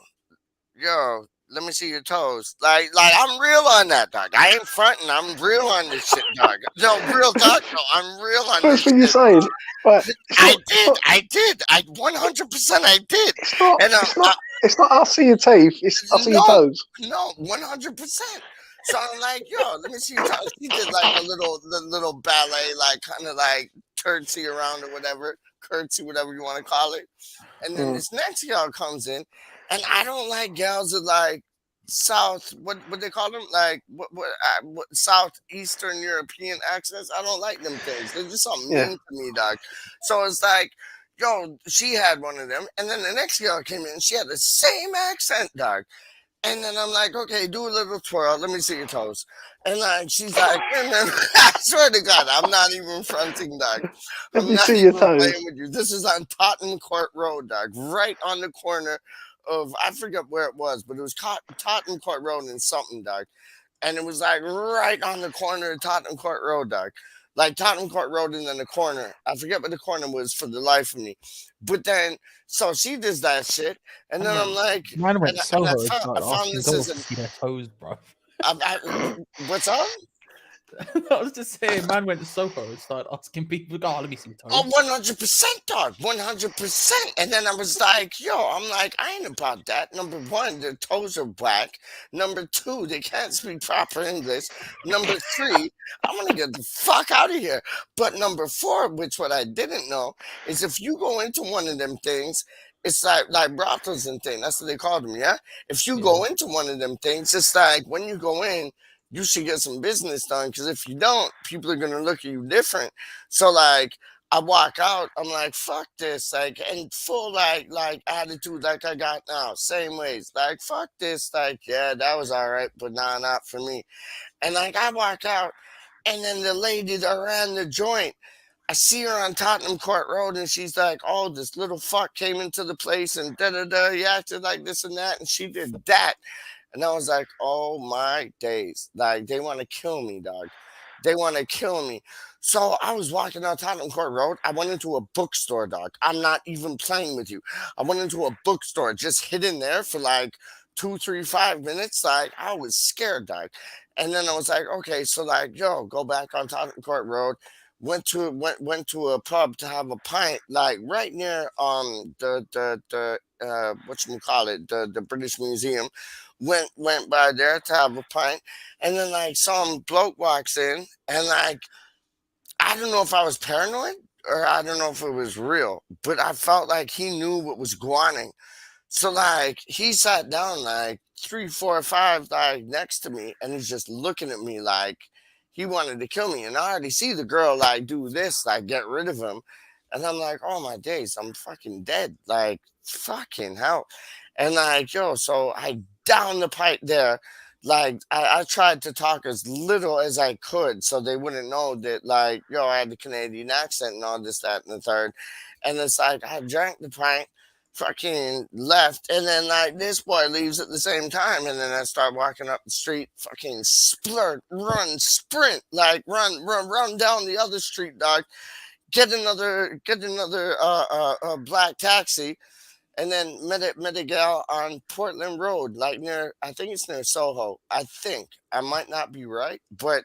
let me see your toes. Like I'm real on that, dog. I ain't fronting. I'm real on this shit, dog. No, real talk. No, I'm real on this First thing you're shit. saying, but it's I not, it's did. not, I did. I 100% I did. it's not, And it's not, it's not. I see your teeth. It's I see your no, toes. no, 100%. So I'm like, yo, let me see your toes. She did like a little ballet, like kind of like curtsy around or whatever, curtsy, whatever you want to call it. And then Mm. this next gal comes in, and I don't like gals that like South, what they call them, like what Southeastern European accents. I don't like them things. They're just so Yeah. mean to me, dog. So it's like, yo, she had one of them, and then the next girl came in, she had the same accent, dog. And then I'm like, okay, do a little twirl. Let me see your toes. And like, she's like, and then, I swear to God, I'm not even fronting, dog. Let I'm me not see your even toes. playing with you. This is on Tottenham Court Road, dog, right on the corner of, I forget where it was, but it was Tottenham Court Road and something, dog. And it was like right on the corner of Tottenham Court Road, dog. Like Tottenham Court Road and then the corner. I forget what the corner was for the life of me. But then, so she does that shit. And then I'm like, Mine went and Soho I and found, I started found asking this girls as to an, see their toes, bro. what's up? I was just saying, man went to Soho and started asking people, "Oh, let me see toes." Oh, 100%, dog. 100%. And then I was like, yo, I'm like, I ain't about that. Number one, their toes are black. Number two, they can't speak proper English. Number three, I'm going to get the fuck out of here. But number four, which what I didn't know, is if you go into one of them things, it's like brothels and things. That's what they call them, yeah? If you go into one of them things, it's like when you go in, you should get some business done. Because if you don't, people are going to look at you different. So like I walk out, I'm like, fuck this, like, and full like attitude like I got now, same ways, like fuck this, like yeah, that was all right, but nah, not for me. And like I walk out, and then the lady that ran the joint, I see her on Tottenham Court Road, and she's like, oh, this little fuck came into the place and da da da, he acted like this and that, and she did that. And I was like, oh my days. Like, they want to kill me, dog. They want to kill me. So I was walking down Tottenham Court Road. I went into a bookstore, dog. I'm not even playing with you. I went into a bookstore, just hidden there for like 2, 3, 5 minutes. Like, I was scared, dog. And then I was like, okay, so like, yo, go back on Tottenham Court Road. Went to a pub to have a pint, like right near the whatchamacallit, the British Museum. Went by there to have a pint, and then like some bloke walks in, and like I don't know if I was paranoid or I don't know if it was real, but I felt like he knew what was going on. So like he sat down like 3, 4, 5 like next to me, and he's just looking at me like he wanted to kill me. And I already see the girl like do this, like get rid of him. And I'm like, oh my days, I'm fucking dead. Like fucking hell. And like, yo, so I down the pipe there. Like I tried to talk as little as I could so they wouldn't know that like, yo, I had the Canadian accent and all this, that, and the third. And it's like I drank the pint, fucking left, and then like this boy leaves at the same time, and then I start walking up the street, fucking splurt, run, sprint, like run down the other street, dog. Get another black taxi, and then met a gal on Portland Road, like near, I think it's near Soho. I think I might not be right, but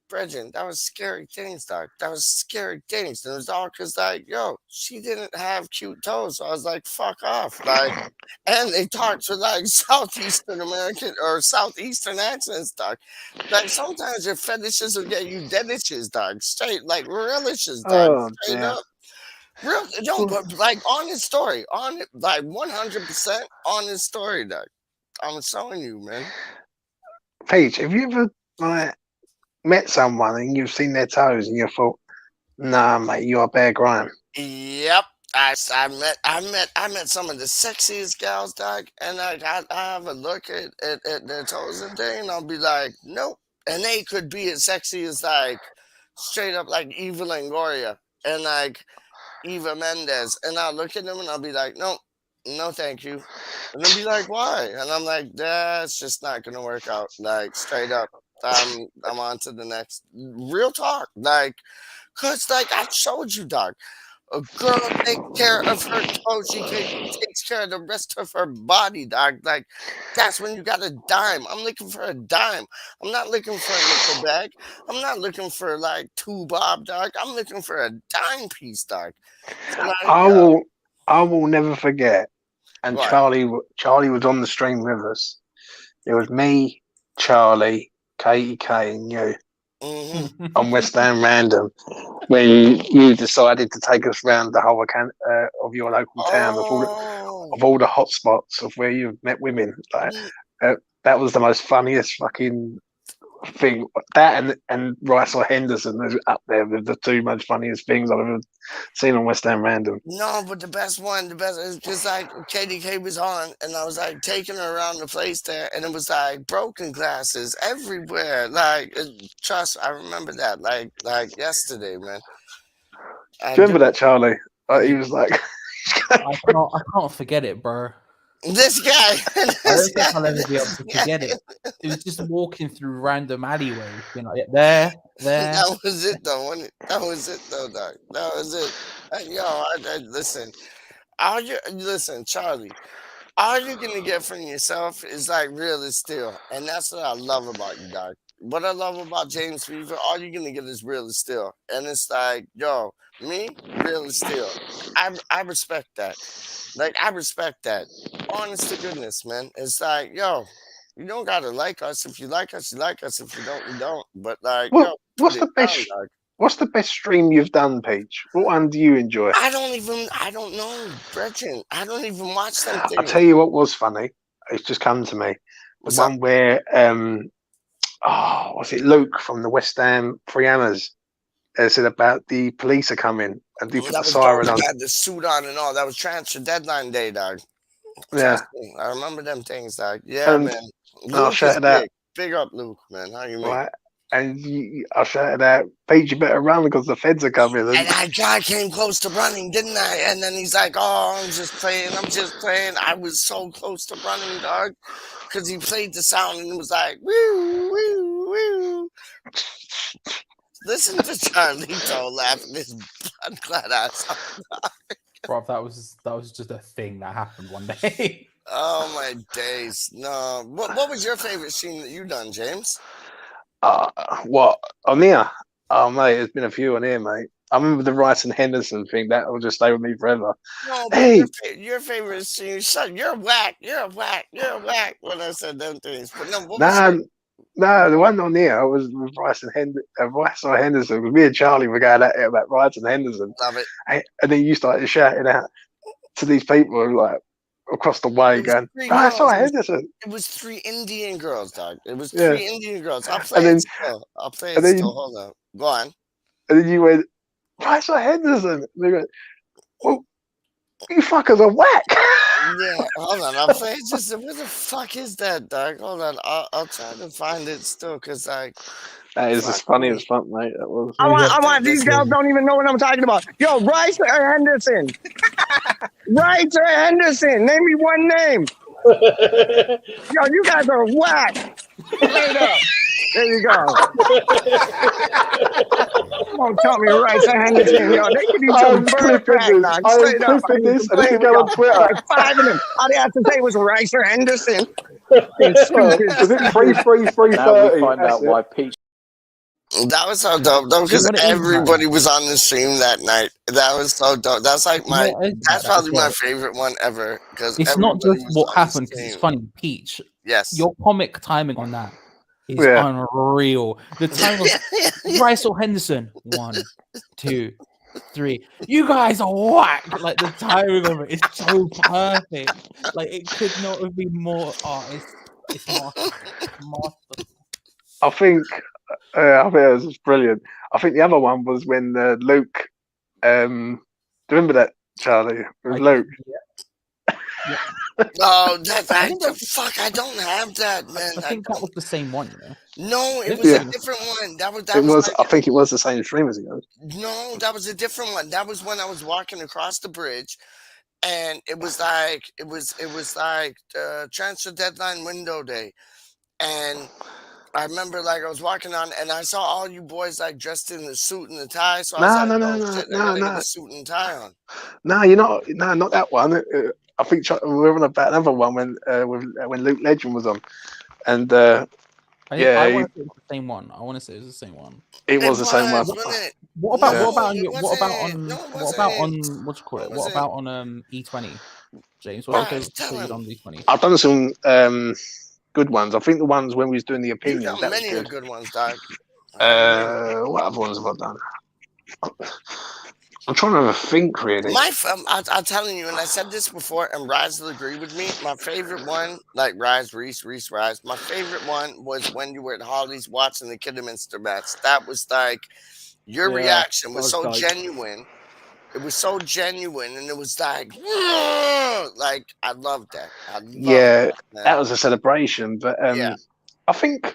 Bridget, that was scary things, dog. That was scary things. And it was all because, like, yo, she didn't have cute toes. So I was like, fuck off. Like, and they talked with, like, Southeastern American or Southeastern accents, dog. Like, sometimes your fetishes will get you dead itches, dog. Straight, like, real itches, dog. Oh, Straight dear. up. Real, don't, but, like, on his story. On it, like, 100% on his story, dog. I'm showing you, man. Paige, have you ever, like, met someone and you've seen their toes and you thought, nah, mate, you are Bear Graham? Yep. I met some of the sexiest gals, dog, and like I have a look at their toes and thing, and I'll be like, nope. And they could be as sexy as like straight up like Eva Longoria and like Eva Mendes, and I'll look at them and I'll be like, nope, no, thank you. And they'll be like, why? And I'm like, that's just not gonna work out. Like straight up, I'm on to the next. Real talk, like, cause like I showed you, dog. A girl takes care of her toes. She takes care of the rest of her body, dog. Like, that's when you got a dime. I'm looking for a dime. I'm not looking for a nickel bag. I'm not looking for, like, 2 bob, dog. I'm looking for a dime piece, dog. So, like, I will never forget. And what? Charlie was on the stream with us. It was me, Charlie, Katie K, and you Mm-hmm. on West Ham Random, when you decided to take us around the whole of your local town of all the hot spots of where you've met women. Like, that was the most funniest fucking thing. That and Rice or Henderson is up there with the 2 most funniest things I've ever seen on West Ham Random. No, but the best is because like KDK was on, and I was like taking her around the place there, and it was like broken glasses everywhere. Like, trust, I remember that like yesterday, man. Do you remember that, Charlie? He was like, I can't forget it, bro. This guy. I don't think I'll ever be able to forget it. It was just walking through random alleyways, you know, there. That was it, though, wasn't it? That was it, though, Doc. That was it. Yo, listen. Listen, Charlie. All you're gonna get from yourself is like real as steel, and that's what I love about you, Doc. What I love about James Fever, all you're gonna get is real as steel, and it's like, yo, me, real as steel. I respect that. Like, I respect that. Honest to goodness, man. It's like, yo, you don't gotta like us. If you like us, you like us. If you don't, you don't. But like, yo, what's the best? What's the best stream you've done, Peach? What one do you enjoy? I don't know, Gretchen. I don't even watch them things. I'll tell you what was funny. It's just come to me. The one where, was it Luke from the West Ham Free Hammers? Said about the police are coming and they put the siren on. Had the suit on and all. That was transfer deadline day, dog. Yeah, I remember them things, dog. Yeah, man. I'll shout it out. Big up, Luke, man. How you mean? Right. And I shouted out, Pete, you better run because the feds are coming. And that guy came close to running, didn't I? And then he's like, oh, I'm just playing. I was so close to running, dog. Because he played the sound and it was like, woo, woo, woo. Listen to Charlito laughing his blood clot ass. Bro, that was just a thing that happened one day. Oh, my days. No. What was your favorite scene that you done, James? What? On here? Oh, mate, there's been a few on here, mate. I remember the Rice and Henderson thing. That will just stay with me forever. No, but Hey, your favorite scene. Shut. You're whack. You're whack. You're whack. When I said them things, but no, what was nah, it? nah, the one on here was with Rice and Rice or Henderson. Because me and Charlie were going at it about Rice and Henderson, Love it. and then you started shouting out to these people like across the way, It was going, three Rice girls. or Henderson. It was 3 Indian girls, dog. It was Yeah. 3 Indian girls. I'll And play then- it still. I'll play it and then- still. Hold on. Go on. And then you went, Rice or Henderson. And they went, well, you fuckers are whack. Yeah, hold on. I'll play it just. Where the fuck is that, dog? Hold on. I'll try to find it still, because like. That is as funny as fuck, mate. That was. I want these girls don't even know what I'm talking about. Yo, Rice or Henderson? Rice or Henderson? Name me one name. Yo, you guys are whack. There you go. Don't tell me Rice or Henderson. Yo, they could use some bird crack, dog. Straight up. I need to play and go on Twitter. like 5 of them. All they had to say was Rice or Henderson. Was it 3-3-3-30? Now we find out why Peach. That was so dope, though, because What it is, everybody was on the stream that night. That was so dope. That's like my. Yeah, That's probably my well. favorite one ever. Because It's not just what happened, because it's funny. Peach, Yes. your comic timing on that is Yeah. unreal. The time of Rice or Henderson, 1, 2, 3. You guys are whack. Like the timing of it is so perfect. Like it could not have been more. Oh, it's masterful. I think it was just brilliant. I think the other one was when Luke. Do you remember that, Charlie? It was Luke. Oh, fuck! I don't have that, man. I think that was the same one, you know. No, it was Yeah. a different one. That was. I think it was the same stream as it goes. No, that was a different one. That was when I was walking across the bridge, and it was like transfer deadline window day, and I remember like I was walking on, and I saw all you boys like dressed in the suit and the tie. So I was like, I gotta get a suit and tie on. No, you're not. No, not that one. I think we were on about another one when Luke Legend was on, and I yeah, want to say it's the same one. I want to say it was the same one. it was the same one. Wasn't it? What about Yeah. what about on No, your, it what about on wasn't. No, it what about on wasn't. what you call it? It What about on E20? James, Right, what's your tell favorite him. on E20? I've done some good ones. I think the ones when we was doing the You've opinions, done that was many good. good ones, Doc. What other ones have I done? I'm trying to think really. I'm telling you, and I said this before, and Rise will agree with me. My favorite one, like Rise, Reese, Rise. My favorite one was when you were at Holly's watching the Kidderminster match. That was like your reaction was so genuine. It was so genuine, and it was like I loved that. That was a celebration. But I think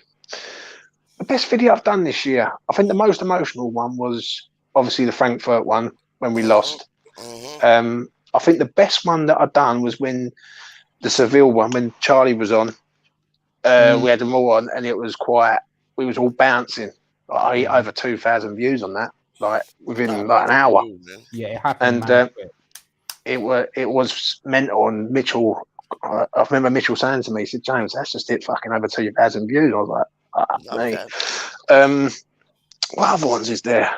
the best video I've done this year, I think the most emotional one was obviously the Frankfurt one when we lost. Mm-hmm. I think the best one that I've done was when the Seville one, when Charlie was on. We had them all on, and it was we was all bouncing. I over 2,000 views on that, like within like an hour. Yeah, it happened. And it was mental. And Mitchell, I remember Mitchell saying to me, he said, "James, that's just it, fucking over 2,000 views." I was like, what other ones is there?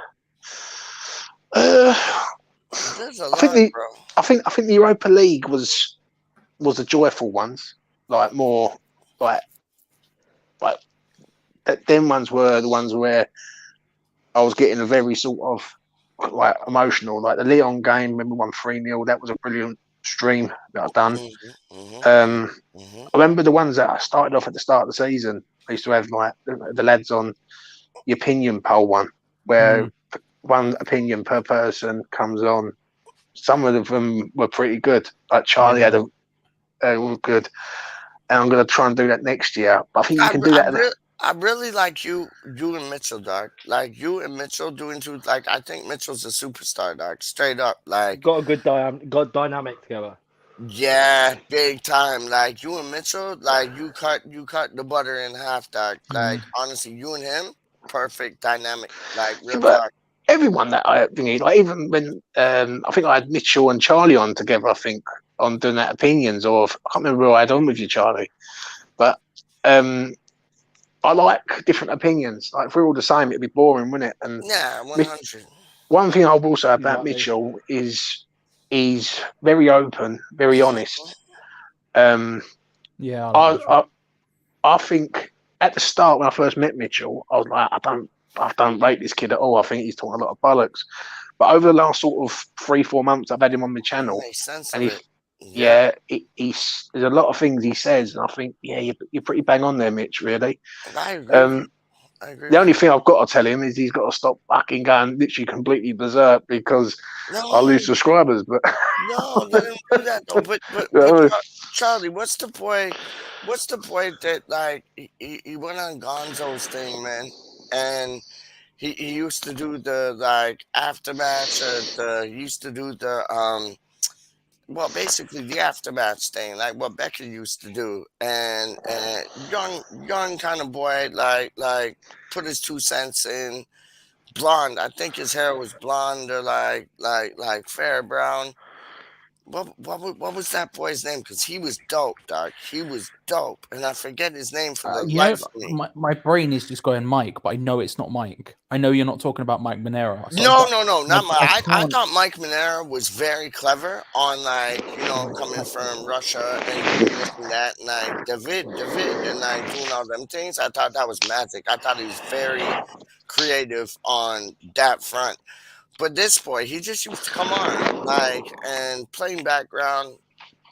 There's a lot, bro. I think the Europa League was the joyful ones, like more like them ones were the ones where I was getting a very sort of like emotional, like the Lyon game. Remember, 1-3-0. That was a brilliant stream that I've done. I remember the ones that I started off at the start of the season. I used to have like the lads on the opinion poll one, where one opinion per person comes on. Some of them were pretty good. Like Charlie had were good, and I'm going to try and do that next year. But I think you can do that. I really like you and Mitchell, dog. Like you and Mitchell doing two. Like I think Mitchell's a superstar, dog. Straight up, like got a good dynamic together. Yeah, big time. Like you and Mitchell, like you cut the butter in half, dog. Like honestly, you and him, perfect dynamic. Like real talk. Everyone that I think, like even when I think I had Mitchell and Charlie on together, I think on doing that opinions, or I can't remember who I had on with you, Charlie, but I like different opinions. Like if we're all the same, it'd be boring, wouldn't it? And yeah, 100. One thing I will say about Exactly. Mitchell is he's very open, very honest. Yeah, I like Mitchell. I think at the start when I first met Mitchell, I was like, I don't rate this kid at all. I think he's talking a lot of bollocks. But over the last sort of 3-4 months, I've had him on my channel, Makes sense and of he, it. yeah, he's there's a lot of things he says, and I think, yeah, you're pretty bang on there, Mitch. Really. I agree with you. I agree. The only thing I've got to tell him is he's got to stop fucking going literally completely berserk because I lose subscribers. But no, let him do that though. But Charlie, what's the point? What's the point that like he went on Gonzo's thing, man, and he used to do the like aftermatch or he used to do the well, basically the aftermatch thing, like what Becca used to do, and young kind of boy, like put his 2 cents in. Blonde, I think his hair was blonde or like fair brown. What was that boy's name? Because he was dope, dog. He was dope, and I forget his name for the You know, life of me. my brain is just going Mike, but I know it's not Mike. I know you're not talking about Mike Monero. So No, not Mike. I thought Mike Monero was very clever on like coming from Russia and doing this and that, and like David, and like doing all them things. I thought that was magic. I thought he was very creative on that front. But this boy, he just used to come on like and playing background,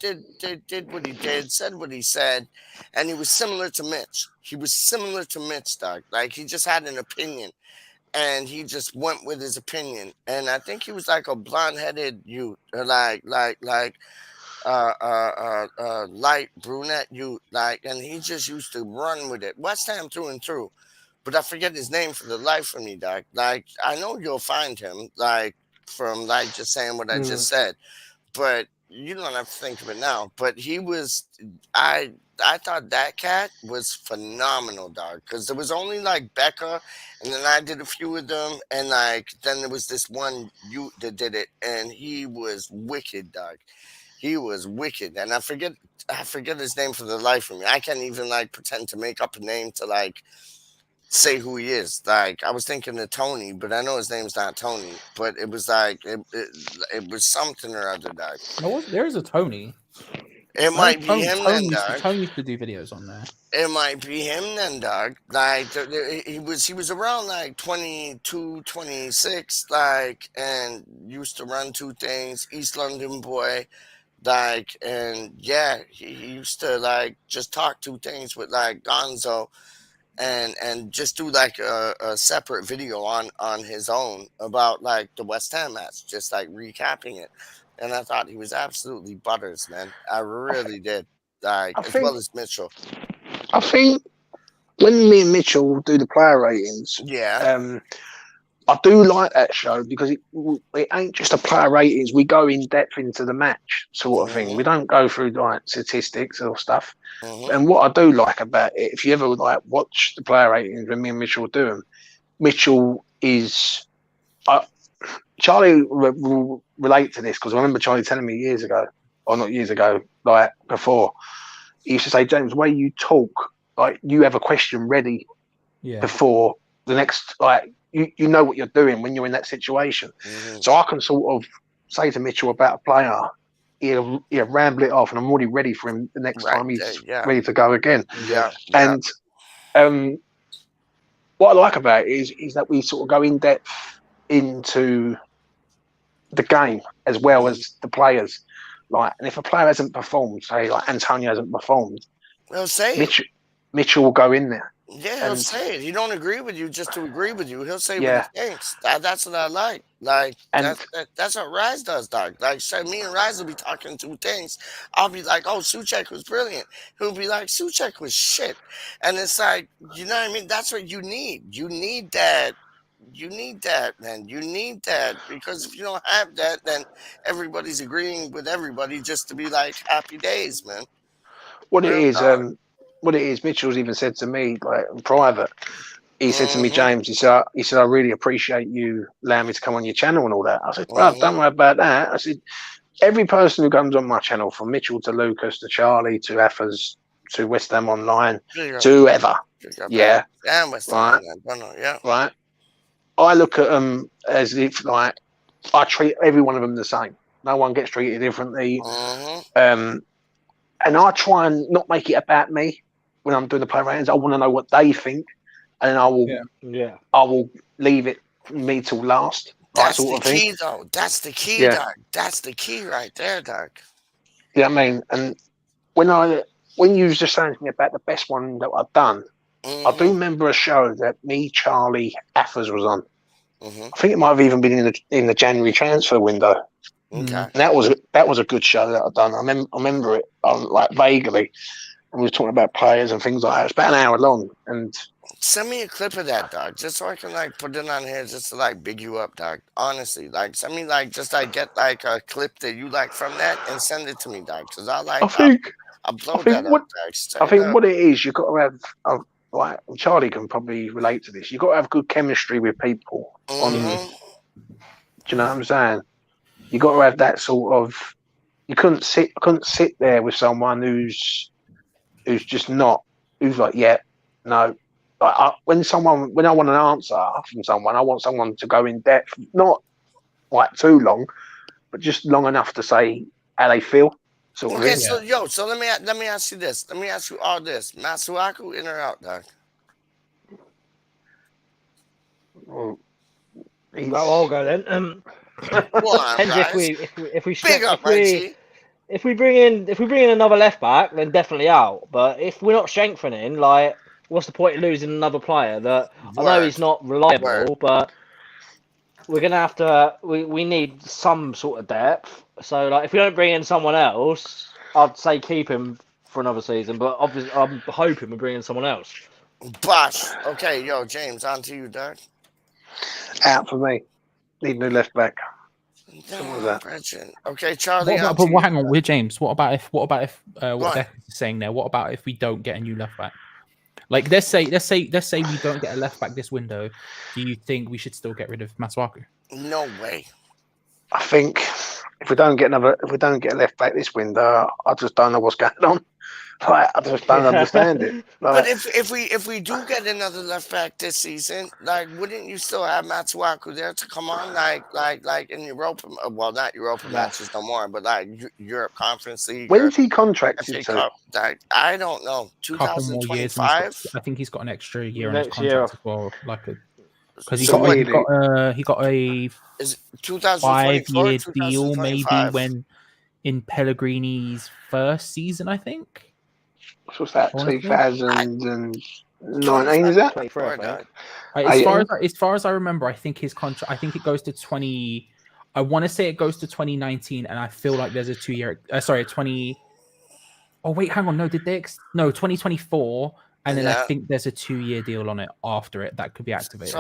did what he did, said what he said, and he was similar to Mitch. He was similar to Mitch, dog. Like he just had an opinion, and he just went with his opinion. And I think he was like a blonde-headed youth, or like light brunette youth, like, and he just used to run with it. West Ham through and through. But I forget his name for the life of me, Doc. Like, I know you'll find him, like, from, like, just saying what I just said. But you don't have to think of it now. But he was, I thought that cat was phenomenal, dog. Because there was only, like, Becca, and then I did a few of them. And, like, then there was this one youth that did it. And he was wicked, dog. He was wicked. And I forget his name for the life of me. I can't even, like, pretend to make up a name to, like, say who he is. Like I was thinking of Tony, but I know his name's not Tony. But it was like it was something or other, dog. There is a Tony. It might be him then, dog. Tony used to do videos on there. It might be him then, dog. Like he was around like 22, 26, like, and used to run 2 things. East London boy. Like, and yeah, he used to like just talk 2 things with like Gonzo. And just do like a separate video on his own about like the West Ham match, just like recapping it. And I thought he was absolutely butters, man. I really did. Like well as Mitchell. I think when me and Mitchell do the player ratings, yeah, I do like that show because it ain't just a player ratings. We go in depth into the match sort of thing. We don't go through like statistics or stuff. And what I do like about it, if you ever like watch the player ratings when me and Mitchell do them, Mitchell is Charlie will relate to this because I remember Charlie telling me years ago, or not years ago, like before, he used to say, James, the way you talk, like you have a question ready before the next, like you know what you're doing when you're in that situation. So I can sort of say to Mitchell about a player, he'll ramble it off, and I'm already ready for him the next time he's ready to go again. And what I like about it is that we sort of go in depth into the game as well as the players. Like, and if a player hasn't performed, say like Antonio hasn't performed, well, say Mitchell will go in there. Yeah, he'll say it. He don't agree with you just to agree with you. He'll say what he thinks. That's what I like. Like that's what Rise does, dog. Like me and Rise will be talking 2 things. I'll be like, "Oh, Suchek was brilliant." He'll be like, "Suchek was shit," and it's like, you know what I mean? That's what you need. You need that. You need that, man. You need that because if you don't have that, then everybody's agreeing with everybody just to be like happy days, man. What it is, Mitchell's even said to me, like in private, he said to me, James, he said, I really appreciate you allowing me to come on your channel and all that. I said, bro, don't worry about that. I said, every person who comes on my channel, from Mitchell to Lucas to Charlie to Affers to West Ham Online to whoever, right. I look at them as if like I treat every one of them the same. No one gets treated differently. And I try and not make it about me when I'm doing the player ratings. I want to know what they think, and then I will leave it me till last. That's sort the of thing. key, though. That's the key, Doc. That's the key right there, Doc. Yeah, I mean, and when you was just saying to me about the best one that I've done, I do remember a show that me, Charlie, Affers was on. I think it might have even been in the January transfer window. Okay. And that was a good show that I've done. I remember it like vaguely, and we were talking about players and things like that. It's about an hour long, and send me a clip of that, Doc, just so I can like put it on here, just to like big you up, Doc. Honestly, like send me like just like get like a clip that you like from that and send it to me, Doc, because I'll upload that up, Doc. I think what it is, you've got to have. Like Charlie can probably relate to this. You've got to have good chemistry with people. Do you know what I'm saying? You got to have that sort of. I couldn't sit there with someone who's just not. Who's like, yeah, no. Like when I want an answer from someone, I want someone to go in depth, not like too long, but just long enough to say how they feel. Okay, so let me ask you this. Let me ask you all this. Masuaku in or out, Doc? Well, I'll go then. Depends if we bring in another left back, then definitely out. But if we're not strengthening, like, what's the point of losing another player that I know he's not reliable, but we're gonna have to. We need some sort of depth. So like, if we don't bring in someone else, I'd say keep him for another season. But obviously, I'm hoping we bring in someone else. Bosh. Okay, James, on to you, Doc. Out for me. Need new left back. Okay, Charlie. Hang on, we're James. What about if what Beck is saying there? What about if we don't get a new left back? Like, let's say we don't get a left back this window. Do you think we should still get rid of Masuaku? No way. I think if we don't get a left back this window, I just don't know what's going on. Like, I just don't understand it. Like, but if we do get another left back this season, like, wouldn't you still have Masuaku there to come on, like in Europa? Well, not Europa matches no more, but like Europe Conference League. When's he contracted to? Like, I don't know. 2025. I think he's got an extra year on his Next contract year. as well, because he got a is 5-year deal, maybe when in Pellegrini's first season, I think. What's that? 2019 is that? As far as I remember, I think his contract. I think it goes to 20. I want to say it goes to 2019, and I feel like there's a 2-year. 20. Oh wait, hang on. No, 2024, and then I think there's a 2-year deal on it after it that could be activated.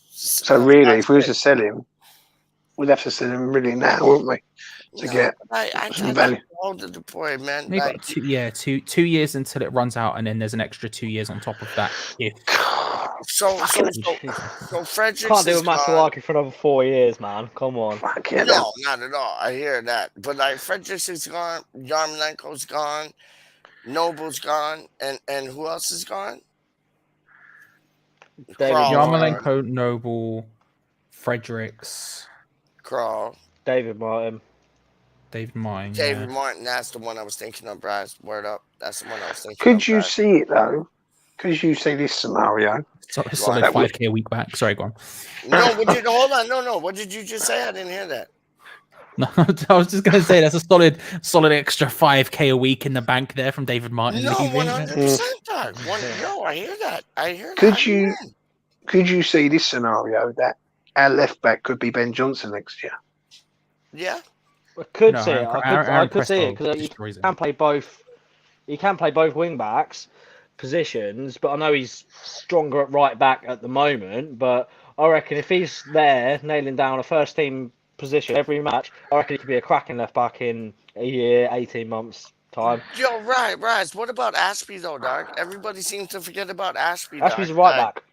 So really, if we was to sell him, we'd have to sell him really now, wouldn't we? To get some value. The boy, man. Maybe like, 2 years until it runs out, and then there's an extra 2 years on top of that. So Frederick can't do with Masuaku for another 4 years, man. Come on. No, not at all. I hear that, but like Frederick is gone, Yarmolenko's gone, Noble's gone, and who else is gone? Yarmolenko, Noble, Fredericks, Crawl, David Martin. David Martin. That's the one I was thinking of, Bryce. Word up. That's the one I was thinking of. Could you see it though? Could you see this scenario? It's like 5K a week back. Sorry, go on. No, hold on. No. What did you just say? I didn't hear that. No, I was just going to say that's a solid extra 5K a week in the bank there from David Martin. No, 100%, Doug. I hear that. Could you see this scenario that our left back could be Ben Johnson next year? Yeah. I could see it. I could see it because he can play both. He can play both wing backs positions, but I know he's stronger at right back at the moment. But I reckon if he's there nailing down a first team position every match, I reckon he could be a cracking left back in a year, 18 months time. Yo, right. What about Ashby though, Doc? Everybody seems to forget about Ashby. Ashby's a right back.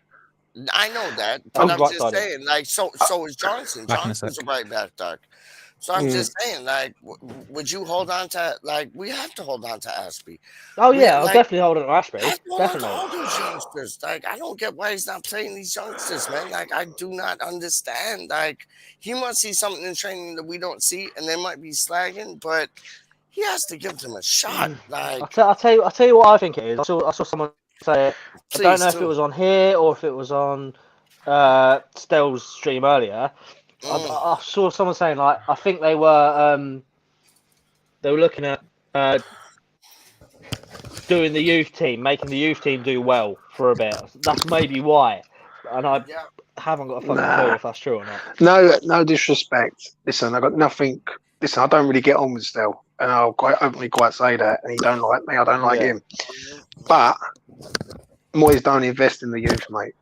I know that, but I'm just saying, like, so is Johnson. Johnson's a right back, Doc. So I'm just saying, like, would you hold on to, like, we have to hold on to Ashby. Oh yeah, I'll definitely hold on to Ashby. I have to hold on to Definitely. all those youngsters. Like, I don't get why he's not playing these youngsters, man. Like, I do not understand. Like, he must see something in training that we don't see, and they might be slagging, but he has to give them a shot. Like, I'll tell you what I think it is. I saw someone say it. I don't know if it was on here or if it was on Stell's stream earlier. I saw someone saying, like, I think they were looking at doing the youth team, making the youth team do well for a bit. That's maybe why. And I haven't got a fucking clue if that's true or not. No disrespect. Listen, I got nothing. Listen, I don't really get on with Stell, and I'll quite openly say that. And he don't like me. I don't like him. But Moyes don't invest in the youth, mate.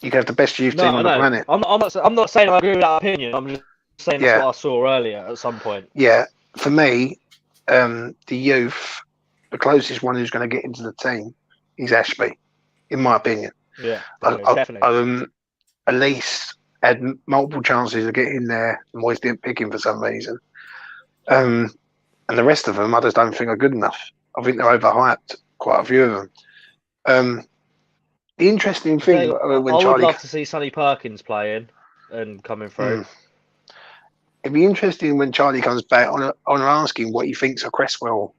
You can have the best youth team on the planet. I'm not saying I agree with that opinion. I'm just saying that's what I saw earlier at some point. Yeah, for me, the youth, the closest one who's going to get into the team is Ashby, in my opinion. Yeah, definitely. At least had multiple chances of getting in there. And Moyes didn't pick him for some reason. And the rest of them, I just don't think are good enough. I think they're overhyped, quite a few of them. The interesting thing when I Charlie, would love to see Sonny Perkins playing and coming through. It'd be interesting when Charlie comes back on asking what he thinks of Cresswell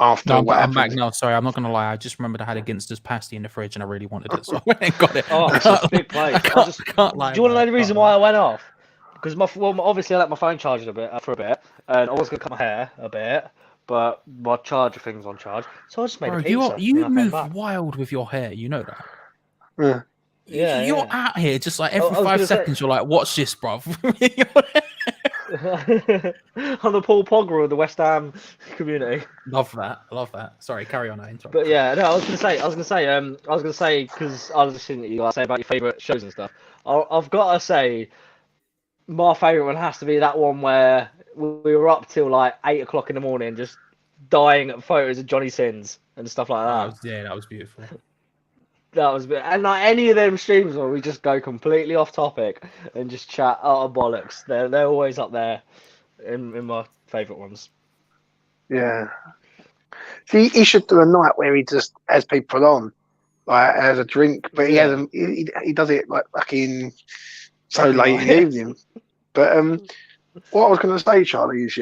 after what happened. I'm back now. Sorry, I'm not going to lie. I just remembered I had a Ginster's pasty in the fridge and I really wanted it, so I went and got it. Oh, it's a big play. Can't lie. Do you want to know the reason why I went off? Because obviously I let my phone charge for a bit, and I was going to cut my hair a bit, but my charger thing's on charge, so I just made a pizza. You move wild with your hair, you know that. Yeah. You're out here just like every 5 seconds. You're like, "Watch this, bruv." I'm the Paul Pogba of the West Ham community. Love that. Sorry, carry on. I interrupted. But yeah, no, I was gonna say because I was listening to you guys say about your favourite shows and stuff. I've got to say, my favourite one has to be that one where we were up till like 8 o'clock in the morning, just dying at photos of Johnny Sins and stuff like that. That was beautiful. That was and like any of them streams where we just go completely off topic and just chat out of bollocks. They're always up there in my favourite ones. Yeah. See, he should do a night where he just has people on, like has a drink, but he hasn't. He does it like fucking so late in the evening. But what I was going to say, Charlie, is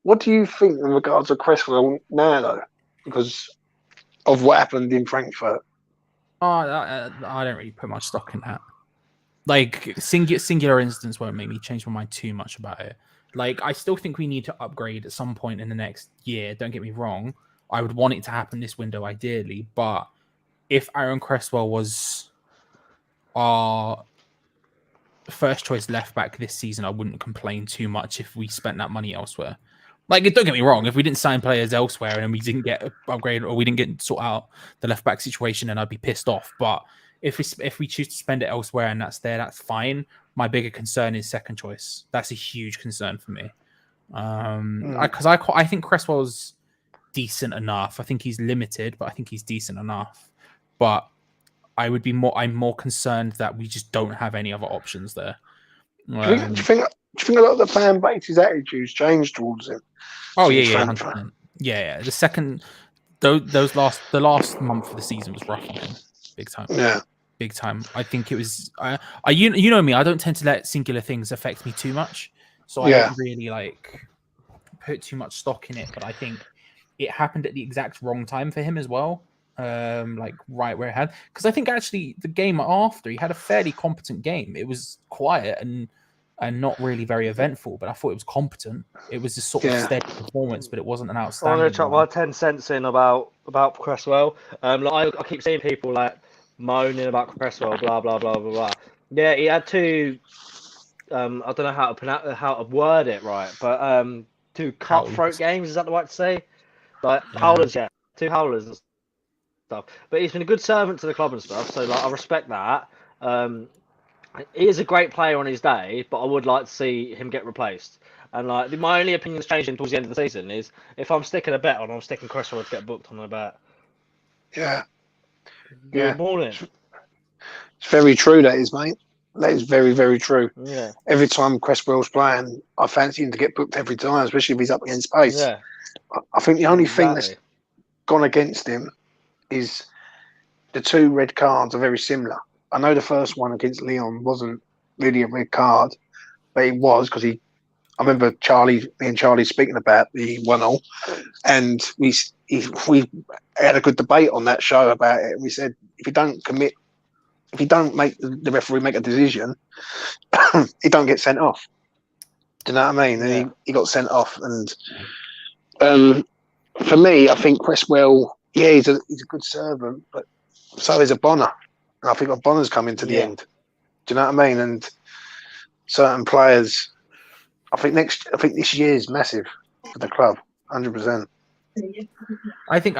what do you think in regards to Cresswell now, though, because of what happened in Frankfurt? I don't really put much stock in that. Like, singular instance won't make me change my mind too much about it. Like, I still think we need to upgrade at some point in the next year. Don't get me wrong. I would want it to happen this window, ideally. But if Aaron Cresswell was our first choice left back this season, I wouldn't complain too much if we spent that money elsewhere. Like, don't get me wrong, if we didn't sign players elsewhere and we didn't get upgraded or we didn't get sort out the left back situation, then I'd be pissed off. But if we choose to spend it elsewhere and that's fine. My bigger concern is second choice. That's a huge concern for me. Because I think Cresswell's decent enough. I think he's limited, but I think he's decent enough. But I'm more concerned that we just don't have any other options there. Do you think a lot of the fan base's attitudes changed towards him? Oh yeah, 100%. Yeah. The last month of the season was rough on him, big time. Yeah, big time. I think it was. You know me. I don't tend to let singular things affect me too much, so I don't really like put too much stock in it. But I think it happened at the exact wrong time for him as well. Like right where it had, because I think actually the game after he had a fairly competent game. It was quiet and not really very eventful, but I thought it was competent. It was a sort of steady performance, but it wasn't an outstanding. I'm going to chuck my 10 cents in about Cresswell. Like I keep seeing people like moaning about Cresswell, blah blah blah blah blah. Yeah, he had two. I don't know how to word it right, but two cutthroat games. Is that the right to say? Like howlers, yeah, two howlers and stuff. But he's been a good servant to the club and stuff. So like I respect that. He is a great player on his day, but I would like to see him get replaced. And like my only opinion that's changing towards the end of the season is if I'm sticking a bet on, I'm sticking Cresswell to get booked on a bet. Yeah. Good morning. It's very true, that is, mate. That is very, very true. Yeah. Every time Cresswell's playing, I fancy him to get booked every time, especially if he's up against pace. Yeah. I think the only thing that's Exactly. gone against him is the 2 red cards are very similar. I know the first one against Leon wasn't really a red card, but it was because I remember me and Charlie speaking about the 1-0, and we had a good debate on that show about it. We said if you don't make the referee make a decision, he don't get sent off. Do you know what I mean? Yeah. And he got sent off. And for me, I think Cresswell, he's a good servant, but so is a Bonner. And I think a Bonner's coming to the end. Do you know what I mean? And certain players, I think this year is massive for the club, 100%. I think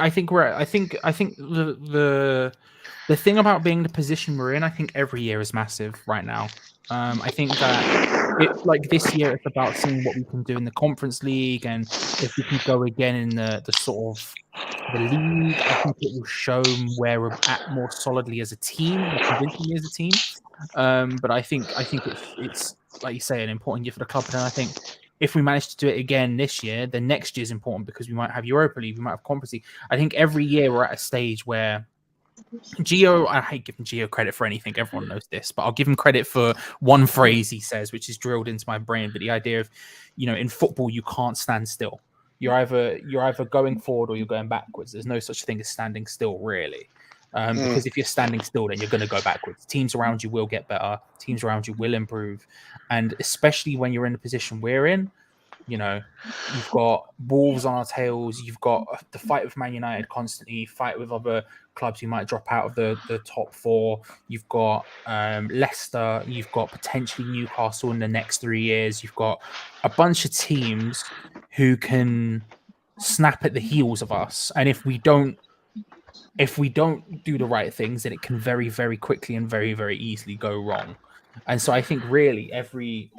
the thing about being the position we're in, I think every year is massive right now. I think that like this year, it's about seeing what we can do in the Conference League, and if we can go again in the sort of the league, I think it will show where we're at more solidly as a team, more convincingly as a team. But I think it's like you say, an important year for the club, and I think if we manage to do it again this year, then next year is important because we might have Europa League, we might have Conference League. I think every year we're at a stage where Gio, I hate giving Gio credit for anything. Everyone knows this, but I'll give him credit for one phrase he says, which is drilled into my brain. But the idea of, in football, you can't stand still. You're either going forward or you're going backwards. There's no such thing as standing still, really. Because if you're standing still, then you're going to go backwards. Teams around you will get better. Teams around you will improve. And especially when you're in the position we're in, you've got Wolves on our tails. You've got the fight with Man United constantly, fight with other clubs who might drop out of the top 4. You've got Leicester. You've got potentially Newcastle in the next 3 years. You've got a bunch of teams who can snap at the heels of us. And if we don't do the right things, then it can very, very quickly and very, very easily go wrong. And so I think really every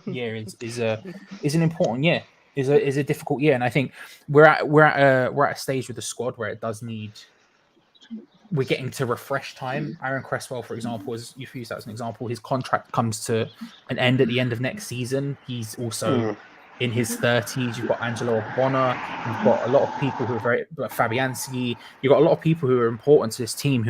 year is an important year, is a difficult year. And I think we're at a stage with the squad where it does need, we're getting to refresh time. Aaron Cresswell, for example, you've used that as an example. His contract comes to an end at the end of next season. He's also in his 30s. You've got Angelo Bonner. You've got a lot of people who are very Fabianski. You've got a lot of people who are important to this team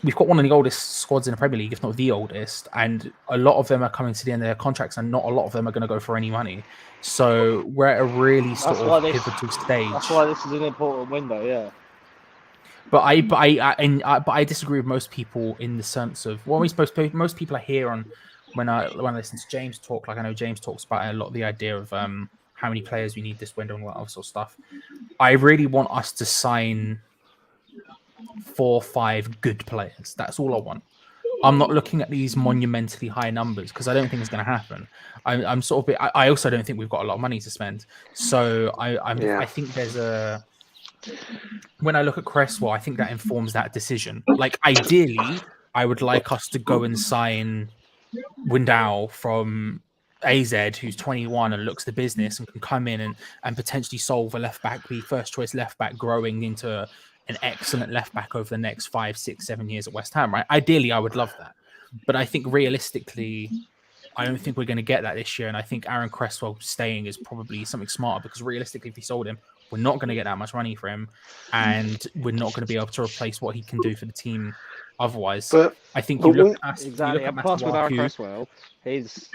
we've got one of the oldest squads in the Premier League, if not the oldest, and a lot of them are coming to the end of their contracts, and not a lot of them are going to go for any money. So we're at a really pivotal stage. That's why this is an important window, yeah. But I disagree with most people in the sense of most people I hear on when I listen to James talk. Like I know James talks about a lot of the idea of how many players we need this window and all that sort of stuff. I really want us to sign 4 or 5 good players. That's all I want. I'm not looking at these monumentally high numbers because I don't think it's going to happen. I'm sort of. I also don't think we've got a lot of money to spend. So I think there's a. When I look at Cresswell, I think that informs that decision. Like ideally, I would like us to go and sign DuN from AZ, who's 21 and looks the business and can come in and potentially solve a left back, be first choice left back, growing into an excellent left back over the next 5, 6, 7 years at West Ham, right? Ideally, I would love that. But I think realistically, I don't think we're going to get that this year. And I think Aaron Cresswell staying is probably something smarter because realistically, if we sold him, we're not going to get that much money for him. And we're not going to be able to replace what he can do for the team otherwise. But I think you look at plus with Aaron Cresswell, he's...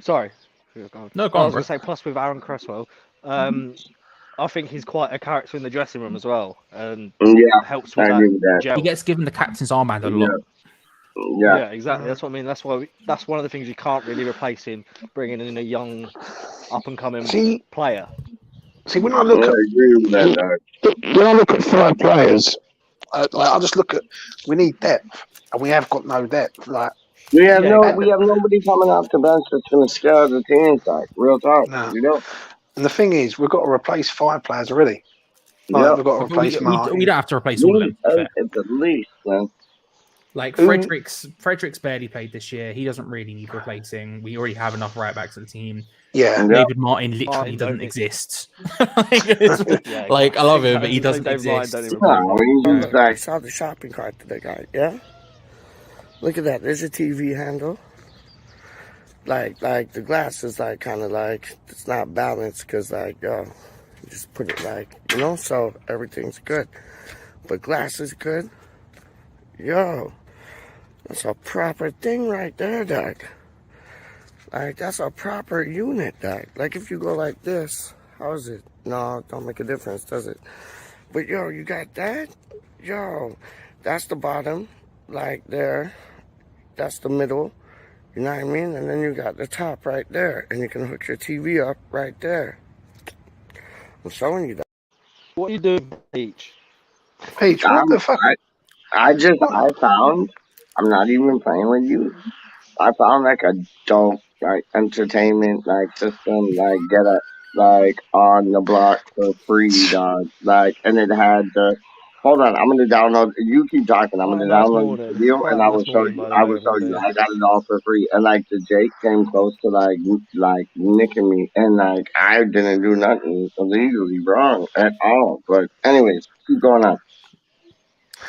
Sorry. No, go on, I was going to say, plus with Aaron Cresswell, I think he's quite a character in the dressing room as well, and helps with that gel. He gets given the captain's armband a lot. Yeah, exactly. That's what I mean. That's why that's one of the things you can't really replace him, bringing in a young, up and coming player. See, when I look at 5 players, I just look at we need depth, and we have got no depth. Like we have nobody coming off the bench that's going to scare the team. Like real talk, And the thing is, we've got to replace 5 players already. We've got to replace Martin. We don't have to replace all of them. At the least, man. Like Fredericks barely played this year. He doesn't really need replacing. We already have enough right backs in the team. Yeah. David Martin literally Martin doesn't don't exist. Yeah, like I love him, but he exactly. doesn't David Martin exist. don't even No, replace I him. mean, look, I saw the shopping cart that they got, yeah? Look at that. There's a TV handle. Like the glass is like kind of like, it's not balanced because like, yo, you just put it like, you know, so everything's good. But glass is good. Yo, that's a proper thing right there, Doc. Like, that's a proper unit, Doc. Like, if you go like this, how is it? No, it don't make a difference, does it? But, yo, you got that? Yo, that's the bottom, like there. That's the middle, you know what I mean? And then you got the top right there, and you can hook your TV up right there. I'm showing you that. What are you doing, Peach? Peach, what the fuck? I found, I'm not even playing with you. I found like a dope, like entertainment, like system, like get it, like on the block for free, dog. Like, and it had the, hold on, I'm gonna download, you keep talking, I'm gonna Quite a nice download the morning. video and Quite a I nice will show morning, you, by the I way, will show you. everybody. I got it all for free. And like the Jake came close to like nicking me and like I didn't do nothing illegally wrong at all. But anyways, keep going on.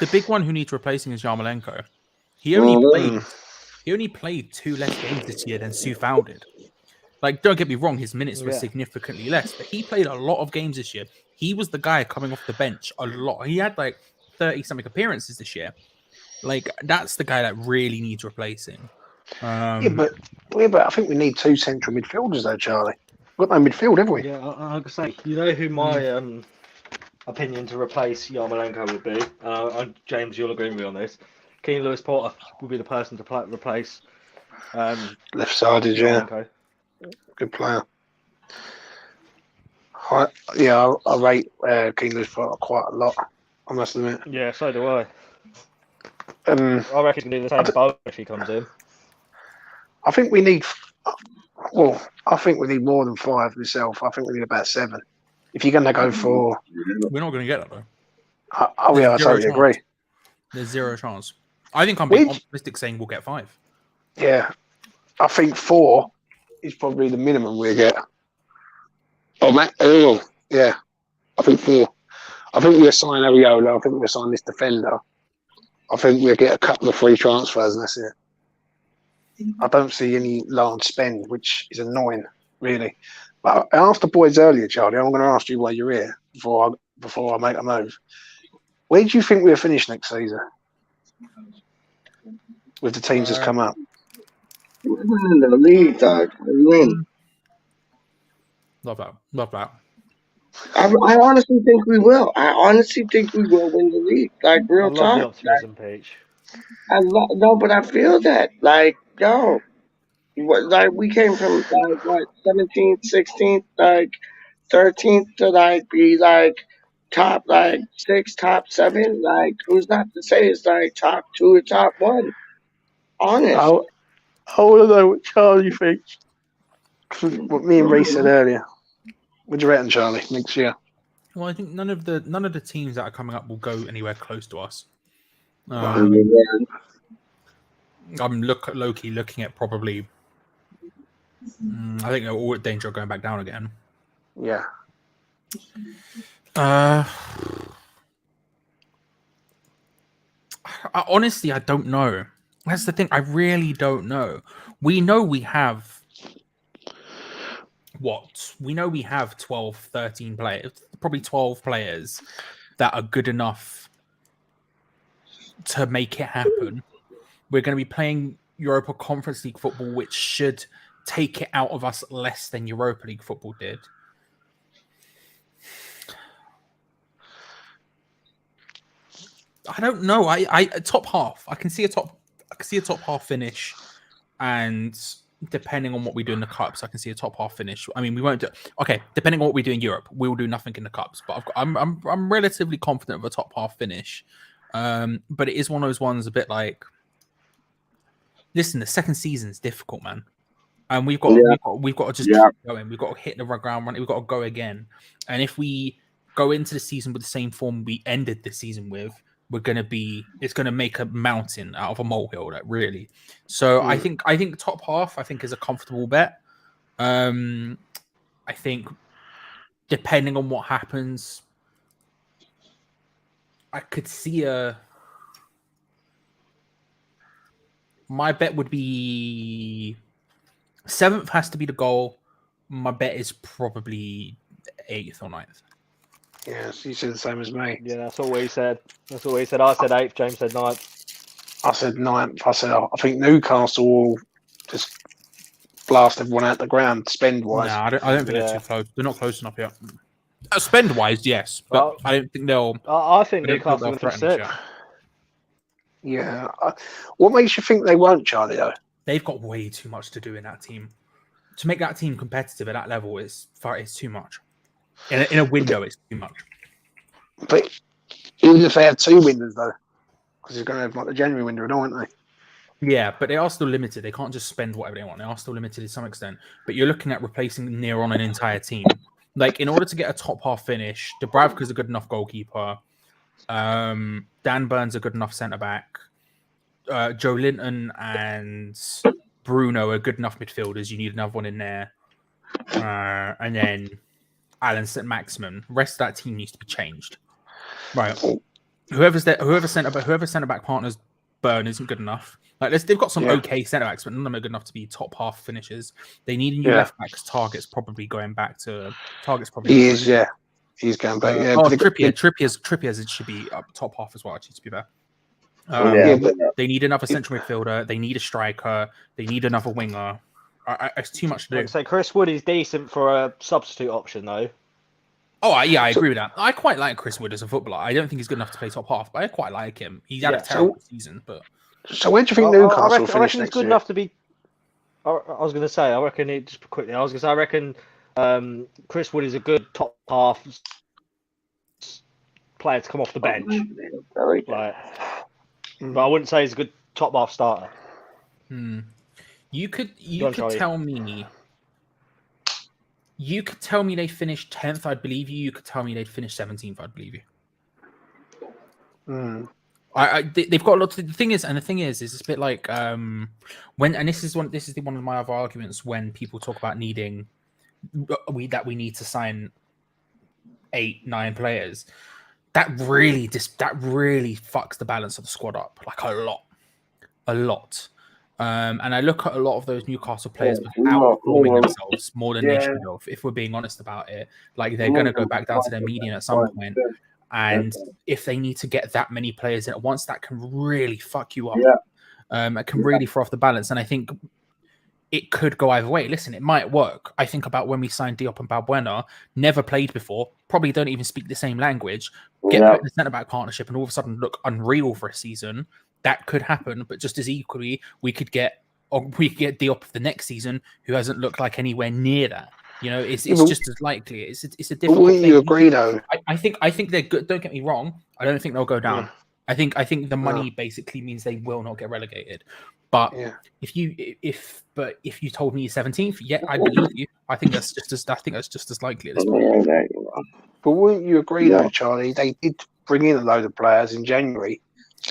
The big one who needs replacing is Yarmolenko. He Mhm. only played 2 less games this year than ThA did. Like, don't get me wrong, his minutes were Yeah. significantly less, but he played a lot of games this year. He was the guy coming off the bench a lot. He had like 30-something appearances this year. Like, that's the guy that really needs replacing. Yeah, but I think we need 2 central midfielders though, Charlie. We've got no midfield, have we? Yeah, I can say, you know who my opinion to replace Yarmolenko would be? James, you'll agree with me on this. Keane Lewis Porter would be the person to replace Left-sided, yeah. Yarmolenko. Good player. I rate King Lewis quite a lot, I must admit. Yeah, so do I. I I reckon he's going to do the same boat if he comes in. think we need, I think we need more than 5 myself. I think we need about 7. If you're going to go for... We're not going to get that, though. I totally agree. There's 0 chance. I think I'm being optimistic saying we'll get 5. Yeah. I think 4 is probably the minimum we get. Yeah. I think 4. I think we assign h0w. I think we assign this defender. I think we'll get a couple of free transfers and that's it. I don't see any large spend, which is annoying, really. But I asked the boys earlier, Charlie. I'm going to ask you while you're here before I make a move. Where do you think we'll finish next season with the teams that's come up? We're in the league, dog. We win. Love that. I honestly think we will. I honestly think we will win the league. Like I real love talk. the optimism, Peach. No, but I feel that. Like, yo, like we came from like what 17th, 16th, like 13th to like be like top like 6, top 7. Like, who's not to say it's like top 2 or top 1? Honest. I want to know what Charlie thinks. What me and Ray said earlier. What do you reckon, Charlie, next year? Well, I think none of the teams that are coming up will go anywhere close to us. Yeah. I'm low-key looking at probably. I think they're all at danger of going back down again. Yeah. Honestly, I don't know. That's the thing. I really don't know. We know we have what? We know we have 12, 13 players, probably 12 players that are good enough to make it happen. We're going to be playing Europa Conference League football, which should take it out of us less than Europa League football did. I don't know. I top half. I can see a top half finish, and depending on what we do in the cups, I can see a top half finish. I mean, we won't do. Okay, depending on what we do in Europe, we'll do nothing in the cups. But I'm relatively confident of a top half finish. But it is one of those ones a bit like. Listen, the second season is difficult, man, and we've got to just keep going. We've got to hit the ground running. We've got to go again. And if we go into the season with the same form we ended the season with, it's gonna make a mountain out of a molehill, like really. So I think top half is a comfortable bet. I think depending on what happens, I could see my bet would be 7th has to be the goal. My bet is probably 8th or 9th. Yes, you said the same as me. Yeah, that's all we said. I said 8th. James said 9th. I said 9th. I said I think Newcastle will just blast everyone out the ground spend-wise. No, I don't think they're too close. They're not close enough yet. Spend-wise, yes, but I don't think they'll. I think Newcastle will threaten threaten us yet. Yeah. What makes you think they won't, Charlie, though? They've got way too much to do in that team. To make that team competitive at that level is too much. In a window, it's too much. But even if they have 2 windows, though, because they're going to have like the January window, aren't they? Yeah, but they are still limited. They can't just spend whatever they want. They are still limited to some extent. But you're looking at replacing Near on an entire team. Like, in order to get a top half finish, Dubravka's a good enough goalkeeper. Dan Burn's a good enough centre back. Joe Linton and Bruno are good enough midfielders. You need another one in there. And then Alan St. Maximin. The rest of that team needs to be changed. Right. Whoever centre back partners Burn isn't good enough. Like they've got some okay centre backs, but none of them are good enough to be top half finishers. They need a new left back because Target's probably going back to He is, yeah. He's going back. Trippier should be up top half as well. Actually, to be fair. They need another central midfielder. They need a striker. They need another winger. It's too much to do. So Chris Wood is decent for a substitute option, though. Oh, yeah, I agree with that. I quite like Chris Wood as a footballer. I don't think he's good enough to play top half, but I quite like him. He's had a terrible season, but... So where do you think Newcastle I reckon finish he's next good year? enough to be... I was going to say, I reckon I reckon Chris Wood is a good top half player to come off the bench. But I wouldn't say he's a good top half starter. You could tell me... You could tell me they finished 10th, I'd believe you. You could tell me they'd finish 17th, I'd believe you. They've got a lot to... The thing is, it's a bit like this is one of my other arguments when people talk about needing we need to sign 8-9 players. That really fucks the balance of the squad up like a lot. And I look at a lot of those Newcastle players outperforming themselves more than they should have, if we're being honest about it. Like they're going to go back down to their median at some point. And if they need to get that many players in at once, that can really fuck you up. It can really throw off the balance. And I think it could go either way. Listen, it might work. I think about when we signed Diop and Balbuena, never played before, probably don't even speak the same language, get put in the centre-back partnership and all of a sudden look unreal for a season. That could happen, but just as equally, we could get Diop the next season who hasn't looked like anywhere near that. You know, it's just as likely. It's a difficult wouldn't thing. You agree, though? I think they're good. Don't get me wrong. I don't think they'll go down. I think the money basically means they will not get relegated. But if you told me 17th, I believe you. I think that's just as likely at this point. But wouldn't you agree, though, Charlie? They did bring in a load of players in January.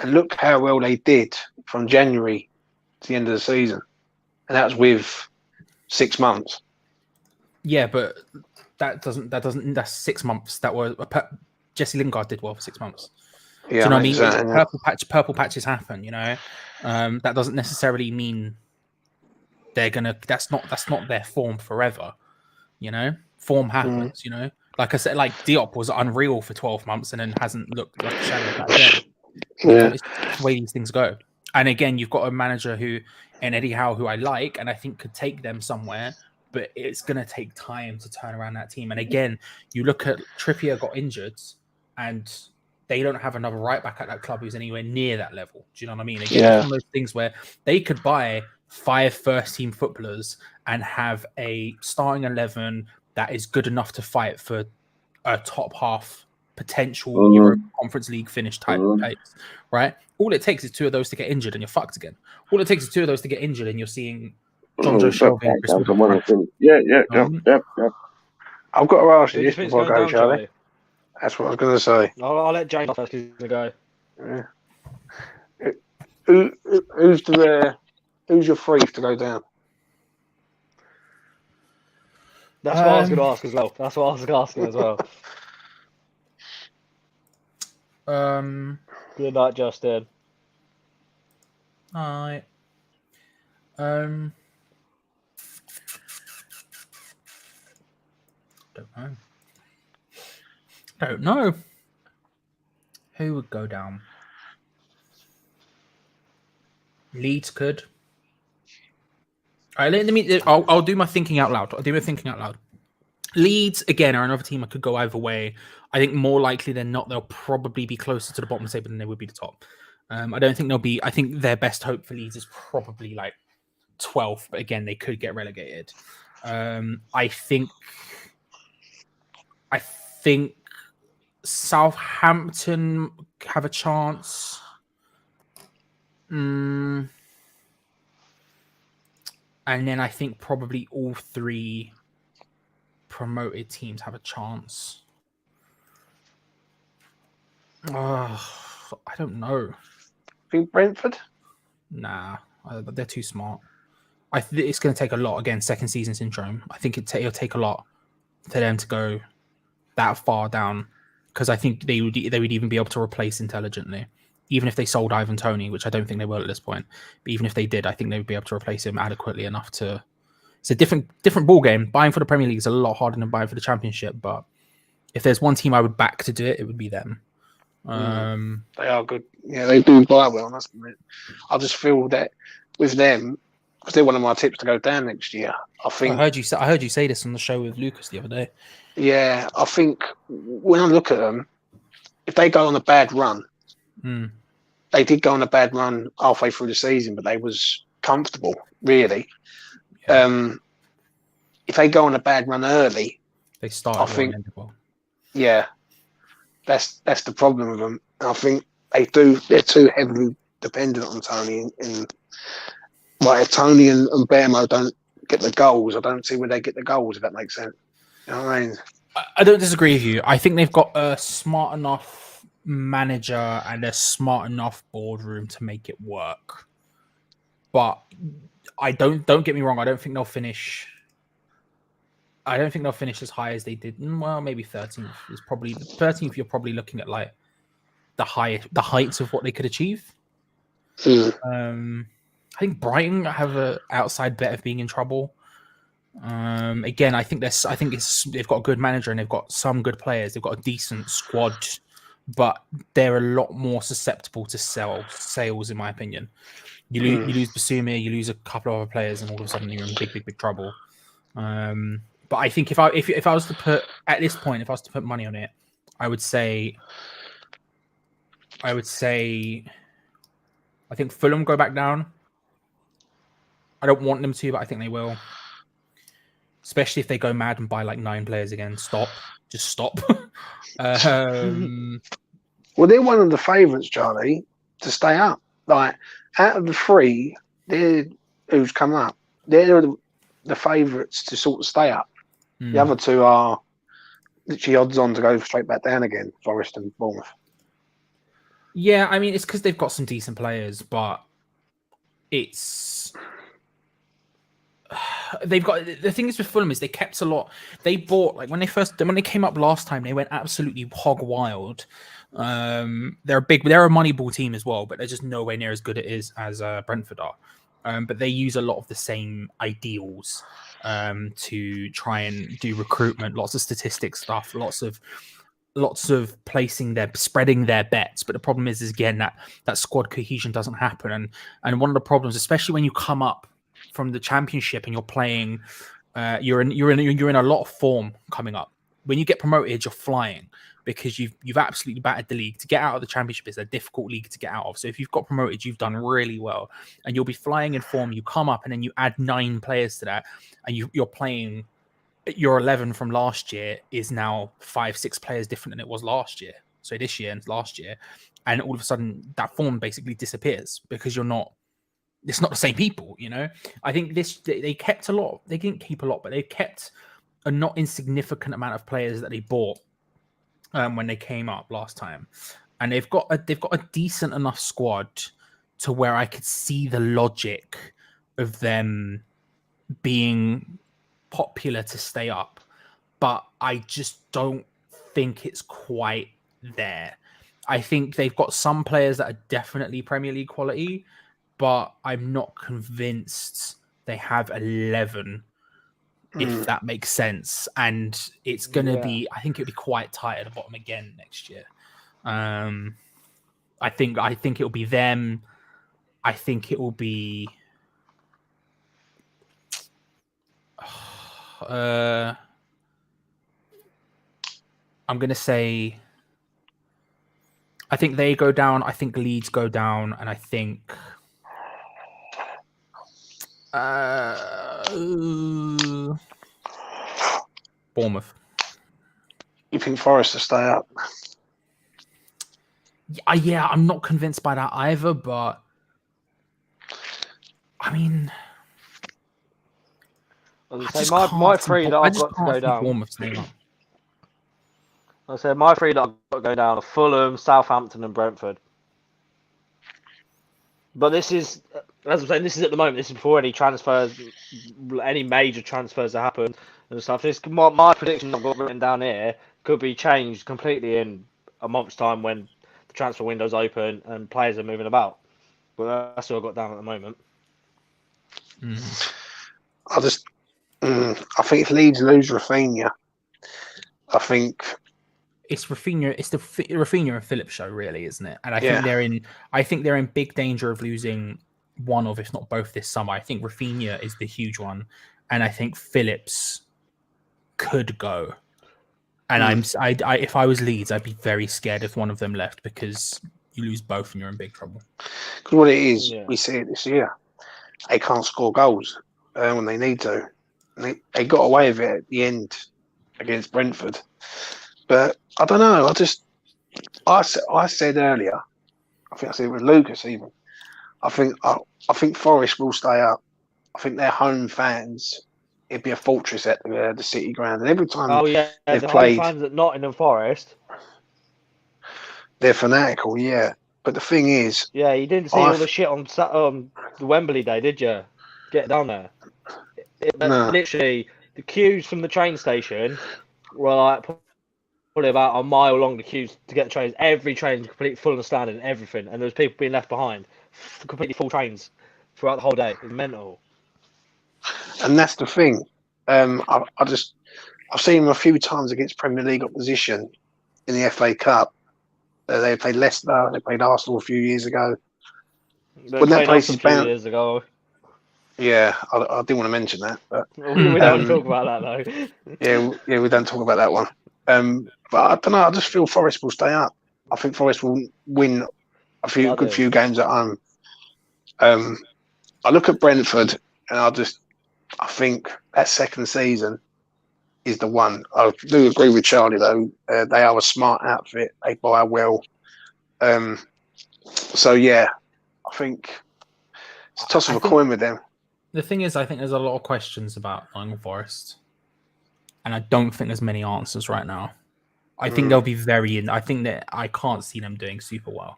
And look how well they did from January to the end of the season. And that was with 6 months. Yeah, but that's 6 months. That was Jesse Lingard did well for 6 months. Yeah, do you know what I mean? Exactly. Purple patches happen, you know. That doesn't necessarily mean they're gonna that's not their form forever, you know. Form happens, you know. Like I said, like Diop was unreal for 12 months and then hasn't looked like a shadow back then. It's the way these things go. And again, you've got a manager and Eddie Howe, who I like, and I think could take them somewhere, but it's going to take time to turn around that team. And again, you look at Trippier got injured, and they don't have another right back at that club who's anywhere near that level. Do you know what I mean? Again, it's one of those things where they could buy 5 first-team footballers and have a starting 11 that is good enough to fight for a top half potential Euro Conference League finish type pace, right? All it takes is 2 of those to get injured and you're fucked again. All it takes is 2 of those to get injured and you're seeing John Joe Shelby and Chris Wood. Yeah. I've got to ask you this before I go, Charlie. That's what I was going to say. I'll let James off first because he's going to go. Yeah. Who's your three to go down? That's what I was going to ask as well. That's what I was asking as well. Good night, Justin. Alright. Don't know. Who would go down? Leeds could. All right, I'll do my thinking out loud. Leeds again are another team I could go either way. I think more likely than not they'll probably be closer to the bottom of the table than they would be the top. I don't think they'll be. I think their best hope for Leeds is probably like 12th, but again they could get relegated. I think Southampton have a chance. And then I think probably all three promoted teams have a chance. I don't know. Think Brentford? Nah, they're too smart. I think it's going to take a lot. Again, second season syndrome. I think it'll take a lot for them to go that far down, because I think they would even be able to replace intelligently, even if they sold Ivan Toney, which I don't think they will at this point. But even if they did, I think they would be able to replace him adequately enough to. It's a different ball game. Buying for the Premier League is a lot harder than buying for the Championship. But if there's one team I would back to do it, it would be them. They are good. Yeah, they do buy well. That's it. I just feel that with them, because they're one of my tips to go down next year. I heard you say this on the show with Lucas the other day. Yeah, I think when I look at them, if they go on a bad run, they did go on a bad run halfway through the season, but they was comfortable, really. Yeah. If they go on a bad run early, they start. I think, yeah, that's the problem with them. And I think they're too heavily dependent on Toney, and like if Toney and Bermo don't get the goals, I don't see where they get the goals, if that makes sense. You know what I mean? I don't disagree with you. I think they've got a smart enough manager and a smart enough boardroom to make it work. But don't get me wrong, I don't think they'll finish as high as they did. Well, maybe 13th is probably 13th. You're probably looking at like the heights of what they could achieve. I think Brighton have an outside bet of being in trouble. Again, I think they've got a good manager and they've got some good players. They've got a decent squad, but they're a lot more susceptible to sales, in my opinion. You lose Basuma, you lose a couple of other players, and all of a sudden you're in big trouble. But I think if I was to put at this point, if I was to put money on it, I would say I think Fulham go back down. I don't want them to, but I think they will. Especially if they go mad and buy like 9 players again. Just stop. Well, they're one of the favourites, Charlie, to stay up. Like out of the 3, they're who's come up. They're the favourites to sort of stay up. The other 2 are literally odds on to go straight back down again. Forest and Bournemouth. Yeah, I mean it's because they've got some decent players, but it's. They've got the thing is with Fulham is they kept a lot. They bought like when they came up last time, they went absolutely hog wild. They're a Moneyball team as well, but they're just nowhere near as good as Brentford are. But they use a lot of the same ideals to try and do recruitment, lots of statistics stuff, lots of spreading their bets. But the problem is again that squad cohesion doesn't happen, and one of the problems, especially when you come up from the Championship and you're playing, you're in a lot of form coming up. When you get promoted, you're flying because you've absolutely battered the league. To get out of the Championship is a difficult league to get out of. So if you've got promoted, you've done really well, and you'll be flying in form. You come up and then you add 9 players to that, and you're playing. Your 11 from last year is now 5-6 players different than it was last year. So this year and last year, and all of a sudden that form basically disappears because it's not the same people, you know. I think they kept a lot. They didn't keep a lot, but they kept a not insignificant amount of players that they bought when they came up last time. and they've got a decent enough squad to where I could see the logic of them being popular to stay up, but I just don't think it's quite there. I think they've got some players that are definitely Premier League quality, but I'm not convinced they have 11, if that makes sense. And it's going to be, I think it'll be quite tight at the bottom again next year. I think it'll be them. I think it will be I'm going to say, I think they go down. I think Leeds go down, and I think Bournemouth. You think Forest to stay up? Yeah, I'm not convinced by that either, but I mean, my three that I've got to go down. Bournemouth's name up. I said my three that I've got to go down are Fulham, Southampton, and Brentford. But this is, as I'm saying, this is at the moment. This is before any transfers, any major transfers that happen and stuff. This my prediction I've got written down here could be changed completely in a month's time when the transfer window's open and players are moving about. But that's what I've got down at the moment. I think if Leeds lose Rafinha, I think it's Rafinha. It's the Rafinha and Phillips show, really, isn't it? And I think they're in big danger of losing one of, if not both, this summer. I think Rafinha is the huge one, and I think Phillips could go. And if I was Leeds, I'd be very scared if one of them left, because you lose both and you're in big trouble. Because what it is, we see it this year. They can't score goals when they need to. And they got away with it at the end against Brentford. But I don't know. I said earlier, I think I said it with Lucas even. I think Forest will stay up. I think their home fans, it'd be a fortress at the City ground. And every time they've played, home fans at Nottingham Forest, they're fanatical. Yeah, but the thing is, you didn't see all the shit on the Wembley day, did you? Get down there. No. Literally, the queues from the train station were like probably about a mile long. The queues to get the trains. Every train's completely full and standing, and everything, and there was people being left behind. Completely full trains throughout the whole day. It was mental. And that's the thing. I've seen them a few times against Premier League opposition in the FA Cup. They played Leicester. They played Arsenal a few years ago. When that place is bound. Years ago. Yeah, I didn't want to mention that, but we don't talk about that though. yeah, we don't talk about that one. But I don't know. I just feel Forest will stay up. I think Forest will win a few games at home. I look at Brentford, and I think that second season is the one. I do agree with Charlie though. They are a smart outfit. They buy well. So yeah, I think it's a toss of a coin with them. The thing is, I think there's a lot of questions about Nottingham Forest, and I don't think there's many answers right now. I think they'll be I think that I can't see them doing super well.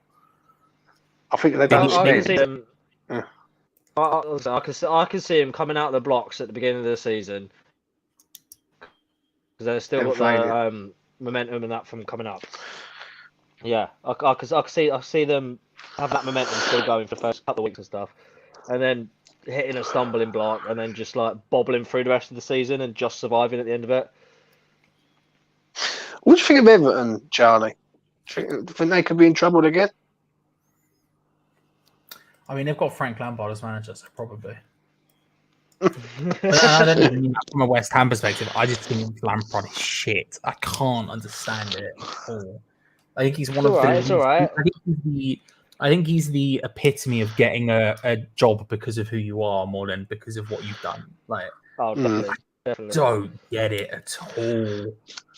I think they don't. I can see them. Yeah. I can see them coming out of the blocks at the beginning of the season because they've still got the momentum and that from coming up. Yeah, I can see them have that momentum still going for the first couple of weeks and stuff, and then hitting a stumbling block and then just like bobbling through the rest of the season and just surviving at the end of it. What do you think of Everton, Charlie? Do you think they could be in trouble again? I mean, they've got Frank Lampard as manager, so probably. I don't even mean that from a West Ham perspective. I just think Lampard is shit. I can't understand it at all. I think he's one of the. It's all right. I think he's the epitome of getting a job because of who you are more than because of what you've done. Like, definitely. Don't get it at all.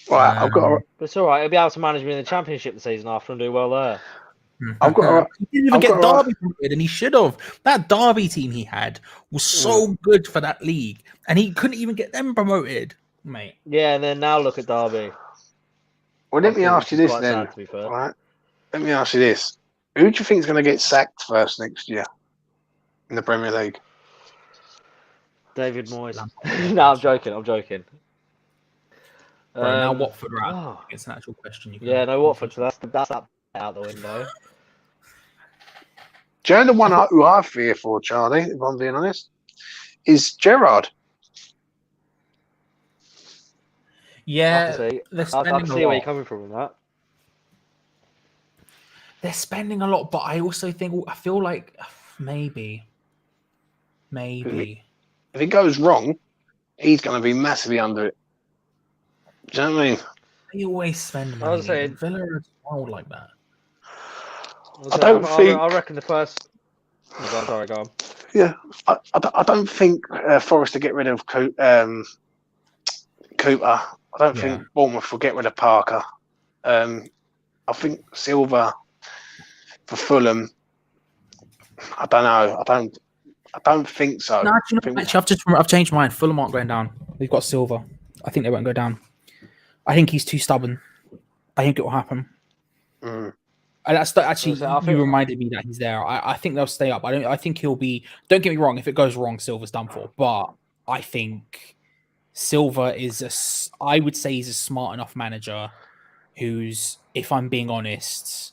Right, I've got. But it's all right. He'll be able to manage me in the Championship the season after and do well there. I've got. He didn't even get Derby promoted, and he should have. That Derby team he had was so good for that league, and he couldn't even get them promoted, mate. Yeah, and then now look at Derby. Well, let me ask you this then. Right? Let me ask you this: who do you think is going to get sacked first next year in the Premier League? David Moyes. No, I'm joking. I'm joking. Bro, now Watford are out. oh, It's an actual question. You can yeah, no Watford. So that's out the window. Do you know the one who I fear for, Charlie? If I'm being honest, is Gerrard. Yeah, I can they're see spending a where you're lot. coming from with that. They're spending a lot, but I also think I feel like maybe. If it goes wrong, he's going to be massively under it. Do you know what I mean? They always spend I money. was saying- Villa are wild like that. I reckon the first. Oh, sorry, go on. Yeah, I don't think Forest to get rid of Cooper. I don't think Bournemouth will get rid of Parker. I think Silva for Fulham. I don't know. I don't think so. No, actually, I've changed my mind. Fulham aren't going down. They've got Silva. I think they won't go down. I think he's too stubborn. I think it will happen. Mm. And that's actually I think- you reminded me that he's there. I think they'll stay up. I think he'll be. Don't get me wrong. If it goes wrong, Silva's done for. But I think Silva is I would say he's a smart enough manager. Who's, if I'm being honest,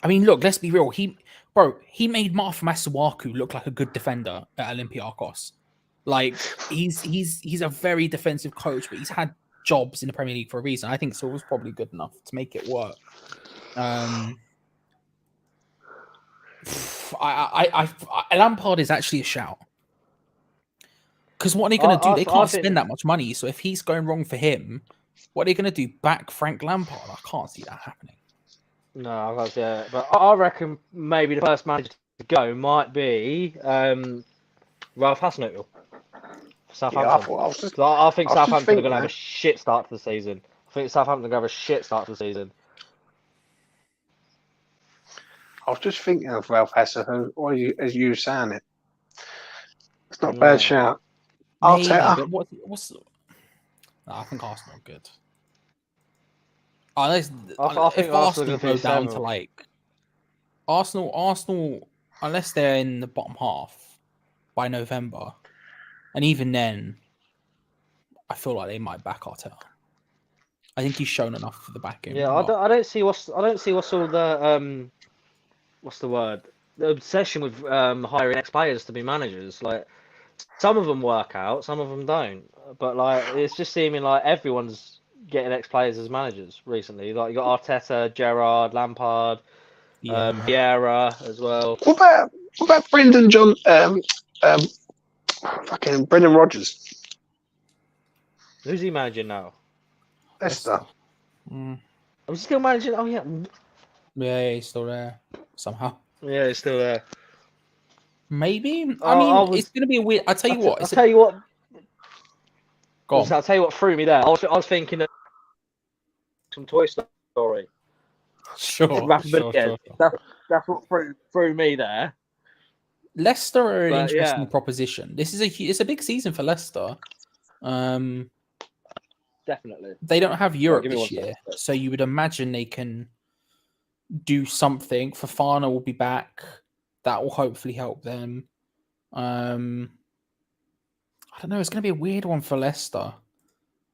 I mean, look. Let's be real. He made Martha Masuaku look like a good defender at Olympiacos. Like he's a very defensive coach, but he's had jobs in the Premier League for a reason. I think Silva's probably good enough to make it work. Lampard is actually a shout. Because what are they going to do? They can't spend that much money. So if he's going wrong for him, what are they going to do? Back Frank Lampard? I can't see that happening. No, I can't see it. But I reckon maybe the first manager to go might be Ralph Hasenhüttl. Southampton. Yeah, I think Southampton are going to have a shit start to the season. I think Southampton are going to have a shit start to the season. I was just thinking of Ralph Hasenhüttl, or as you were saying it. It's not a bad shout. Maybe, but what's? No, I think Arsenal are good. Unless if Arsenal go down to like Arsenal, unless they're in the bottom half by November, and even then, I feel like they might back Arteta. I think he's shown enough for the backing. Yeah, I don't see what's all the what's the word? The obsession with hiring ex-players to be managers. Like some of them work out, some of them don't. But like it's just seeming like everyone's getting ex-players as managers recently. Like you got Arteta, Gerrard, Lampard, Vieira as well. What about Brendan Brendan Rodgers? Who's he managing now? Leicester. I'm still managing. Oh yeah. Yeah, he's still there somehow. Yeah, he's still there. Maybe. It's going to be a weird. I'll tell you what. I'll tell you what threw me there. I was thinking of some Toy Story. Sure. That's what threw me there. Leicester are an interesting proposition. It's a big season for Leicester. Definitely. They don't have Europe this year, so you would imagine they can do something. Fofana will be back. That will hopefully help them. I don't know. It's going to be a weird one for Leicester.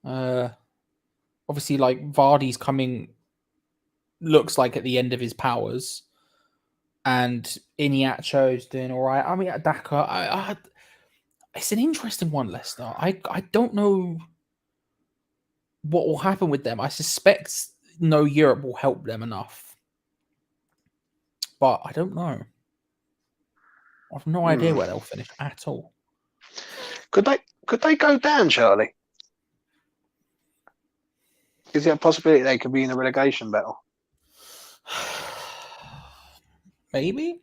Obviously, like Vardy's coming, looks like at the end of his powers, and Iheanacho's doing all right. I mean, at Daka, it's an interesting one, Leicester. I don't know what will happen with them. I suspect no Europe will help them enough, but I don't know. I have no idea where they'll finish at all. Could they go down, Charlie? Is there a possibility they could be in a relegation battle? Maybe.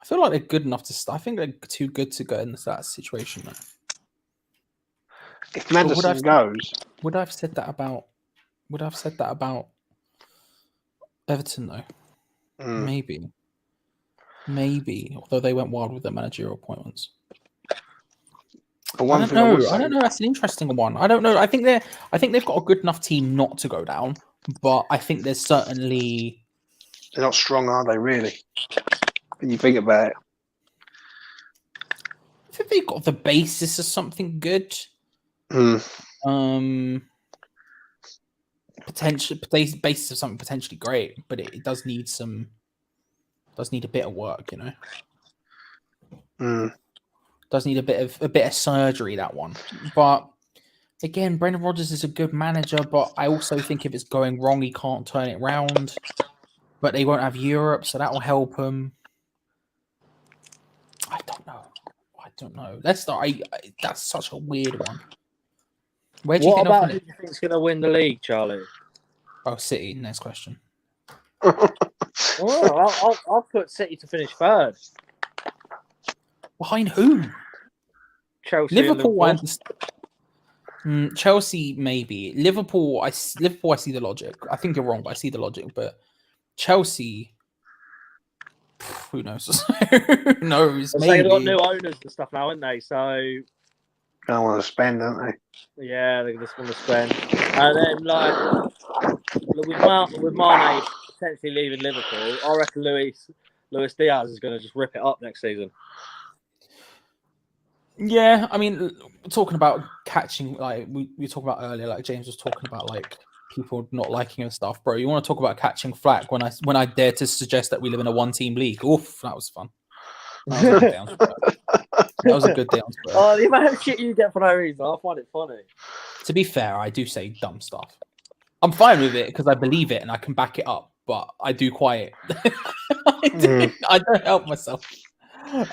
I feel like they're good enough to. I think they're too good to go in that situation. Though. If Maddison goes, would I have said that about? Would I have said that about Everton though? Maybe. Although they went wild with their managerial appointments. I don't know. That's an interesting one. I don't know. I think they've got a good enough team not to go down, but I think there's certainly They're not strong, are they? Really? When you think about it. I think they've got the basis of something good. Potential basis of something potentially great, but it does need a bit of work, you know. Does need a bit of surgery, that one. But again, Brendan Rodgers is a good manager, but I also think if it's going wrong, he can't turn it round. But they won't have Europe, so that will help him. I don't know. That's such a weird one. Where do you think about who do you think's going to win the league, Charlie? Oh, City. Next question. I'll put City to finish third. Behind who? Chelsea. Liverpool. Chelsea, maybe. Liverpool. I see the logic. I think you're wrong, but I see the logic. But Chelsea, who knows? Who knows? They've got new owners and stuff now, haven't they? So they want to spend, don't they? Yeah, they just want to spend. And then, like, with Mane potentially leaving Liverpool, I reckon Luis Diaz is going to just rip it up next season. Yeah, I mean, talking about catching, like we talked about earlier, like James was talking about, like people not liking and stuff, bro. You want to talk about catching flack when I dare to suggest that we live in a one-team league? Oof, that was fun. That was a good day on Spurs. That was a good day on Spurs. Oh, the amount of shit you get for no reason, I find it funny. To be fair, I do say dumb stuff. I'm fine with it because I believe it and I can back it up, but I do quiet. I don't help myself.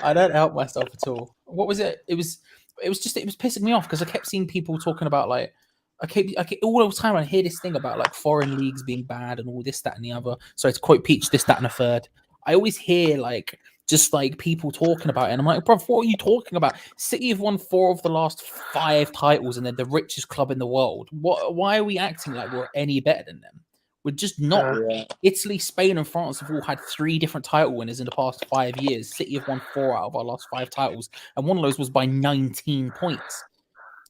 I don't help myself at all. What was it? It was pissing me off because I kept seeing people talking about, like, I keep all the time I hear this thing about, like, foreign leagues being bad and all this, that, and the other. So to quote Peach, this, that, and a third. I always hear, like, just like people talking about it, and I'm like, bro, what are you talking about? City have won 4 of the last 5 titles, and they're the richest club in the world. Why are we acting like we're any better than them? We're just not. Italy, Spain, and France have all had 3 different title winners in the past 5 years. City have won 4 out of our last 5 titles, and one of those was by 19 points,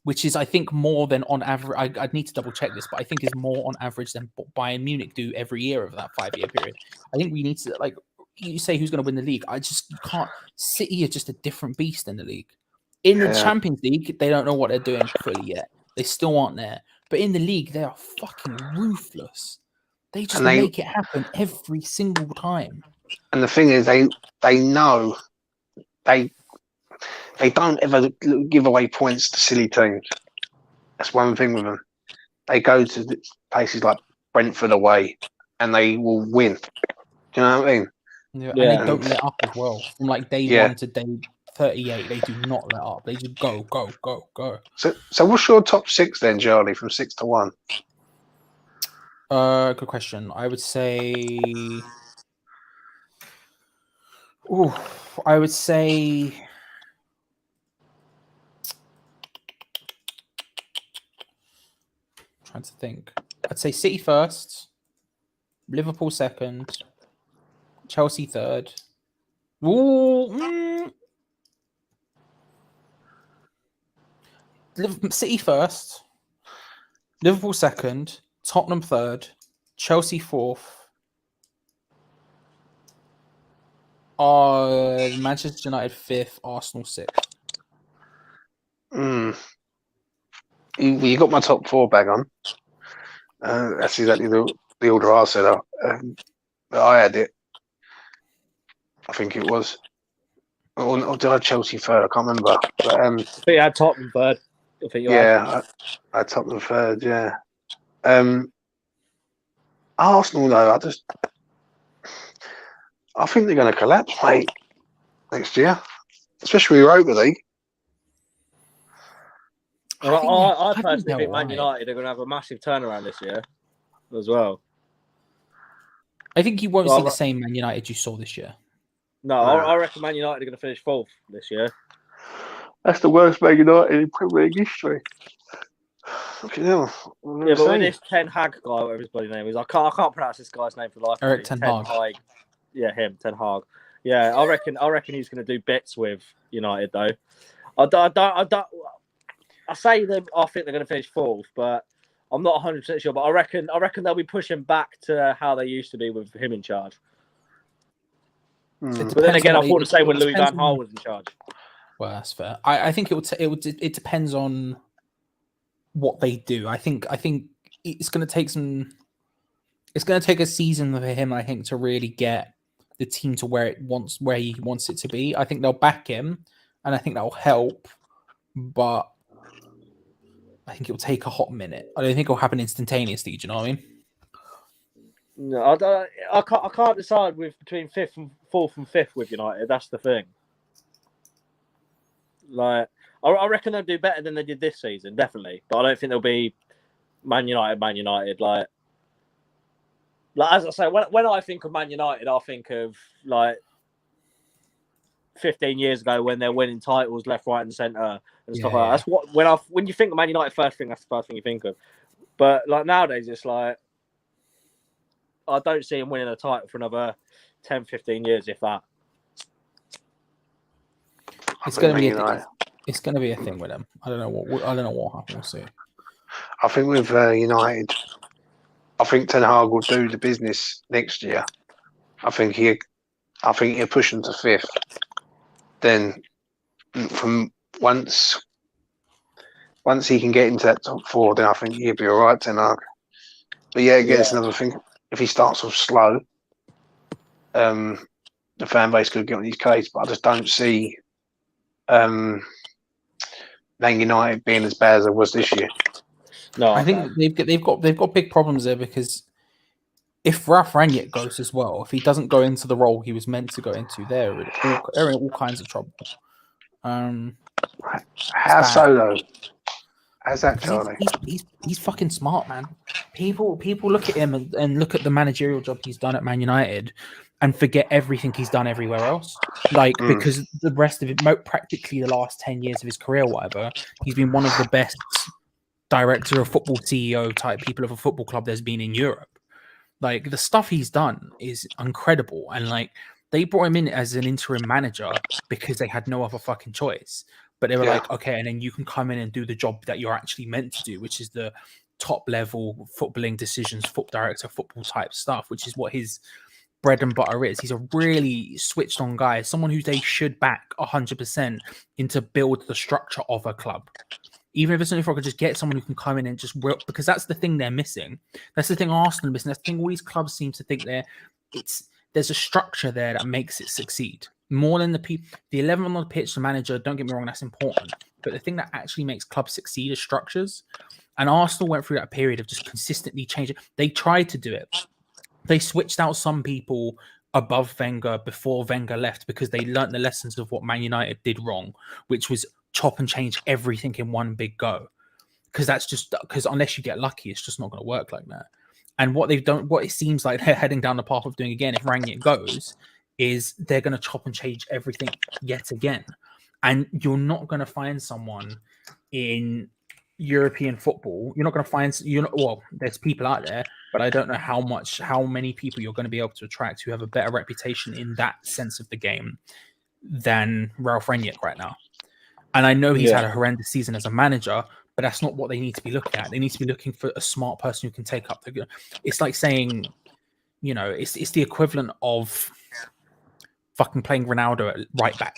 which is, I think, more than on average. I'd need to double check this, but I think is more on average than Bayern Munich do every year of that 5-year period. I think we need to, like, you say who's going to win the league. I just can't. City are just a different beast in the league. In the Champions League, they don't know what they're doing fully yet. They still aren't there. But in the league, they are fucking ruthless. They just make it happen every single time. And the thing is, they know they don't ever give away points to silly teams. That's one thing with them. They go to places like Brentford away, and they will win. Do you know what I mean? Yeah, and they don't let up as well. From like day 1 to day 38, they do not let up. They just go. So what's your top 6 then, Charlie, from 6 to 1? Good question. I would say. Trying to think. I'd say City first, Liverpool second, Chelsea third. City first, Liverpool second, Tottenham third, Chelsea fourth, Manchester United fifth, Arsenal sixth. You got my top 4 bag on. That's exactly the order I said. I had it. I think it was. Or did I have Chelsea third? I can't remember. But, I think you had Tottenham third. I had Tottenham third, yeah. Arsenal, though, I think they're going to collapse, mate, next year. Especially Europa League. I personally think Man United are going to have a massive turnaround this year as well. I think you won't see the same Man United you saw this year. No, I reckon Man United are going to finish 4th this year. That's the worst Man United in Premier League history. Okay, yeah, but with this ThA guy, whatever his bloody name is, I can't pronounce this guy's name for life. Erik Ten Hag. Yeah, him, Ten Hag. Yeah, I reckon he's going to do bits with United though. I say them. I think they're going to finish 4th, but I'm not 100% sure. But I reckon they'll be pushing back to how they used to be with him in charge. But then again, I thought the same when Louis van Gaal was in charge. Well, that's fair. I think it depends on what they do. I think it's going to take some. It's going to take a season for him, I think, to really get the team to where he wants it to be. I think they'll back him, and I think that'll help. But I think it'll take a hot minute. I don't think it'll happen instantaneously. Do you know what I mean? No, I can't decide between fourth and fifth with United. That's the thing. Like, I reckon they'll do better than they did this season, definitely. But I don't think they'll be Man United. Like as I say, when I think of Man United, I think of like 15 years ago when they're winning titles left, right, and centre and stuff like that. That's what when you think of Man United first thing, that's the first thing you think of. But like nowadays, it's like I don't see him winning a title for another 10, 15 years, if that. It's going to be it's going to be a thing with him. I don't know what happens. We'll see. I think with United, I think ThA will do the business next year. I think he'll push them to fifth. Then, from once he can get into that top four, then I think he'll be all right. ThA. But yeah, again, it's another thing. If he starts off slow, the fan base could get on his case. But I just don't see Man United being as bad as it was this year. No, I think they've got big problems there because if Ralf Rangnick goes as well, if he doesn't go into the role he was meant to go into, they're in all kinds of trouble. How so though? How's that, Charlie? He's fucking smart, man. People look at him and look at the managerial job he's done at Man United and forget everything he's done everywhere else. Like because the rest of it, practically the last 10 years of his career, whatever, he's been one of the best director of football CEO type people of a football club there's been in Europe. Like the stuff he's done is incredible, and like they brought him in as an interim manager because they had no other fucking choice. But they were like, okay, and then you can come in and do the job that you're actually meant to do, which is the top level footballing decisions, football director, football type stuff, which is what his bread and butter is. He's a really switched on guy, someone who they should back 100% into build the structure of a club. Even if it's only if I could just get someone who can come in and just work, because that's the thing they're missing. That's the thing Arsenal are missing. That's the thing all these clubs seem to think there's a structure there that makes it succeed. More than the 11 on the pitch, the manager, don't get me wrong, that's important. But the thing that actually makes clubs succeed is structures. And Arsenal went through that period of just consistently changing. They tried to do it. They switched out some people above Wenger before Wenger left because they learnt the lessons of what Man United did wrong, which was chop and change everything in one big go. Because unless you get lucky, it's just not going to work like that. And what they've done, what it seems like they're heading down the path of doing again, if Rangnick goes, is they're going to chop and change everything yet again. And you're not going to find someone in European football. You're not going to find, well, there's people out there, but I don't know how many people you're going to be able to attract who have a better reputation in that sense of the game than Ralf Rangnick right now. And I know he's had a horrendous season as a manager, but that's not what they need to be looking at. They need to be looking for a smart person who can take up the. It's like saying, it's the equivalent of fucking playing Ronaldo at right back.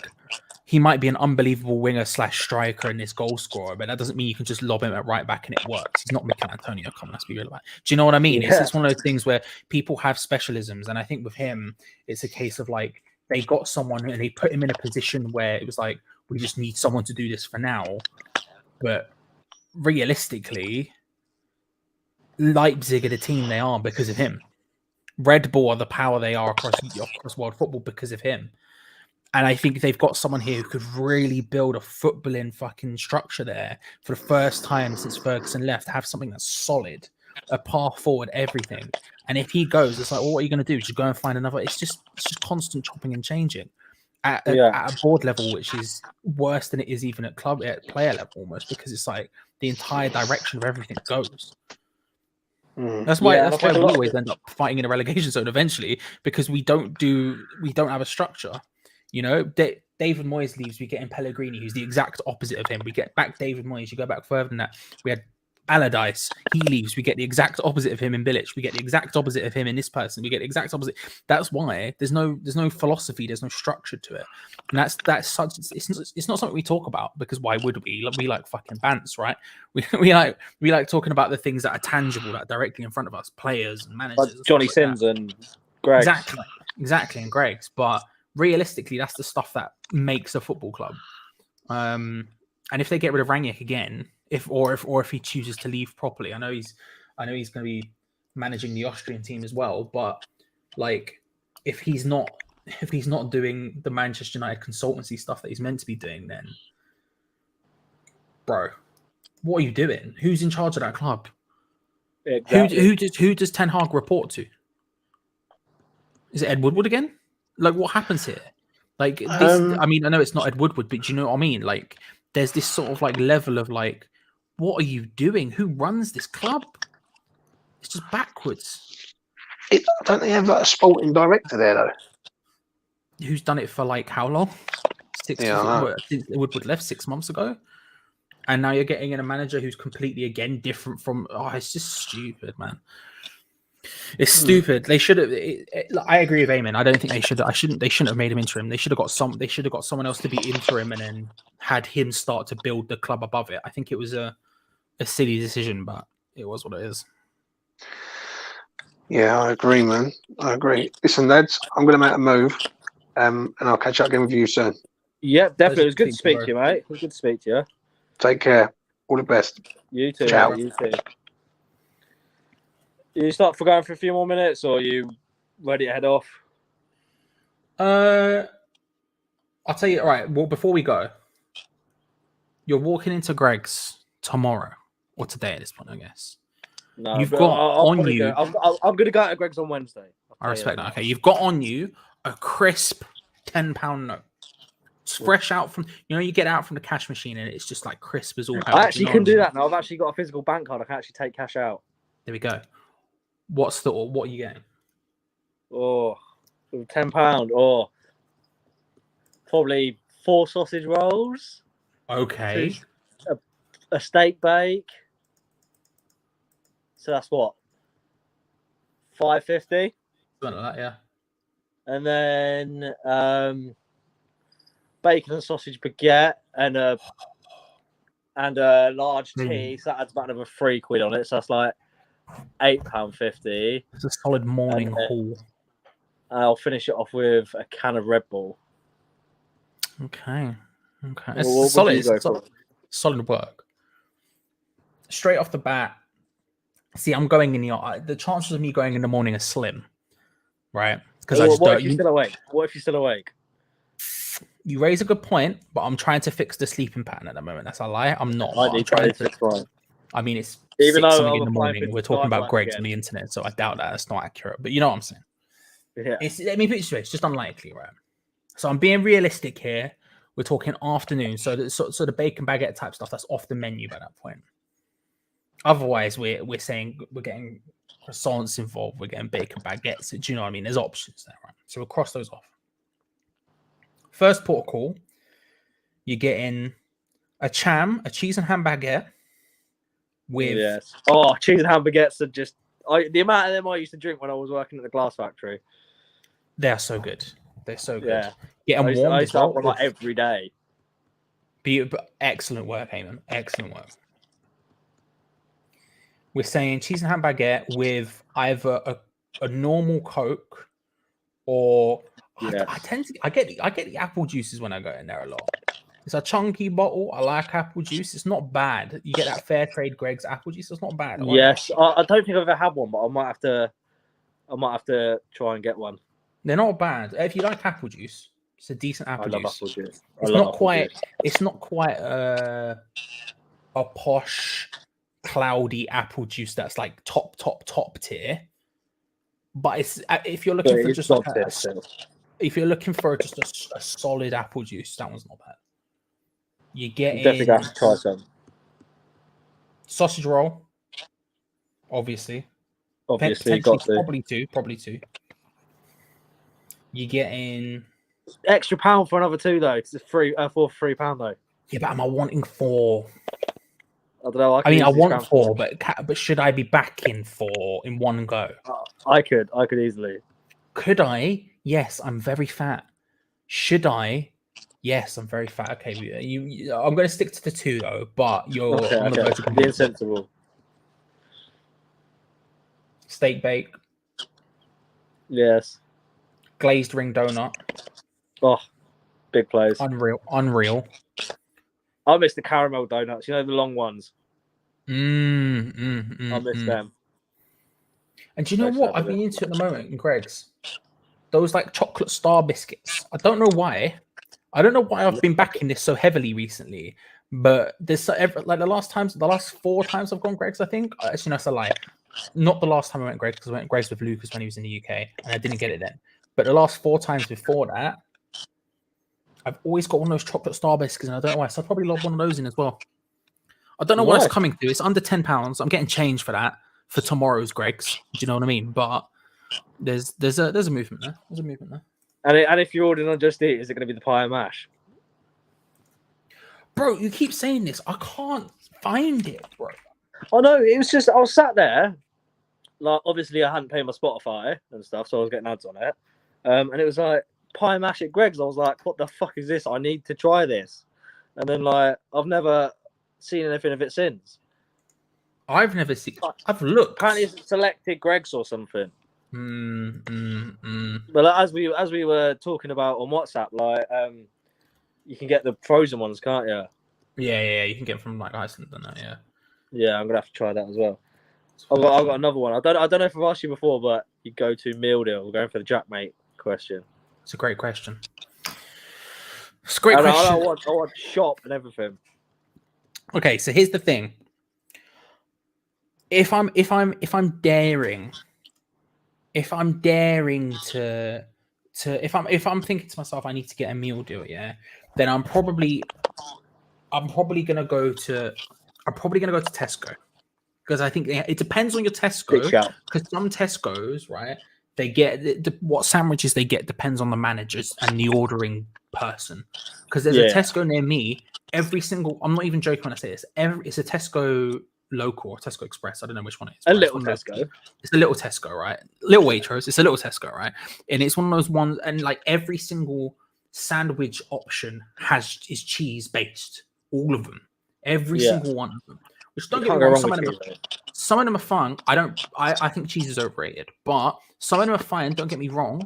He might be an unbelievable winger / striker and this goal scorer, but that doesn't mean you can just lob him at right back and it works. He's not Mikel Antonio. Come on, let's be real about it. Do you know what I mean? Yeah. It's one of those things where people have specialisms, and I think with him, it's a case of like they got someone and they put him in a position where it was like, we just need someone to do this for now. But realistically, Leipzig are the team they are because of him. Red Bull are the power they are across world football because of him. And I think they've got someone here who could really build a footballing fucking structure there for the first time since Ferguson left, have something that's solid, a path forward, everything. And if he goes, it's like, well, what are you going to do? Just go and find another. It's just constant chopping and changing at a board level, which is worse than it is even at player level almost, because it's like the entire direction of everything goes. That's why we always end up fighting in a relegation zone eventually, because we don't have a structure. David Moyes leaves, we get in Pellegrini, who's the exact opposite of him. We get back David Moyes, you go back further than that. We had Allardyce, he leaves. We get the exact opposite of him in Bilic. We get the exact opposite of him in this person. We get the exact opposite. That's why there's no philosophy. There's no structure to it, and that's such. It's not something we talk about because why would we? We like fucking bants, right? We like talking about the things that are tangible, that are directly in front of us, players and managers. Like and Johnny stuff like Sins and Greg. Exactly, and Greg's. But realistically, that's the stuff that makes a football club. And if they get rid of Rangnick again. If he chooses to leave properly, I know he's going to be managing the Austrian team as well. But like, if he's not doing the Manchester United consultancy stuff that he's meant to be doing, then, bro, what are you doing? Who's in charge of that club? Exactly. Who does Ten Hag report to? Is it Ed Woodward again? Like, what happens here? Like, this, I mean, I know it's not Ed Woodward, but do you know what I mean? Like, there's this sort of like level of like, what are you doing? Who runs this club? It's just backwards. Don't they have like a sporting director there though? Who's done it for like how long? Woodward left 6 months ago, and now you're getting in a manager who's completely again different from. Oh, it's just stupid, man. It's stupid. They should have. I agree with Eamon. I don't think they should. They shouldn't have made him interim. They should have got someone else to be interim, and then had him start to build the club above it. I think it was a silly decision, but it was what it is. Yeah, I agree, man. I agree. Listen, lads, I'm going to make a move, and I'll catch up again with you soon. Yeah, definitely. It was good to speak to you, mate. It was good to speak to you. Take care. All the best. You too. Ciao. You too. You start for going for a few more minutes, or are you ready to head off? I'll tell you. All right. Well, before we go, you're walking into Greg's tomorrow or today at this point, I guess. No, you've got on you. I'm going to go to Greg's on Wednesday. I respect that. Okay, you've got on you a crisp £10 note. It's fresh out from, you get out from the cash machine and it's just like crisp as all hell. I actually can do that now. I've actually got a physical bank card. I can actually take cash out. There we go. What are you getting? Oh, £10. Oh, probably 4 sausage rolls. Okay. A steak bake. So that's what? $5.50. Something like that, yeah. And then bacon and sausage baguette and a large tea. So that adds about another £3 on it. So that's like £8.50. It's a solid morning haul. I'll finish it off with a can of Red Bull. Okay. It's solid work. Straight off the bat, see, I'm going in the chances of me going in the morning are slim, right? Because what if you're still awake? What if you're still awake? You raise a good point, but I'm trying to fix the sleeping pattern at the moment. That's a lie. I'm not. I mean, it's even 6 something in the morning. We're talking about Greg's on the internet, so I doubt that. That's not accurate. But you know what I'm saying? Yeah. Let me put it straight. It's just unlikely, right? So I'm being realistic here. We're talking afternoon, so the bacon baguette type stuff that's off the menu by that point. Otherwise, we're saying we're getting croissants involved. We're getting bacon baguettes. Do you know what I mean? There's options there, right? So we'll cross those off. First port of call, you're getting a cheese and ham baguette with cheese and ham baguettes are just the amount of them I used to drink when I was working at the glass factory. They're so good. They're so good. Yeah. Get them warm. I used to have one like every day. Excellent work, Eamon. Excellent work. We're saying cheese and ham baguette with either a normal Coke or I get the apple juices when I go in there a lot. It's a chunky bottle. I like apple juice. It's not bad. You get that fair trade Greg's apple juice. It's not bad. I don't think I've ever had one, but I might have to try and get one. They're not bad. If you like apple juice, it's a decent apple juice. I love apple juice. It's not quite a posh, cloudy apple juice that's like top tier. But it's if you're looking for just if you're looking for just a solid apple juice, that one's not bad. You definitely have to try some sausage roll. Obviously, got to. Probably two. You get in extra £1 for another 2 though. It's £4 for £3 though. Yeah, but am I wanting 4? don't know. I mean, I easily want scram 4, but should I be back in 4 in one go? I could easily. Could I? Yes, I'm very fat. Should I? Yes, I'm very fat. Okay, I'm going to stick to the 2 though, but you're on the verge of Being sensible. Steak bake, Yes. glazed ring donut. Oh, big plays. Unreal. I miss the caramel donuts. You know, the long ones. I miss them. And do you know what I've been into at the moment in Greg's? Those like chocolate star biscuits. I don't know why. I've been backing this so heavily recently. But there's like the last 4 times I've gone Greg's, I think. Actually, no, that's a lie. Not the last time I went Greg's, because I went Greg's with Lucas when he was in the UK and I didn't get it then. But the last 4 times before that, I've always got one of those chocolate star biscuits, and I don't know why. So I'll probably lob one of those in as well. I don't know what it's coming to. It's under £10. I'm getting change for that for tomorrow's Greg's. Do you know what I mean? But there's a movement there. There's a movement there. And if you're ordering on Just Eat, is it going to be the pie and mash? Bro, you keep saying this. I can't find it, bro. Oh no, it was just I was sat there. Like obviously I hadn't paid my Spotify and stuff, so I was getting ads on it. And it was like pie and mash at Greg's. I was like, what the fuck is this? I need to try this. And then like I've never seen anything of it since. I've never seen. I've looked. Apparently it's selected Greg's or something. But like, as we were talking about on WhatsApp, like you can get the frozen ones, can't you? Yeah, you can get them from like Iceland and that. Yeah, I'm gonna have to try that as well. I've got another one. I don't know if I've asked you before, but you go to meal deal. We're going for the Jackmate question. It's a great question. It's a great question. I want shop and everything. Okay, so here's the thing. If I'm daring to if I'm thinking to myself I need to get a meal deal, then I'm probably gonna go to Tesco, because I think it depends on your Tesco, because some Tesco's, right, they get what sandwiches they get depends on the managers and the ordering person, because there's a Tesco near me. I'm not even joking when I say this. It's a Tesco local or Tesco Express. I don't know which one it is. A little Tesco. It's a little Tesco, right? Little Waitrose. It's a little Tesco, right? And it's one of those ones, and like every single sandwich option is cheese based. All of them. Every single one of them. Which don't get me wrong, some of them are fun. I think cheese is overrated, but some of them are fine. Don't get me wrong,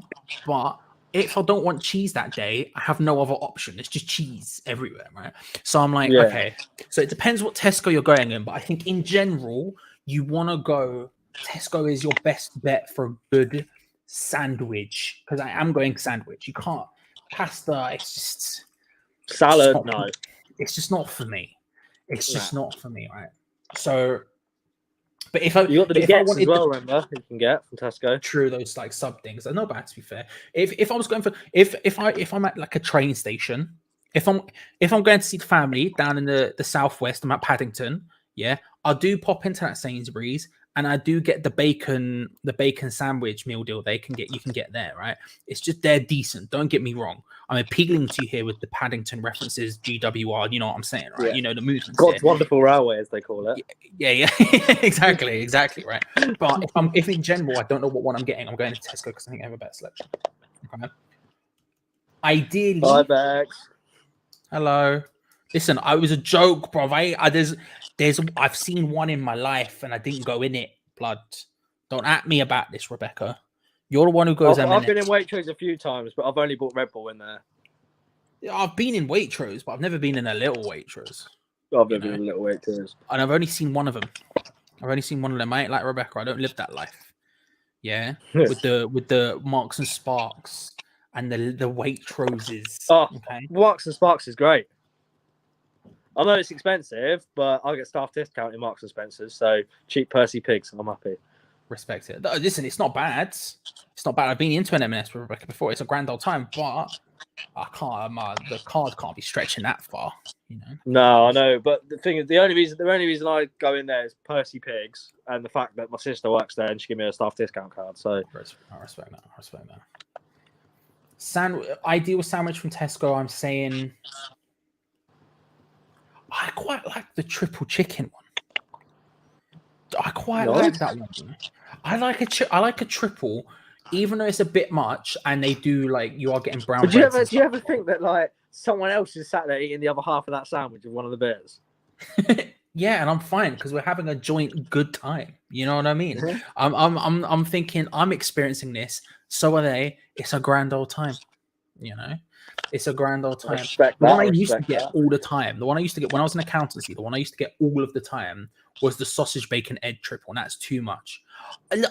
but if I don't want cheese that day, I have no other option. It's just cheese everywhere, right? So I'm like, okay. So it depends what Tesco you're going in, but I think in general, you want to go. Tesco is your best bet for a good sandwich, because I am going sandwich. You can't pasta. It's just salad. No, it's just not for me. It's just not for me, right? So, but you got the baguettes as well, remember? You can get from Tesco. True, those like sub things. I know, but to be fair, if I was going for if I'm at like a train station, if I'm going to see the family down in the southwest, I'm at Paddington. Yeah, I do pop into that Sainsbury's, and I do get the bacon sandwich meal deal. You can get there, right? It's just they're decent. Don't get me wrong. I'm appealing to you here with the Paddington references, GWR. You know what I'm saying, right? You know the movement. God's wonderful railway, as they call it. Yeah, exactly, right. But if in general I don't know what one I'm getting, I'm going to Tesco because I think I have a better selection. Okay. Ideally, bye bags. Hello. Listen, I was a joke, bro. I've seen one in my life and I didn't go in it. Blood. Don't at me about this, Rebecca. You're the one who goes. I've been in Waitrose a few times, but I've only bought Red Bull in there. I've been in Waitrose, but I've never been in a little Waitrose. I've never been in a little Waitrose, and I've only seen one of them. I ain't like Rebecca. I don't live that life. Yeah, with the Marks and Sparks and the Waitroses. Oh, okay. Marks and Sparks is great. I know it's expensive, but I get staff discount in Marks and Spencer's, so cheap Percy pigs. I'm happy. Respect it. Listen, it's not bad. It's not bad. I've been into an M&S with Rebecca before. It's a grand old time, but I can't. The card can't be stretching that far. You know. No, I know, but the thing is, the only reason I go in there is Percy pigs, and the fact that my sister works there and she gave me a staff discount card. So I respect that. Ideal sandwich from Tesco. I'm saying I quite like the triple chicken one. quite like that one. I like a triple, even though it's a bit much, and they do like you are getting brown. But do you ever think that like someone else is sat there eating the other half of that sandwich of one of the beers? Yeah, and I'm fine because we're having a joint good time. You know what I mean? Mhm. I'm thinking I'm experiencing this. So are they. It's a grand old time. You know, it's a grand old time. Respect The one that, I used to respect get that. all the time. The one I used to get when I was in accountancy. The one I used to get all of the time was the sausage bacon egg triple, and that's too much.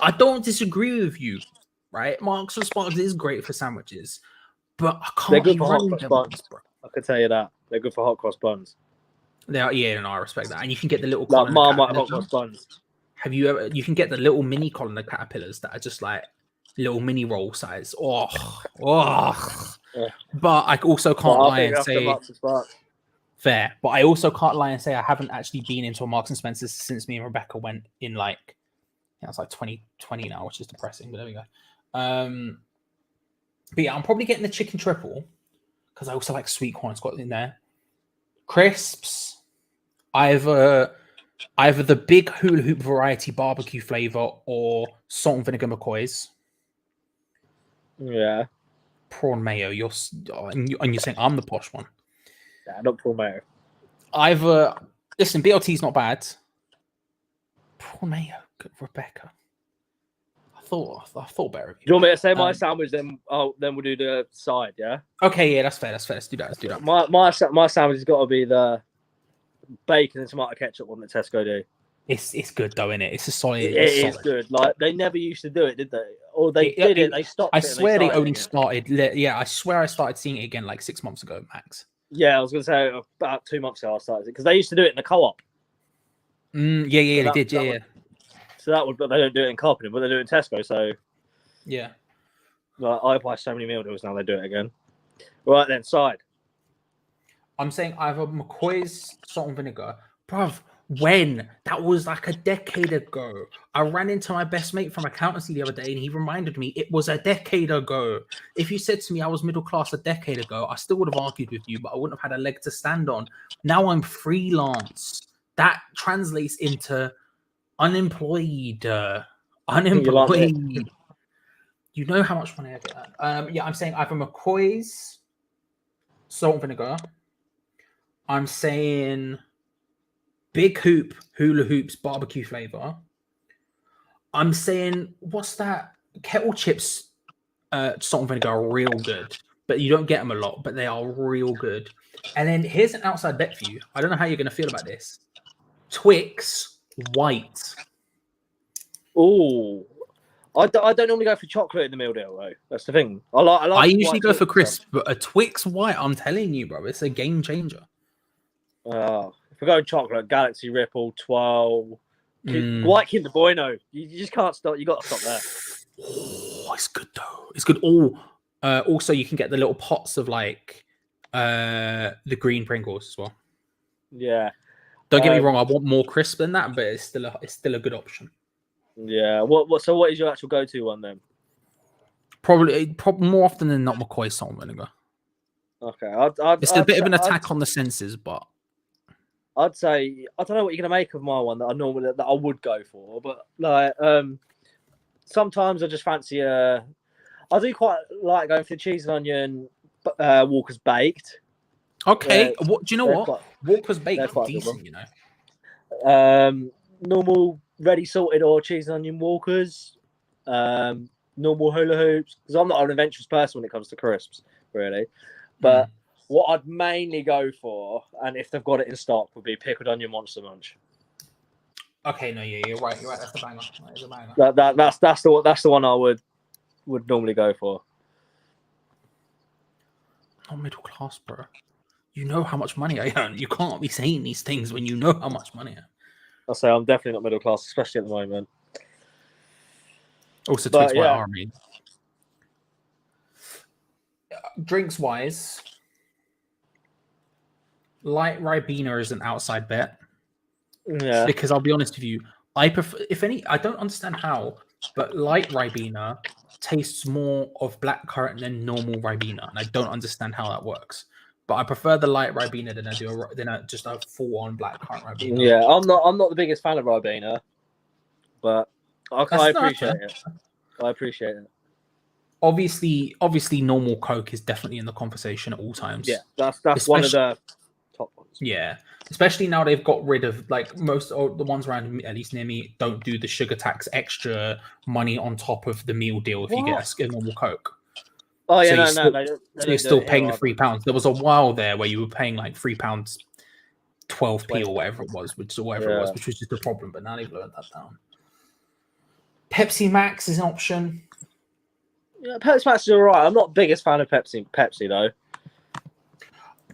I don't disagree with you, right? Marks and Sparks is great for sandwiches, but I They're can't good be for hot running cross them buns. ones, bro. I can tell you that. They're good for hot cross buns. They are, yeah, no, I respect that. And you can get the little Like collar Marmite hot caterpillars. cross buns. Have you ever? You can get the little mini collar caterpillars that are just like little mini roll size. Oh. Yeah. But I also can't Well, lie and say Marks and Sparks. fair. But I also can't lie and say I haven't actually been into a Marks and Spencer's since me and Rebecca went in like, yeah, it's like 2020 now, which is depressing. But there we go. But yeah, I'm probably getting the chicken triple because I also like sweet corn. It's got in there. Crisps, either the big hula hoop variety barbecue flavor or salt and vinegar McCoys. Yeah. Prawn mayo. You're saying I'm the posh one. Yeah, not prawn mayo. Either listen, BLT's not bad. Prawn mayo, good Rebecca. I thought better of you. Do you want me to say my sandwich? Then we'll do the side. Yeah. Okay, yeah, that's fair. Let's do that. My sandwich has got to be the bacon and tomato ketchup one that Tesco do. It's good though, isn't it? It's a solid. It is good. Like they never used to do it, did they? Or they did it. They stopped. I swear they only started. Yeah, I swear I started seeing it again like 6 months ago, max. Yeah, I was gonna say about 2 months ago I started it because they used to do it in the co-op. Yeah, so they did. Yeah. So but they don't do it in Carpenter, but they do it in Tesco. So yeah, like, I buy so many meal deals now. They do it again. Right then, side. I'm saying either McCoy's salt and vinegar, bruv. When that was like a decade ago, I ran into my best mate from accountancy the other day, and he reminded me it was a decade ago. If you said to me I was middle class a decade ago, I still would have argued with you, but I wouldn't have had a leg to stand on. Now I'm freelance. That translates into unemployed. You know how much money I get. Yeah, I'm saying either McCoy's salt and vinegar. I'm saying Big Hoop Hula Hoops barbecue flavor. I'm saying what's that? Kettle chips salt and vinegar are real good, but you don't get them a lot, but they are real good. And then here's an outside bet for you. I don't know how you're going to feel about this. Twix white. Oh, I don't normally go for chocolate in the meal deal though. That's the thing. I usually go for crisp, but a Twix white, I'm telling you, bro, it's a game changer. If we go chocolate, Galaxy Ripple, 12, white Kinder Bueno. You just can't stop. You got to stop there. Oh, it's good though. It's good. Also you can get the little pots of like the green Pringles as well. Yeah. Don't get me wrong. I want more crisp than that, but it's still a good option. Yeah. So what is your actual go-to one then? Probably more often than not McCoy salt and vinegar. Okay. It's a bit of an attack on the senses, but I'd say I don't know what you're gonna make of my one that I would go for, but like sometimes I just fancy I do quite like going for the cheese and onion Walker's baked. Okay, do you know what? Walker's baked are decent, you know. Normal ready salted or cheese and onion Walkers, normal hula hoops. Because I'm not an adventurous person when it comes to crisps, really. But what I'd mainly go for, and if they've got it in stock, would be pickled onion Monster Munch. Okay, no, yeah, you're right. That's the banger. That is a banger. That's the one I would normally go for. Not middle class, bro. You know how much money I earn. You can't be saying these things when you know how much money I earn. I'll say I'm definitely not middle class, especially at the moment. Also, Twix White Army. Drinks wise, light Ribena is an outside bet. Yeah. Because I'll be honest with you, I prefer, I don't understand how, but light Ribena tastes more of blackcurrant than normal Ribena, and I don't understand how that works. But I prefer the light Ribena than I do just a full-on blackcurrant Ribena. Yeah, I'm not the biggest fan of Ribena. but I appreciate it. I appreciate it. Obviously, normal Coke is definitely in the conversation at all times. Yeah, that's one of the top ones. Yeah, especially now they've got rid of like most of the ones around, at least near me, don't do the sugar tax extra money on top of the meal deal if you get a normal Coke. Oh yeah, so you're still paying the £3. There was a while there where you were paying like £3, 12p or whatever it was, which was just a problem. But now they've learned that down. Pepsi Max is an option. Yeah, Pepsi Max is alright. I'm not the biggest fan of Pepsi though.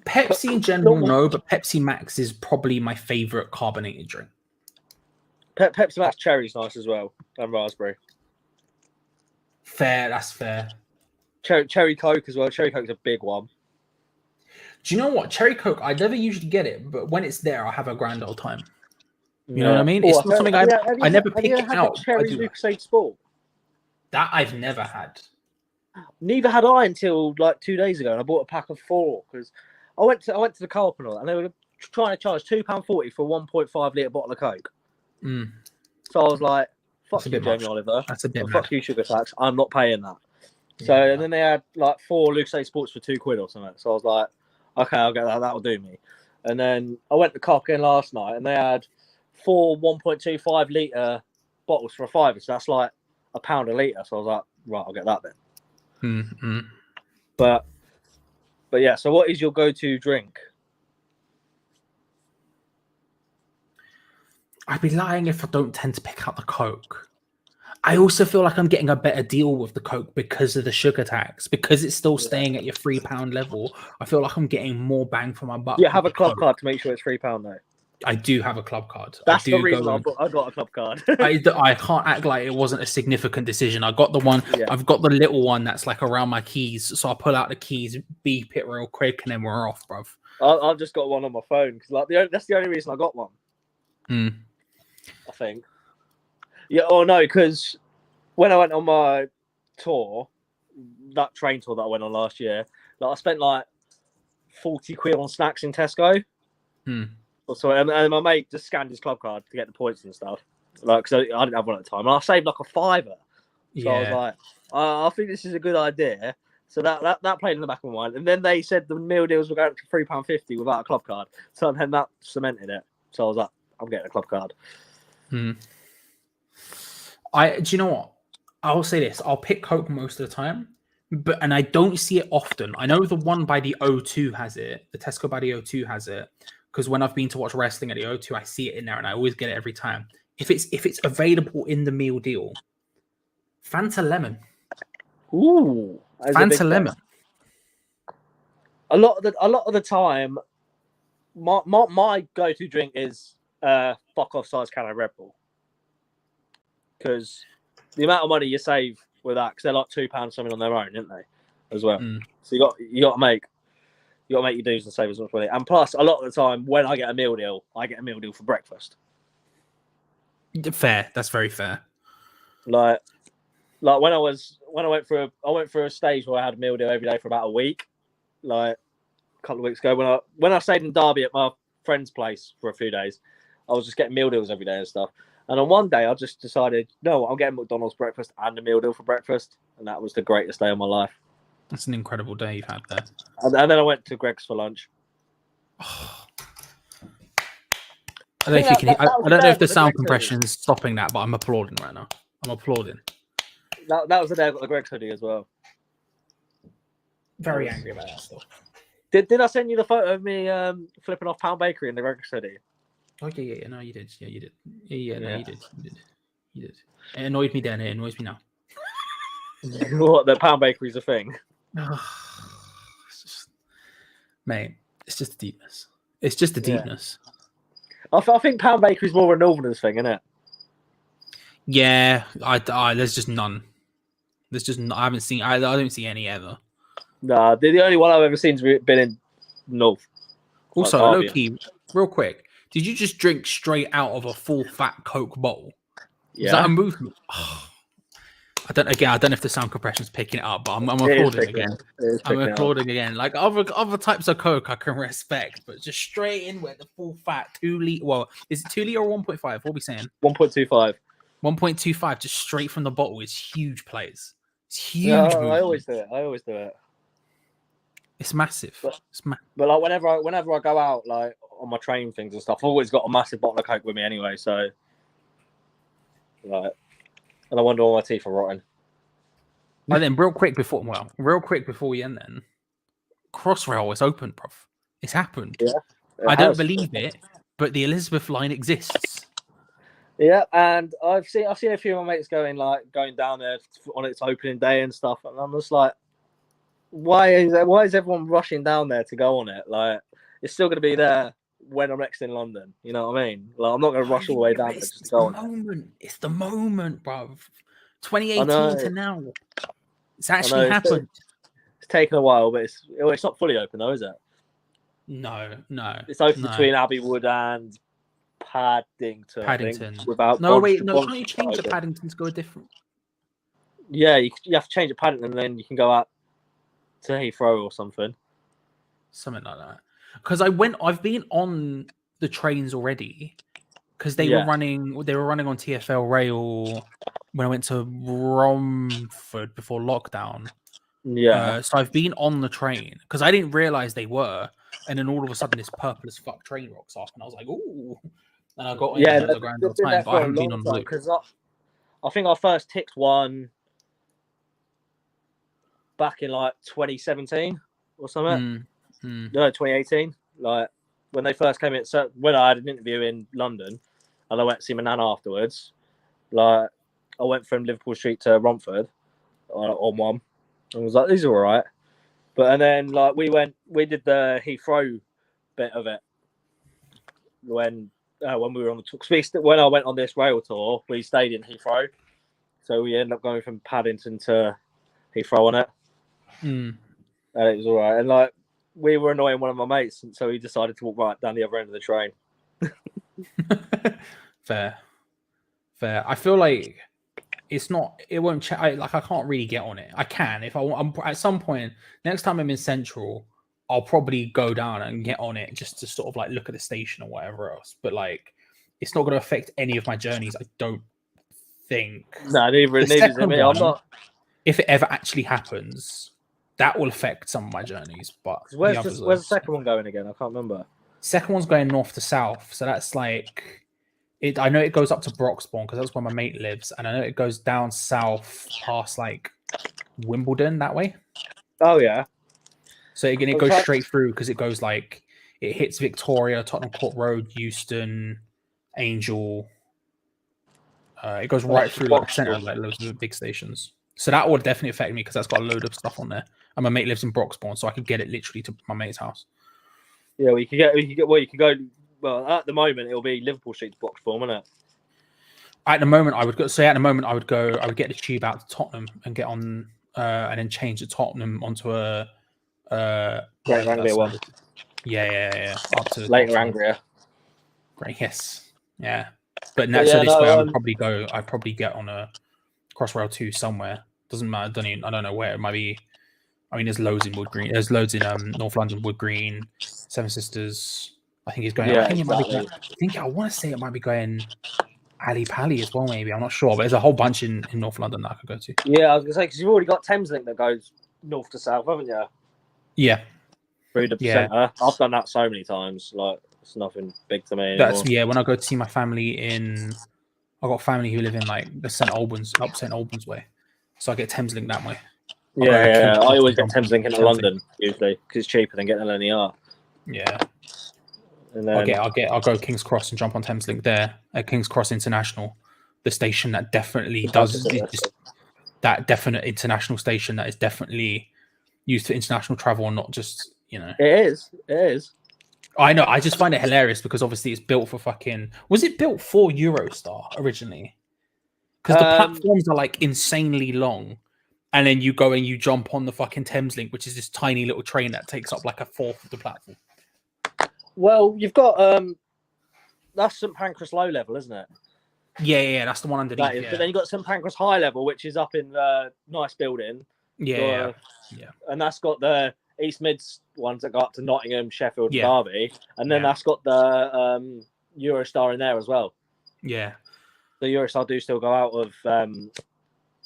Pepsi in general, no, but Pepsi Max is probably my favorite carbonated drink. Pepsi Max cherry's nice as well, and raspberry. Fair, that's fair. Cherry Coke as well. Cherry Coke's a big one. Do you know what? Cherry Coke, I never usually get it, but when it's there, I have a grand old time. You know what I mean? It's not something I never pick it out. Cherry Lucasade Sport? That I've never had. Neither had I until like 2 days ago, and I bought a pack of 4 because I went to the Co-op and all that, and they were trying to charge £2.40 for a 1.5 litre bottle of Coke. Mm. So I was like, "Fuck you, Jamie Oliver. That's a bit mad. Fuck you, sugar tax. I'm not paying that." So and then they had like 4 Lucasade Sports for £2 or something. So I was like, "Okay, I'll get that. That'll do me." And then I went to Co-op again last night, and they had 4 1.25 litre bottles for £5. So that's like £1 a litre. So I was like, "Right, I'll get that then." Mm-hmm. But yeah, so what is your go-to drink? I'd be lying if I don't tend to pick out the Coke. I also feel like I'm getting a better deal with the Coke because of the sugar tax, because it's still staying at your £3 level. I feel like I'm getting more bang for my buck. You have a club card to make sure it's £3 though. I do have a club card. That's the reason I got a club card. I can't act like it wasn't a significant decision. I got the one. Yeah. I've got the little one that's like around my keys. So I pull out the keys, beep it real quick, and then we're off, bruv. I've just got one on my phone because like that's the only reason I got one. I think. Yeah. Oh no, because when I went on my tour, that train tour that I went on last year, like I spent like £40 on snacks in Tesco. So and my mate just scanned his club card to get the points and stuff. Like, so I didn't have one at the time, and I saved like a £5. So I was like, I think this is a good idea. So that played in the back of my mind. And then they said the meal deals were going to £3.50 without a club card. So then that cemented it. So I was like, I'm getting a club card. Do you know what? I'll say this: I'll pick Coke most of the time, and I don't see it often. I know the one by the O2 has it. The Tesco by the O2 has it. Because when I've been to watch wrestling at the O2, I see it in there, and I always get it every time. If it's available in the meal deal, Fanta Lemon. Ooh, Fanta Lemon. A lot of the time, my go-to drink is fuck off size can of Red Bull. Because the amount of money you save with that, because they're like £2 something on their own, aren't they? As well. So you got to make your dues and save as much money. And plus, a lot of the time, when I get a meal deal, I get a meal deal for breakfast. Fair. That's very fair. Like when I went through a stage where I had a meal deal every day for about a week. Like a couple of weeks ago, when I stayed in Derby at my friend's place for a few days, I was just getting meal deals every day and stuff. And on one day, I just decided, no, I'm getting McDonald's breakfast and a meal deal for breakfast, and that was the greatest day of my life. That's an incredible day you've had there. And then I went to Greg's for lunch. I don't know if you can. I don't know if the sound compression is stopping that, but I'm applauding right now. I'm applauding. That was the day I got the Greg's hoodie as well. Very angry about that stuff. Did I send you the photo of me flipping off Pound Bakery in the Greg's hoodie? Oh yeah. No, you did. Yeah, you did. Yeah. No, you did. It annoyed me then. It annoys me now. What? The Pound Bakery's a thing? Mate, it's just the deepness. It's just the deepness. I think Pound Bakery's more a Northerners thing, isn't it? Yeah, there's just none. There's just I haven't seen. I don't see any ever. Nah, the only one I've ever seen's been in North. Also, low key, real quick, did you just drink straight out of a full fat Coke bottle? Yeah. Is that a movement? Oh, I don't know if the sound compression's picking it up, but I'm applauding again. I'm applauding again. Like other types of Coke I can respect, but just straight in with the full fat 2 litre. Well, is it 2 litre or 1.5? What are we saying? 1.25. 1.25 just straight from the bottle is huge plays. It's huge. Yeah, movement. I always do it. It's massive. But like whenever I go out like on my training things and stuff, I've always got a massive bottle of Coke with me anyway. So like, and I wonder why my teeth are rotten. And then real quick before we end, then Crossrail is open, bruv. It's happened. Yeah, I don't believe it, but the Elizabeth line exists. Yeah, and I've seen a few of my mates going down there on its opening day and stuff, and I'm just like, why is everyone rushing down there to go on it? Like, it's still going to be there when I'm next in London. You know what I mean? Like, I'm not going to rush all the way down there just to go on it. It's the moment, bruv. 2018 to now. It's actually happened. It's taken a while, but it's not fully open though, is it? No. It's open between Abbey Wood and Paddington. Paddington. Can't you change the Paddington to go a different? Yeah, you have to change the Paddington, and then you can go out to Heathrow or something. Something like that. Because I've been on the trains already. Because they were running on TfL rail when I went to Romford before lockdown. Yeah. So I've been on the train because I didn't realize they were, and then all of a sudden this purple as fuck train rocks off, and I was like, ooh. And I got on the ground all the time, but I haven't been on the loop. Because I think I first ticked one back in like 2017 or something. No, 2018. Like when they first came in. So when I had an interview in London, and I went to see my nan afterwards. Like I went from Liverpool Street to Romford on one. I was like, these are all right. And then like we did the Heathrow bit of it when we were on the tour. When I went on this rail tour, we stayed in Heathrow. So we ended up going from Paddington to Heathrow on it. And it was all right. And like we were annoying one of my mates, and so he decided to walk right down the other end of the train. Fair. I feel like it won't I can't really get on it. I can if I want. At some point next time I'm in Central, I'll probably go down and get on it just to sort of like look at the station or whatever else. But like, it's not going to affect any of my journeys. I don't think. No, neither is me. I'm not. If it ever actually happens, that will affect some of my journeys. But where's the second one going again? I can't remember. Second one's going north to south, so that's like. I know it goes up to Broxbourne because that's where my mate lives, and I know it goes down south past like Wimbledon that way. Oh yeah. So again, it goes straight through because it goes like it hits Victoria, Tottenham Court Road, Euston, Angel. It goes right through like the center of like loads of the big stations. So that would definitely affect me because that's got a load of stuff on there. And my mate lives in Broxbourne, so I could get it literally to my mate's house. Yeah, you could go. Well, at the moment, it'll be Liverpool Street to Broxbourne, won't it? At the moment, I would get the tube out to Tottenham and get on, and then change the Tottenham onto a Great Anglia one. Yeah. Up to later Anglia. Great, yes, yeah. But way I would probably go. I'd probably get on a Crossrail 2 somewhere. Doesn't matter. I don't know where it might be. I mean, there's loads in Wood Green. There's loads in North London, Wood Green, Seven Sisters. I think he's going. Yeah, I want to say it might be going Ali Pally as well. Maybe I'm not sure, but there's a whole bunch in North London that I could go to. Yeah, I was gonna say because you've already got Thameslink that goes north to south, haven't you? Yeah. Through the centre. I've done that so many times. Like it's nothing big to me anymore. When I go to see my family I've got family who live in like the St Albans way, so I get Thameslink that way. I always get Thameslink into London usually because it's cheaper than getting LNER. Yeah. And then I'll go King's Cross and jump on Thameslink there at King's Cross International, the station that definitely does that definite international station that is definitely used for international travel and not just It is. I know. I just find it hilarious because obviously it's built for Was it built for Eurostar originally? Because the platforms are like insanely long, and then you go and you jump on the fucking Thameslink, which is this tiny little train that takes up like a fourth of the platform. Well, you've got that's St Pancras low level, isn't it? Yeah, that's the one underneath. But then you've got St Pancras high level, which is up in the nice building. Yeah. And that's got the East Mids ones that go up to Nottingham, Sheffield, Derby, and then that's got the Eurostar in there as well. Yeah. the Eurostyle do still go out of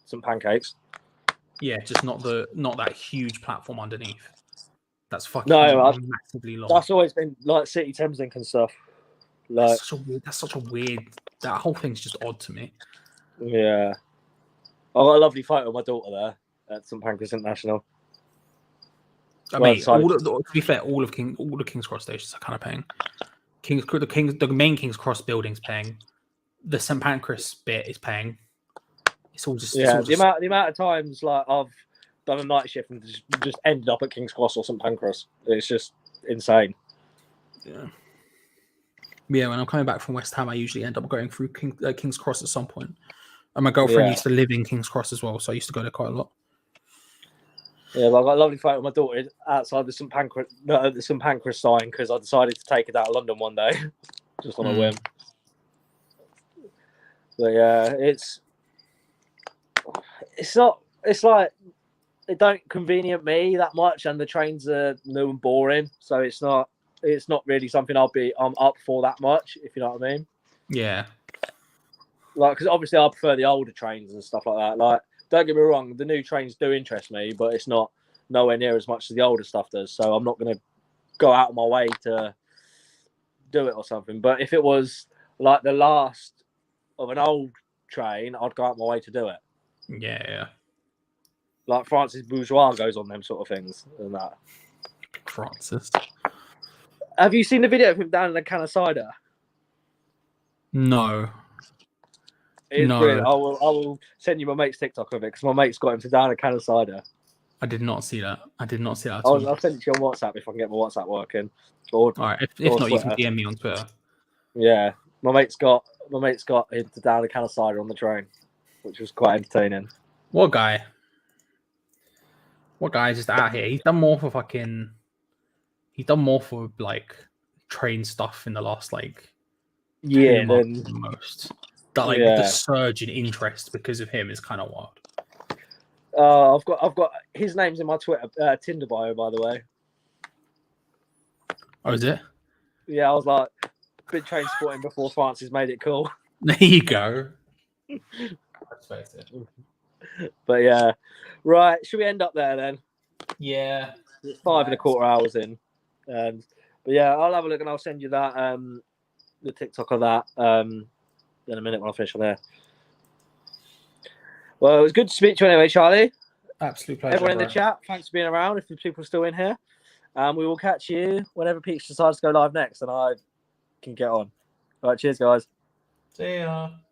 some pancakes. Yeah, just not that huge platform underneath. That's fucking massively long. That's always been like City Thameslink and stuff. Like That's such a weird. That whole thing's just odd to me. yeah, I got a lovely photo of my daughter there at St Pancras International. I mean, to be fair, all the King's Cross stations are kind of paying. The main King's Cross building's paying. The St Pancras bit is paying. It's all just the amount of times like I've done a night shift and just ended up at King's Cross or St Pancras. It's just insane. Yeah. Yeah, when I'm coming back from West Ham, I usually end up going through King's Cross at some point. And my girlfriend used to live in King's Cross as well, so I used to go there quite a lot. Yeah, well, I got a lovely photo of my daughter outside the St Pancras sign because I decided to take her down to London one day, just on a whim. But yeah, it's like it don't convenient me that much, and the trains are new and boring, so it's not really something I'm up for that much, if you know what I mean. Yeah. Like, because obviously I prefer the older trains and stuff like that. Like, don't get me wrong, the new trains do interest me, but it's not nowhere near as much as the older stuff does. So I'm not going to go out of my way to do it or something. But if it was like the last of an old train, I'd go out of my way to do it. Yeah. Like Francis Bourgeois goes on them sort of things and that. Francis. Have you seen the video of him down in the can of cider? No. It's brilliant. I will send you my mate's TikTok of it because my mate's got him to down a can of cider. I did not see that. At all. I'll send it to you on WhatsApp if I can get my WhatsApp working. All right. If not, you can DM me on Twitter. Yeah, my mate's got him to down a can of cider on the train, which was quite entertaining. What guy is just out here? He's done more for like train stuff in the last like year than most. That like the surge in interest because of him is kind of wild. I've got his name's in my Twitter Tinder bio, by the way. Oh, is it? Yeah, I was like, been train sporting before Francis made it cool. There you go. But yeah, right. Should we end up there then? Yeah, it's 5.25 hours in, but yeah, I'll have a look and I'll send you that the TikTok of that in a minute when I finish on there. Well, it was good to speak to you anyway, Charlie. Absolute pleasure. Everyone in the chat, thanks for being around. If the people are still in here, we will catch you whenever Peach decides to go live next, and I can get on. All right, cheers, guys. See ya.